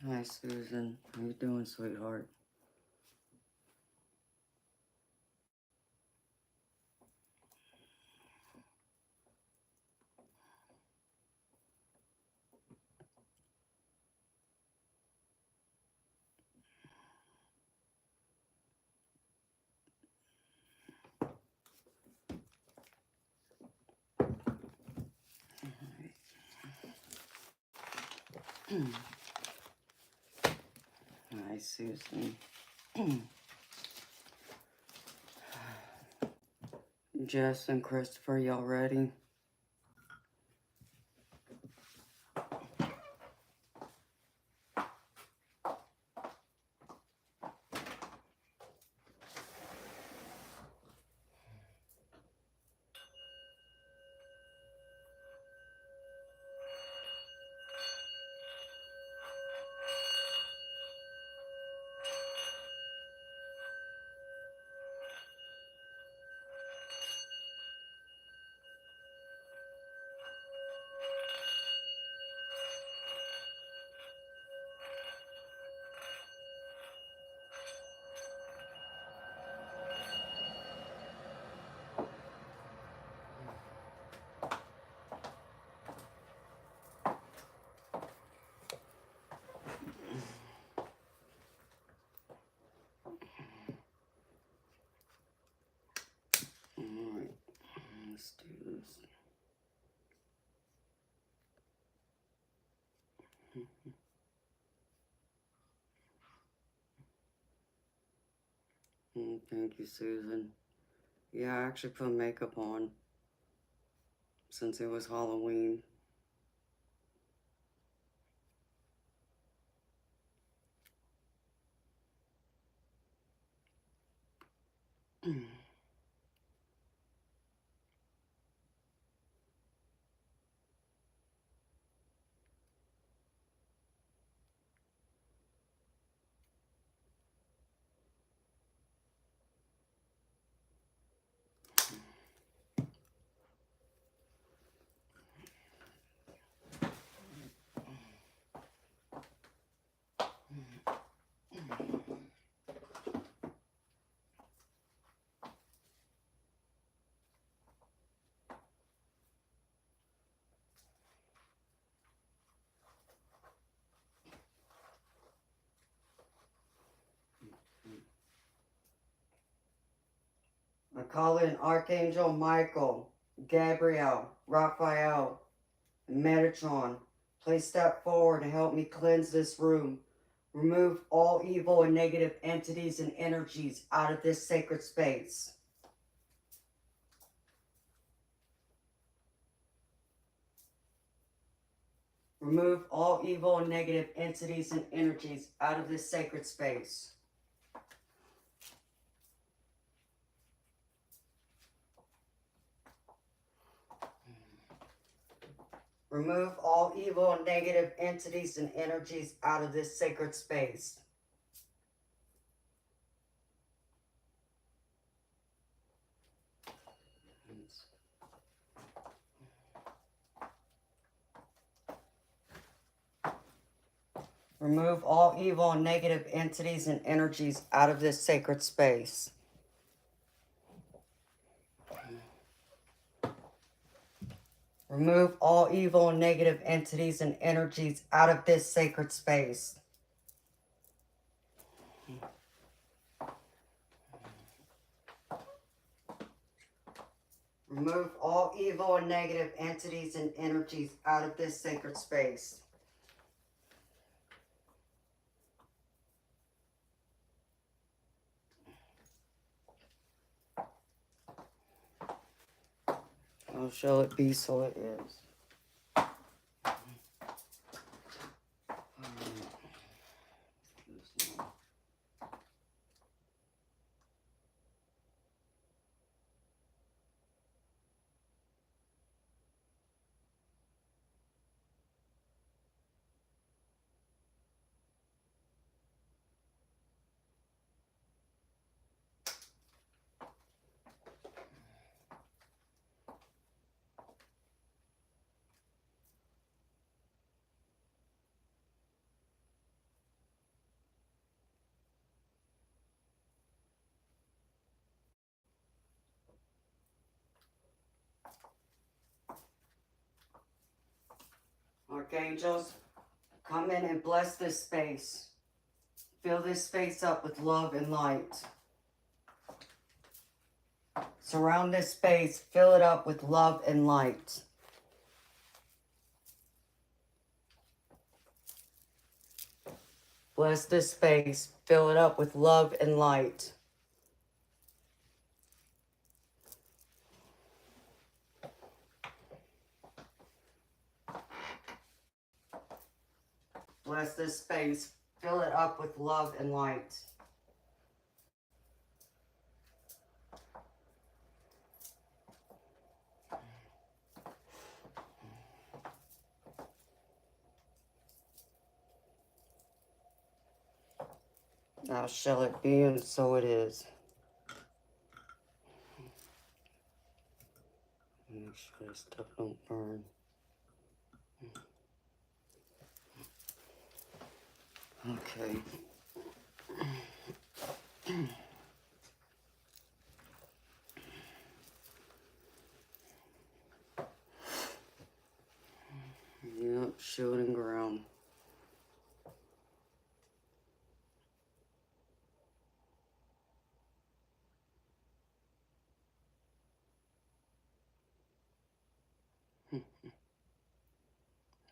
Hi, Susan. How you doing, sweetheart? Hi, Susan. Jess and Christopher, y'all ready? Alright, let's do this. Thank you, Susan. Yeah, I actually put makeup on since it was Halloween. I call in Archangel Michael, Gabriel, Raphael, and Metatron. Please step forward and help me cleanse this room. Remove all evil and negative entities and energies out of this sacred space. Remove all evil and negative entities and energies out of this sacred space. Remove all evil and negative entities and energies out of this sacred space. Remove all evil and negative entities and energies out of this sacred space. Remove all evil and negative entities and energies out of this sacred space. Remove all evil and negative entities and energies out of this sacred space. How shall it be, so it is. Archangels, come in and bless this space. Fill this space up with love and light. Surround this space, fill it up with love and light. Bless this space, fill it up with love and light. Bless this space, fill it up with love and light. Now shall it be, and so it is. Make sure this stuff don't burn. Okay. Yep, shooting ground.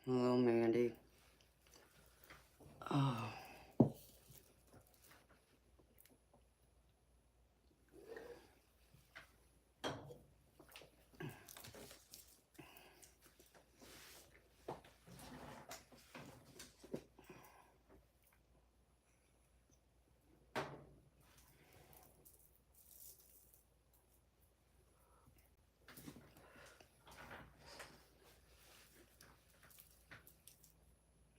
Hello, Mandy. Oh.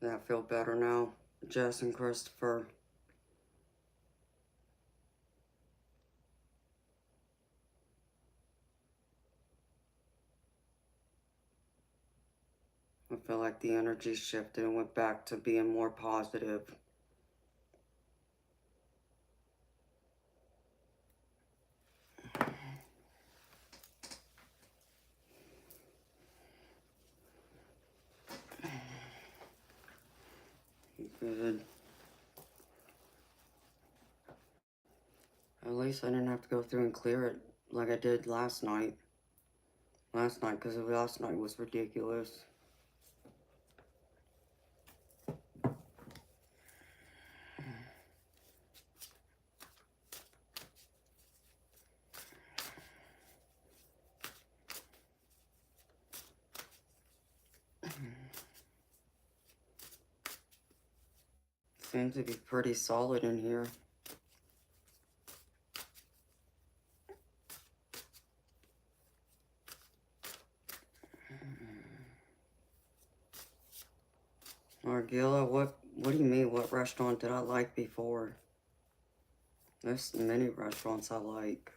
Yeah, I feel better now, Jess and Christopher. I feel like the energy shifted and went back to being more positive. Good. At least I didn't have to go through and clear it like I did last night. Because last night was ridiculous. Seems to be pretty solid in here. Argilla, what do you mean? What restaurant did I like before? There's many restaurants I like.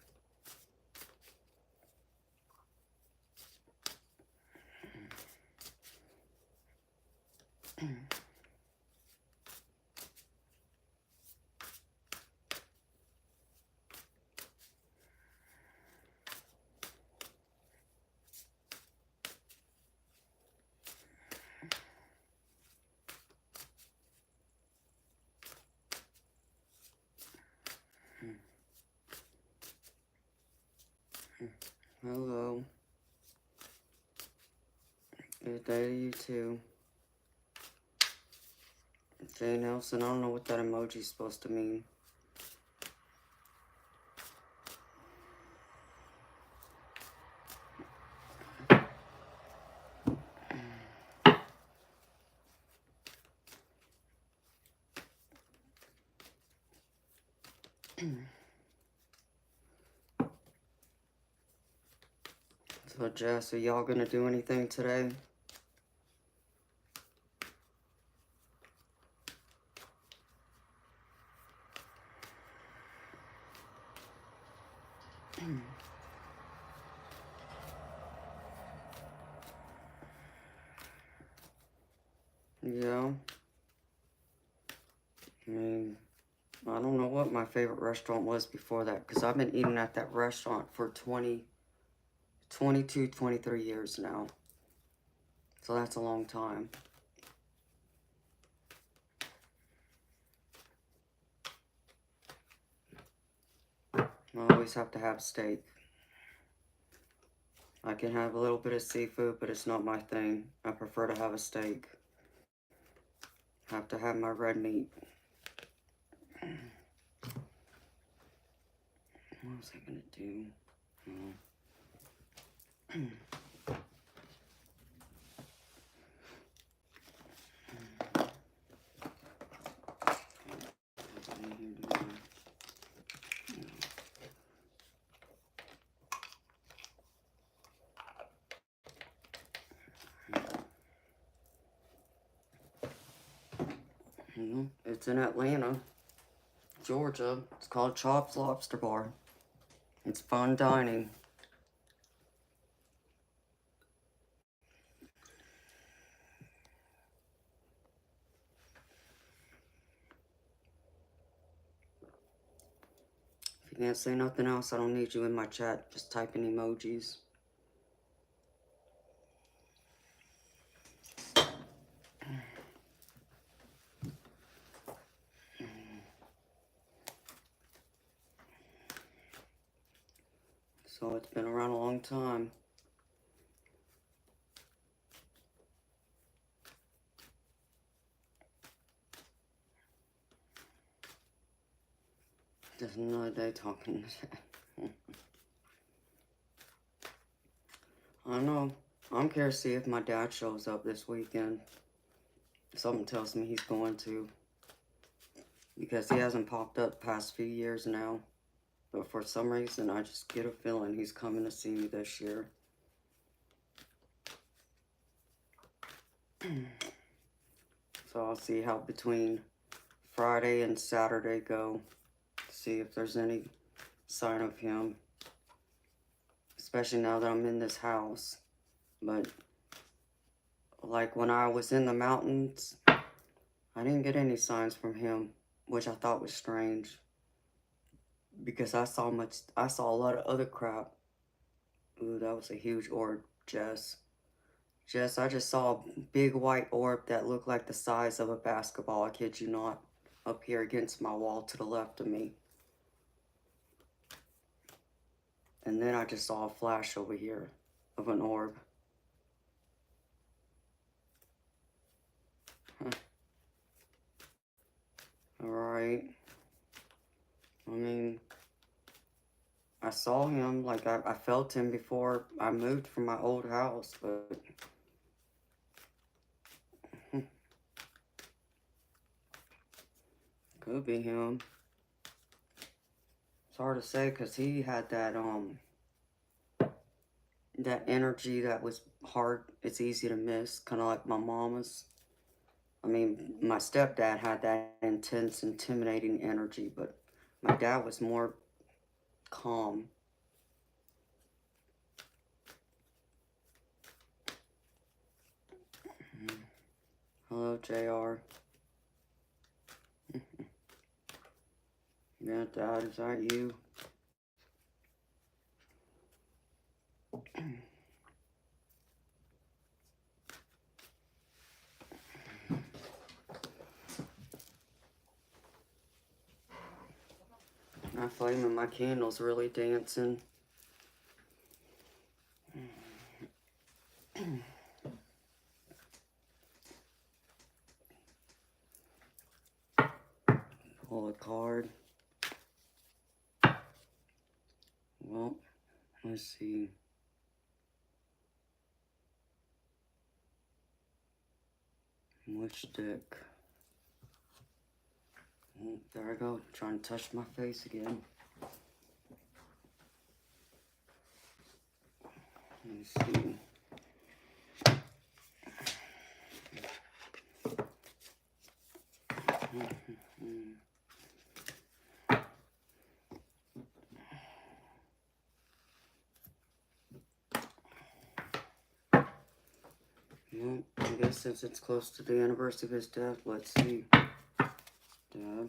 Hello. Good day to you too. Jay Nelson, I don't know what that emoji's supposed to mean. So Jess, are y'all gonna do anything today? Yeah. I mean, I don't know what my favorite restaurant was before that, because I've been eating at that restaurant for 22, 23 years now. So that's a long time. I always have to have steak. I can have a little bit of seafood, but it's not my thing. I prefer to have a steak. Have to have my red meat. What was I gonna do? It's in Atlanta, Georgia. It's called Chops Lobster Bar. It's fun dining. If you can't say nothing else, I don't need you in my chat. Just type in emojis. So it's been around a long time. Just another day talking. I know. I'm curious to see if my dad shows up this weekend. Something tells me he's going to. Because he hasn't popped up past few years now. But for some reason, I just get a feeling he's coming to see me this year. So I'll see how between Friday and Saturday go. See if there's any sign of him. Especially now that I'm in this house. But like when I was in the mountains, I didn't get any signs from him, which I thought was strange. Because I saw a lot of other crap. Ooh, that was a huge orb, Jess. Jess, I just saw a big white orb that looked like the size of a basketball, I kid you not, up here against my wall to the left of me. And then I just saw a flash over here of an orb. Huh. Alright. I mean, I saw him, like I felt him before I moved from my old house, but could be him. It's hard to say because he had that energy that was hard. It's easy to miss, kind of like my mama's. I mean, my stepdad had that intense, intimidating energy, but my dad was more calm. Hello, JR. Yeah, Dad, is that you? My flame and my candle's really dancing. Pull a card. Well, let's see. Which deck? Oh, there I go, trying to touch my face again. Let's see. Well, I guess since it's close to the anniversary of his death, let's see. Dad.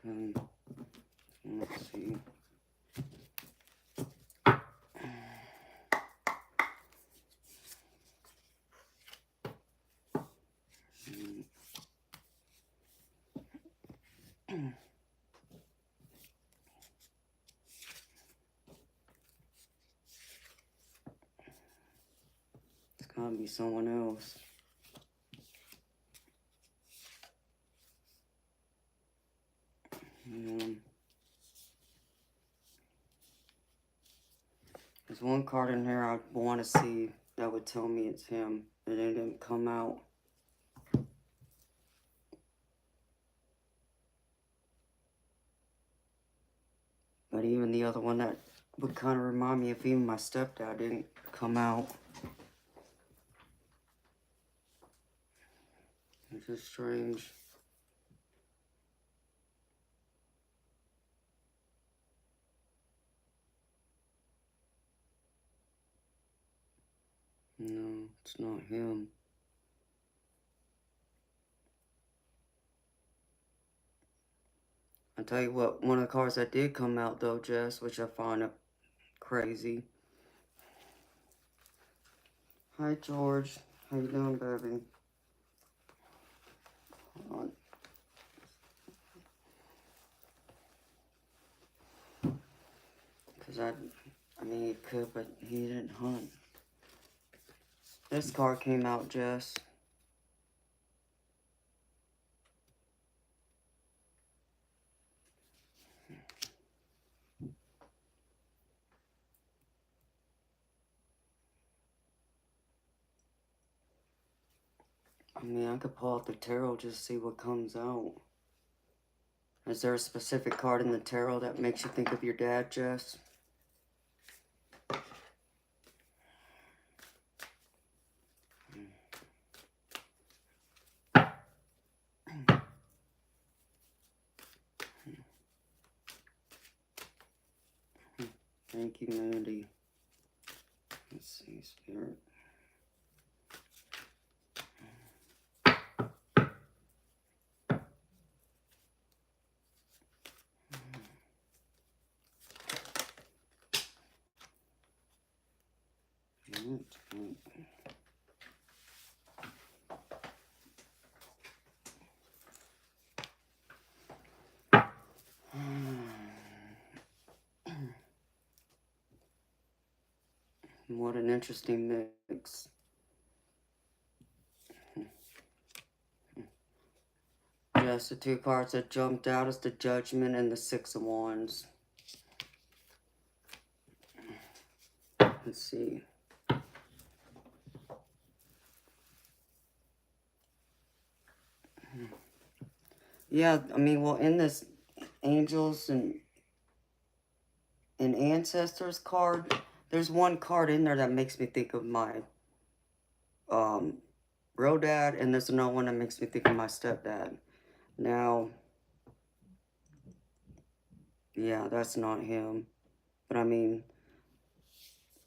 Let's see. It's gotta be someone else. There's one card in here I want to see that would tell me it's him, and it didn't come out. But even the other one that would kind of remind me of even my stepdad didn't come out. It's just strange. No, it's not him. I'll tell you what, one of the cards that did come out though, Jess, which I find crazy. Hi, George. How you doing, baby? Hold on. Because I mean, he could, but he didn't hunt. This card came out, Jess. I mean, I could pull out the tarot just to see what comes out. Is there a specific card in the tarot that makes you think of your dad, Jess? Thank you, Mandy. Let's see, Spirit. What an interesting mix. Yes, the two cards that jumped out is the Judgment and the Six of Wands. Let's see. Yeah, I mean, well, in this Angels and Ancestors card, there's one card in there that makes me think of my real dad, and there's another one that makes me think of my stepdad. Now, yeah, that's not him. But I mean,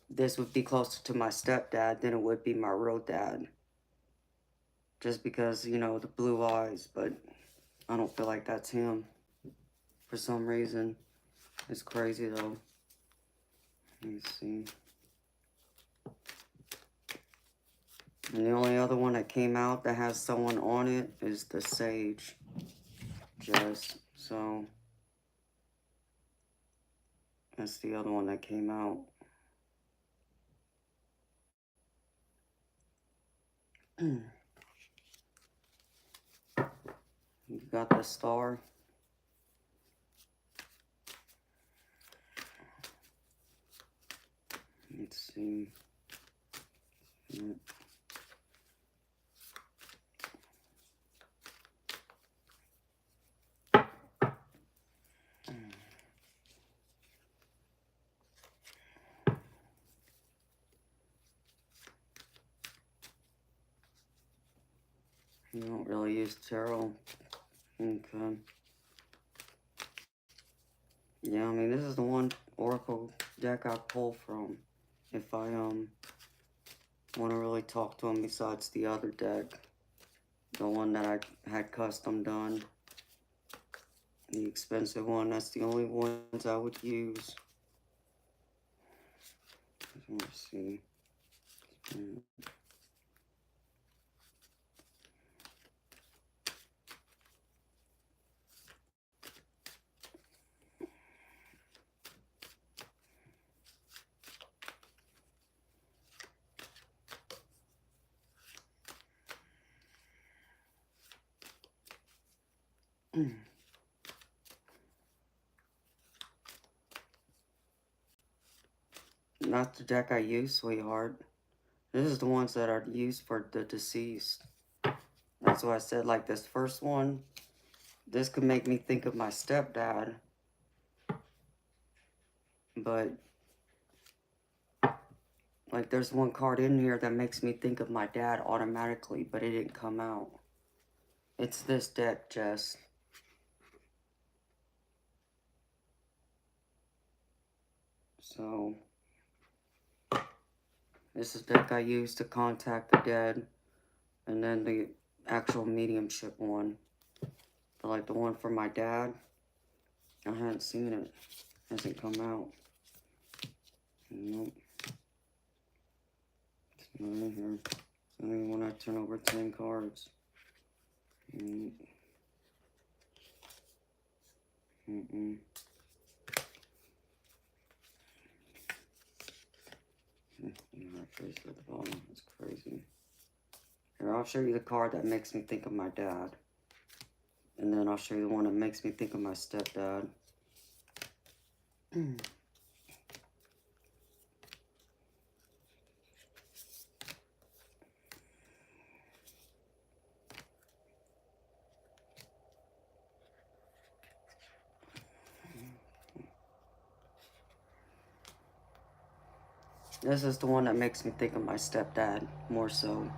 this would be closer to my stepdad than it would be my real dad. Just because, you know, the blue eyes, but I don't feel like that's him for some reason. It's crazy though. Let me see. And the only other one that came out that has someone on it is the Sage. Just so that's the other one that came out. You got the Star. Let's see. You don't really use tarot. Okay. Yeah, I mean, this is the one Oracle deck I pull from. If I want to really talk to him besides the other deck. The one that I had custom done. The expensive one, that's the only ones I would use. Let's see. Not the deck I use, sweetheart. This is the ones that are used for the deceased. That's why I said, like, this first one, this could make me think of my stepdad. But, like, there's one card in here that makes me think of my dad automatically, but it didn't come out. It's this deck, Jess. So, this is the deck I use to contact the dead. And then the actual mediumship one. But like the one for my dad, I hadn't seen it. Hasn't come out. Nope. It's not in here. It's only when I turn over 10 cards. Mm-mm. Face at the bottom. That's crazy. Here, I'll show you the card that makes me think of my dad. And then I'll show you the one that makes me think of my stepdad. This is the one that makes me think of my stepdad, more so.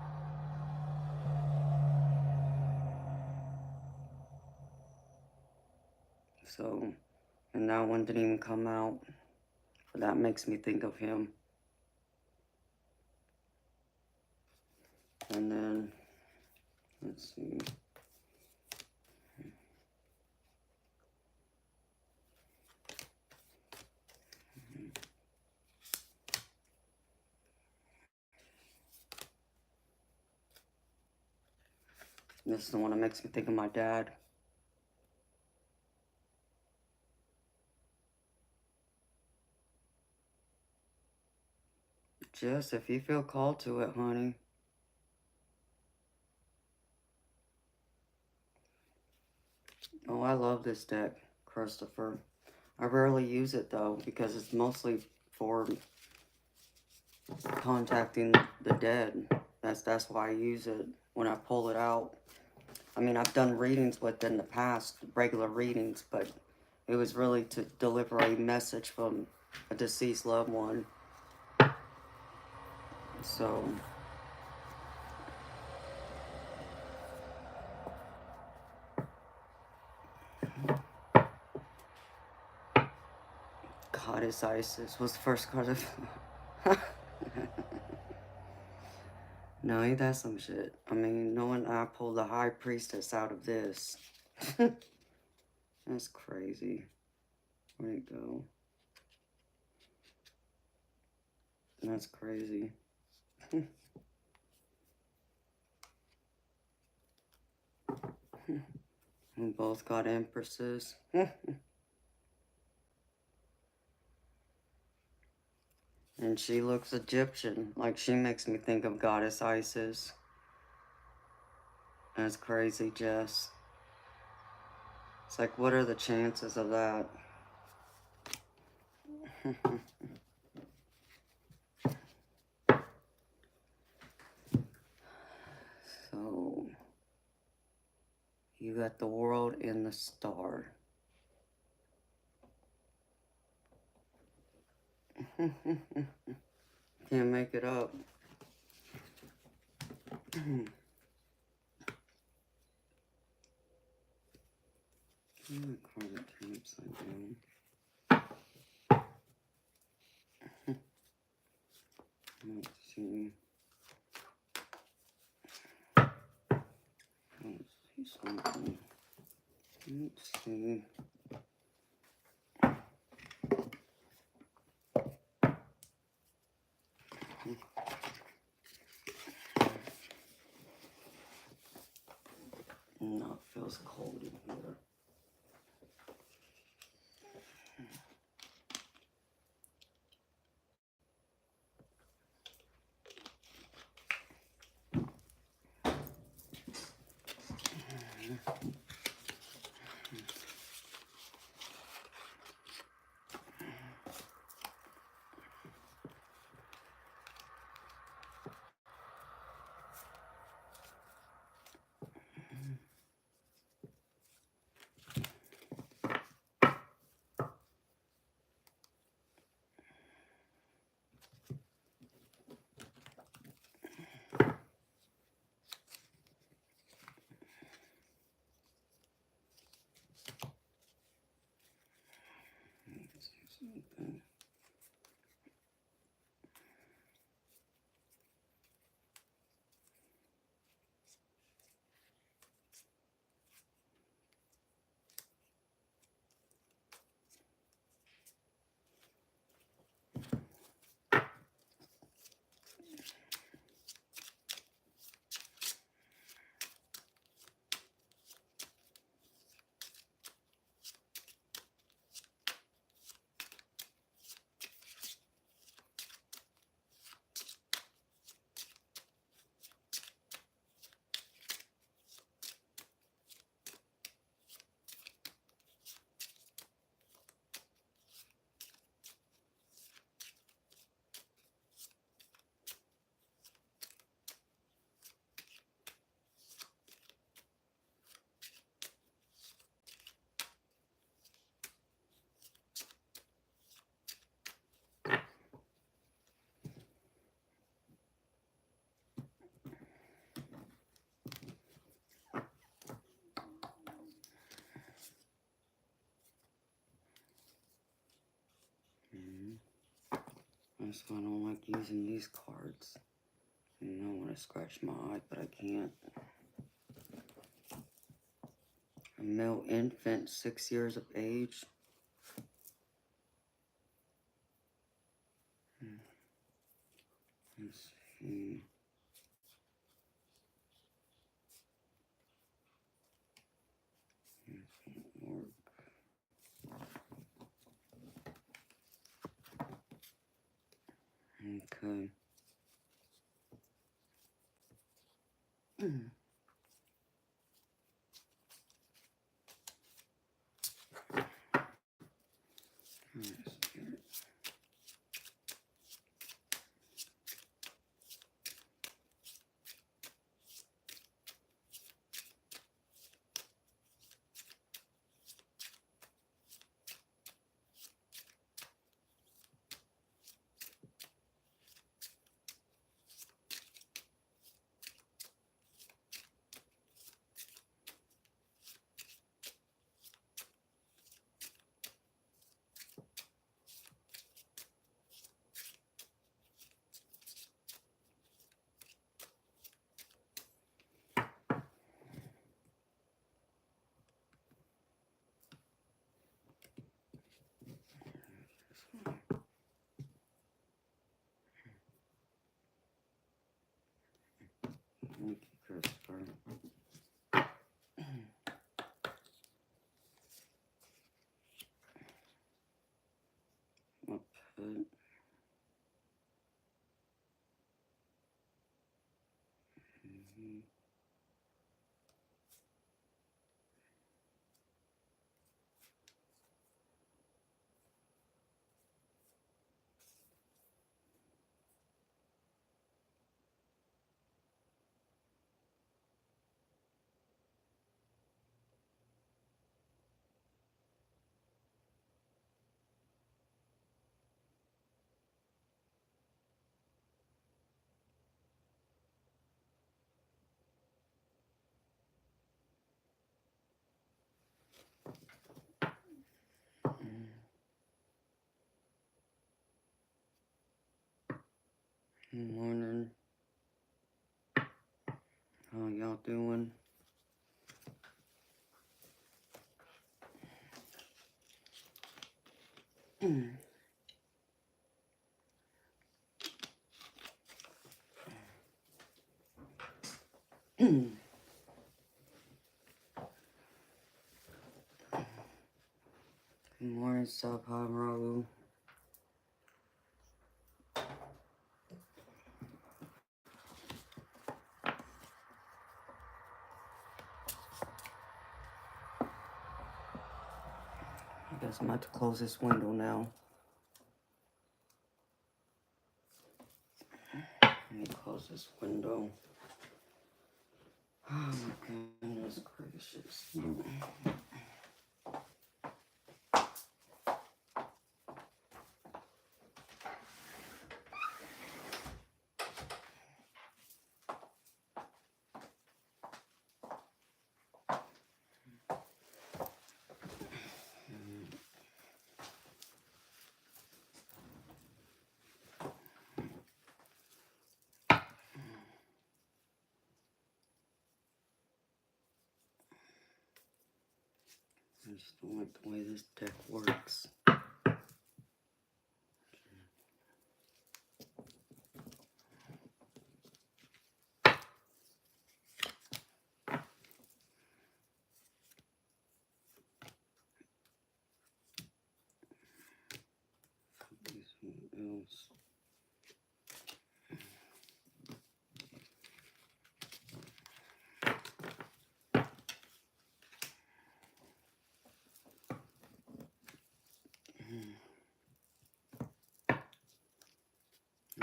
So, and that one didn't even come out. But that makes me think of him. And then, let's see. This is the one that makes me think of my dad. Just if you feel called to it, honey. Oh, I love this deck, Christopher. I rarely use it though, because it's mostly for contacting the dead. That's why I use it when I pull it out. I mean, I've done readings with it in the past, regular readings, but it was really to deliver a message from a deceased loved one. So, Goddess Isis was the first card of... No, ain't that some shit? I mean, knowing I pulled the High Priestess out of this. That's crazy. Where'd it go? That's crazy. We both got Empresses. And she looks Egyptian. Like, she makes me think of Goddess Isis. That's crazy, Jess. It's like, what are the chances of that? So, you got the world in the star. Can't make it up. Card that turned upside down. Let's see. Let's see something. Let's see. That's why I don't like using these cards. I want to scratch my eye, but I can't. A male infant, 6 years of age. Let's see. Okay. Thank you, Christopher. What put? Good morning. How y'all doing? Good morning, Sabha. guess I'm about to close this window now. Let me close this window. Oh my goodness gracious. I just don't like the way this deck works. Something else.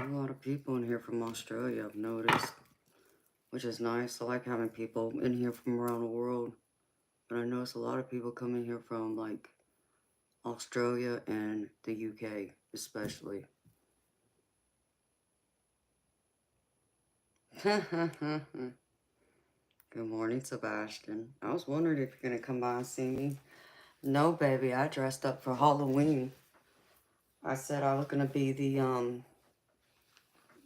A lot of people in here from Australia, I've noticed, which is nice. I like having people in here from around the world. But I notice a lot of people coming here from, like, Australia and the UK, especially. Good morning, Sebastian. I was wondering if you're going to come by and see me. No, baby, I dressed up for Halloween. I said I was going to be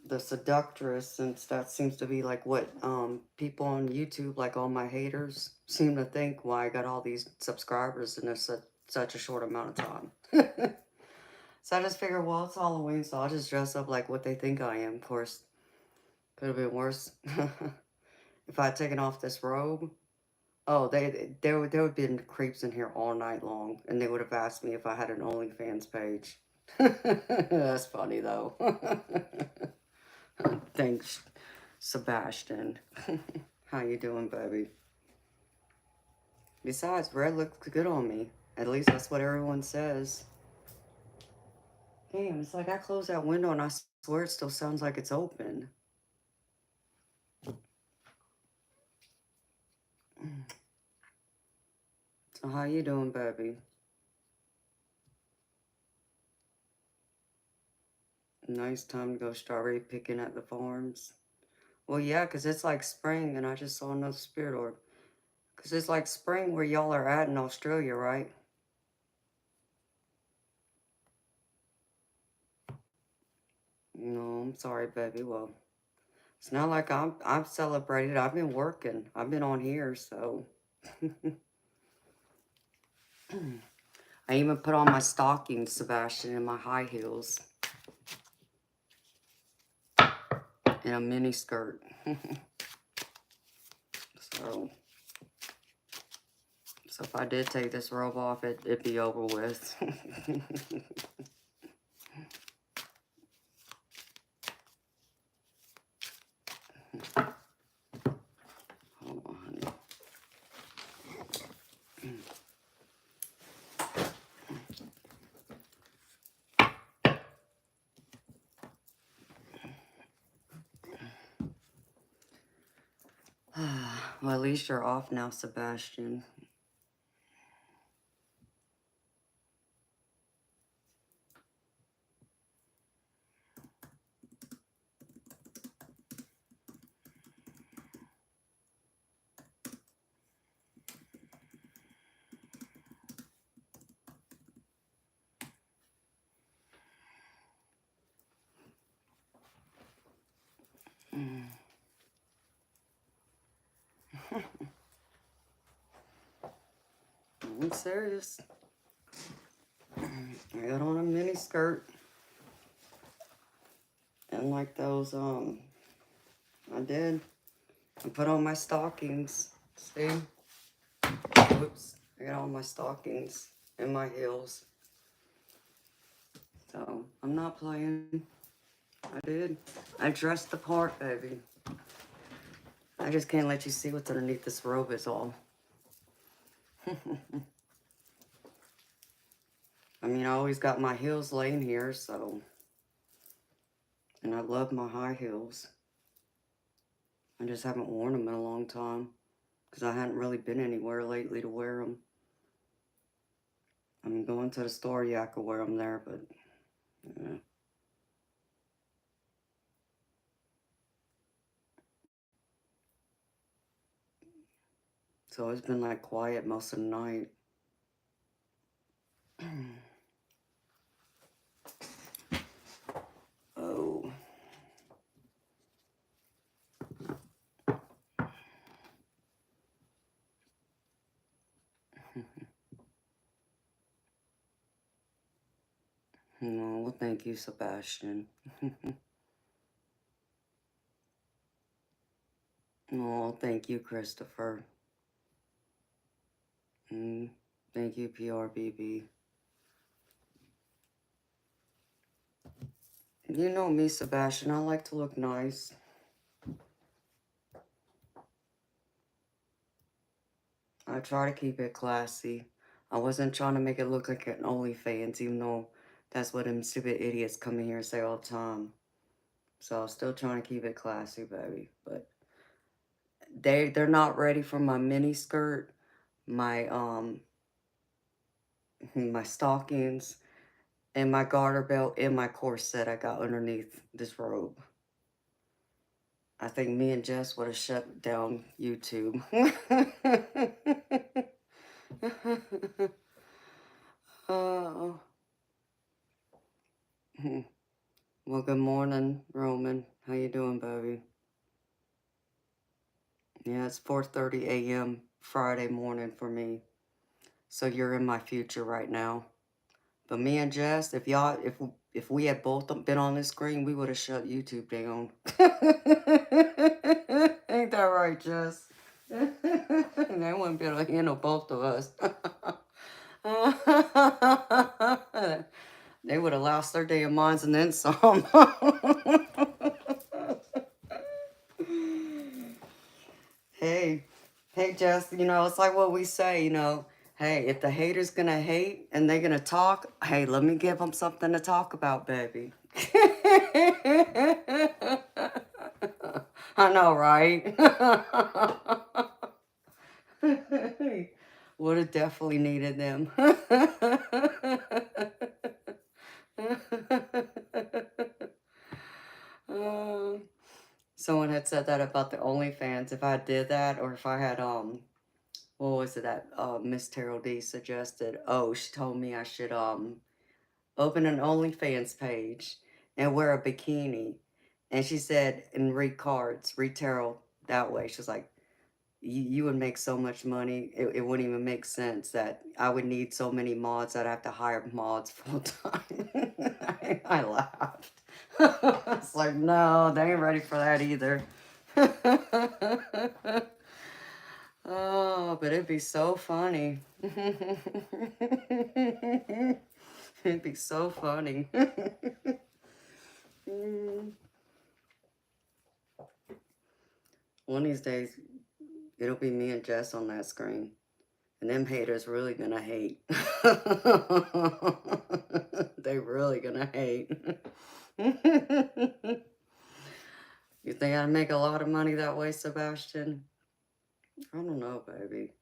the seductress, since that seems to be like what people on YouTube, like all my haters, seem to think why I got all these subscribers in such a short amount of time. So I just figured, well, it's Halloween, so I'll just dress up like what they think I am. Of course, could have been worse. If I had taken off this robe, oh, there would have been creeps in here all night long, and they would have asked me if I had an OnlyFans page. That's funny, though. Thanks, Sebastian. How you doing, baby? Besides, red looks good on me. At least that's what everyone says. Damn, it's like I closed that window and I swear it still sounds like it's open. So how you doing, baby? Nice time to go strawberry picking at the farms. Well, yeah, because it's like spring, and I just saw another spirit orb. Because it's like spring where y'all are at in Australia, right? No, I'm sorry, baby. Well, it's not like I'm celebrated. I've been working. I've been on here, so. I even put on my stockings, Sebastian, and my high heels. And a mini skirt. So if I did take this robe off, it'd be over with. Hold on, honey. Well, at least you're off now, Sebastian. I'm serious. I got on a mini skirt. And like those, I did. I put on my stockings. See? Oops. I got on my stockings and my heels. So, I'm not playing. I did. I dressed the part, baby. I just can't let you see what's underneath this robe is all. I mean, I always got my heels laying here, so. And I love my high heels. I just haven't worn them in a long time. Because I hadn't really been anywhere lately to wear them. I'm going to the store, yeah, I could wear them there, but. Yeah. So it's been like quiet most of the night. Oh. Oh, well, thank you, Sebastian. Oh, thank you, Christopher. Thank you, PRBB. You know me, Sebastian. I like to look nice. I try to keep it classy. I wasn't trying to make it look like an OnlyFans, even though that's what them stupid idiots come in here and say all the time. So I'm still trying to keep it classy, baby. But they're not ready for my mini skirt, my my stockings, and my garter belt, and my corset I got underneath this robe. I think me and Jess would have shut down YouTube. Oh. Well, good morning, Roman. How you doing, baby? Yeah, it's 4:30 a.m. Friday morning for me. So you're in my future right now. But me and Jess, if we had both been on this screen, we would have shut YouTube down. Ain't that right, Jess? They wouldn't be able to handle both of us. They would have lost their damn minds and then some. Hey, hey, Jess, it's like what we say, hey, if the hater's gonna hate and they're gonna talk, hey, let me give them something to talk about, baby. I know, right? Would have definitely needed them. Someone had said that about the OnlyFans. If I did that, or if I had what was it that Miss Terrell D suggested? Oh, she told me I should open an OnlyFans page and wear a bikini. And she said, and read cards, read tarot that way. She's like, you would make so much money, it wouldn't even make sense that I would need so many mods that I have to hire mods full time. I laughed. It's like, no, they ain't ready for that either. Oh, but it'd be so funny. It'd be so funny. One of these days, it'll be me and Jess on that screen. And them haters really gonna hate. They really gonna hate. You think I'd make a lot of money that way, Sebastian? I don't know, baby.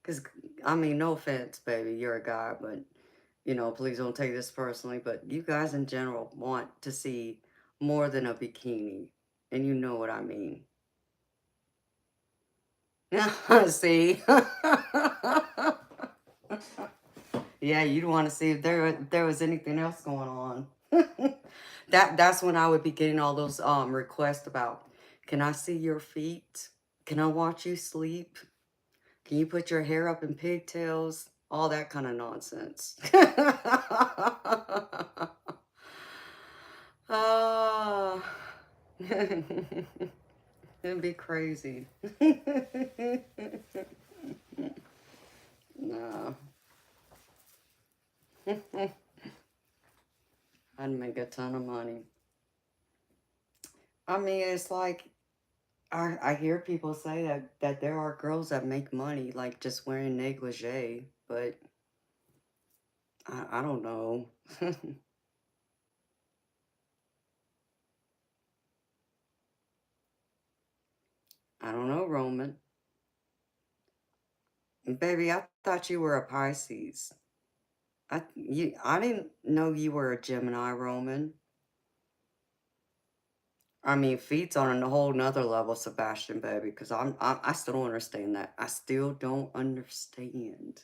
Because, I mean, no offense, baby, you're a guy, but, please don't take this personally, but you guys in general want to see more than a bikini. And you know what I mean. See? Yeah, you'd want to see if there was anything else going on. That's when I would be getting all those requests about, can I see your feet? Can I watch you sleep? Can you put your hair up in pigtails? All that kind of nonsense. It'd be crazy. No. I'd make a ton of money. I mean, it's like, I hear people say that there are girls that make money, like, just wearing negligee, but I don't know. I don't know, Roman. Baby, I thought you were a Pisces. I didn't know you were a Gemini, Roman. I mean, feet's on a whole nother level, Sebastian, baby, because I still don't understand that. I still don't understand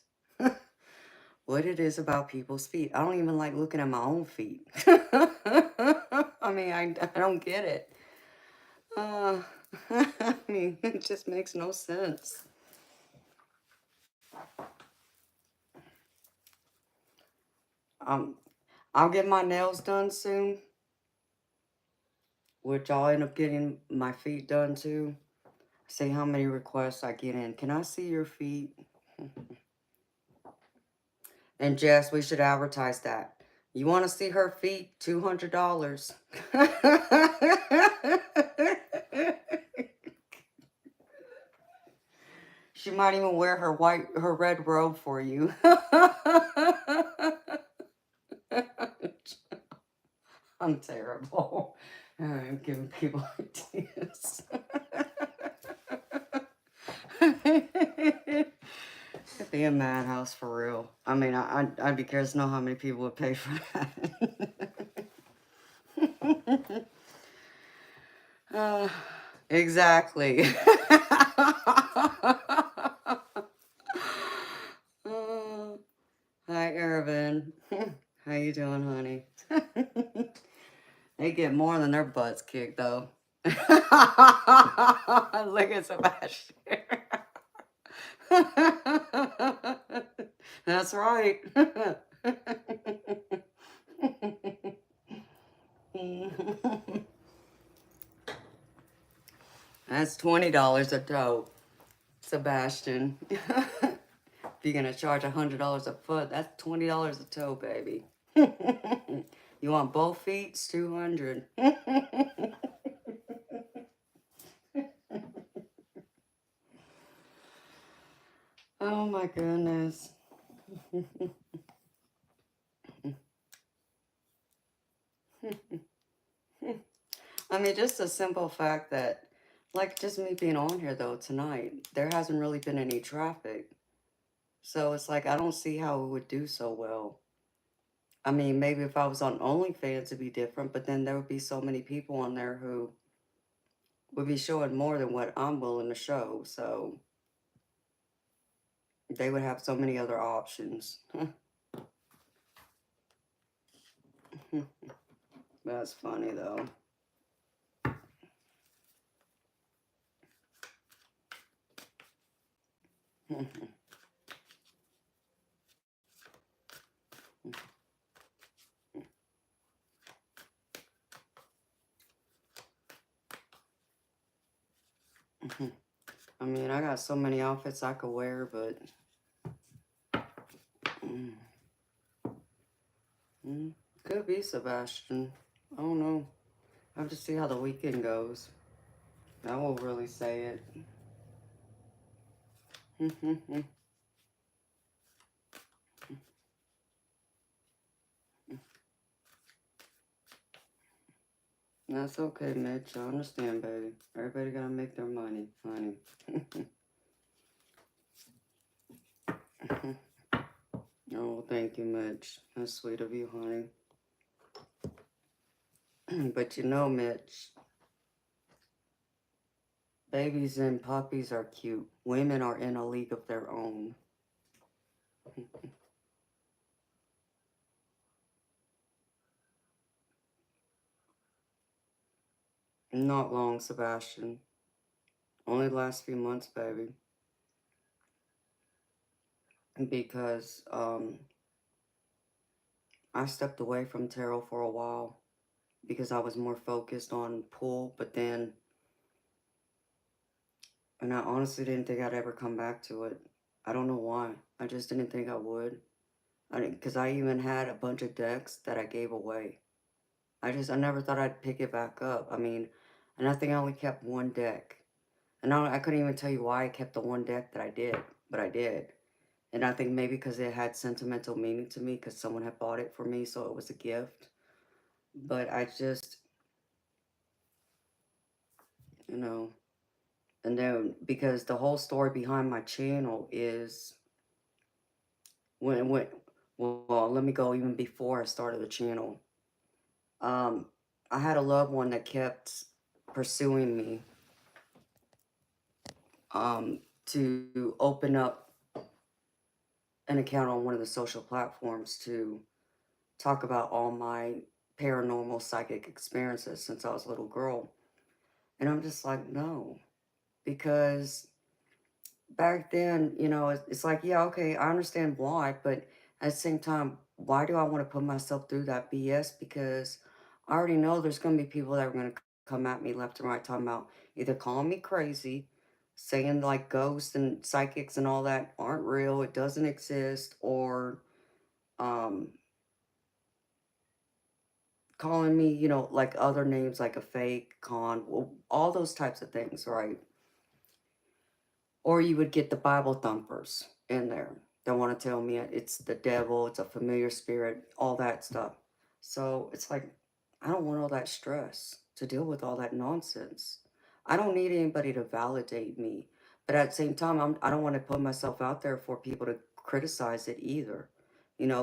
what it is about people's feet. I don't even like looking at my own feet. I mean, I don't get it. Uh, I mean, it just makes no sense. Um, I'll get my nails done soon, which I'll end up getting my feet done too. See how many requests I get in. Can I see your feet? And Jess, we should advertise that. You want to see her feet? $200. She might even wear her red robe for you. I'm terrible. I'm giving people ideas. It'd be a madhouse for real. I mean, I'd be curious to know how many people would pay for that. Exactly. Hi, Irvin. How you doing, honey? They get more than their butts kicked, though. Look at Sebastian. That's right. That's $20 a toe, Sebastian. If you're gonna charge $100 a foot, that's $20 a toe, baby. You want both feet? It's $200. Oh my goodness. I mean, just the simple fact that, like, just me being on here though tonight, there hasn't really been any traffic. So it's like, I don't see how it would do so well. I mean, maybe if I was on OnlyFans, it'd be different, but then there would be so many people on there who would be showing more than what I'm willing to show. So they would have so many other options. That's funny though. I mean, I got so many outfits I could wear, but could be Sebastian. I don't know. I have to see how the weekend goes. I will really say it. That's okay, Mitch. I understand, baby. Everybody gotta make their money, honey. Oh, thank you, Mitch. That's sweet of you, honey. But you know, Mitch, babies and puppies are cute. Women are in a league of their own. Not long, Sebastian. Only the last few months, baby. Because I stepped away from tarot for a while because I was more focused on pool, but then, and I honestly didn't think I'd ever come back to it. I don't know why. I just didn't think I would. Because I even had a bunch of decks that I gave away. I never thought I'd pick it back up. I mean, and I think I only kept one deck. And I couldn't even tell you why I kept the one deck that I did, but I did. And I think maybe because it had sentimental meaning to me because someone had bought it for me, so it was a gift. But I just, you know, and then because the whole story behind my channel is when well, let me go even before I started the channel. Um, I had a loved one that kept pursuing me to open up an account on one of the social platforms to talk about all my paranormal psychic experiences since I was a little girl. And I'm just like, no, because back then, it's like, yeah, okay, I understand why, but at the same time, why do I want to put myself through that BS? Because I already know there's going to be people that are going to come at me left and right talking about either calling me crazy, saying like ghosts and psychics and all that aren't real, it doesn't exist, or um, calling me, like other names like a fake, con, well, all those types of things, right? Or you would get the Bible thumpers in there. They want to tell me it's the devil, it's a familiar spirit, all that stuff. So it's like, I don't want all that stress to deal with all that nonsense. I don't need anybody to validate me. But at the same time, I don't want to put myself out there for people to criticize it either.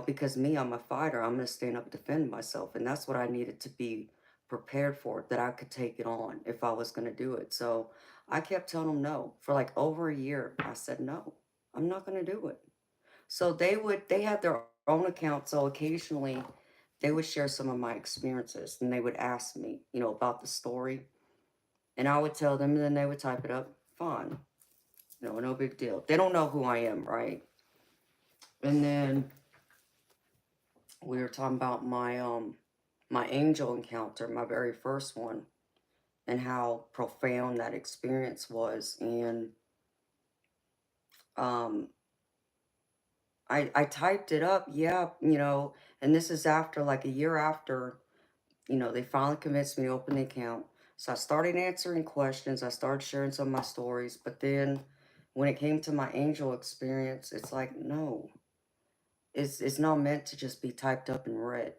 Because me, I'm a fighter. I'm going to stand up and defend myself. And that's what I needed to be prepared for, that I could take it on if I was going to do it. So I kept telling them no. For like over a year, I said, no, I'm not going to do it. So they had their own account. So occasionally they would share some of my experiences and they would ask me, about the story. And I would tell them and then they would type it up. Fine. No big deal. They don't know who I am, right? And then we were talking about my angel encounter, my very first one, and how profound that experience was. And um I typed it up, yeah, and this is after like a year after, they finally convinced me to open the account. So I started answering questions, I started sharing some of my stories, but then when it came to my angel experience, it's like, no, it's not meant to just be typed up and read.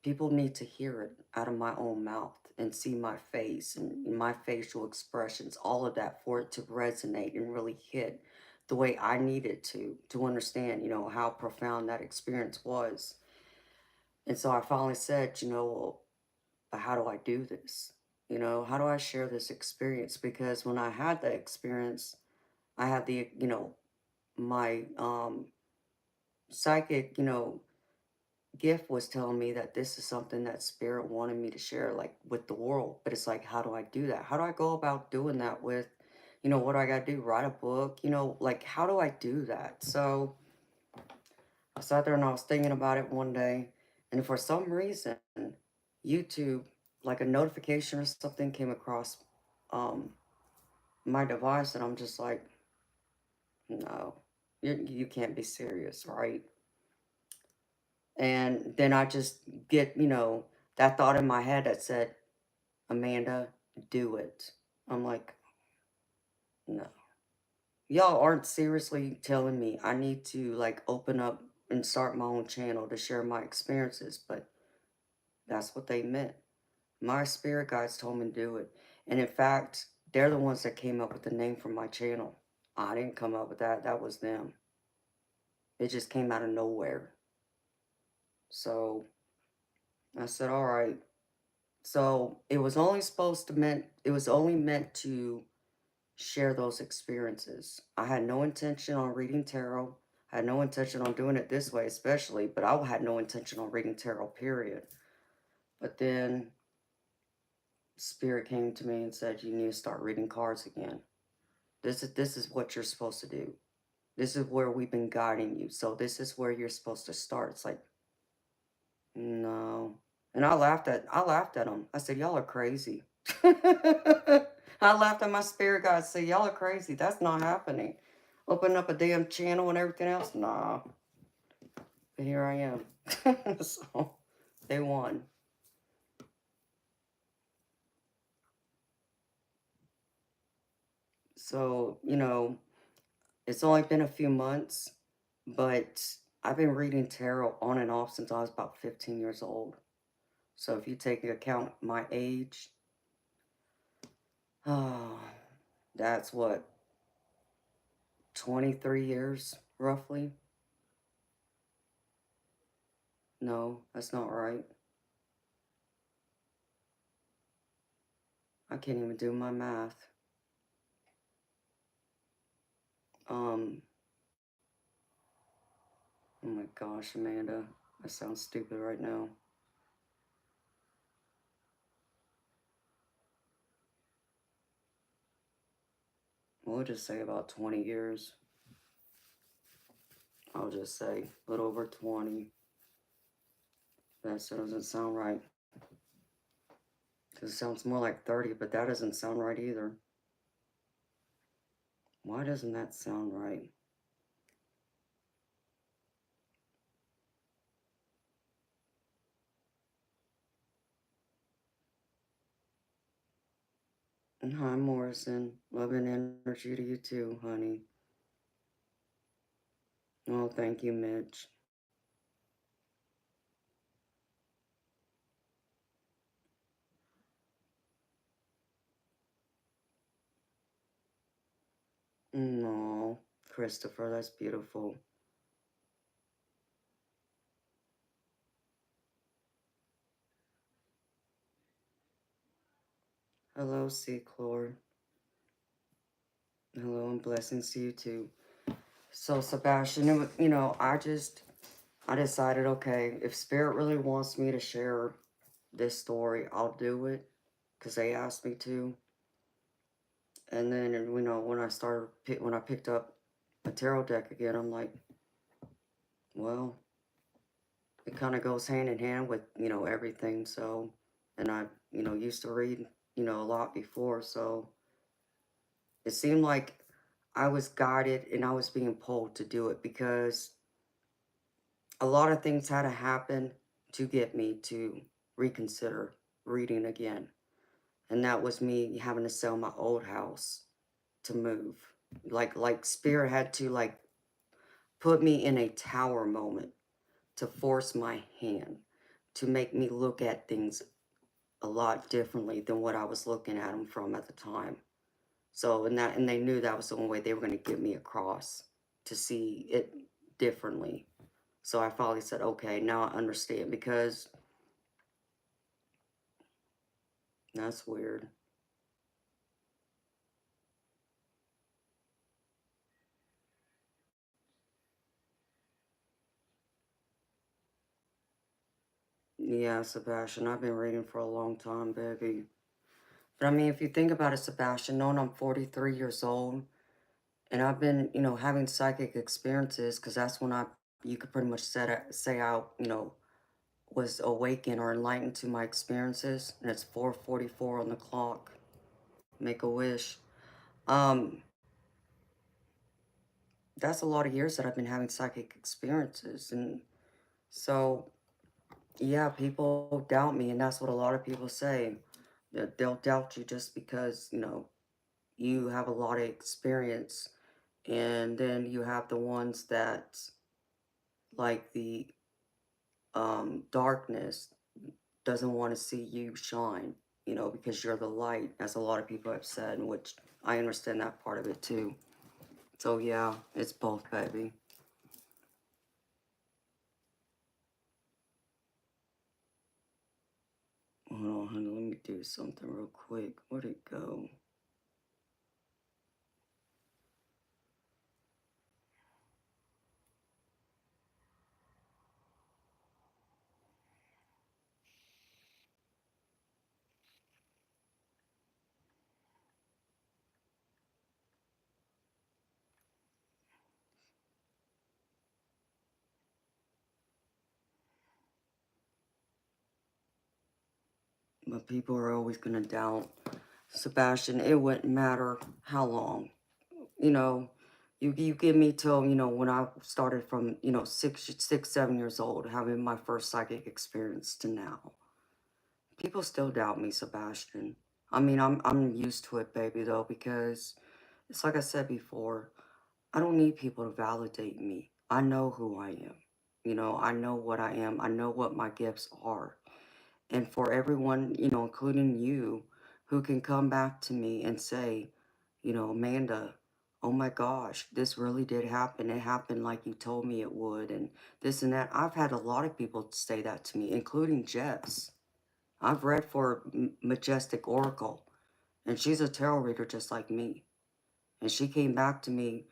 People need to hear it out of my own mouth and see my face and my facial expressions, all of that for it to resonate and really hit the way I needed to understand, how profound that experience was. And so I finally said, well, but how do I do this? How do I share this experience? Because when I had that experience, I had my psychic, gift was telling me that this is something that spirit wanted me to share like with the world. But it's like, how do I do that? How do I go about doing that with, what do I got to do? Write a book, like how do I do that? So I sat there and I was thinking about it one day, and for some reason YouTube, like a notification or something came across um my device, and I'm just like, no, you can't be serious, right? And then I just get, that thought in my head that said, Amanda, do it. I'm like, no. Y'all aren't seriously telling me I need to like open up and start my own channel to share my experiences, but that's what they meant. My spirit guides told me to do it. And in fact, they're the ones that came up with the name for my channel. I didn't come up with that. That was them. It just came out of nowhere. So I said, all right. So it was only meant to share those experiences. I had no intention on reading tarot. I had no intention on doing it this way, especially, but I had no intention on reading tarot, period. But then Spirit came to me and said, you need to start reading cards again. This is what you're supposed to do. This is where we've been guiding you. So this is where you're supposed to start. It's like, no. And I laughed at them. I said, y'all are crazy. I laughed at my spirit guide. Said, y'all are crazy. That's not happening. Open up a damn channel and everything else. Nah. But here I am. So they won. So, it's only been a few months, But I've been reading tarot on and off since I was about 15 years old. So if you take into account my age, oh, that's what, 23 years roughly? No, that's not right. I can't even do my math. Um, oh my gosh, Amanda, I sound stupid right now. We'll just say about 20 years. I'll just say a little over 20. That doesn't sound right. Because it sounds more like 30, but that doesn't sound right either. Why doesn't that sound right? Hi, Morrison. Love and energy to you too, honey. Oh, thank you, Mitch. No, Christopher, that's beautiful. Hello, Clore. Hello, and blessings to you too. So, Sebastian, I decided, okay, if Spirit really wants me to share this story, I'll do it because they asked me to. And then, when I picked up a tarot deck again, I'm like, well, it kind of goes hand in hand with, everything. So, and I, used to read, a lot before. So it seemed like I was guided and I was being pulled to do it because a lot of things had to happen to get me to reconsider reading again. And that was me having to sell my old house to move. Like Spirit had to put me in a tower moment to force my hand to make me look at things a lot differently than what I was looking at them from at the time. So and they knew that was the only way they were going to get me across to see it differently. So I finally said, okay, now I understand because that's weird. Yeah, Sebastian, I've been reading for a long time, baby. But I mean, if you think about it, Sebastian, knowing I'm 43 years old, and I've been, having psychic experiences, because that's when you could pretty much say out, was awakened or enlightened to my experiences, and it's 4:44 on the clock. Make a wish. Um, that's a lot of years that I've been having psychic experiences, and so yeah, people doubt me, and that's what a lot of people say. That they'll doubt you just because you have a lot of experience, and then you have the ones that like the darkness doesn't want to see you shine, because you're the light, as a lot of people have said, which I understand that part of it too. So yeah, it's both, baby. Hold on, honey, let me do something real quick. Where'd it go? But people are always gonna doubt. Sebastian, it wouldn't matter how long. You know, you give me till, when I started from, 7 years old, having my first psychic experience to now. People still doubt me, Sebastian. I mean, I'm used to it, baby, though, because it's like I said before, I don't need people to validate me. I know who I am. You know, I know what I am. I know what my gifts are. And for everyone, you know, including you, who can come back to me and say, you know, Amanda, oh my gosh, this really did happen. It happened like you told me it would, and this and that. I've had a lot of people say that to me, including Jess. I've read for Majestic Oracle, and she's a tarot reader just like me. And she came back to me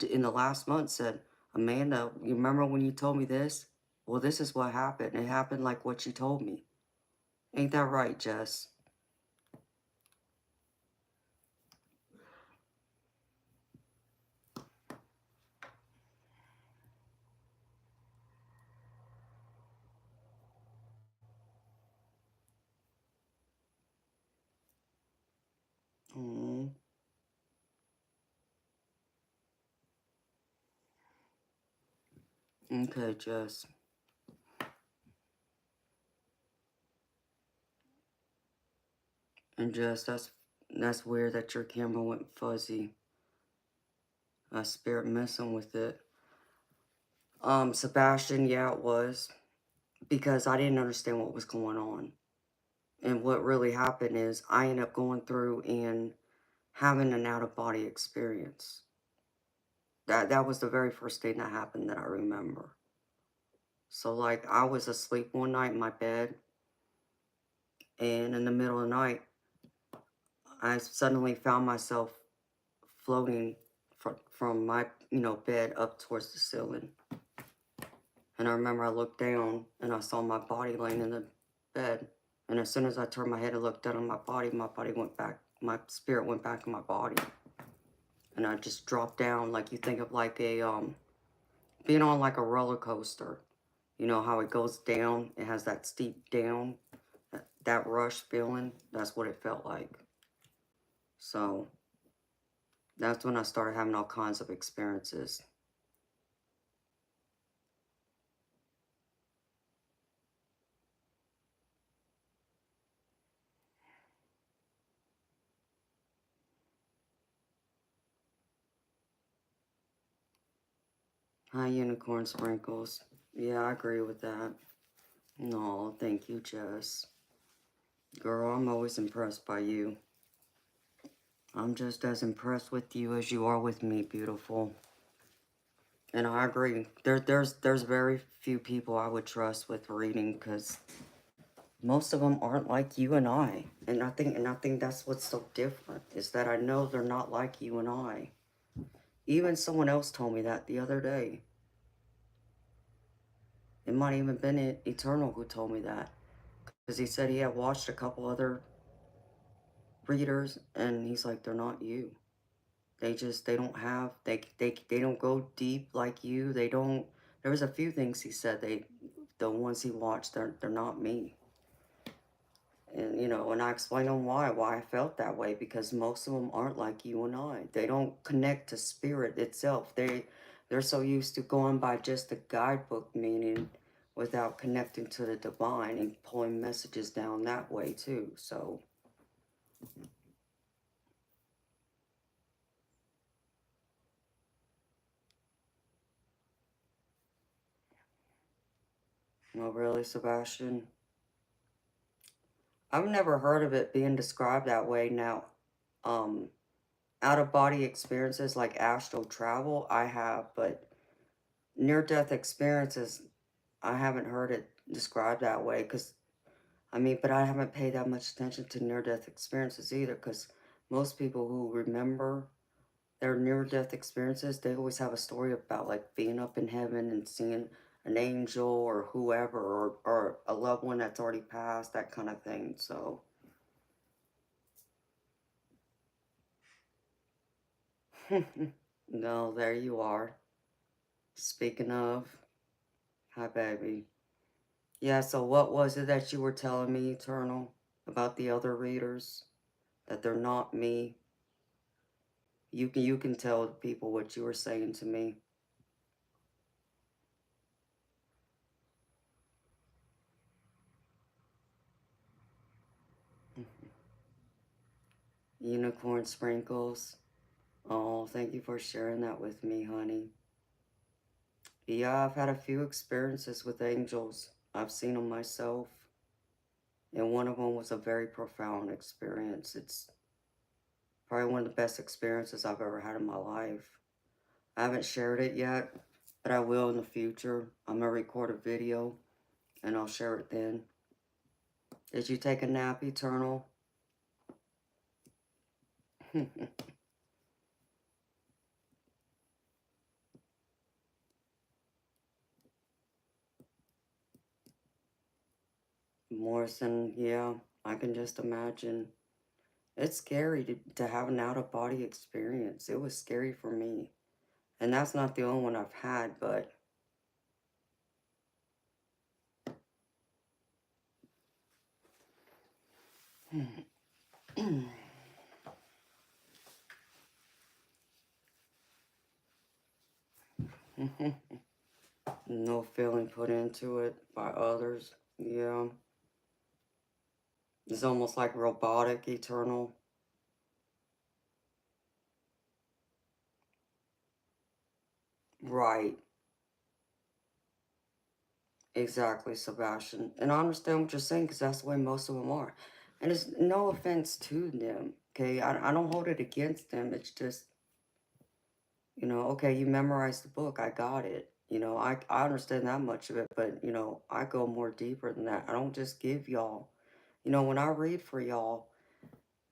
in the last month, said, Amanda, you remember when you told me this? Well, this is what happened. It happened like what you told me. Ain't that right, Jess? Mm, okay, Jess. And Jess, that's weird that your camera went fuzzy. Spirit messing with it. Sebastian, yeah, it was. Because I didn't understand what was going on. And what really happened is I ended up going through and having an out-of-body experience. That was the very first thing that happened that I remember. So like I was asleep one night in my bed, and in the middle of the night I suddenly found myself floating from my, you know, bed up towards the ceiling. And I remember I looked down and I saw my body laying in the bed. And as soon as I turned my head and looked down at my body went back, my spirit went back in my body. And I just dropped down, like you think of like a, being on like a roller coaster. You know how it goes down, it has that steep down, that rush feeling. That's what it felt like. So that's when I started having all kinds of experiences. Hi, Unicorn Sprinkles. Yeah, I agree with that. No, thank you, Jess. Girl, I'm always impressed by you. I'm just as impressed with you as you are with me, beautiful. And I agree. There's very few people I would trust with reading because most of them aren't like you and I. And I think that's what's so different is that I know they're not like you and I. Even someone else told me that the other day. It might even been Eternal who told me that. Because he said he had watched a couple other readers and he's like, they're not you. They don't have, they don't go deep like you. They don't, there was a few things he said, the ones he watched, they're not me. And, you know, and I explained on why I felt that way, because most of them aren't like you and I. They don't connect to spirit itself. They're so used to going by just the guidebook meaning without connecting to the divine and pulling messages down that way too. So, oh really, Sebastian? I've never heard of it being described that way. Now, um, out of body experiences like astral travel, I have, but near death experiences, I haven't heard it described that way. Because, I mean, but I haven't paid that much attention to near death experiences either. Because most people who remember their near death experiences, they always have a story about like being up in heaven and seeing an angel or whoever, or a loved one that's already passed, that kind of thing. So, no, there you are. Speaking of, hi, baby. Yeah, so what was it that you were telling me, Eternal, about the other readers? That they're not me? You can tell people what you were saying to me. Unicorn Sprinkles. Oh, thank you for sharing that with me, honey. Yeah, I've had a few experiences with angels. I've seen them myself. And one of them was a very profound experience. It's probably one of the best experiences I've ever had in my life. I haven't shared it yet, but I will in the future. I'm going to record a video and I'll share it then. Did you take a nap, Eternal? Morrison, yeah, I can just imagine. It's scary to have an out-of-body experience. It was scary for me. And that's not the only one I've had, but no feeling put into it by others. Yeah. It's almost like robotic, Eternal. Right. Exactly, Sebastian. And I understand what you're saying because that's the way most of them are. And it's no offense to them, okay? I don't hold it against them. It's just, okay, you memorized the book. I got it. I understand that much of it, but, I go more deeper than that. I don't just give y'all. When I read for y'all,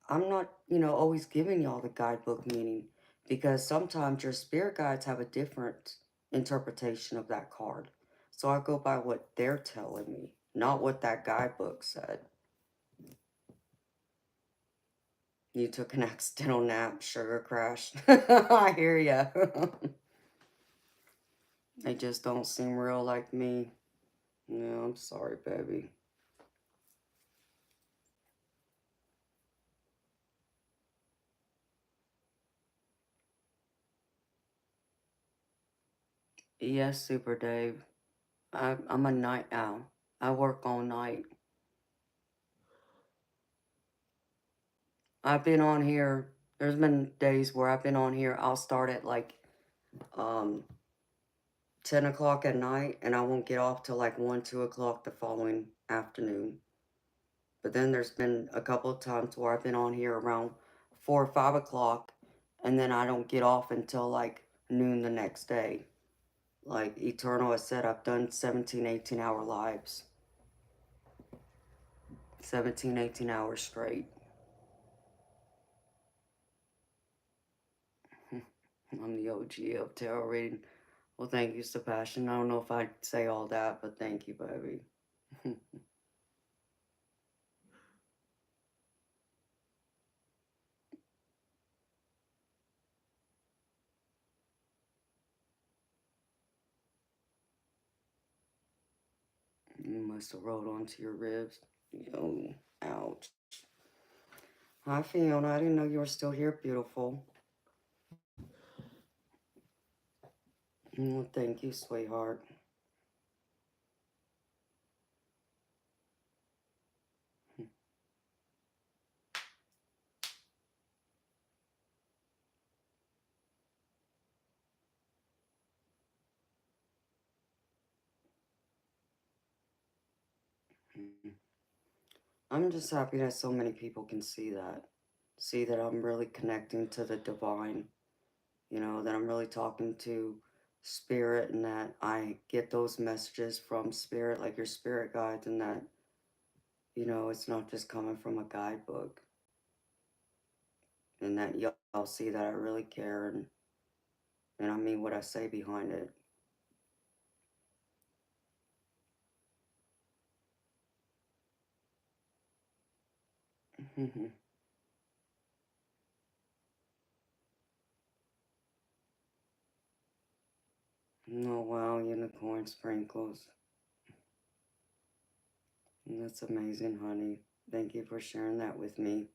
I'm not, always giving y'all the guidebook meaning because sometimes your spirit guides have a different interpretation of that card. So I go by what they're telling me, not what that guidebook said. You took an accidental nap, sugar crash. I hear ya. They just don't seem real like me. No, I'm sorry, baby. Yes, Super Dave. I'm a night owl. I work all night. I've been on here. There's been days where I've been on here. I'll start at like um 10 o'clock at night and I won't get off till like 1, 2 o'clock the following afternoon. But then there's been a couple of times where I've been on here around 4 or 5 o'clock and then I don't get off until like noon the next day. Like Eternal has said, I've done 17, 18-hour lives. 17, 18 hours straight. I'm the OG of tarot reading. Well, thank you, Sebastian. I don't know if I'd say all that, but thank you, baby. You must have rolled onto your ribs. Yo, ouch. Hi, Fiona. I didn't know you were still here, beautiful. Well, thank you, sweetheart. I'm just happy that so many people can see that. See that I'm really connecting to the divine. That I'm really talking to spirit and that I get those messages from spirit, like your spirit guides, and that, it's not just coming from a guidebook. And that y'all see that I really care and I mean what I say behind it. Oh, wow, unicorn sprinkles. That's amazing, honey. Thank you for sharing that with me.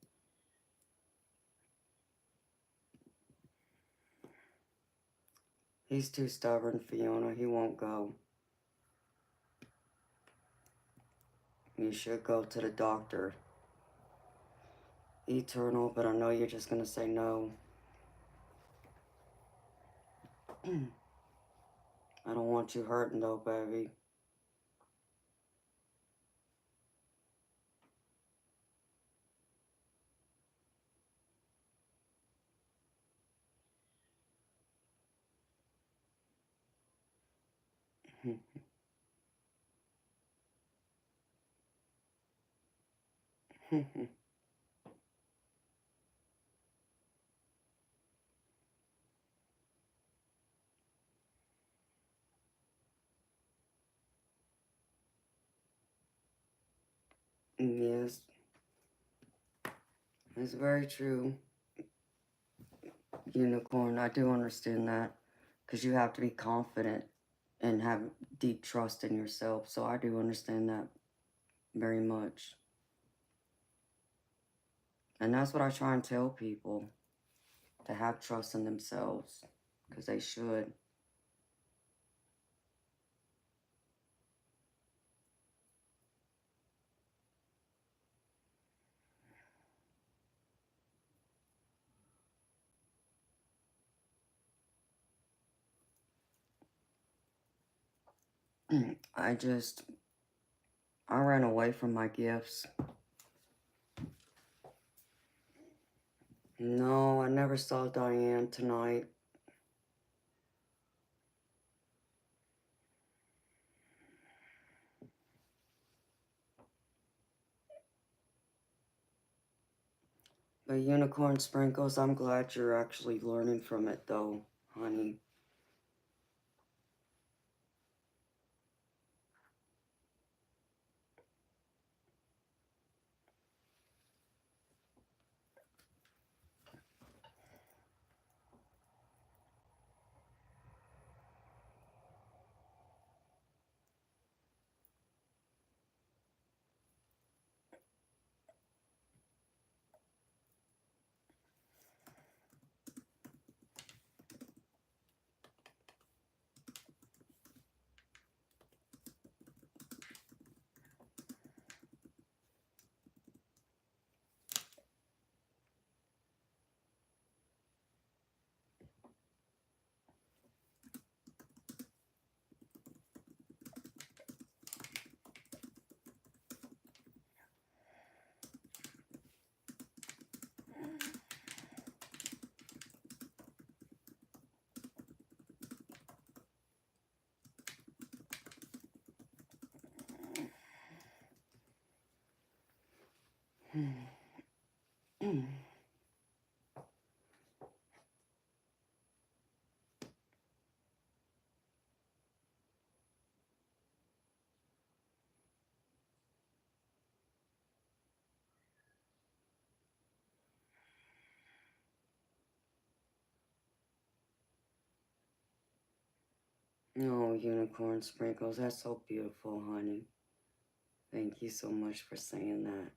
He's too stubborn, Fiona. He won't go. You should go to the doctor. Eternal, but I know you're just gonna say no. I don't want you hurting though, baby. Yes, it's very true, unicorn. I do understand that because you have to be confident and have deep trust in yourself. So I do understand that very much. And that's what I try and tell people, to have trust in themselves because they should. I ran away from my gifts. No, I never saw Diane tonight. But Unicorn Sprinkles, I'm glad you're actually learning from it though, honey. No, Unicorn Sprinkles, that's so beautiful, honey. Thank you so much for saying that.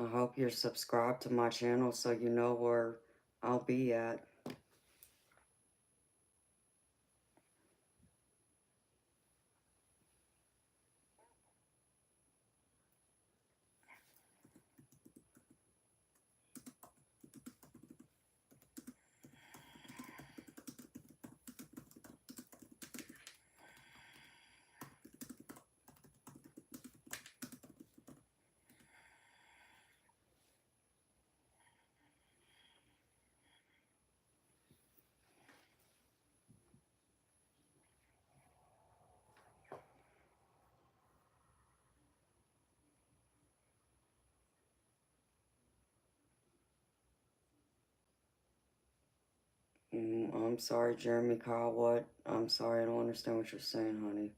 I hope you're subscribed to my channel so you know where I'll be at. I'm sorry, Jeremy Kyle, what? I'm sorry, I don't understand what you're saying, honey.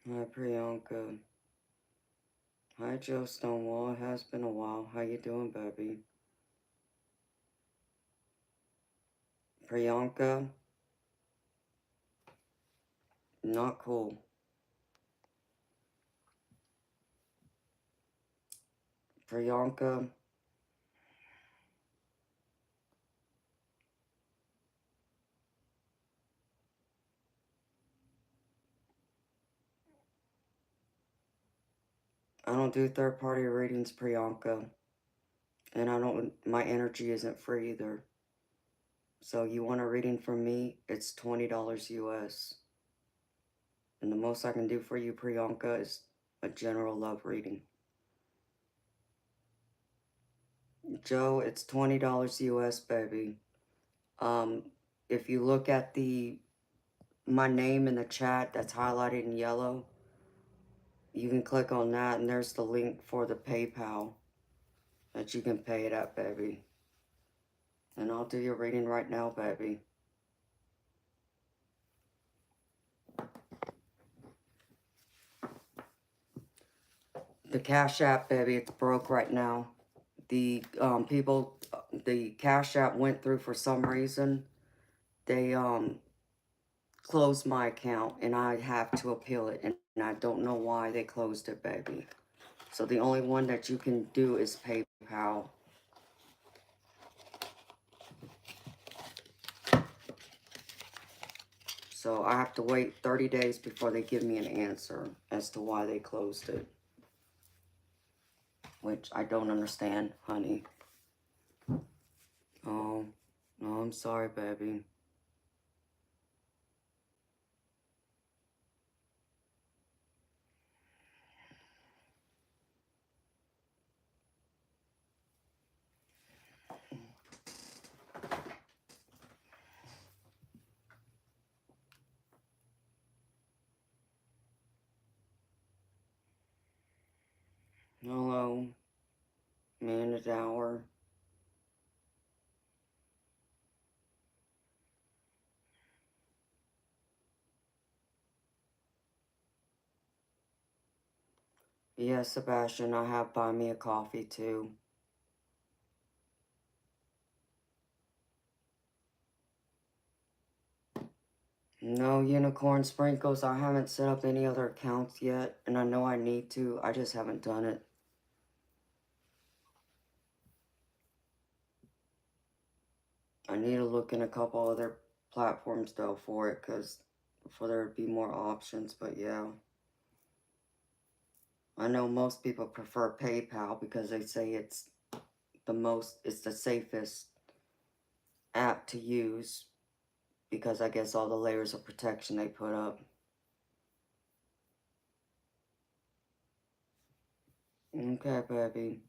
Hi, Priyanka. Hi, Joe Stonewall. It has been a while. How you doing, baby? Priyanka, not cool. Priyanka, I don't do third-party readings, Priyanka. And my energy isn't free either. So you want a reading from me, it's $20 US. And the most I can do for you, Priyanka, is a general love reading. Joe, it's $20 US, baby. If you look at my name in the chat that's highlighted in yellow, you can click on that and there's the link for the PayPal that you can pay it at, baby. And I'll do your reading right now, baby. The Cash App, baby, it's broke right now. The the Cash App went through for some reason. They closed my account and I have to appeal it, and I don't know why they closed it, baby. So the only one that you can do is PayPal. So I have to wait 30 days before they give me an answer as to why they closed it. Which I don't understand, honey. Oh, no, I'm sorry, baby. Hello, man at hour. Yes, Sebastian, I have buy me a coffee too. No unicorn sprinkles. I haven't set up any other accounts yet, and I know I need to. I just haven't done it. I need to look in a couple other platforms though for it, for there to be more options. But yeah, I know most people prefer PayPal because they say it's the safest app to use because I guess all the layers of protection they put up. Okay, baby.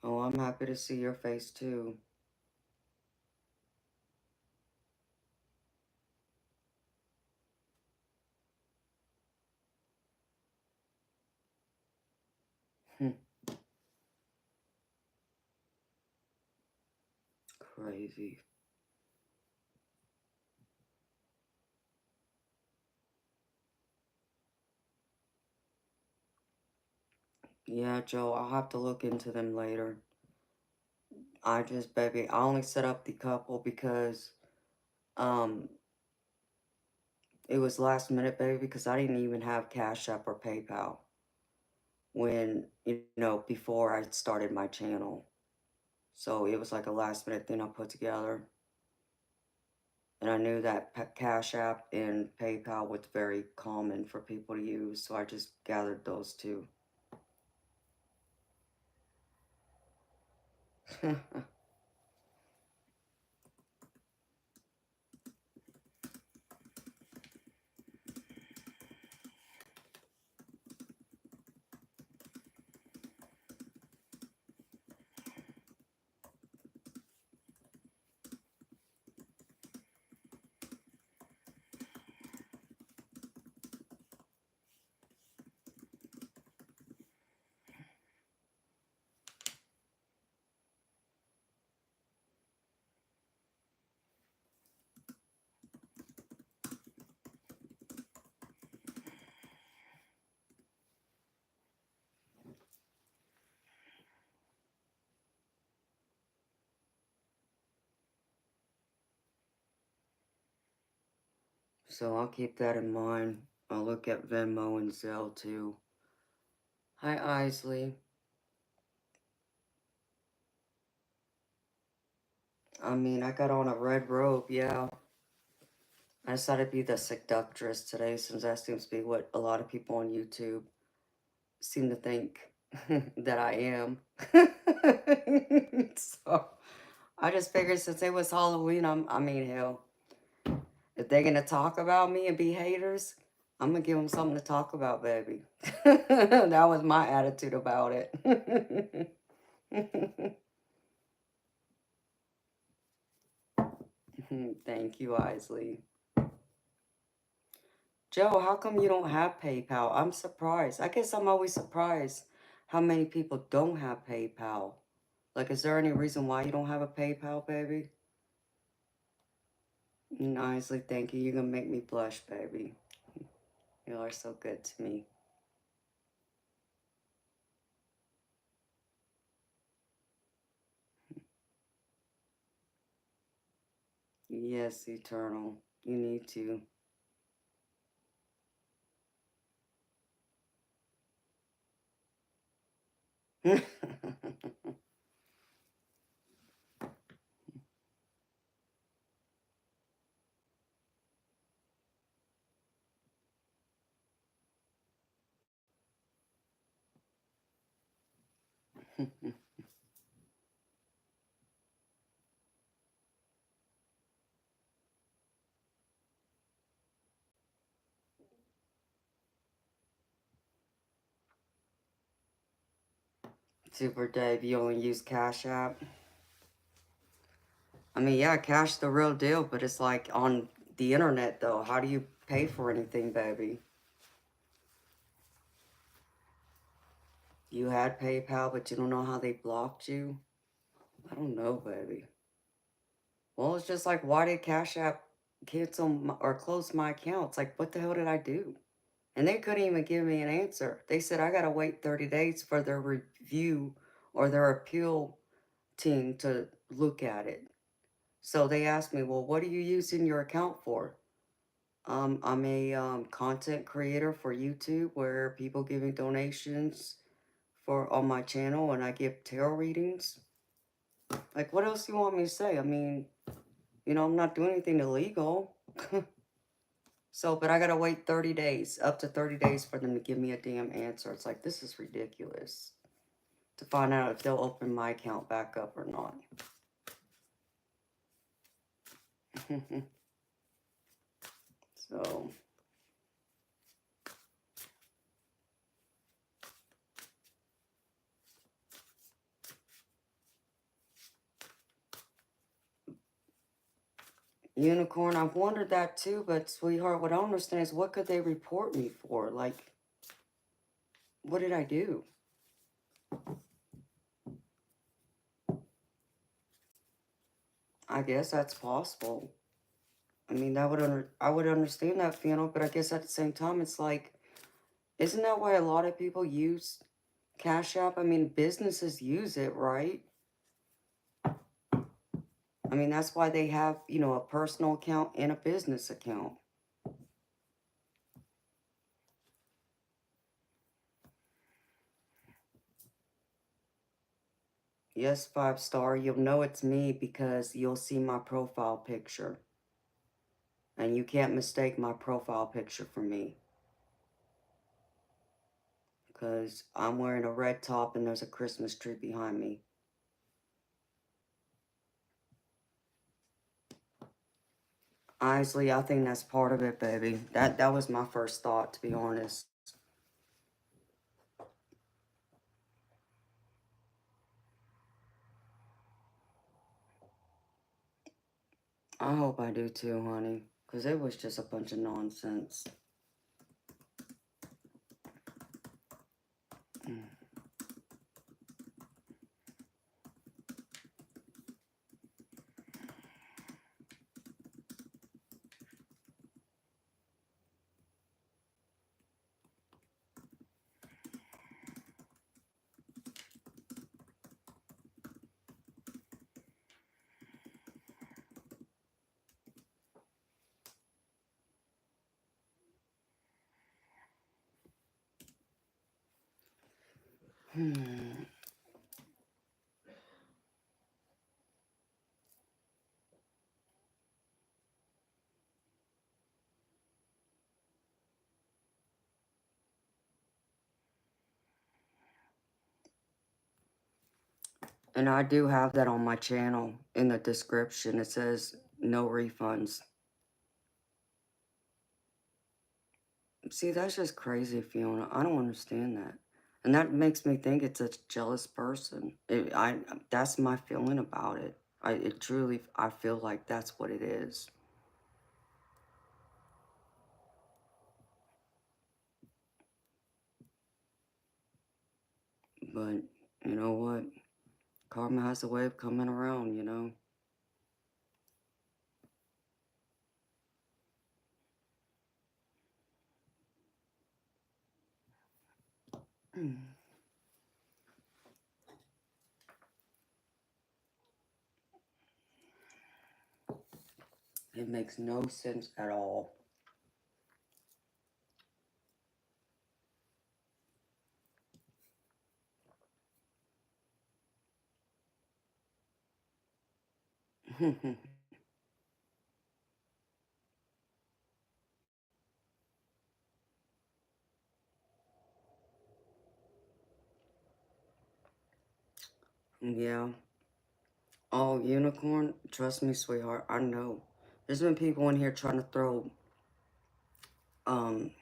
Oh, I'm happy to see your face too. Crazy. Yeah, Joe, I'll have to look into them later. Baby, I only set up the couple because, um, it was last minute, baby, because I didn't even have Cash App or PayPal when, before I started my channel. So it was like a last minute thing I put together. And I knew that Cash App and PayPal was very common for people to use, so I just gathered those two. So I'll keep that in mind. I'll look at Venmo and Zelle too. Hi, Isley. I mean, I got on a red robe, yeah. I decided to be the seductress today since that seems to be what a lot of people on YouTube seem to think that I am. So I just figured since it was Halloween, I mean, hell, if they're gonna talk about me and be haters, I'm gonna give them something to talk about, baby. That was my attitude about it. Thank you, Isley. Joe, how come you don't have PayPal? I'm surprised. I guess I'm always surprised how many people don't have PayPal. Like, is there any reason why you don't have a PayPal, baby? Isley, thank you. You're gonna make me blush, baby. You are so good to me. Yes, Eternal. You need to. Super Dave, you only use Cash App? I mean, yeah, cash the real deal, but it's like on the internet, though. How do you pay for anything, baby? You had PayPal, but you don't know how they blocked you? I don't know, baby. Well, it's just like, why did Cash App cancel or close my account? It's like, what the hell did I do? And they couldn't even give me an answer. They said, I got to wait 30 days for their review or their appeal team to look at it. So they asked me, well, what are you using your account for? I'm a content creator for YouTube where people give me donations for on my channel and I give tarot readings. Like, what else do you want me to say? I mean, you know, I'm not doing anything illegal. So, but I gotta wait 30 days, up to 30 days for them to give me a damn answer. It's like, this is ridiculous. To find out if they'll open my account back up or not. So, Unicorn, I've wondered that too, but sweetheart, what I don't understand is what could they report me for? Like, what did I do? I guess that's possible. I mean, I would understand that, Fiona, but I guess at the same time, it's like, isn't that why a lot of people use Cash App? I mean, businesses use it, right? I mean, that's why they have, you know, a personal account and a business account. Yes, 5-star, you'll know it's me because you'll see my profile picture. And you can't mistake my profile picture for me. Because I'm wearing a red top and there's a Christmas tree behind me. Honestly, I think that's part of it, baby. That was my first thought, to be honest. I hope I do too, honey. Because it was just a bunch of nonsense. Mm. Hmm. And I do have that on my channel in the description. It says no refunds. See, that's just crazy, Fiona. I don't understand that. And that makes me think it's a jealous person. That's my feeling about it. I feel like that's what it is. But you know what? Karma has a way of coming around, you know? It makes no sense at all. Yeah. Oh, unicorn? Trust me, sweetheart. I know. There's been people in here trying to throw um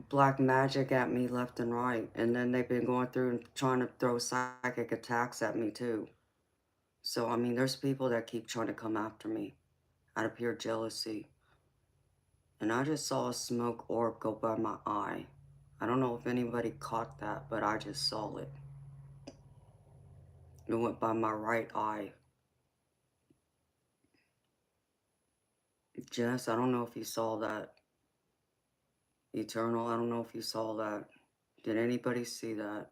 black magic at me left and right. And then they've been going through and trying to throw psychic attacks at me too. So, I mean, there's people that keep trying to come after me out of pure jealousy. And I just saw a smoke orb go by my eye. I don't know if anybody caught that, but I just saw it. It went by my right eye. Jess, I don't know if you saw that. Eternal, I don't know if you saw that. Did anybody see that?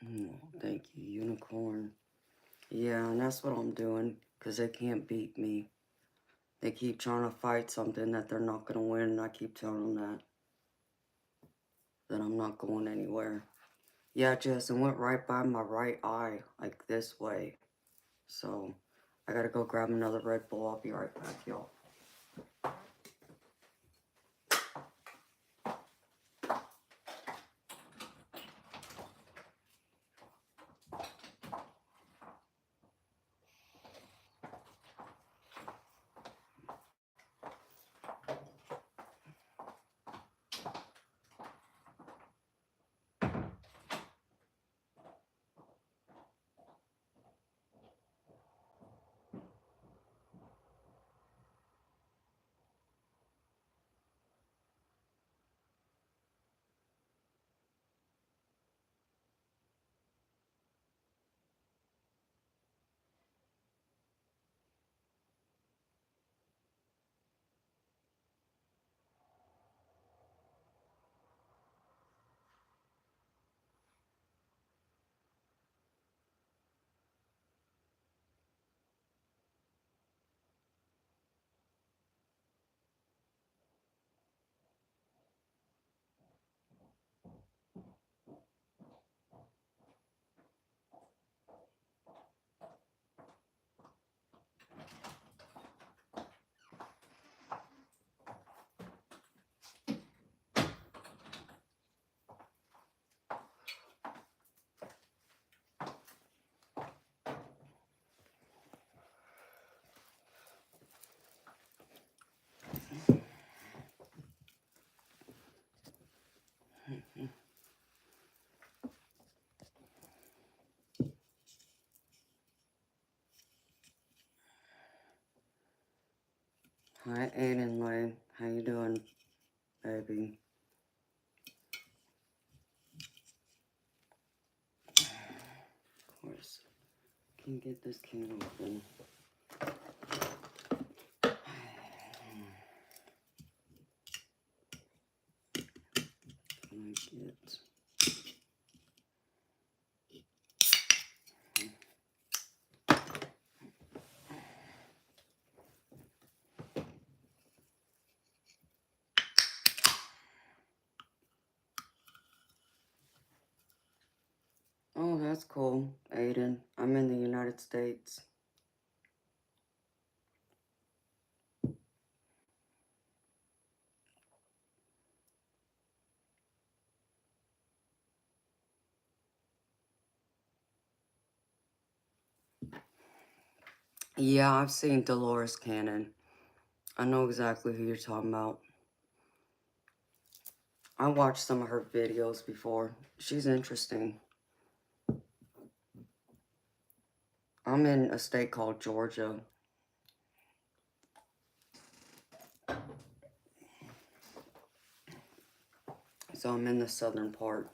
Oh, thank you, unicorn. Yeah, and that's what I'm doing, because they can't beat me. They keep trying to fight something that they're not going to win, and I keep telling them that I'm not going anywhere. Yeah, Jess, it went right by my right eye, like this way. So, I gotta go grab another Red Bull. I'll be right back, y'all. Hi, Aiden Lane. How you doing, baby? Of course. Can get this can open. Can I get... Oh, that's cool, Aiden. I'm in the United States. Yeah, I've seen Dolores Cannon. I know exactly who you're talking about. I watched some of her videos before. She's interesting. I'm in a state called Georgia. So I'm in the southern part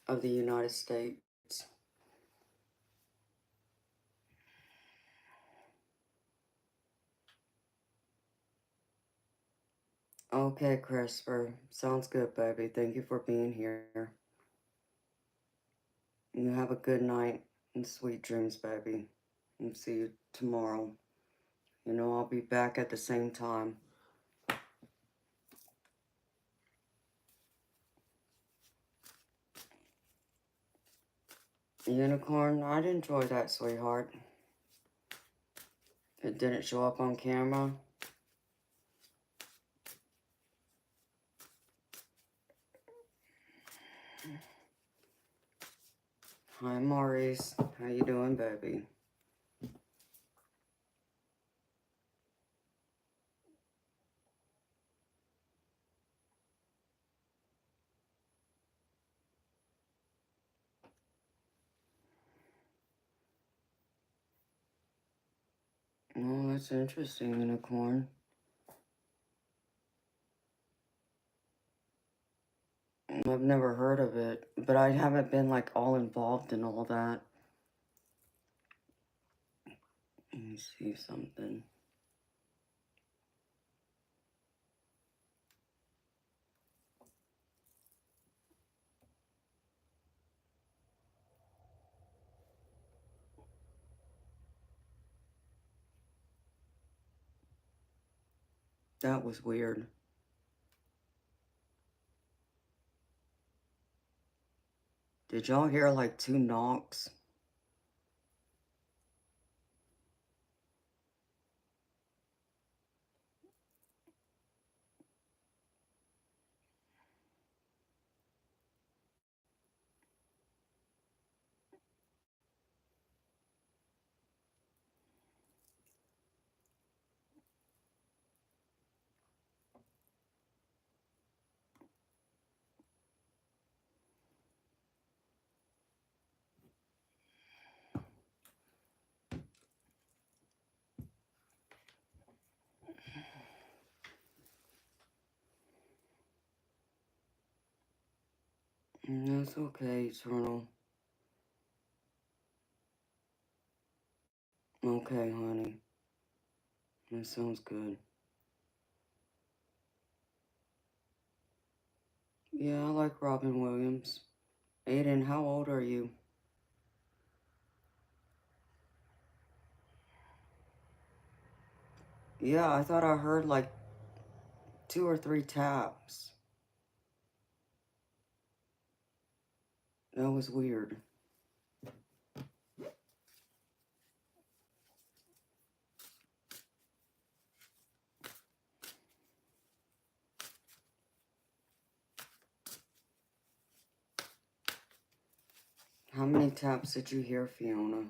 of the United States. Okay, Christopher. Sounds good, baby. Thank you for being here. You have a good night and sweet dreams, baby. And see you tomorrow. You know, I'll be back at the same time. Unicorn, I'd enjoy that, sweetheart. It didn't show up on camera. Hi, Maurice. How you doing, baby? Oh, that's interesting, Unicorn. I've never heard of it, but I haven't been, like, all involved in all that. Let me see something. That was weird. Did y'all hear, like, 2 knocks? That's okay, Eternal. Okay, honey. That sounds good. Yeah, I like Robin Williams. Aiden, how old are you? Yeah, I thought I heard like 2 or 3 taps. That was weird. How many taps did you hear, Fiona?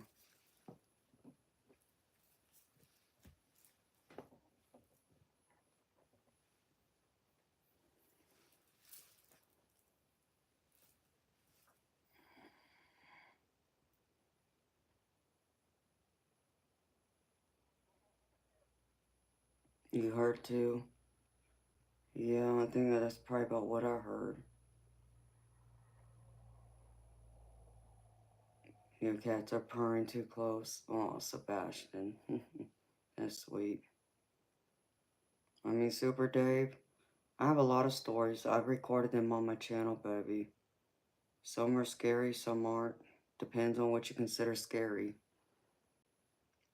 You heard too? Yeah, I think that's probably about what I heard. Your cats are purring too close. Oh, Sebastian. That's sweet. I mean, Super Dave, I have a lot of stories. I've recorded them on my channel, baby. Some are scary, some aren't. Depends on what you consider scary.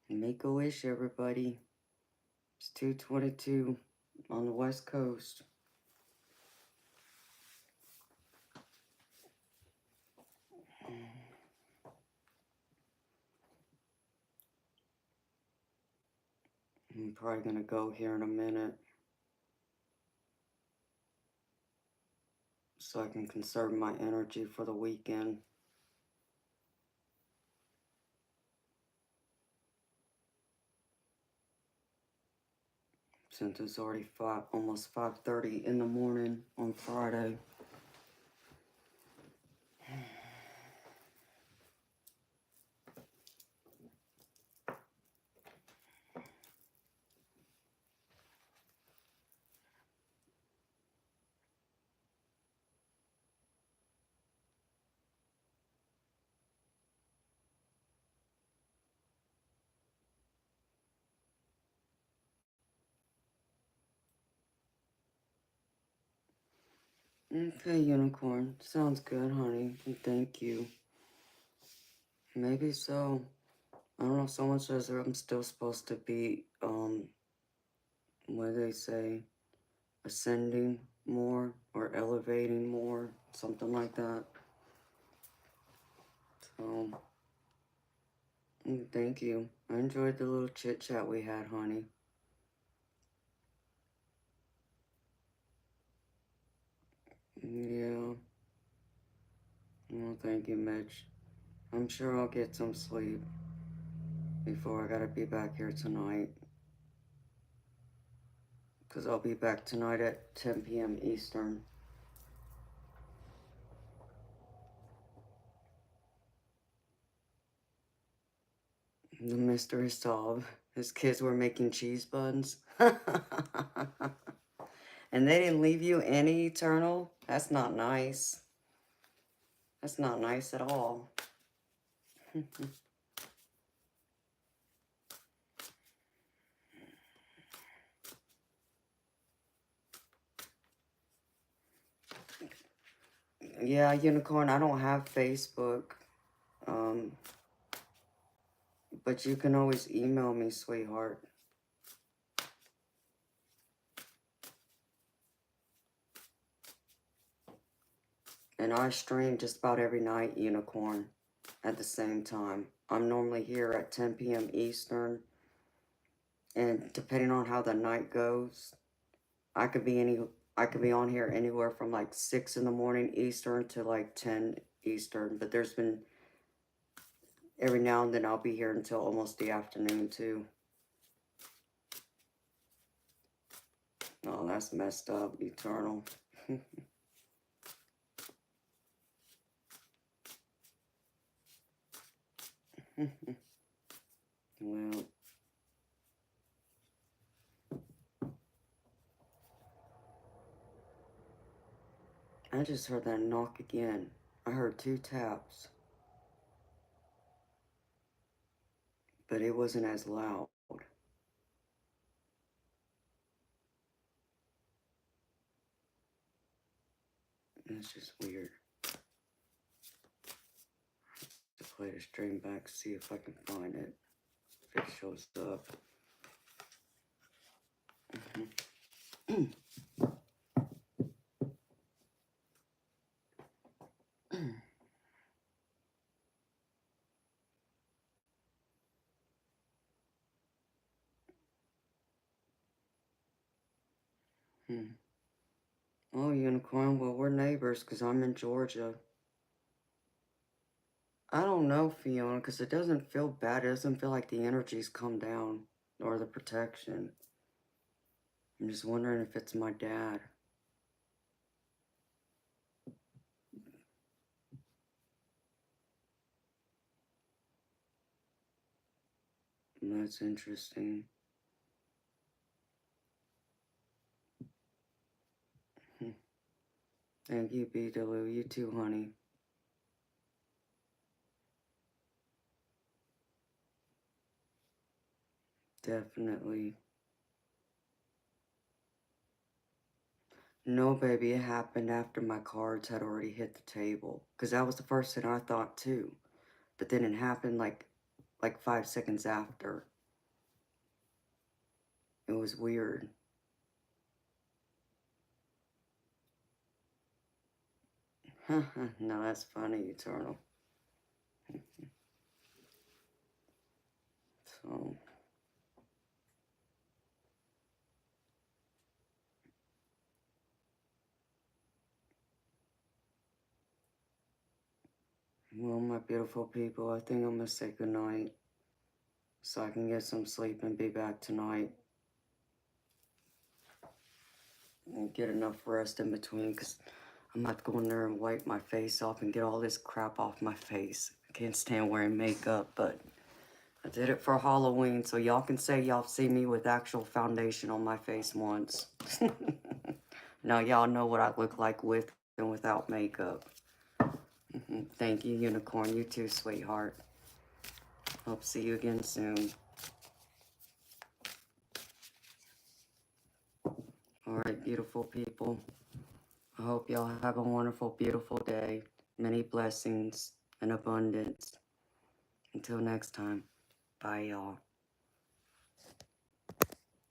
Make a wish, everybody. It's 2:22 on the West Coast. I'm probably gonna go here in a minute so I can conserve my energy for the weekend. Since it's already almost 5:30 in the morning on Friday. Okay, unicorn. Sounds good, honey. Thank you. Maybe so. I don't know. Someone says that I'm still supposed to be, what do they say? Ascending more or elevating more. Something like that. So, thank you. I enjoyed the little chit chat we had, honey. Yeah. Well, thank you, Mitch. I'm sure I'll get some sleep before I gotta be back here tonight. Because I'll be back tonight at 10 p.m. Eastern. The mystery solved. His kids were making cheese buns. And they didn't leave you any eternal? That's not nice. That's not nice at all. Yeah, Unicorn, I don't have Facebook. Um, but you can always email me, sweetheart. And I stream just about every night, Unicorn, at the same time. I'm normally here at 10 p.m. Eastern. And depending on how the night goes, I could be on here anywhere from like 6 in the morning Eastern to like 10 Eastern. But there's been every now and then I'll be here until almost the afternoon too. Oh, that's messed up, Eternal. Well, I just heard that knock again. I heard 2 taps, but it wasn't as loud. It's just weird. To play the stream back, see if I can find it. If it shows up. Oh, Unicorn, well, we're neighbors because I'm in Georgia. I don't know, Fiona, because it doesn't feel bad. It doesn't feel like the energy's come down or the protection. I'm just wondering if it's my dad. That's interesting. Thank you, Beedaloo. You too, honey. Definitely. No, baby, it happened after my cards had already hit the table. Because that was the first thing I thought, too. But then it happened like 5 seconds after. It was weird. No, that's funny, Eternal. So, well, my beautiful people, I think I'm going to say goodnight so I can get some sleep and be back tonight. And get enough rest in between, because I'm about to go in there and wipe my face off and get all this crap off my face. I can't stand wearing makeup, but I did it for Halloween, so y'all can say y'all see me with actual foundation on my face once. Now y'all know what I look like with and without makeup. Thank you, Unicorn. You too, sweetheart. Hope to see you again soon. Alright, beautiful people. I hope y'all have a wonderful, beautiful day. Many blessings and abundance. Until next time. Bye, y'all.